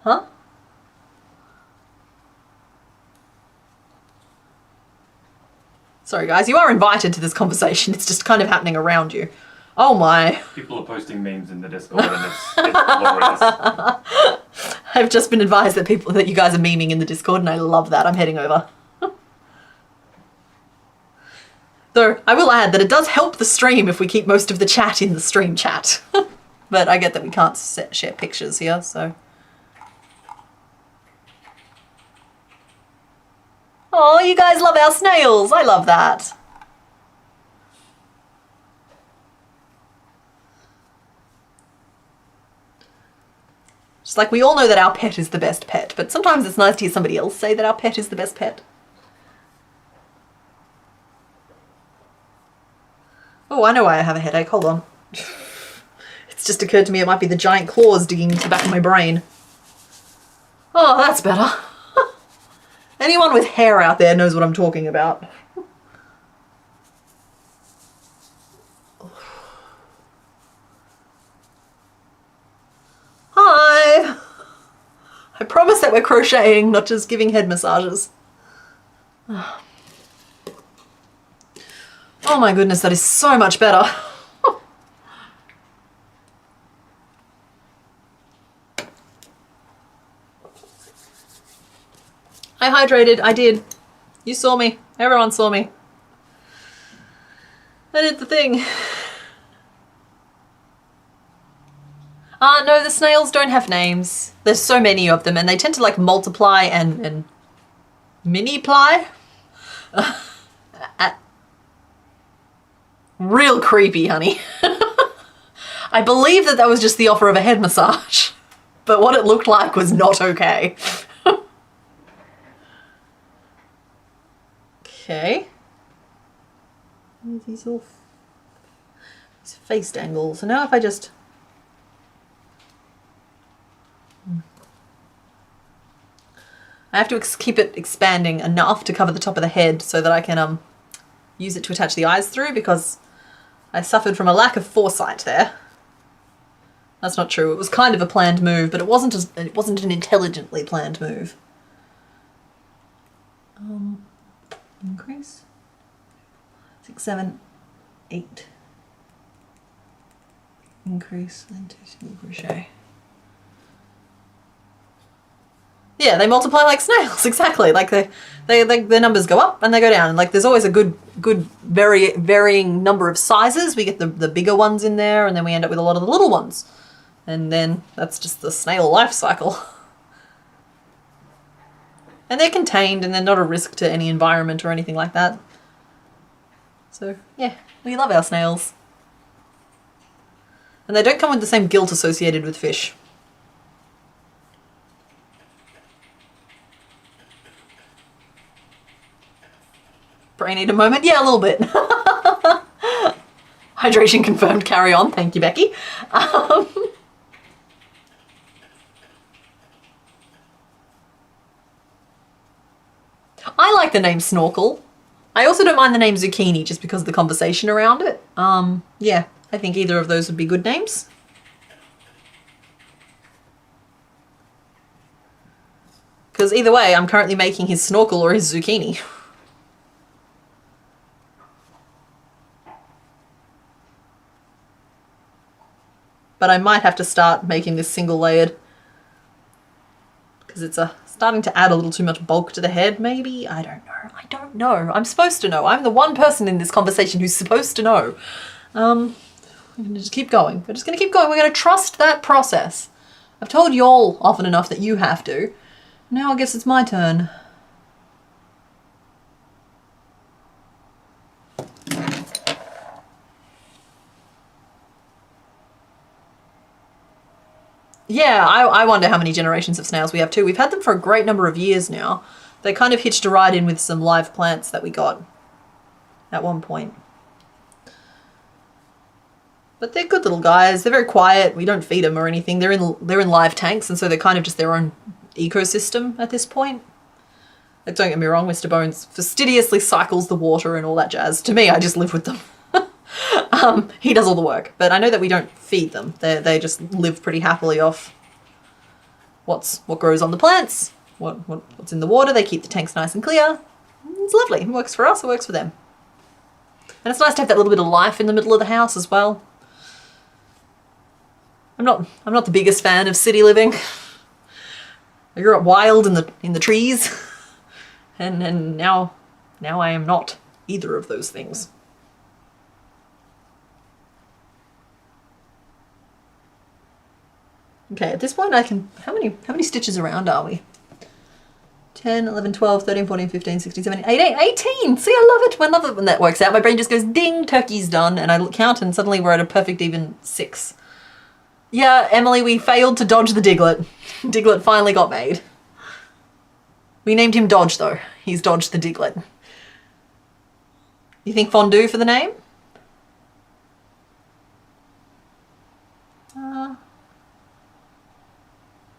Huh? Sorry guys, you are invited to this conversation. It's just kind of happening around you. Oh my. People are posting memes in the Discord and it's glorious. I've just been advised that that you guys are memeing in the Discord, and I love that. I'm heading over. Though I will add that it does help the stream if we keep most of the chat in the stream chat. But I get that we can't share pictures here, so. Oh, you guys love our snails. I love that. Just like we all know that our pet is the best pet, but sometimes it's nice to hear somebody else say that our pet is the best pet. Oh, I know why I have a headache. Hold on. It's just occurred to me it might be the giant claws digging into the back of my brain. Oh, that's better. Anyone with hair out there knows what I'm talking about. Hi! I promise that we're crocheting, not just giving head massages. Oh my goodness, that is so much better. I hydrated, I did. You saw me, everyone saw me. I did the thing. No, the snails don't have names. There's so many of them and they tend to like multiply and mini-ply. Real creepy, honey. I believe that was just the offer of a head massage, but what it looked like was not okay. Okay. These all these faced angles. So now if I just I have to keep it expanding enough to cover the top of the head so that I can use it to attach the eyes through, because I suffered from a lack of foresight there. That's not true. It was kind of a planned move, but it wasn't an intelligently planned move. Increase 6, 7, 8. Increase, then 2 single crochet. Yeah, they multiply like snails, exactly. Like their numbers go up and they go down. And like there's always a good varying number of sizes. We get the bigger ones in there, and then we end up with a lot of the little ones. And then that's just the snail life cycle. And they're contained and they're not a risk to any environment or anything like that. So yeah, we love our snails. And they don't come with the same guilt associated with fish. Brain eat a moment? Yeah, a little bit. Hydration confirmed, carry on. Thank you, Becky. I like the name Snorkel. I also don't mind the name Zucchini just because of the conversation around it. Yeah, I think either of those would be good names. Because either way, I'm currently making his snorkel or his zucchini. But I might have to start making this single layered because it's starting to add a little too much bulk to the head, maybe? I don't know. I don't know. I'm supposed to know. I'm the one person in this conversation who's supposed to know. I'm going to just keep going. We're just going to keep going. We're going to trust that process. I've told y'all often enough that you have to. Now I guess it's my turn. Yeah, I wonder how many generations of snails we have too. We've had them for a great number of years now. They kind of hitched a ride in with some live plants that we got at one point. But they're good little guys. They're very quiet. We don't feed them or anything. They're in live tanks, and so they're kind of just their own ecosystem at this point. Like, don't get me wrong, Mr. Bones fastidiously cycles the water and all that jazz. To me, I just live with them. He does all the work, but I know that we don't feed them. They just live pretty happily off what grows on the plants, what's in the water. They keep the tanks nice and clear. It's lovely. It works for us, it works for them. And it's nice to have that little bit of life in the middle of the house as well. I'm not the biggest fan of city living. I grew up wild in the trees, and now I am not either of those things. Okay, at this point I can, how many stitches around are we? 10, 11, 12, 13, 14, 15, 16, 17, 18, 18! See, I love it when that works out. My brain just goes, ding, turkey's done, and I count and suddenly we're at a perfect even 6. Yeah, Emily, we failed to dodge the Diglet. Diglet finally got made. We named him Dodge though. He's dodged the Diglet. You think fondue for the name?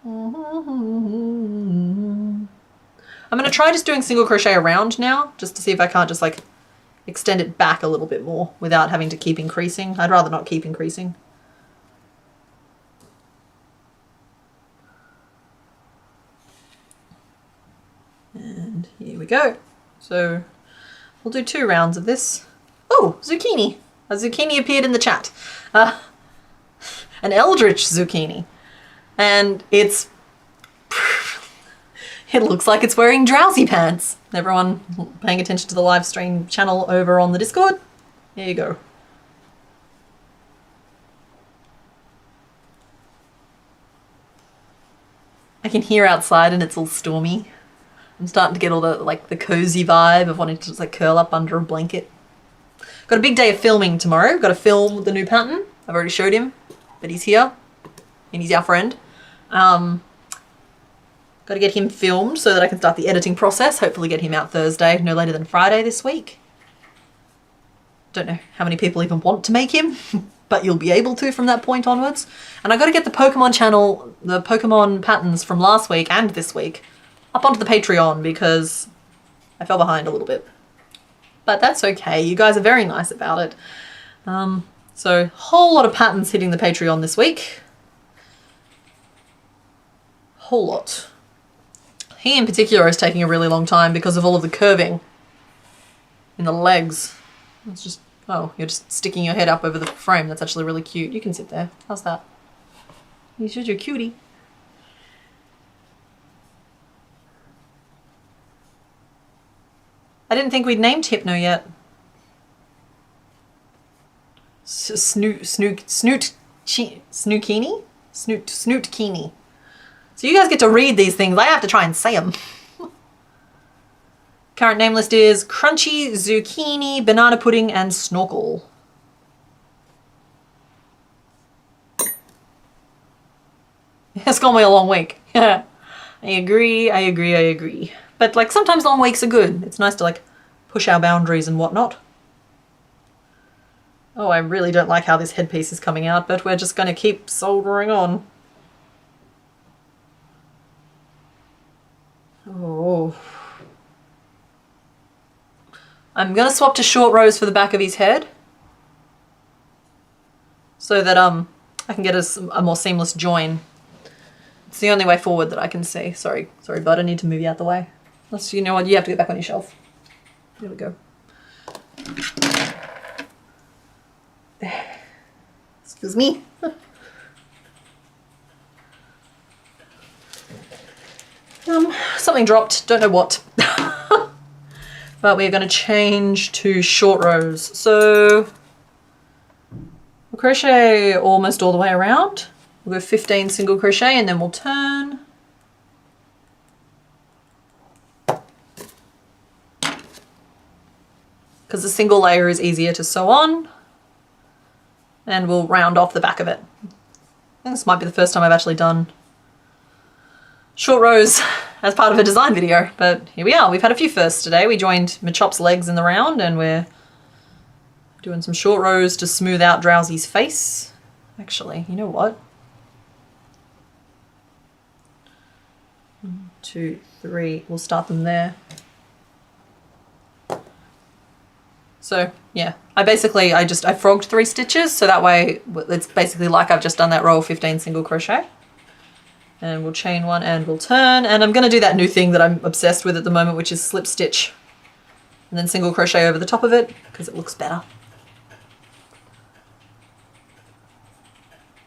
I'm going to try just doing single crochet around now, just to see if I can't just like extend it back a little bit more without having to keep increasing. I'd rather not keep increasing. And here we go. So we'll do 2 rounds of this. Oh, zucchini. A zucchini appeared in the chat. An eldritch zucchini. And it looks like it's wearing drowsy pants. Everyone paying attention to the live stream channel over on the Discord? There you go. I can hear outside and it's all stormy. I'm starting to get all the cozy vibe of wanting to just like curl up under a blanket. Got a big day of filming tomorrow. Got to film with the new pattern. I've already showed him, but he's here and he's our friend. Got to get him filmed so that I can start the editing process. Hopefully get him out Thursday, no later than Friday this week. Don't know how many people even want to make him, but you'll be able to from that point onwards. And I got to get the Pokemon channel, the Pokemon patterns from last week and this week up onto the Patreon because I fell behind a little bit. But that's okay. You guys are very nice about it. So whole lot of patterns hitting the Patreon this week. Whole lot. He in particular is taking a really long time because of all of the curving in the legs. It's just, oh, you're just sticking your head up over the frame. That's actually really cute. You can sit there. How's that? You're a cutie. I didn't think we'd named Hypno yet. Snookini? Snootkini. So you guys get to read these things. I have to try and say them. Current name list is Crunchy, Zucchini, Banana Pudding, and Snorkel. It's gonna be a long week. I agree. But like sometimes long weeks are good. It's nice to like push our boundaries and whatnot. Oh, I really don't like how this headpiece is coming out, but we're just gonna keep soldering on. Oh. I'm gonna swap to short rows for the back of his head so that I can get a more seamless join. It's the only way forward that I can see. Sorry, bud, I need to move you out the way. Unless, you know what, you have to get back on your shelf. There we go. There. Excuse me. Something dropped, don't know what. But we're going to change to short rows. So we'll crochet almost all the way around. We'll go 15 single crochet and then we'll turn. Because the single layer is easier to sew on. And we'll round off the back of it. I think this might be the first time I've actually done short rows as part of a design video, but here we are. We've had a few firsts today. We joined Machop's legs in the round and we're doing some short rows to smooth out Drowsy's face. Actually, you know what? 1, 2, 3, we'll start them there. So yeah, I frogged 3 stitches, so that way it's basically like I've just done that row of 15 single crochet. And we'll chain 1 and we'll turn. And I'm going to do that new thing that I'm obsessed with at the moment, which is slip stitch. And then single crochet over the top of it, because it looks better.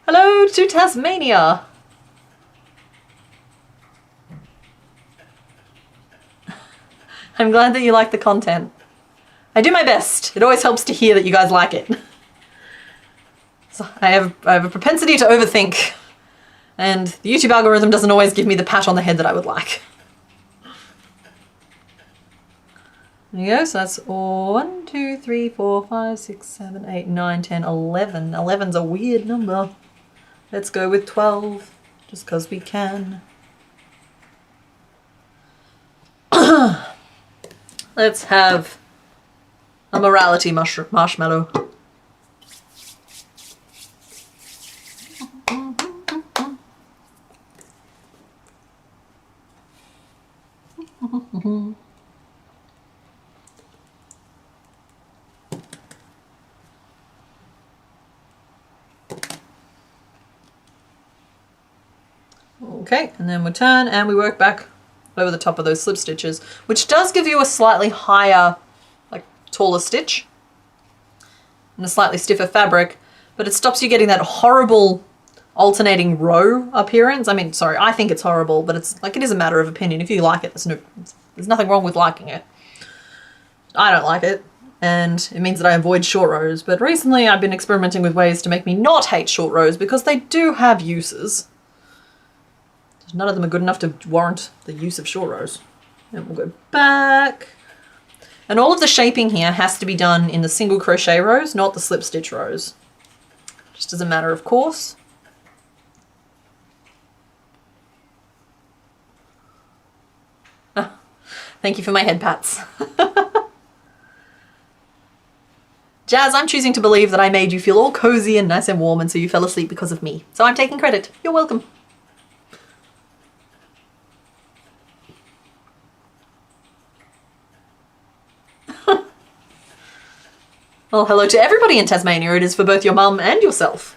Hello to Tasmania! I'm glad that you like the content. I do my best. It always helps to hear that you guys like it. So I have a propensity to overthink. And the YouTube algorithm doesn't always give me the pat on the head that I would like. There you go, so that's 1, 2, 3, 4, 5, 6, 7, 8, 9, 10, 11. 11's a weird number. Let's go with 12, just because we can. Let's have a morality marshmallow. Okay, and then we turn and we work back over the top of those slip stitches, which does give you a slightly higher, like taller stitch and a slightly stiffer fabric, but it stops you getting that horrible alternating row appearance. I mean, sorry, I think it's horrible, but it's like, it is a matter of opinion. If you like it, there's nothing wrong with liking it. I don't like it, and it means that I avoid short rows, but recently I've been experimenting with ways to make me not hate short rows because they do have uses. None of them are good enough to warrant the use of short rows. And we'll go back. And all of the shaping here has to be done in the single crochet rows, not the slip stitch rows. Just as a matter of course. Thank you for my head pats. Jazz, I'm choosing to believe that I made you feel all cozy and nice and warm and so you fell asleep because of me. So I'm taking credit. You're welcome. Well, hello to everybody in Tasmania. It is for both your mum and yourself.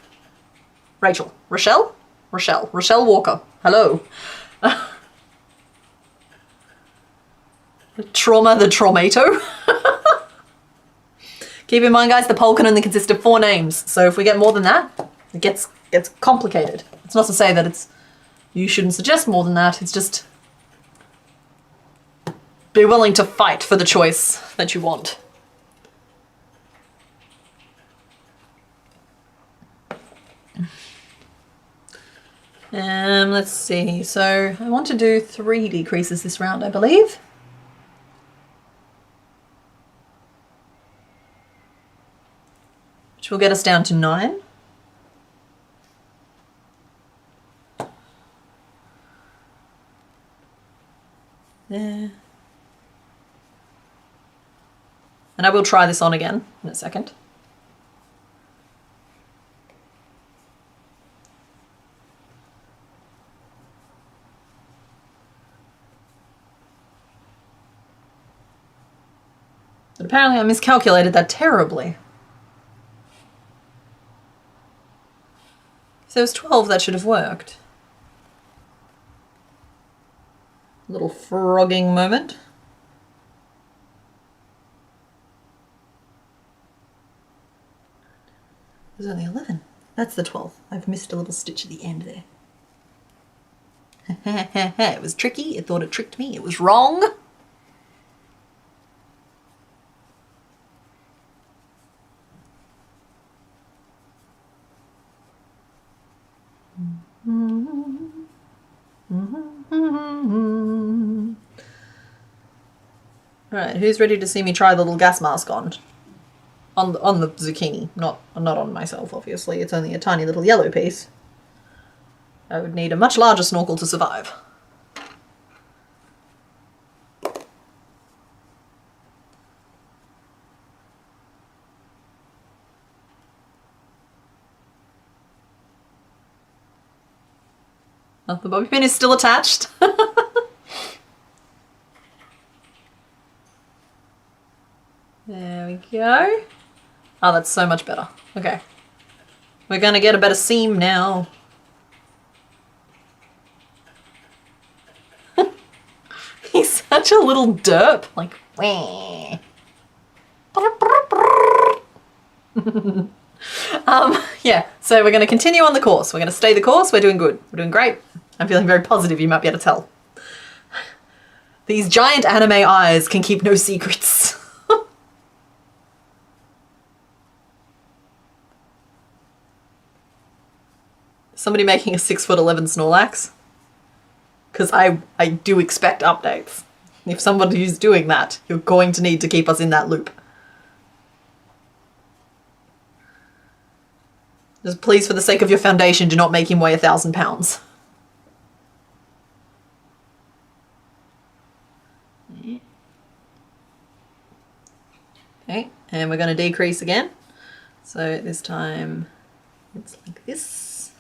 Rachel. Rochelle? Rochelle. Rochelle Walker. Hello. Trauma the Traumato. Keep in mind, guys, the poll can only consist of 4 names. So if we get more than that, it gets complicated. It's not to say that you shouldn't suggest more than that. It's just be willing to fight for the choice that you want. Let's see, so I want to do 3 decreases this round, I believe. Which will get us down to 9. There. And I will try this on again in a second. But apparently I miscalculated that terribly. If there was 12, that should have worked. Little frogging moment. There's only 11. That's the 12th. I've missed a little stitch at the end there. It was tricky. It thought it tricked me. It was wrong. Alright, who's ready to see me try the little gas mask on? On the zucchini, not on myself, obviously. It's only a tiny little yellow piece. I would need a much larger snorkel to survive. Oh, the bobby pin is still attached. There we go. Oh, that's so much better. Okay. We're gonna get a better seam now. He's such a little derp. Like, wah. Yeah, so we're gonna continue on the course. We're gonna stay the course. We're doing good. We're doing great. I'm feeling very positive, you might be able to tell. These giant anime eyes can keep no secrets. Somebody making a 6'11" Snorlax? Because I do expect updates. If somebody is doing that, you're going to need to keep us in that loop. Just please, for the sake of your foundation, do not make him weigh 1,000 pounds. Okay, and we're going to decrease again. So this time it's like this.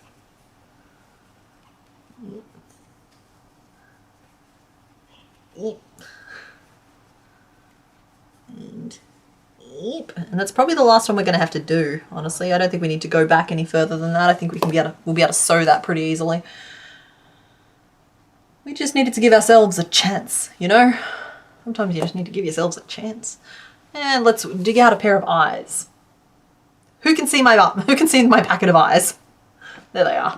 And that's probably the last one we're going to have to do, honestly. I don't think we need to go back any further than that. I think we'll be able to sew that pretty easily. We just needed to give ourselves a chance, you know? Sometimes you just need to give yourselves a chance. And let's dig out a pair of eyes. Who can see my packet of eyes? There they are.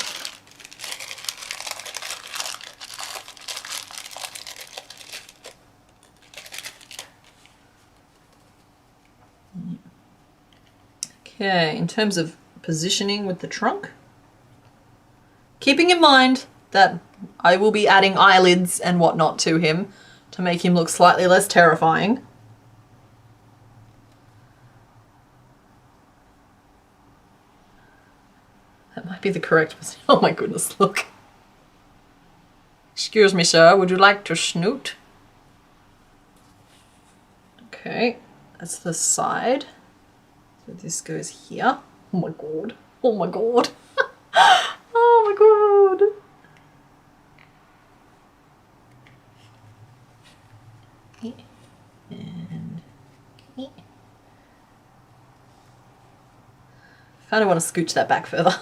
Okay, in terms of positioning with the trunk, keeping in mind that I will be adding eyelids and whatnot to him to make him look slightly less terrifying. That might be the correct position. Oh my goodness, look. Excuse me, sir, would you like to snoot? Okay, that's the side. So this goes here. Oh my god. Oh my god. Oh my god. And I kind of want to scooch that back further.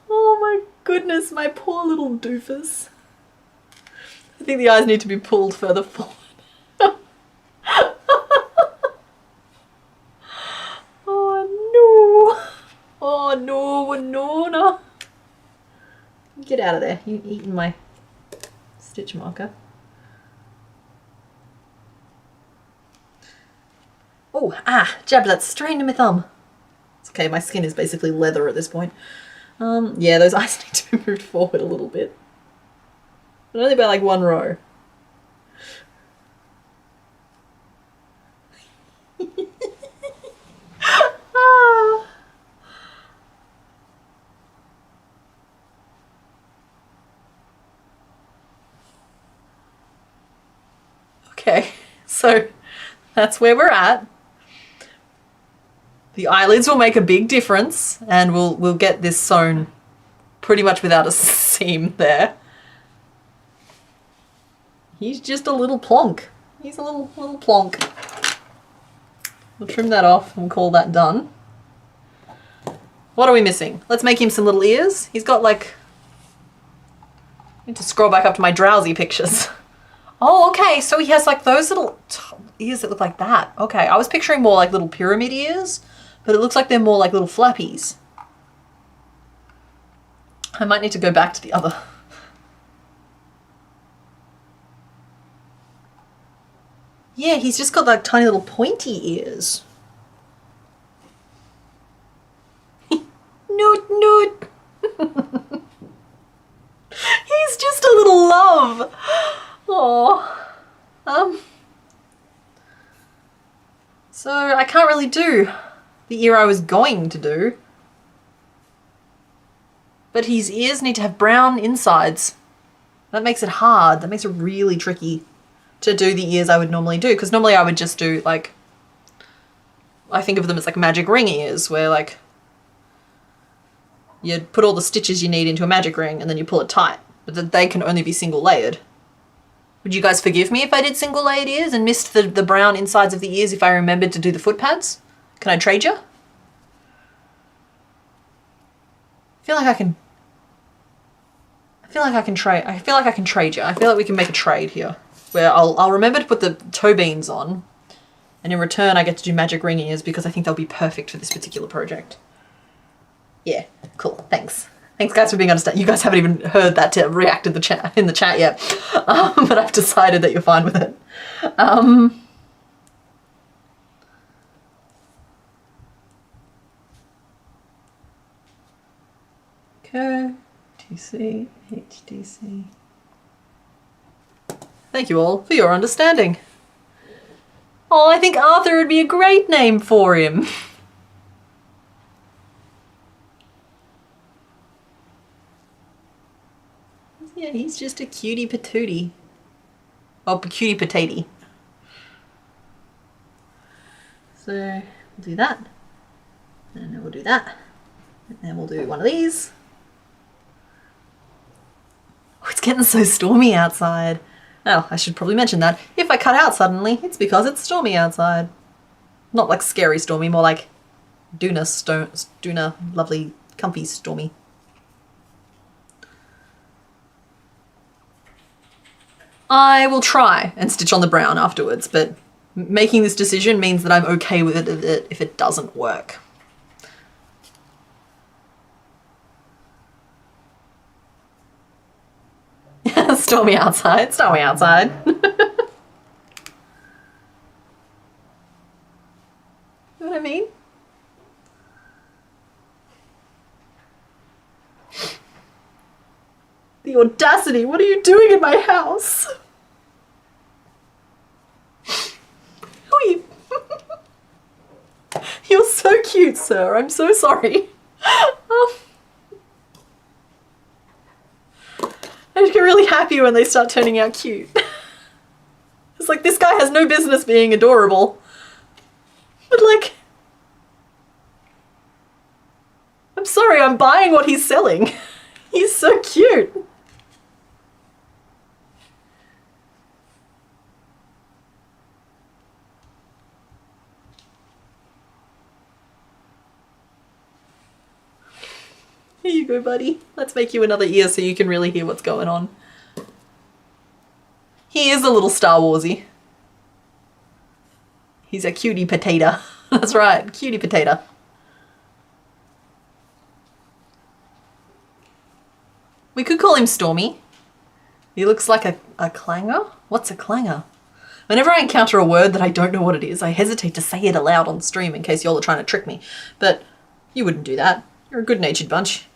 Oh my goodness, my poor little doofus. I think the eyes need to be pulled further forward. Oh no, no, no. Get out of there. You're eating my stitch marker. Oh, jabbed that straight into my thumb. It's okay, my skin is basically leather at this point. Yeah, those eyes need to be moved forward a little bit. But only by like one row. Okay, so that's where we're at. The eyelids will make a big difference, and we'll get this sewn pretty much without a seam there. He's just a little plonk. He's a little plonk. We'll trim that off and call that done. What are we missing? Let's make him some little ears. He's got like... I need to scroll back up to my drowsy pictures. Oh, okay, so he has like those little ears that look like that. Okay, I was picturing more like little pyramid ears, but it looks like they're more like little flappies. I might need to go back to the other. Yeah, he's just got like tiny little pointy ears. Noot, noot. He's just a little love. Oh, so I can't really do the ear I was going to do, but his ears need to have brown insides. That makes it hard. That makes it really tricky to do the ears I would normally do, because normally I would just do like, I think of them as like magic ring ears, where like you put all the stitches you need into a magic ring and then you pull it tight, but that they can only be single layered. Would you guys forgive me if I did single layered ears and missed the brown insides of the ears if I remembered to do the foot pads? Can I trade you? I feel like I can trade. I feel like I can trade you. I feel like we can make a trade here, where I'll remember to put the toe beans on, and in return I get to do magic ring ears because I think they'll be perfect for this particular project. Yeah, cool. Thanks. Thanks guys for being understanding. You guys haven't even heard that to react in the chat yet, but I've decided that you're fine with it. Okay, TC, HTC. Thank you all for your understanding. Oh, I think Arthur would be a great name for him. Yeah, he's just a cutie patootie. Oh, cutie potato. So we'll do that, and then we'll do that, and then we'll do one of these. Oh, it's getting so stormy outside. Oh, I should probably mention that. If I cut out suddenly, it's because it's stormy outside. Not like scary stormy, more like Doona, lovely, comfy stormy. I will try and stitch on the brown afterwards, but making this decision means that I'm okay with it if it doesn't work. Stormy outside, stormy outside. You know what I mean? The audacity, what are you doing in my house? Who are you? You're so cute, sir. I'm so sorry. I just get really happy when they start turning out cute. It's like, this guy has no business being adorable. But like, I'm sorry, I'm buying what he's selling. He's so cute. Here you go, buddy. Let's make you another ear so you can really hear what's going on. He is a little Star Warsy. He's a cutie potato. That's right, cutie potato. We could call him Stormy. He looks like a clanger? What's a clanger? Whenever I encounter a word that I don't know what it is, I hesitate to say it aloud on stream in case y'all are trying to trick me. But you wouldn't do that. You're a good-natured bunch.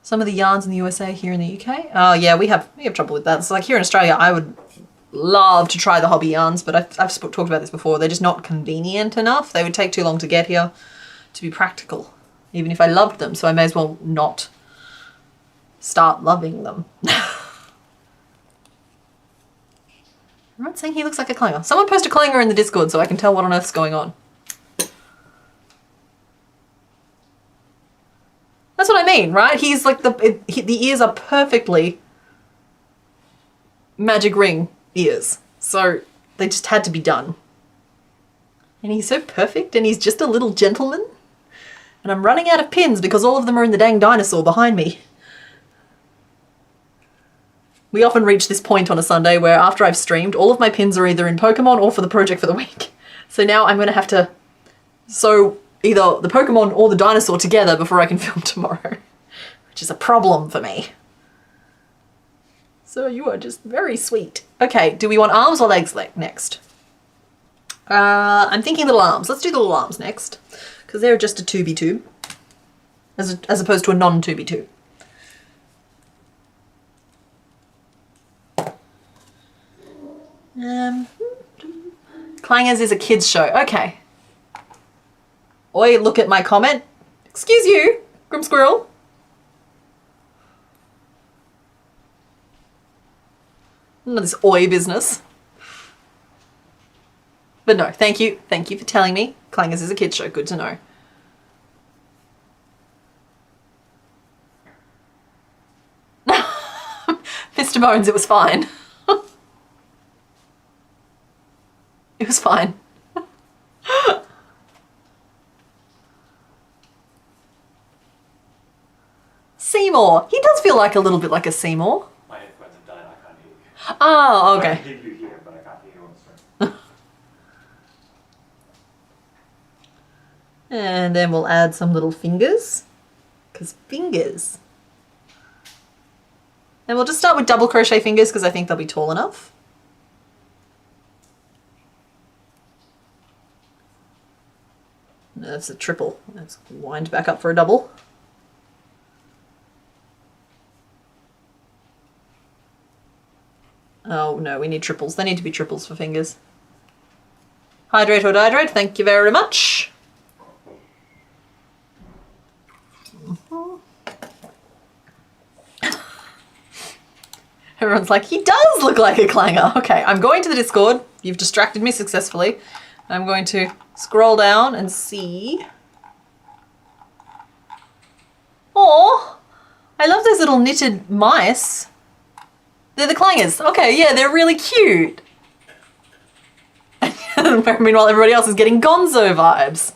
Some of the yarns in the USA, here in the UK. Oh yeah, we have trouble with that. It's like here in Australia, I would love to try the hobby yarns, but I've talked about this before. They're just not convenient enough. They would take too long to get here to be practical, even if I loved them. So I may as well not start loving them. Everyone's saying he looks like a clanger. Someone post a clanger in the Discord so I can tell what on earth's going on. That's what I mean, right? He's like the ears are perfectly magic ring ears. So they just had to be done. And he's so perfect, and he's just a little gentleman. And I'm running out of pins because all of them are in the dang dinosaur behind me. We often reach this point on a Sunday where after I've streamed, all of my pins are either in Pokemon or for the project for the week. So now I'm going to have to sew either the Pokemon or the dinosaur together before I can film tomorrow, which is a problem for me. So you are just very sweet. Okay, do we want arms or legs next? I'm thinking little arms. Let's do the little arms next, because they're just a 2B tube, as opposed to a non-2B tube. Clangers is a kids show. Okay. Oi, look at my comment. Excuse you, Grim Squirrel. None of this oi business. But no, thank you. Thank you for telling me. Clangers is a kids show. Good to know. Mr. Bones, it was fine. It was fine. Seymour. He does feel like a little bit like a Seymour. My headphones have died, I can't hear you. Oh, okay. I can hear you here, but I can't hear you on stream. And then we'll add some little fingers, because fingers. And we'll just start with double crochet fingers because I think they'll be tall enough. No, that's a triple. Let's wind back up for a double. Oh no, we need triples. They need to be triples for fingers. Hydrate or dihydrate, thank you very much. Everyone's like, he does look like a clanger. Okay, I'm going to the Discord. You've distracted me successfully. I'm going to scroll down and see. Oh, I love those little knitted mice. They're the clangers. Okay, yeah, they're really cute. Meanwhile, everybody else is getting Gonzo vibes.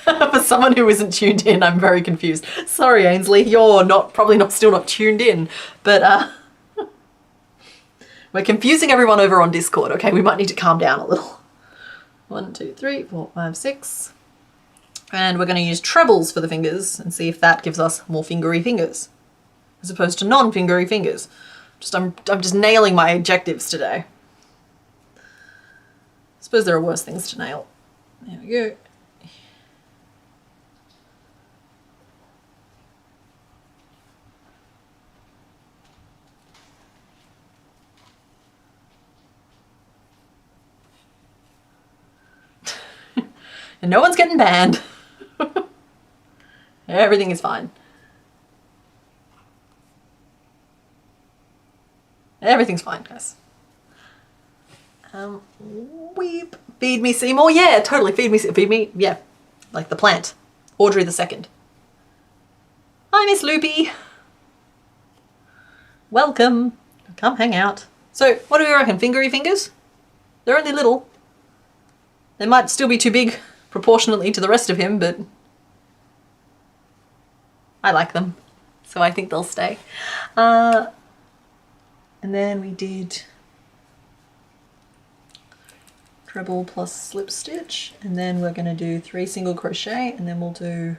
For someone who isn't tuned in, I'm very confused. Sorry, Ainsley, you're still not tuned in, but we're confusing everyone over on Discord. Okay, we might need to calm down a little. 1, 2, 3, 4, 5, 6. And we're going to use trebles for the fingers and see if that gives us more fingery fingers, as opposed to non-fingery fingers. I'm just nailing my adjectives today. I suppose there are worse things to nail. There we go. And no one's getting banned. Everything is fine. Everything's fine, guys. Weep. Feed me Seymour. Yeah, totally. Feed me. Yeah, like the plant. Audrey the Second. Hi, Miss Loopy. Welcome. Come hang out. So, what do we reckon? Fingery fingers? They're only little. They might still be too big proportionately to the rest of him, but I like them, so I think they'll stay. And then we did treble plus slip stitch, and then we're going to do 3 single crochet, and then we'll do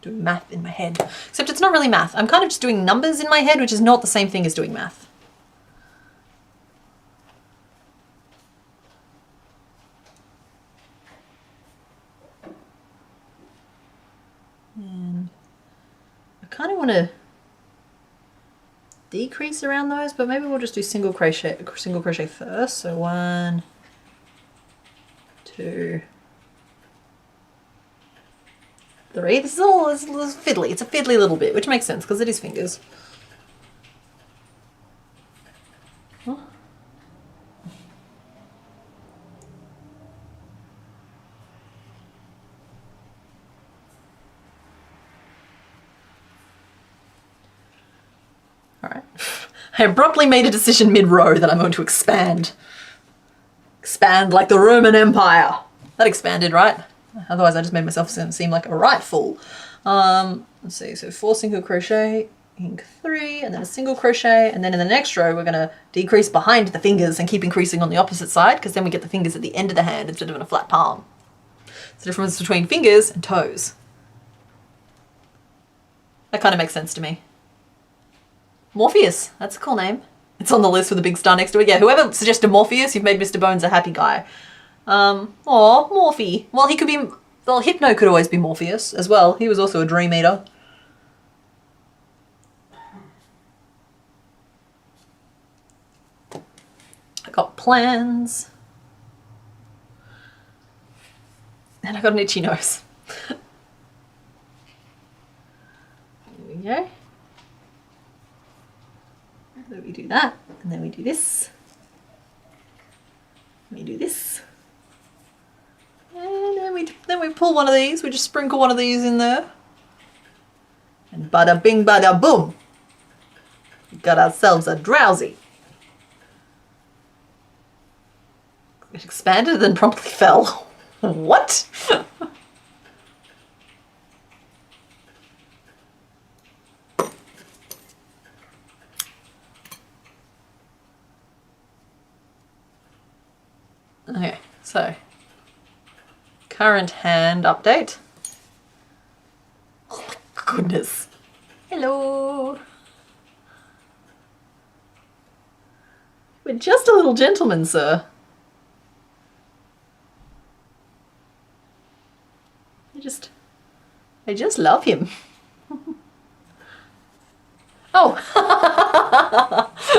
doing math in my head. Except it's not really math. I'm kind of just doing numbers in my head, which is not the same thing as doing math. And I kind of want to decrease around those, but maybe we'll just do single crochet first. So 1, 2, 3. This is fiddly. It's a fiddly little bit, which makes sense because it is fingers. Huh? All right. I abruptly made a decision mid-row that I'm going to expand. Expand like the Roman Empire. That expanded, right? Otherwise I just made myself seem like a right fool. Let's see, so 4 single crochet, ink 3, and then a single crochet, and then in the next row we're going to decrease behind the fingers and keep increasing on the opposite side, because then we get the fingers at the end of the hand instead of in a flat palm. It's the difference between fingers and toes. That kind of makes sense to me. Morpheus, that's a cool name. It's on the list with a big star next to it. Yeah, whoever suggested Morpheus, you've made Mr. Bones a happy guy. Aw, Morphe. Well, he could be, well, Hypno could always be Morpheus as well. He was also a dream eater. I got plans. And I got an itchy nose. There we go. So we do that, and then we do this. We do this. And then we pull one of these. We just sprinkle one of these in there. And bada bing bada boom. We got ourselves a drowsy. It expanded and promptly fell. What? Okay, so current hand update. Oh my goodness. Hello. We're just a little gentleman, sir. I just love him. Oh,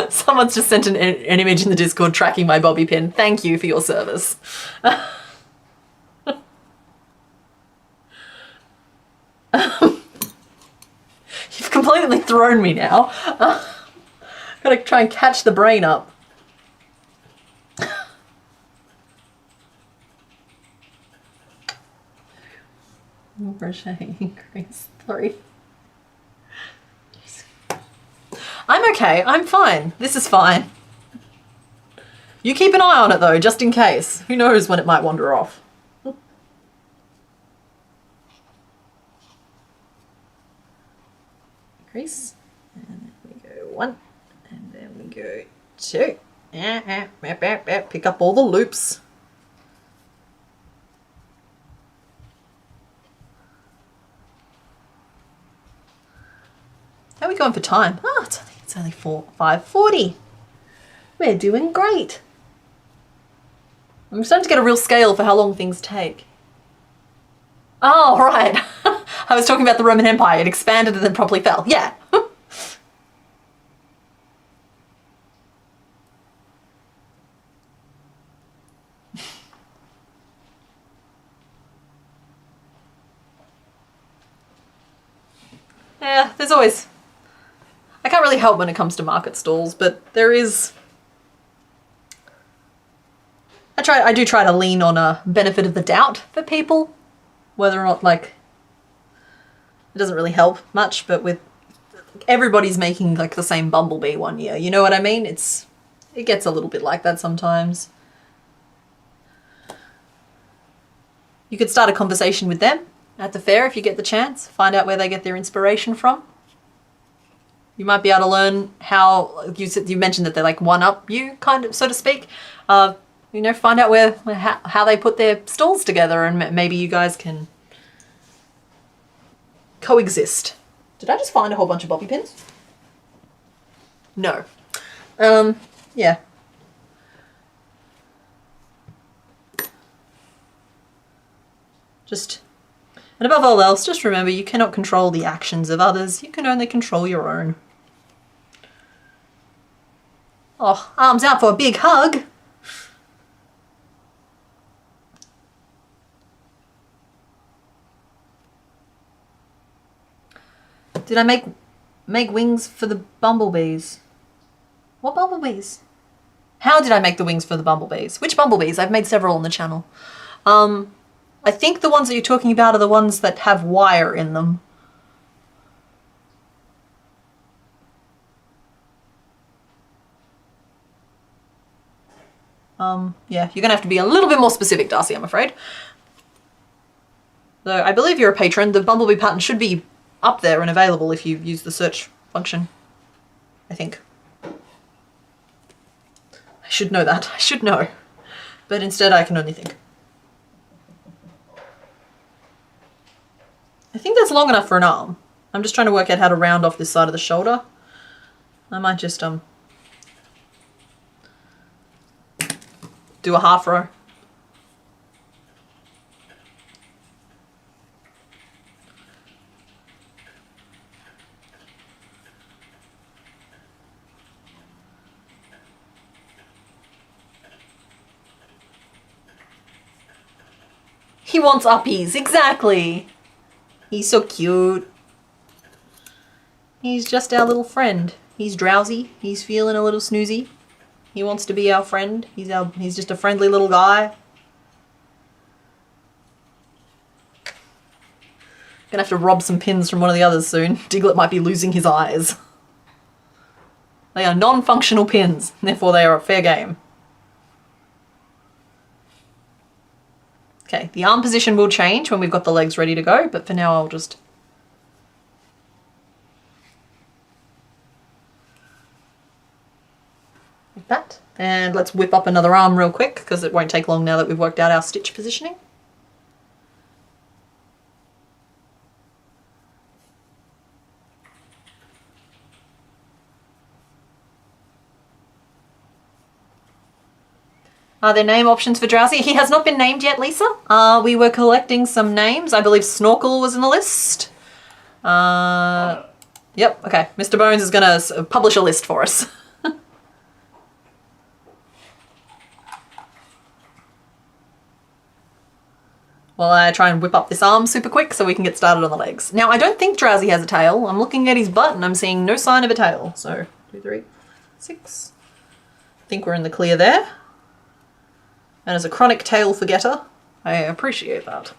someone's just sent an image in the Discord tracking my bobby pin. Thank you for your service. You've completely thrown me now. Gotta try and catch the brain up. Crochet increase 3. I'm okay, I'm fine. This is fine. You keep an eye on it though, just in case. Who knows when it might wander off. Increase. And then we go 1. And then we go 2. Pick up all the loops. How are we going for time? Oh, it's only 5:40. We're doing great. I'm starting to get a real scale for how long things take. Oh, right. I was talking about the Roman Empire. It expanded and then promptly fell. Yeah. Yeah, there's always... I can't really help when it comes to market stalls, but there is... I do try to lean on a benefit of the doubt for people, whether or not, like, it doesn't really help much, but with everybody's making like the same Bumblebee one year, you know what I mean? It gets a little bit like that sometimes. You could start a conversation with them at the fair if you get the chance, find out where they get their inspiration from. You might be able to learn how, you mentioned that they like one-up you, kind of, so to speak. You know, find out how they put their stalls together, and maybe you guys can coexist. Did I just find a whole bunch of bobby pins? No. Yeah. And above all else, just remember you cannot control the actions of others. You can only control your own. Oh, arms out for a big hug. Did I make wings for the bumblebees? What bumblebees? How did I make the wings for the bumblebees? Which bumblebees? I've made several on the channel. I think the ones that you're talking about are the ones that have wire in them. Yeah, you're gonna have to be a little bit more specific, Darcy, I'm afraid. Though I believe you're a patron, the bumblebee pattern should be up there and available if you use the search function. I think. I should know that. I should know. But instead I can only think. I think that's long enough for an arm. I'm just trying to work out how to round off this side of the shoulder. I might just do a half row. He wants uppies, exactly. He's so cute. He's just our little friend. He's drowsy. He's feeling a little snoozy. He wants to be our friend. He's just a friendly little guy. Gonna have to rob some pins from one of the others soon. Diglet might be losing his eyes. They are non-functional pins, and therefore they are a fair game. Okay, the arm position will change when we've got the legs ready to go, but for now I'll just... like that. And let's whip up another arm real quick, because it won't take long now that we've worked out our stitch positioning. Are there name options for Drowsy? He has not been named yet, Lisa. We were collecting some names. I believe Snorkel was in the list. Yep, okay. Mr. Bones is going to publish a list for us. While I try and whip up this arm super quick so we can get started on the legs. Now, I don't think Drowsy has a tail. I'm looking at his butt and I'm seeing no sign of a tail. So, 2, 3, 6. I think we're in the clear there. And as a chronic tail forgetter, I appreciate that.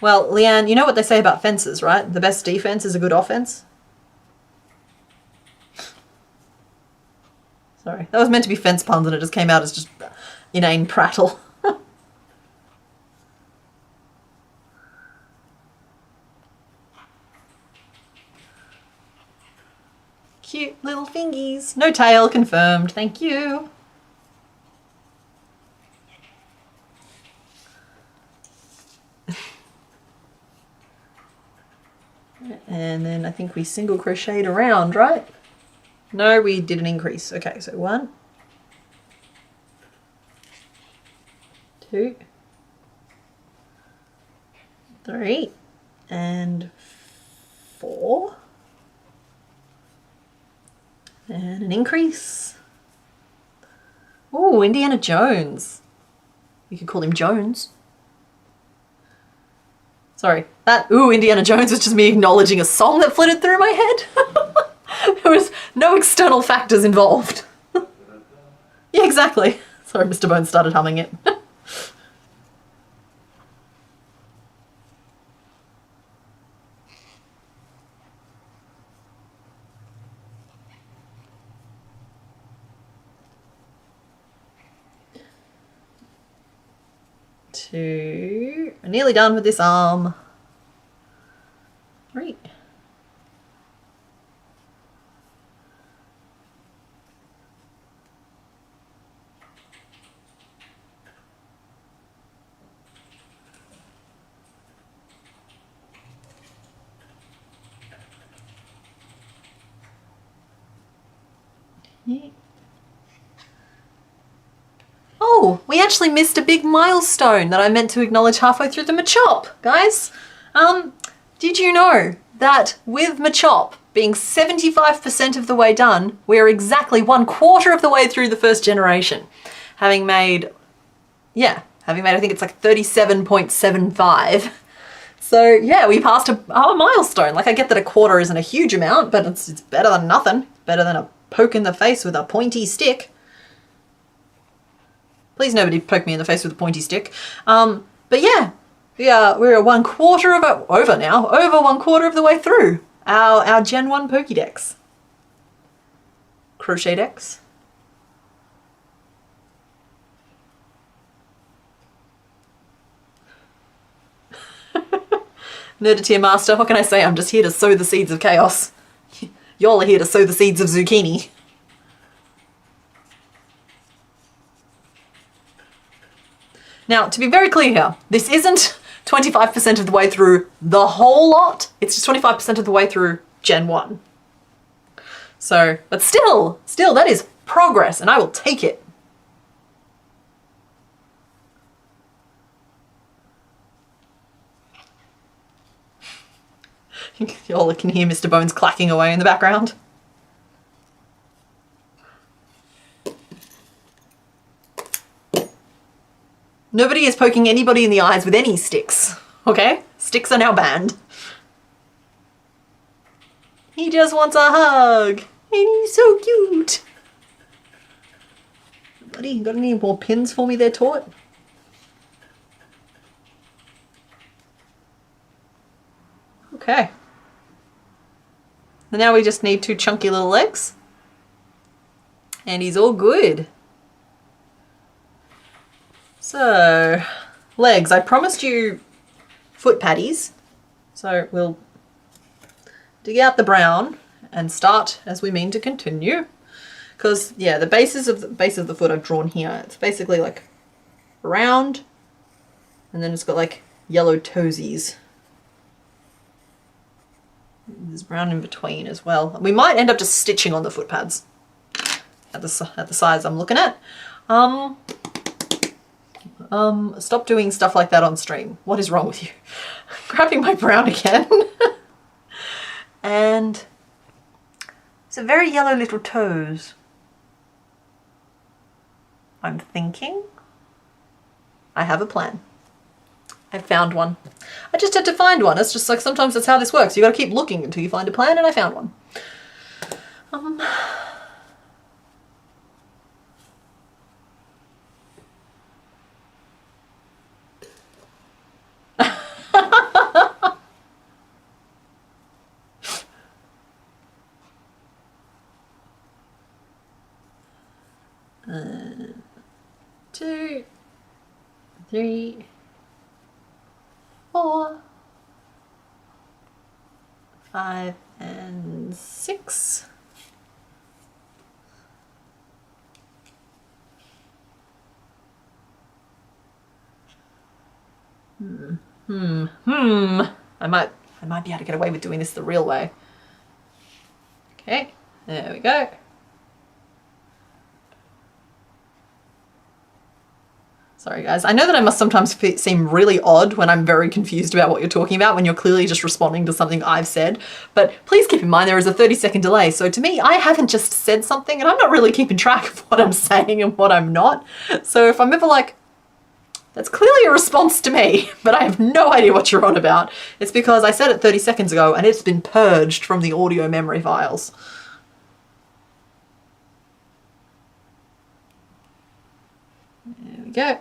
Well, Leanne, you know what they say about fences, right? The best defense is a good offense. Sorry, that was meant to be fence puns and it just came out as just inane prattle. Cute little fingies. No tail confirmed, thank you. And then I think we single crocheted around, right? No, we did an increase. Okay, so 1, 2, 3, and 4. And an increase. Oh, Indiana Jones. You could call him Jones. Sorry, that ooh, Indiana Jones was just me acknowledging a song that flitted through my head. There was no external factors involved. Yeah, exactly. Sorry, Mr. Bones started humming it. Two. Nearly done with this arm. 3. Yeah. Oh, we actually missed a big milestone that I meant to acknowledge halfway through the Machop, guys. Did you know that with Machop being 75% of the way done, we're exactly 1/4 of the way through the first generation, having made I think it's like 37.75. So yeah, we passed a milestone. Like, I get that a quarter isn't a huge amount, but it's better than nothing. Better than a poke in the face with a pointy stick. Please nobody poke me in the face with a pointy stick. But yeah, we're 1/4 of it over now. Over 1/4 of the way through our Gen 1 Pokédex. Crochetdex. Nerditeer Master, what can I say? I'm just here to sow the seeds of chaos. Y'all are here to sow the seeds of zucchini. Now, to be very clear here, this isn't 25% of the way through the whole lot. It's just 25% of the way through Gen 1. So, but still, that is progress, and I will take it. Y'all can hear Mr. Bones clacking away in the background. Nobody is poking anybody in the eyes with any sticks, okay? Sticks are now banned. He just wants a hug, and he's so cute. Buddy, got any more pins for me there, Tort? Okay. And now we just need 2 chunky little legs. And he's all good. So, legs. I promised you foot patties. So we'll dig out the brown and start as we mean to continue. Because, yeah, the base of the foot I've drawn here. It's basically like round. And then it's got like yellow toesies. There's brown in between as well. We might end up just stitching on the foot pads at the size I'm looking at. Stop doing stuff like that on stream. What is wrong with you? Grabbing my brown again. And it's a very yellow little toes. I'm thinking I have a plan. I found one. I just had to find one. It's just like sometimes that's how this works. You got to keep looking until you find a plan, and I found one. Two, three, 4, 5, and 6. I might be able to get away with doing this the real way. Okay, there we go. Sorry guys, I know that I must sometimes seem really odd when I'm very confused about what you're talking about, when you're clearly just responding to something I've said, but please keep in mind there is a 30-second delay, so to me I haven't just said something and I'm not really keeping track of what I'm saying and what I'm not. So if I'm ever like, that's clearly a response to me, but I have no idea what you're on about, it's because I said it 30 seconds ago and it's been purged from the audio memory files. There we go.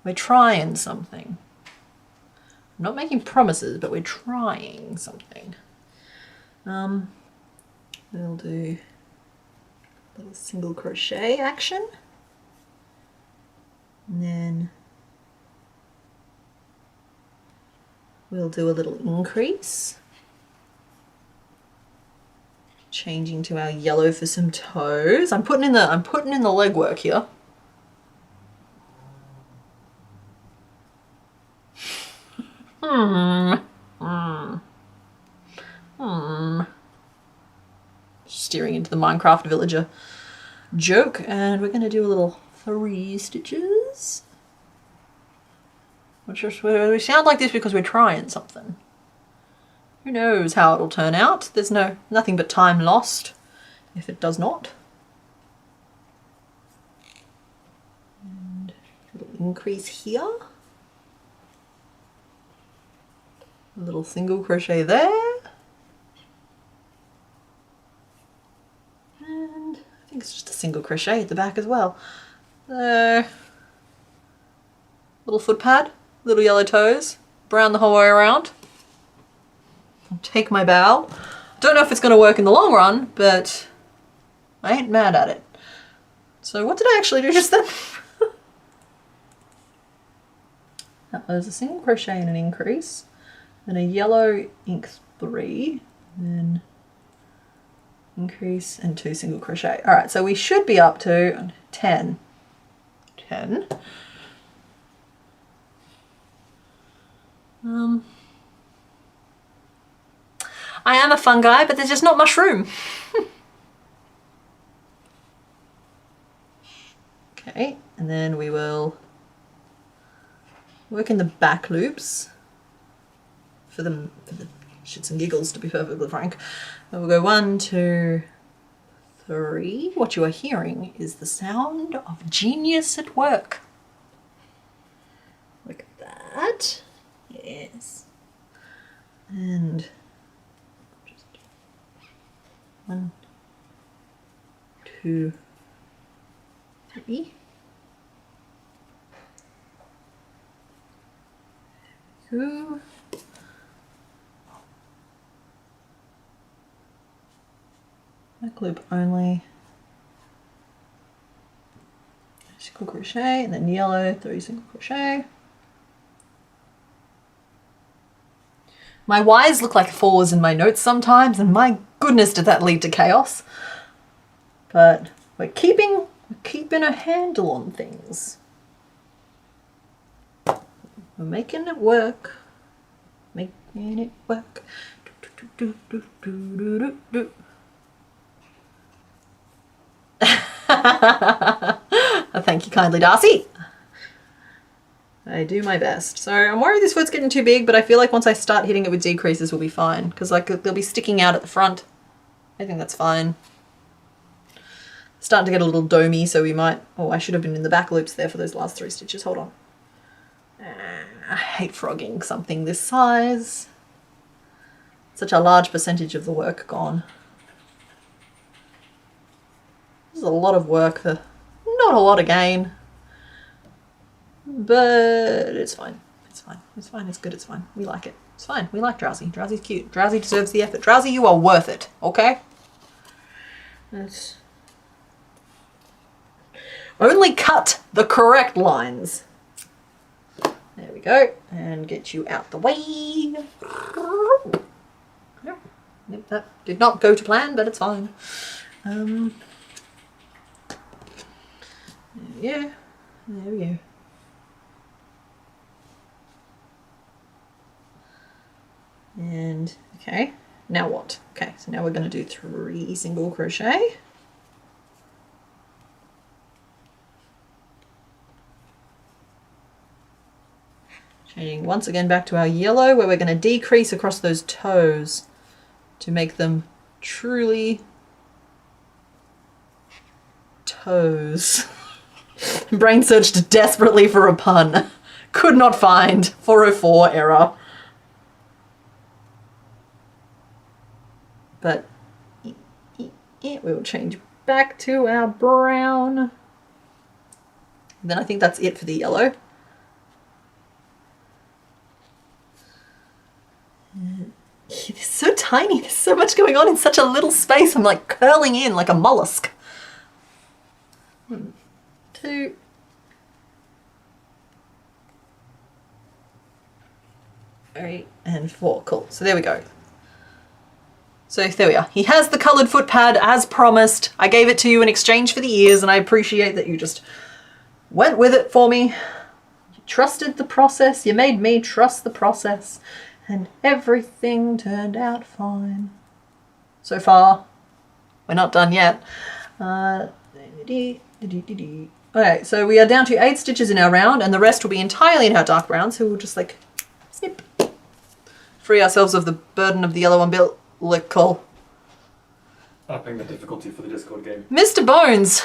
We're trying something. I'm not making promises, but we're trying something. We'll do a little single crochet action. And then we'll do a little increase. Changing to our yellow for some toes. I'm putting in the legwork here. steering into the Minecraft villager joke. And we're going to do a little 3 stitches. We sound like this because we're trying something. Who knows how it'll turn out? There's nothing but time lost if it does not. And a little increase here. A little single crochet there. And I think it's just a single crochet at the back as well. There. Little foot pad, little yellow toes, brown the whole way around. I'll take my bow. Don't know if it's going to work in the long run, but I ain't mad at it. So what did I actually do just then? That was a single crochet and an increase, then a yellow ink 3, then increase and 2 single crochet. All right, so we should be up to 10. 10. I am a fungi, but there's just not much room. Okay, and then we will work in the back loops for the shits and giggles, to be perfectly frank. And we'll go 1, 2, 3. What you are hearing is the sound of genius at work. Look at that. Yes. And just 1, 2, 3. Two. Back loop only. Single crochet and then yellow, 3 single crochet. My Y's look like 4s in my notes sometimes, and my goodness did that lead to chaos. But we're keeping a handle on things. We're making it work. Making it work. Thank you kindly, Darcy. I do my best. So I'm worried this foot's getting too big, but I feel like once I start hitting it with decreases we'll be fine, because like they'll be sticking out at the front. I think that's fine. Starting to get a little domey, so we might... Oh, I should have been in the back loops there for those last 3 stitches. Hold on. I hate frogging something this size. Such a large percentage of the work gone. This is a lot of work for not a lot of gain. But it's fine. It's fine. It's fine. It's good. It's fine. We like it. It's fine. We like Drowsy. Drowsy's cute. Drowsy deserves the effort. Drowsy, you are worth it. Okay? Let's only cut the correct lines. There we go. And get you out the way. Yep, that did not go to plan, but it's fine. Yeah. There we go. And okay, now what? Okay, so now we're going to do 3 single crochet. Changing once again back to our yellow, where we're going to decrease across those toes to make them truly toes. Brain searched desperately for a pun. Could not find. 404 error. But we will change back to our brown. Then I think that's it for the yellow. It's so tiny. There's so much going on in such a little space. I'm like curling in like a mollusk. 1, 2. 3 and 4. Cool. So there we go. So there we are. He has the coloured foot pad as promised. I gave it to you in exchange for the ears, and I appreciate that you just went with it for me. You trusted the process. You made me trust the process. And everything turned out fine. So far. we're not done yet. Okay, so we are down to 8 stitches in our round, and the rest will be entirely in our dark brown, so we'll just like snip. Free ourselves of the burden of the yellow umbilical. Upping the difficulty for the Discord game. Mr. Bones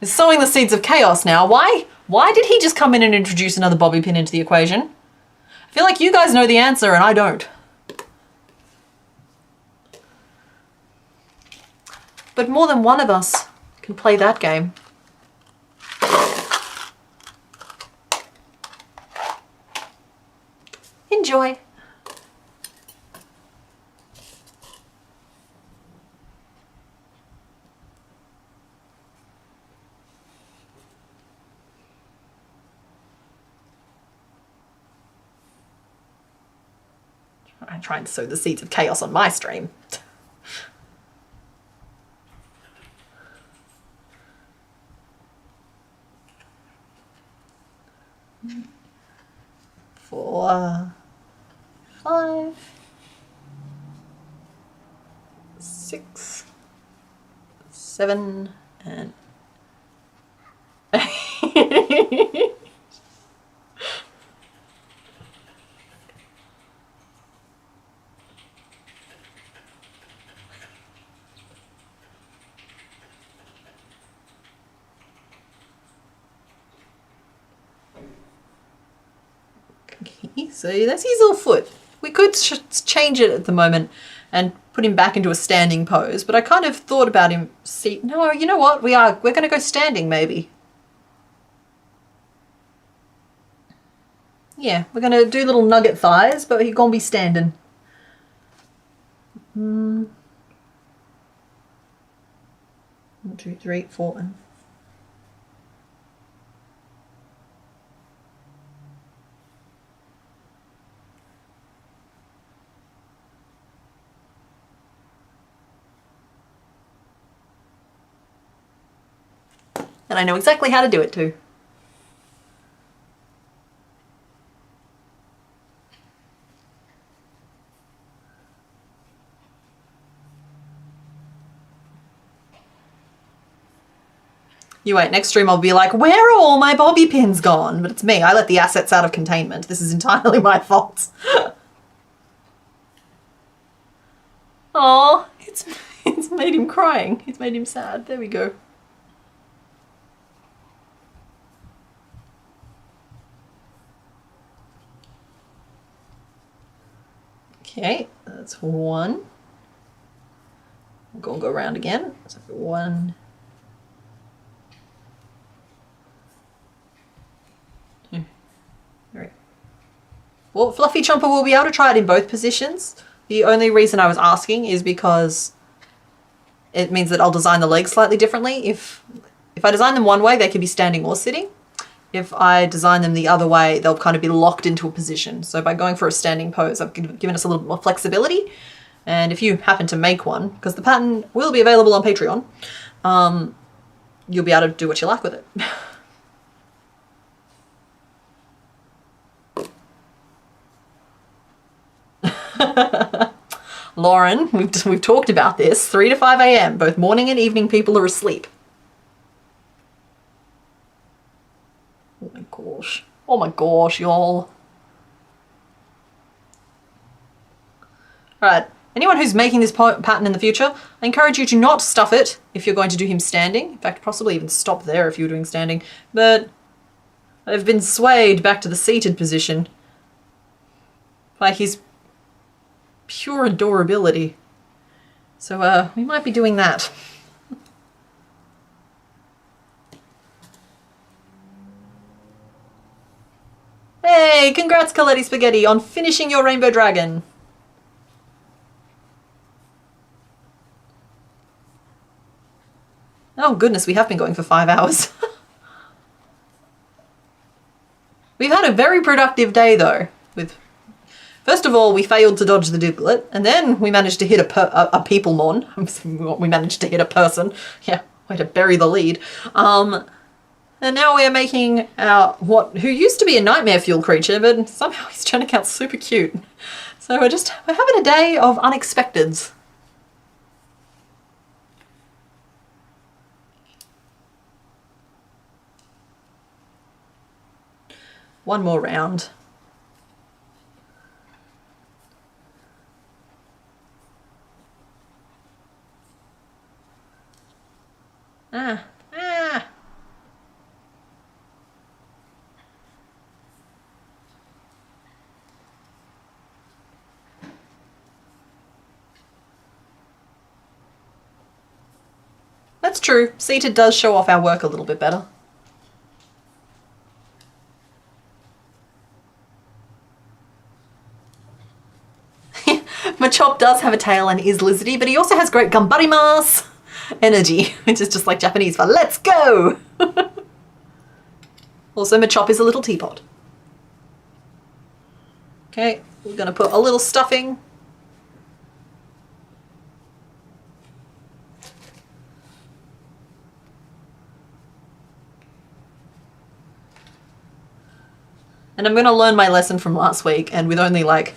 is sowing the seeds of chaos now. Why? Why did he just come in and introduce another bobby pin into the equation? I feel like you guys know the answer and I don't. But more than one of us can play that game. Enjoy. I'm trying to sow the seeds of chaos on my stream. Four, 5, 6, 7, and 8. So that's his little foot. We could change it at the moment and put him back into a standing pose, but I kind of thought about him. See, no, you know what? We're going to go standing maybe. Yeah, we're going to do little nugget thighs, but he's going to be standing. 1, 2, 3, 4. And I know exactly how to do it too. You wait, next stream I'll be like, where are all my bobby pins gone? But it's me, I let the assets out of containment. This is entirely my fault. Aw, it's made him crying. It's made him sad. There we go. Okay, that's 1. I'm going to go around again. So 1, 2, 3. Well, Fluffy Chomper will be able to try it in both positions. The only reason I was asking is because it means that I'll design the legs slightly differently. If I design them one way, they can be standing or sitting. If I design them the other way, they'll kind of be locked into a position. So by going for a standing pose, I've given us a little more flexibility. And if you happen to make one, because the pattern will be available on Patreon, you'll be able to do what you like with it. Lauren, we've talked about this. 3 to 5 a.m. Both morning and evening people are asleep. Oh my gosh. Oh my gosh, y'all. Alright, anyone who's making this pattern in the future, I encourage you to not stuff it if you're going to do him standing. In fact, possibly even stop there if you were doing standing. But I've been swayed back to the seated position by his pure adorability. So we might be doing that. Hey, congrats Coletti Spaghetti on finishing your Rainbow Dragon. Oh goodness, we have been going for 5 hours. We've had a very productive day though. First of all, we failed to dodge the Diglet, and then we managed to hit a Peoplemon. We managed to hit a person. Yeah, way to bury the lead. And now we are making who used to be a nightmare fuel creature, but somehow he's turning out super cute. So we're having a day of unexpecteds. one more round. Ah. That's true. Seated does show off our work a little bit better. Machop does have a tail and is lizardy, but he also has great gambarimasu energy, which is just like Japanese for let's go! Also, Machop is a little teapot. Okay, we're going to put a little stuffing. And I'm going to learn my lesson from last week, and with only like,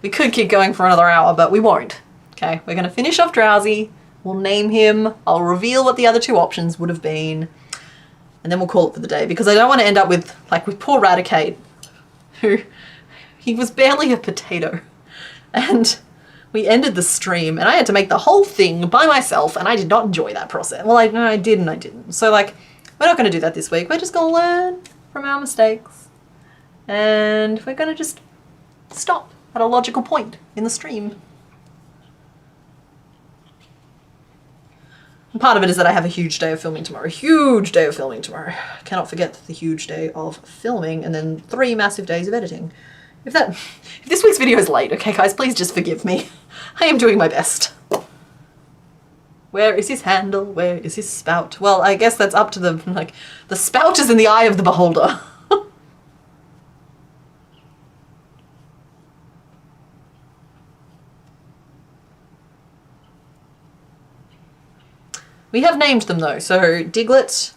we could keep going for another hour, but we won't. Okay, we're going to finish off Drowsy, we'll name him, I'll reveal what the other two options would have been, and then we'll call it for the day, because I don't want to end up with, like with poor Radicate, who, he was barely a potato. And we ended the stream, and I had to make the whole thing by myself, and I did not enjoy that process. Well, I did and I didn't. So like, we're not going to do that this week, we're just going to learn from our mistakes. And we're going to just stop at a logical point in the stream. And part of it is that I have a huge day of filming tomorrow. Huge day of filming tomorrow. I cannot forget the huge day of filming and then 3 massive days of editing. If this week's video is late, okay guys, please just forgive me. I am doing my best. Where is his handle? Where is his spout? Well, I guess that's up to the spout is in the eye of the beholder. We have named them though, so Diglet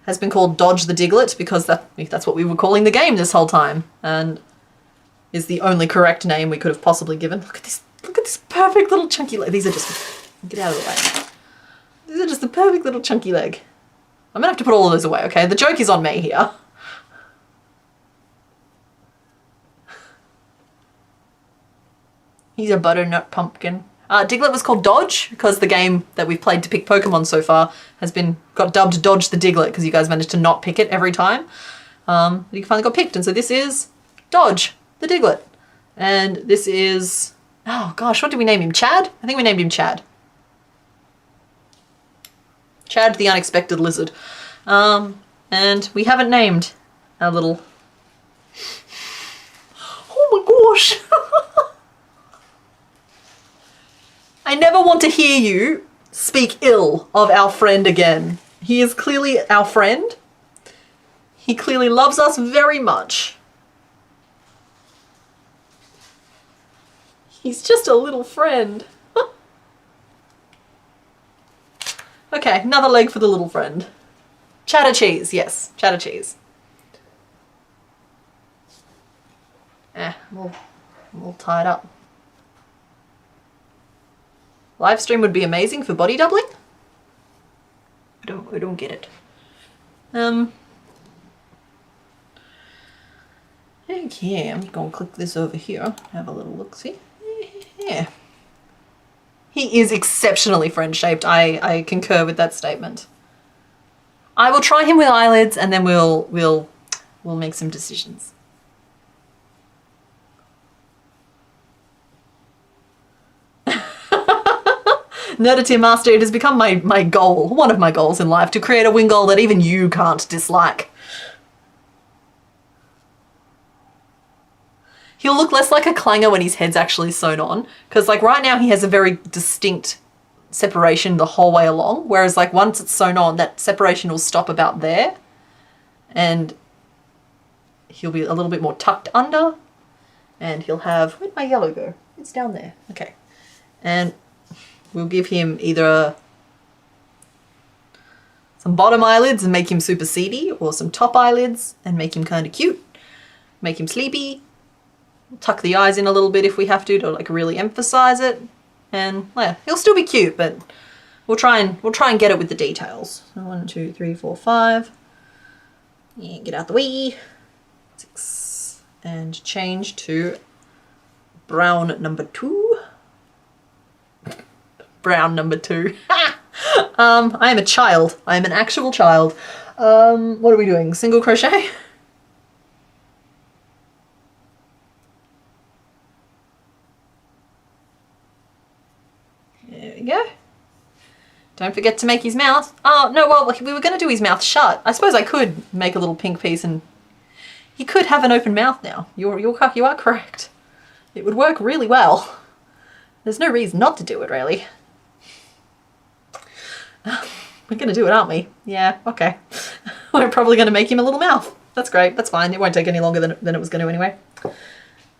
has been called Dodge the Diglett because that's what we were calling the game this whole time, and is the only correct name we could have possibly given. Look at this perfect little chunky leg. These are just, get out of the way. These are just the perfect little chunky leg. I'm gonna have to put all of those away, okay? The joke is on me here. He's a butternut pumpkin. Diglett was called Dodge because the game that we've played to pick Pokemon so far got dubbed Dodge the Diglett because you guys managed to not pick it every time. But you finally got picked, and so this is Dodge the Diglett. And this is, oh gosh, what did we name him? Chad? I think we named him Chad. Chad the Unexpected Lizard. And we haven't named our little... Oh my gosh! I never want to hear you speak ill of our friend again. He is clearly our friend. He clearly loves us very much. He's just a little friend. Okay, another leg for the little friend. Cheddar cheese, yes, cheddar cheese. I'm all tied up. Live stream would be amazing for body doubling? I don't get it. Okay, I'm just gonna click this over here. Have a little look-see. Yeah. He is exceptionally friend-shaped. I concur with that statement. I will try him with eyelids and then we'll make some decisions. Nerdative Master, it has become my goal, one of my goals in life, to create a Wingull that even you can't dislike. He'll look less like a clanger when his head's actually sewn on, because like right now he has a very distinct separation the whole way along, whereas like once it's sewn on, that separation will stop about there, and he'll be a little bit more tucked under, and he'll have, where'd my yellow go? It's down there, okay. And we'll give him either some bottom eyelids and make him super seedy, or some top eyelids and make him kind of cute, make him sleepy. We'll tuck the eyes in a little bit if we have to like really emphasize it, and yeah, he'll still be cute, but we'll try and get it with the details. So 1, 2, 3, 4, 5. Yeah, get out the way. 6, and change to brown number 2. Brown number 2. I am a child. I am an actual child. What are we doing? Single crochet? There we go. Don't forget to make his mouth. Oh, no, well, we were going to do his mouth shut. I suppose I could make a little pink piece and he could have an open mouth now. You are correct. It would work really well. There's no reason not to do it, really. We're going to do it, aren't we? Yeah, okay. We're probably going to make him a little mouth. That's great. That's fine. It won't take any longer than it was going to anyway.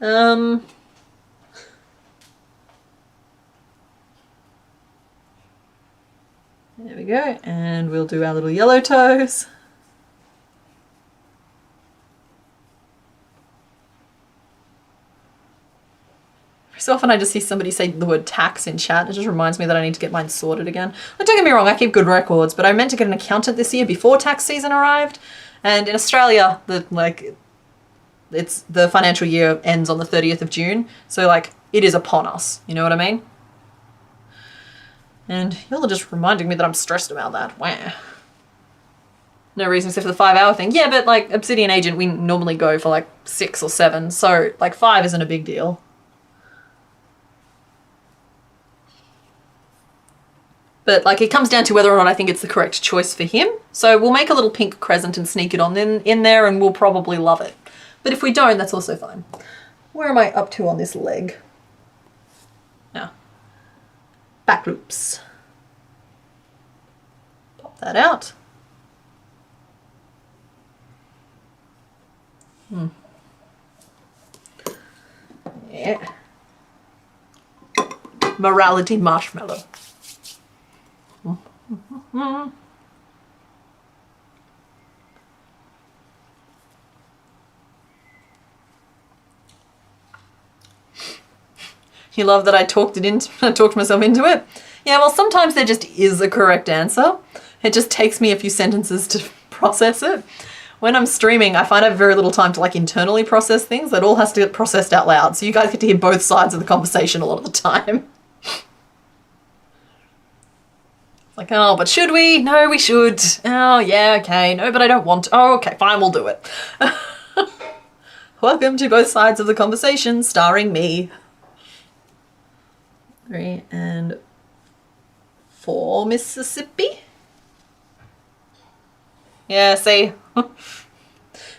There we go. And we'll do our little yellow toes. So often I just see somebody say the word tax in chat. It just reminds me that I need to get mine sorted again. Like, don't get me wrong, I keep good records, but I meant to get an accountant this year before tax season arrived. And in Australia, it's the financial year ends on the 30th of June. So like it is upon us. You know what I mean? And y'all are just reminding me that I'm stressed about that. Wow. No reason except for the 5-hour thing. Yeah, but like Obsidian Agent, we normally go for like 6 or 7. So like 5 isn't a big deal. But like it comes down to whether or not I think it's the correct choice for him. So we'll make a little pink crescent and sneak it on in there and we'll probably love it. But if we don't, that's also fine. Where am I up to on this leg? Now, back loops. Pop that out. Yeah. Morality marshmallow. You love that I talked myself into it? Yeah, well, sometimes there just is a correct answer. It just takes me a few sentences to process it. When I'm streaming, I find I have very little time to like internally process things. That all has to get processed out loud. So you guys get to hear both sides of the conversation a lot of the time. Like, oh, but should we? No, we should. Oh, yeah, okay. No, but I don't want to. Oh, okay, fine, we'll do it. Welcome to both sides of the conversation, starring me. 3 and 4, Mississippi. Yeah, see,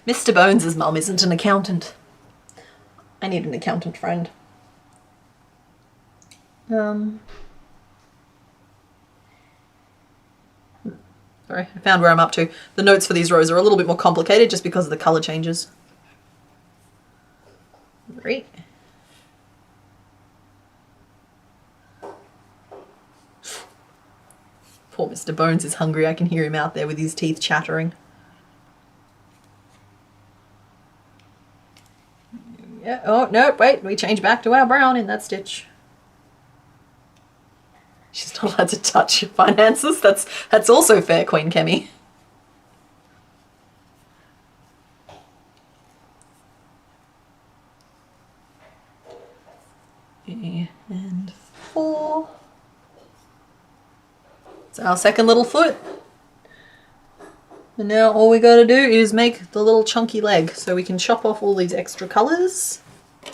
Mr. Bones' mum isn't an accountant. I need an accountant friend. Sorry, I found where I'm up to. The notes for these rows are a little bit more complicated just because of the colour changes. 3. Poor Mr. Bones is hungry. I can hear him out there with his teeth chattering. Yeah. Oh, no, wait. We change back to our brown in that stitch. She's not allowed to touch finances. That's also fair, Queen Kemi. And 4. It's our second little foot. And now all we gotta do is make the little chunky leg so we can chop off all these extra colours.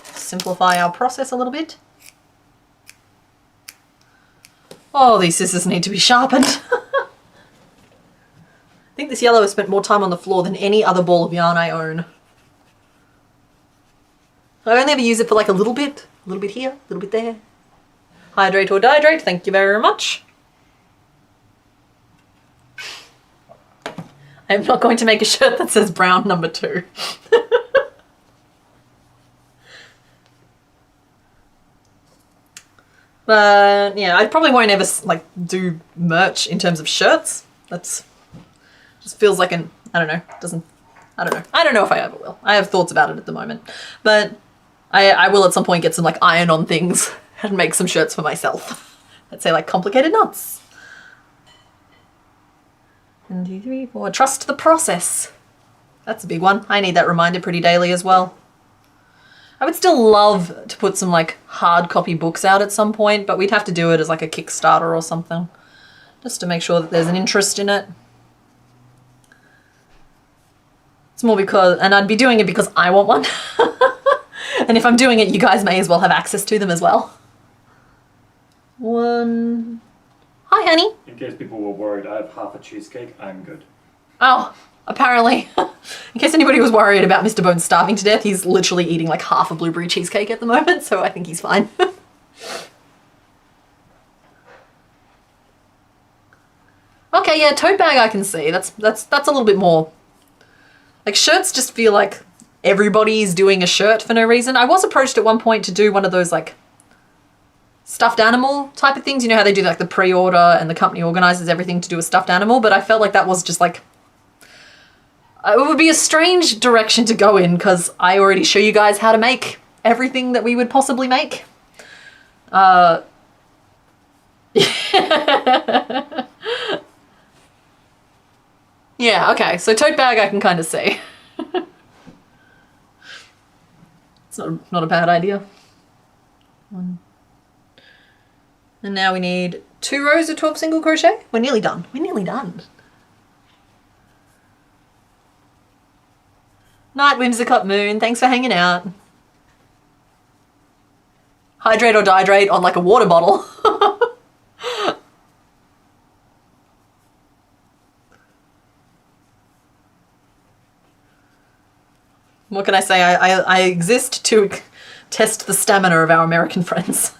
Simplify our process a little bit. Oh, these scissors need to be sharpened. I think this yellow has spent more time on the floor than any other ball of yarn I own. I only ever use it for like a little bit here, a little bit there. Hydrate or dihydrate, thank you very much. I'm not going to make a shirt that says brown number 2. But yeah, I probably won't ever like do merch in terms of shirts. That's just feels like an, I don't know, I don't know if I ever will. I have thoughts about it at the moment, but I will at some point get some like iron on things and make some shirts for myself. Let's say like complicated knots. 1, 2, 3, 4. Trust the process. That's a big one. I need that reminder pretty daily as well. I would still love to put some like hard copy books out at some point, but we'd have to do it as like a Kickstarter or something, just to make sure that there's an interest in it. It's more because, and I'd be doing it because I want one. And if I'm doing it, you guys may as well have access to them as well. One. Hi, honey. In case people were worried, I have half a cheesecake. I'm good. Oh, apparently. In case anybody was worried about Mr. Bones starving to death, he's literally eating like half a blueberry cheesecake at the moment, so I think he's fine. Okay, yeah, tote bag I can see. That's a little bit more. Like, shirts just feel like everybody's doing a shirt for no reason. I was approached at one point to do one of those like stuffed animal type of things. You know how they do like the pre-order and the company organizes everything to do a stuffed animal, but I felt like that was just like, it would be a strange direction to go in because I already show you guys how to make everything that we would possibly make. Yeah, okay, so tote bag I can kind of see. It's not a bad idea. One. And now we need 2 rows of 12 single crochet. We're nearly done. We're nearly done. Night, Whimsicott Moon. Thanks for hanging out. Hydrate or dihydrate on like a water bottle. What can I say? I exist to test the stamina of our American friends.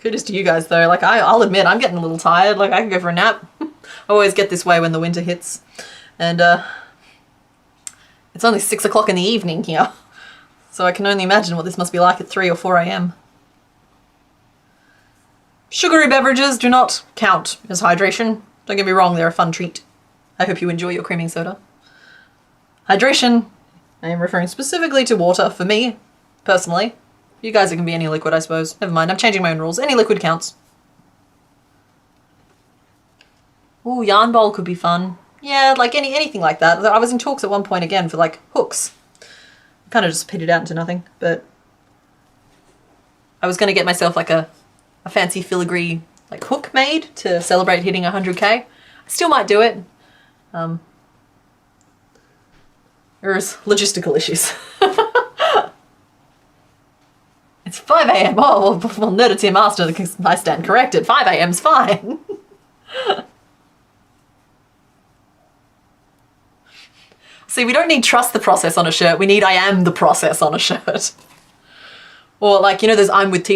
Kudos to you guys though. Like I'll admit I'm getting a little tired. Like I can go for a nap. I always get this way when the winter hits. And it's only 6 o'clock in the evening here. So I can only imagine what this must be like at 3 or 4 a.m. Sugary beverages do not count as hydration. Don't get me wrong, they're a fun treat. I hope you enjoy your creaming soda. Hydration, I am referring specifically to water for me, personally. You guys, it can be any liquid, I suppose. Never mind, I'm changing my own rules. Any liquid counts. Ooh, yarn bowl could be fun. Yeah, like anything like that. I was in talks at one point again for like hooks. Kind of just pitted out into nothing, but I was going to get myself like a fancy filigree like hook made to celebrate hitting 100k. I still might do it. There's logistical issues. It's 5 a.m. Oh, well, noted to your master, I stand corrected. 5 a.m.'s fine. See, we don't need trust the process on a shirt. We need I am the process on a shirt. Or like, you know, those I'm with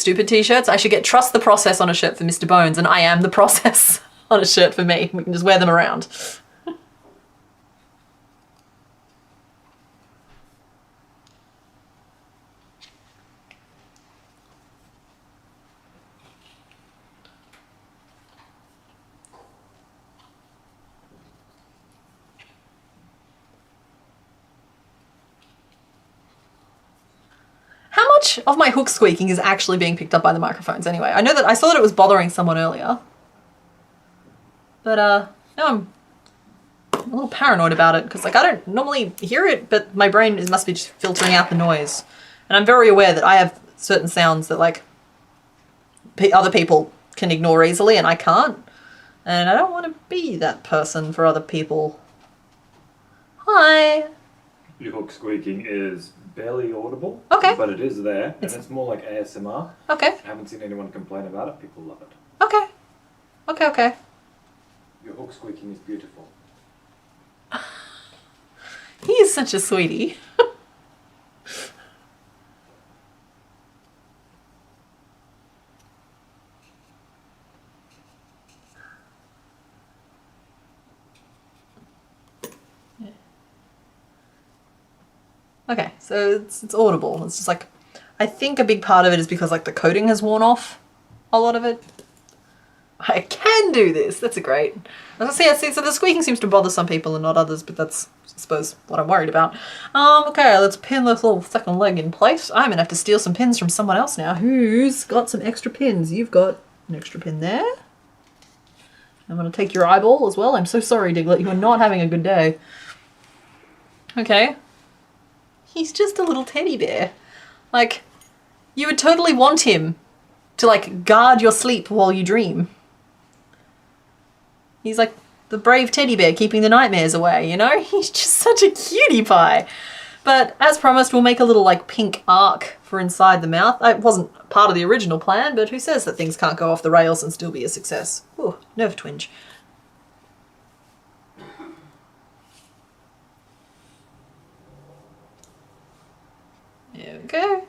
stupid t-shirts. I should get trust the process on a shirt for Mr. Bones and I am the process on a shirt for me. We can just wear them around. How much of my hook squeaking is actually being picked up by the microphones anyway? I know that I saw that it was bothering someone earlier. But now I'm a little paranoid about it because like I don't normally hear it, but my brain must be just filtering out the noise. And I'm very aware that I have certain sounds that like other people can ignore easily and I can't. And I don't want to be that person for other people. Hi. Your hook squeaking is barely audible. Okay. But it is there, and it's more like ASMR. Okay. I haven't seen anyone complain about it. People love it. Okay. Okay, okay. Your hook squeaking is beautiful. He is such a sweetie. Okay, so it's audible. It's just like, I think a big part of it is because like the coating has worn off a lot of it. I can do this. That's a great. See, so the squeaking seems to bother some people and not others, but that's, I suppose, what I'm worried about. Okay, let's pin this little second leg in place. I'm gonna have to steal some pins from someone else now. Who's got some extra pins? You've got An extra pin there. I'm going to take your eyeball as well. I'm so sorry, Diglet. You are not having a good day. Okay. He's just a little teddy bear. Like, you would totally want him to, like, guard your sleep while you dream. He's like the brave teddy bear keeping the nightmares away, you know? He's just such a cutie pie. But as promised, we'll make a little, like, pink arc for inside the mouth. It wasn't part of the original plan, but who says that things can't go off the rails and still be a success? Ooh, nerve twinge. There we go.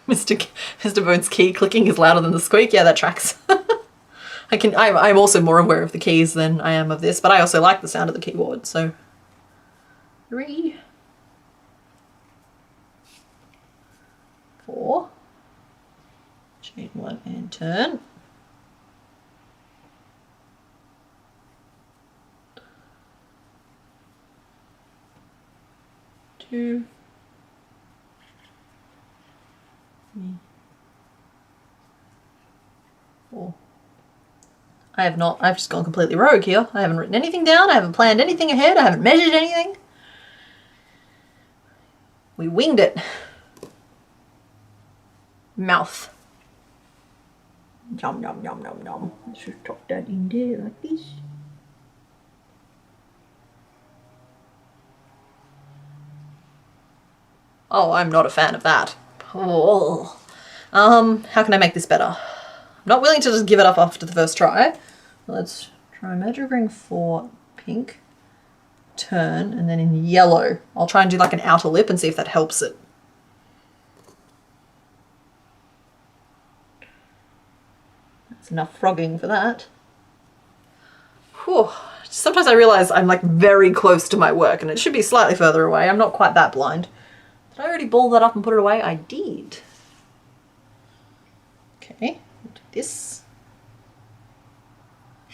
Mr. Bone's key clicking is louder than the squeak. Yeah, that tracks. I'm also more aware of the keys than I am of this, but I also like the sound of the keyboard, so 3, 4, chain 1 and turn. 2, 3, 4. I've just gone completely rogue here. I haven't written anything down, I haven't planned anything ahead, I haven't measured anything. We winged it. Mouth. Yum, yum, yum, yum, yum. Let's just drop that in there like this. Oh, I'm not a fan of that. Oh. How can I make this better? I'm not willing to just give it up after the first try. Let's try magic ring 4 pink, turn, and then in yellow. I'll try and do like an outer lip and see if that helps it. That's enough frogging for that. Whew. Sometimes I realise I'm like very close to my work and it should be slightly further away. I'm not quite that blind. Did I already ball that up and put it away? I did. Okay, we'll do this.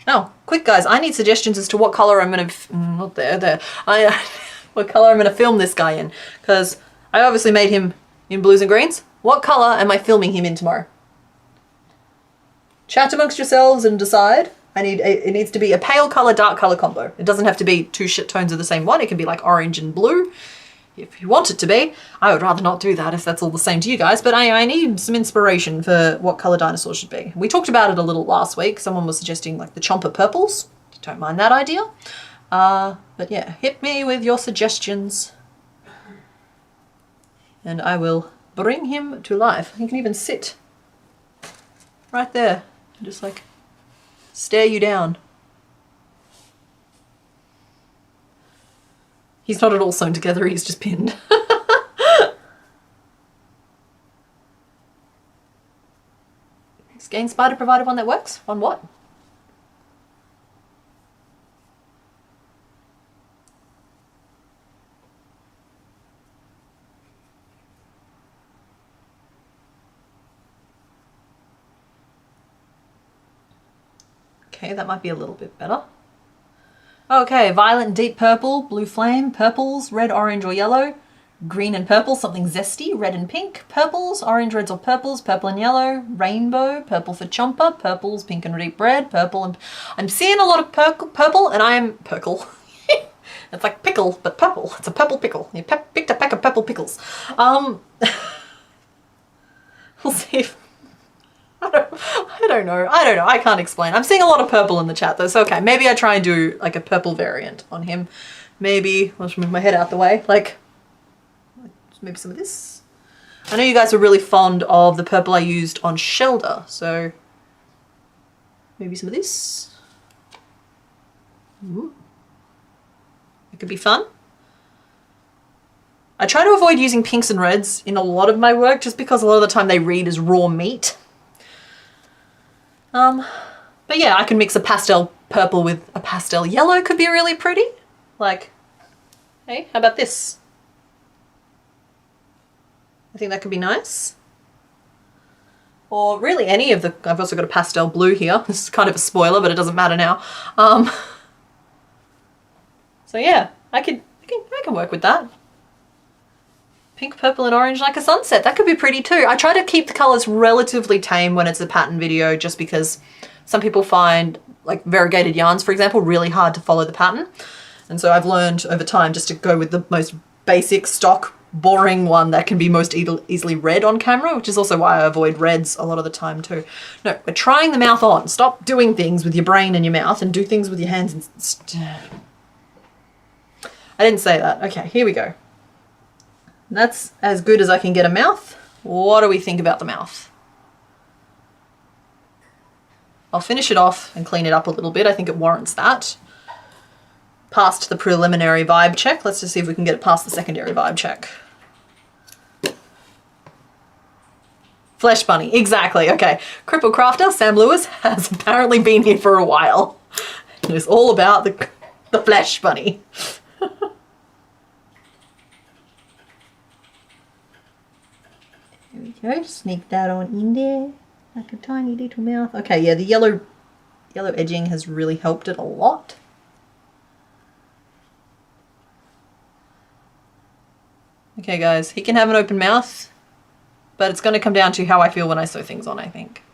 Oh, quick guys, I need suggestions as to what colour I'm going to... not there. What colour I'm going to film this guy in. Because I obviously made him in blues and greens. What colour am I filming him in tomorrow? Chat amongst yourselves and decide. It needs to be a pale colour, dark colour combo. It doesn't have to be 2 shit tones of the same one. It can be like orange and blue. If you want it to be. I would rather not do that if that's all the same to you guys, but I need some inspiration for what colour dinosaurs should be. We talked about it a little last week. Someone was suggesting like the chomper purples. Don't mind that idea. But yeah, hit me with your suggestions. And I will bring him to life. He can even sit right there and just like stare you down. He's not at all sewn together, he's just pinned. Skein Spider provided one that works? On what? Okay, that might be a little bit better. Okay, violet and deep purple, blue flame, purples, red, orange or yellow, green and purple, something zesty, red and pink, purples, orange, reds or purples, purple and yellow, rainbow, purple for chomper, purples, pink and deep red, purple and... I'm seeing a lot of purple and I am... Purple. It's like pickle, but purple. It's a purple pickle. You picked a pack of purple pickles. We'll see if... I don't know. I can't explain. I'm seeing a lot of purple in the chat though, so okay. Maybe I try and do like a purple variant on him. Maybe, I'll just move my head out the way. Like maybe some of this. I know you guys were really fond of the purple I used on Shelder, so maybe some of this. Ooh. It could be fun. I try to avoid using pinks and reds in a lot of my work just because a lot of the time they read as raw meat. But yeah, I can mix a pastel purple with a pastel yellow, could be really pretty. Like, hey, how about this? I think that could be nice. Or really any of the, I've also got a pastel blue here. This is kind of a spoiler, but it doesn't matter now. So yeah, I can work with that. Pink, purple, and orange like a sunset. That could be pretty too. I try to keep the colors relatively tame when it's a pattern video, just because some people find like variegated yarns, for example, really hard to follow the pattern. And so I've learned over time just to go with the most basic, stock, boring one that can be most easily read on camera, which is also why I avoid reds a lot of the time too. No, we're trying the mouth on. Stop doing things with your brain and your mouth and do things with your hands. I didn't say that. Okay, here we go. That's as good as I can get a mouth. What do we think about the mouth? I'll finish it off and clean it up a little bit. I think it warrants that. Past the preliminary vibe check. Let's just see if we can get it past the secondary vibe check. Flesh bunny, exactly. Okay, Cripple Crafter, Sam Lewis, has apparently been here for a while. It's all about the flesh bunny. There we go, sneak that on in there, like a tiny little mouth. Okay, yeah, the yellow edging has really helped it a lot. Okay guys, he can have an open mouth, but it's going to come down to how I feel when I sew things on, I think.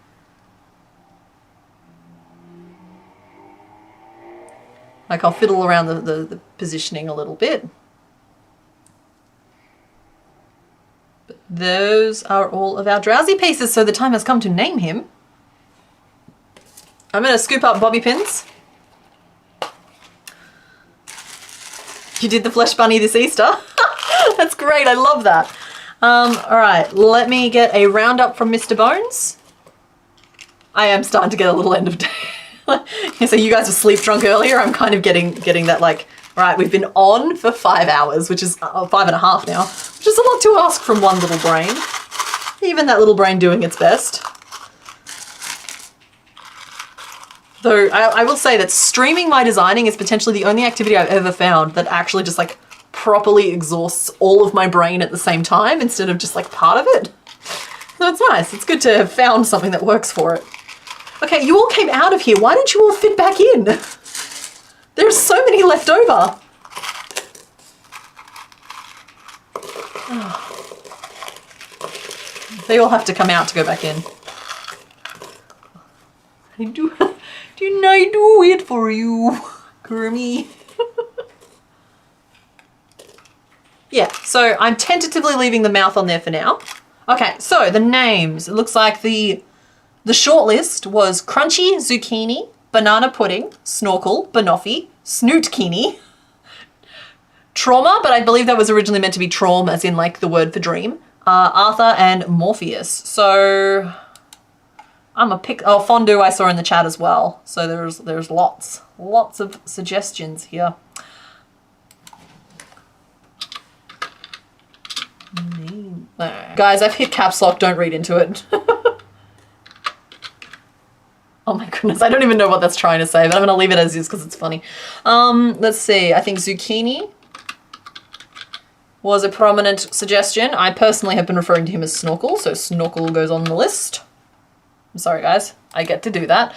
Like I'll fiddle around the positioning a little bit. But those are all of our drowsy pieces, so the time has come to name him. I'm going to scoop up bobby pins. You did the flesh bunny this Easter. That's great, I love that. All right, let me get a roundup from Mr. Bones. I am starting to get a little end of day. So you guys were sleep drunk earlier. I'm kind of getting that like, all right, we've been on for 5 hours, which is 5.5 now, which is a lot to ask from one little brain. Even that little brain doing its best. Though I will say that streaming my designing is potentially the only activity I've ever found that actually just like properly exhausts all of my brain at the same time instead of just like part of it. So it's nice. It's good to have found something that works for it. Okay, you all came out of here. Why don't you all fit back in? There's so many left over. Oh. They all have to come out to go back in. I do it for you, Grimmy. Yeah, so I'm tentatively leaving the mouth on there for now. Okay, so the names. It looks like the short list was Crunchy, Zucchini, Banana Pudding, Snorkel, Banoffee, Snootkini, Trauma, but I believe that was originally meant to be Traum, as in like the word for dream, Arthur, and Morpheus. So I'm gonna pick, oh, Fondue I saw in the chat as well. So there's lots of suggestions here. Guys, I've hit caps lock, don't read into it. Oh my goodness, I don't even know what that's trying to say, but I'm gonna leave it as is because it's funny. Let's see, I think Zucchini was a prominent suggestion. I personally have been referring to him as Snorkel, so Snorkel goes on the list. I'm sorry guys, I get to do that.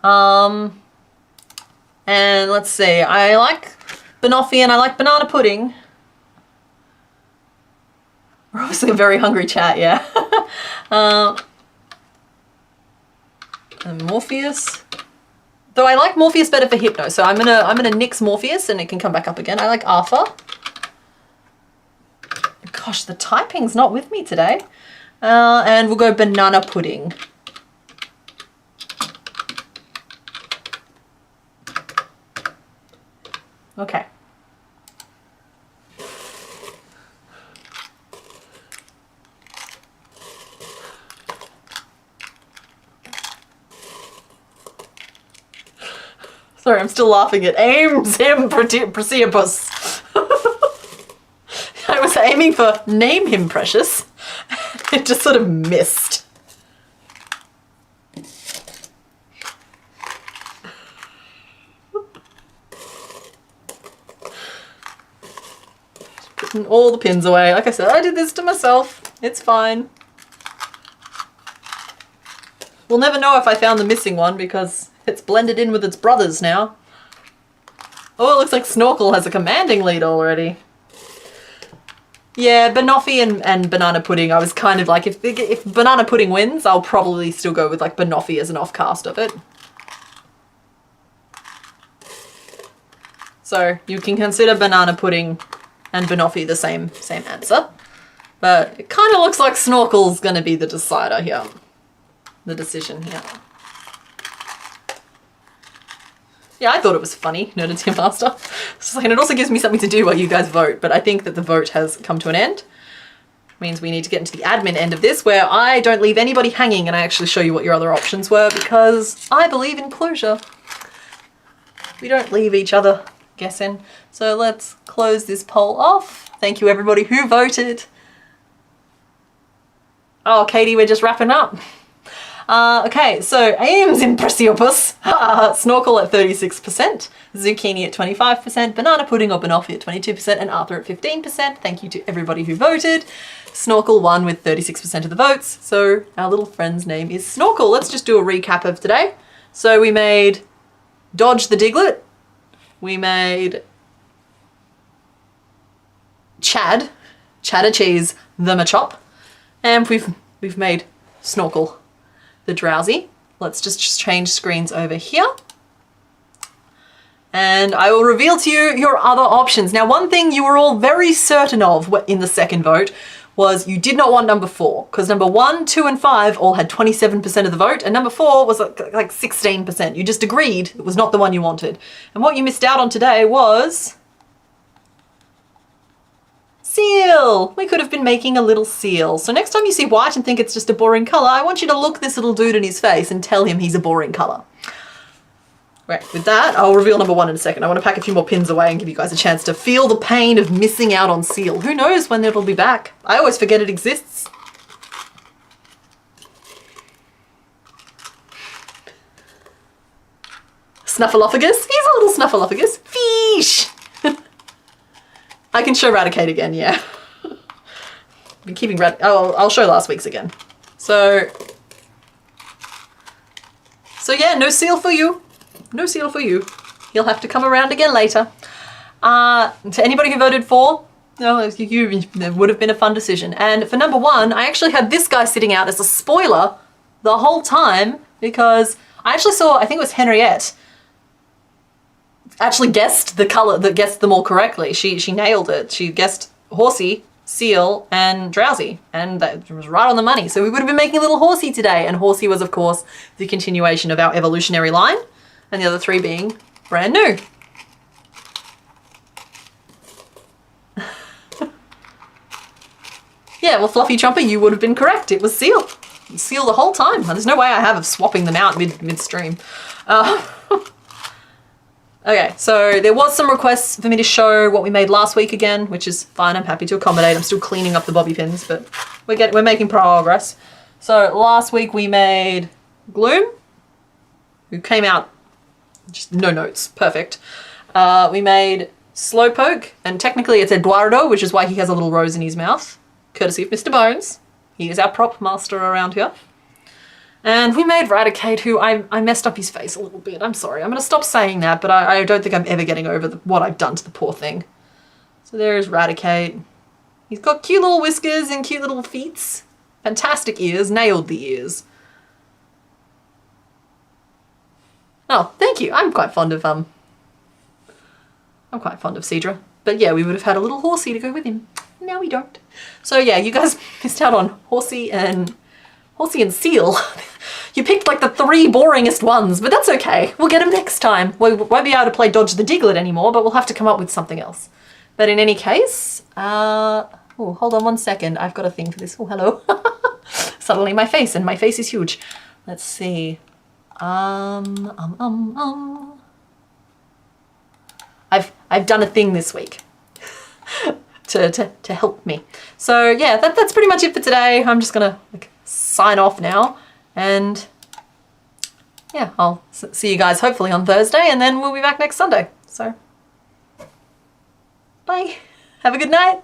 And let's see, I like Banoffee and I like Banana Pudding. We're obviously a very hungry chat, yeah. And Morpheus. Though I like Morpheus better for Hypno, so I'm gonna nix Morpheus and it can come back up again. I like Arthur. Gosh, the typing's not with me today. And we'll go Banana Pudding. Okay. Sorry, I'm still laughing at aims him Preciopus. I was aiming for name him Precious. It just sort of missed. Putting all the pins away. Like I said, I did this to myself. It's fine. We'll never know if I found the missing one because it's blended in with its brothers now. Oh, it looks like Snorkel has a commanding lead already. Yeah, banoffee and banana pudding, I was kind of like, if banana pudding wins, I'll probably still go with like banoffee as an off-cast of it. So you can consider banana pudding and banoffee the same answer. But it kind of looks like Snorkel's going to be the decider here. The decision here. Yeah, I thought it was funny, Nerded Tier Master. And it also gives me something to do while you guys vote, but I think that the vote has come to an end. It means we need to get into the admin end of this, where I don't leave anybody hanging and I actually show you what your other options were, because I believe in closure. We don't leave each other guessing. So let's close this poll off. Thank you everybody who voted. Oh, Katie, we're just wrapping up. Okay, so Ames Impressiopus, Snorkel at 36%, Zucchini at 25%, Banana Pudding or Banoffee at 22%, and Arthur at 15%. Thank you to everybody who voted. Snorkel won with 36% of the votes, so our little friend's name is Snorkel. Let's just do a recap of today. So we made Dodge the Diglett, we made Cheddar Cheese the Machop, and we've made Snorkel the Drowsy. Let's just change screens over here. And I will reveal to you your other options. Now, one thing you were all very certain of in the second vote was you did not want number 4, because number 1, 2, and 5 all had 27% of the vote, and number 4 was like 16%. You just agreed it was not the one you wanted. And what you missed out on today was seal. We could have been making a little seal. So next time you see white and think it's just a boring color, I want you to look this little dude in his face and tell him he's a boring color. Right, with that, I'll reveal number 1 in a second. I want to pack a few more pins away and give you guys a chance to feel the pain of missing out on seal. Who knows when it'll be back? I always forget it exists. Snuffleupagus? He's a little snuffleupagus. Fish! I can show Raticate again, yeah. Been keeping I'll show last week's again. So yeah, no seal for you. No seal for you. He'll have to come around again later. To anybody who voted for, it would have been a fun decision. And for number 1, I actually had this guy sitting out as a spoiler the whole time, because I actually saw, I think it was Henriette, actually guessed the color, that guessed them all correctly. She nailed it. She guessed horsey, seal, and drowsy, and that was right on the money. So we would have been making a little horsey today, and horsey was of course the continuation of our evolutionary line, and the other 3 being brand new. Yeah, well, Fluffy Trumper, you would have been correct. It was seal. Seal the whole time. There's no way I have of swapping them out midstream. Okay, so there was some requests for me to show what we made last week again, which is fine. I'm happy to accommodate. I'm still cleaning up the bobby pins, but we're making progress. So last week we made Gloom, who came out just no notes, perfect. We made Slowpoke, and technically it's Eduardo, which is why he has a little rose in his mouth, courtesy of Mr. Bones. He is our prop master around here. And we made Raticate, who I messed up his face a little bit. I'm sorry. I'm going to stop saying that, but I don't think I'm ever getting over what I've done to the poor thing. So there's Raticate. He's got cute little whiskers and cute little feet. Fantastic ears. Nailed the ears. Oh, thank you. I'm quite fond of Cedra. But yeah, we would have had a little horsey to go with him. Now we don't. So yeah, you guys missed out on horsey and seal. You picked like the 3 boringest ones, but that's okay. We'll get them next time. We won't be able to play Dodge the Diglett anymore, but we'll have to come up with something else. But in any case, oh, hold on one second. I've got a thing for this. Oh, hello. Suddenly my face, and my face is huge. Let's see. I've done a thing this week to help me. So yeah, that's pretty much it for today. I'm just gonna sign off now, and yeah, I'll see you guys hopefully on Thursday, and then we'll be back next Sunday. So bye. Have a good night.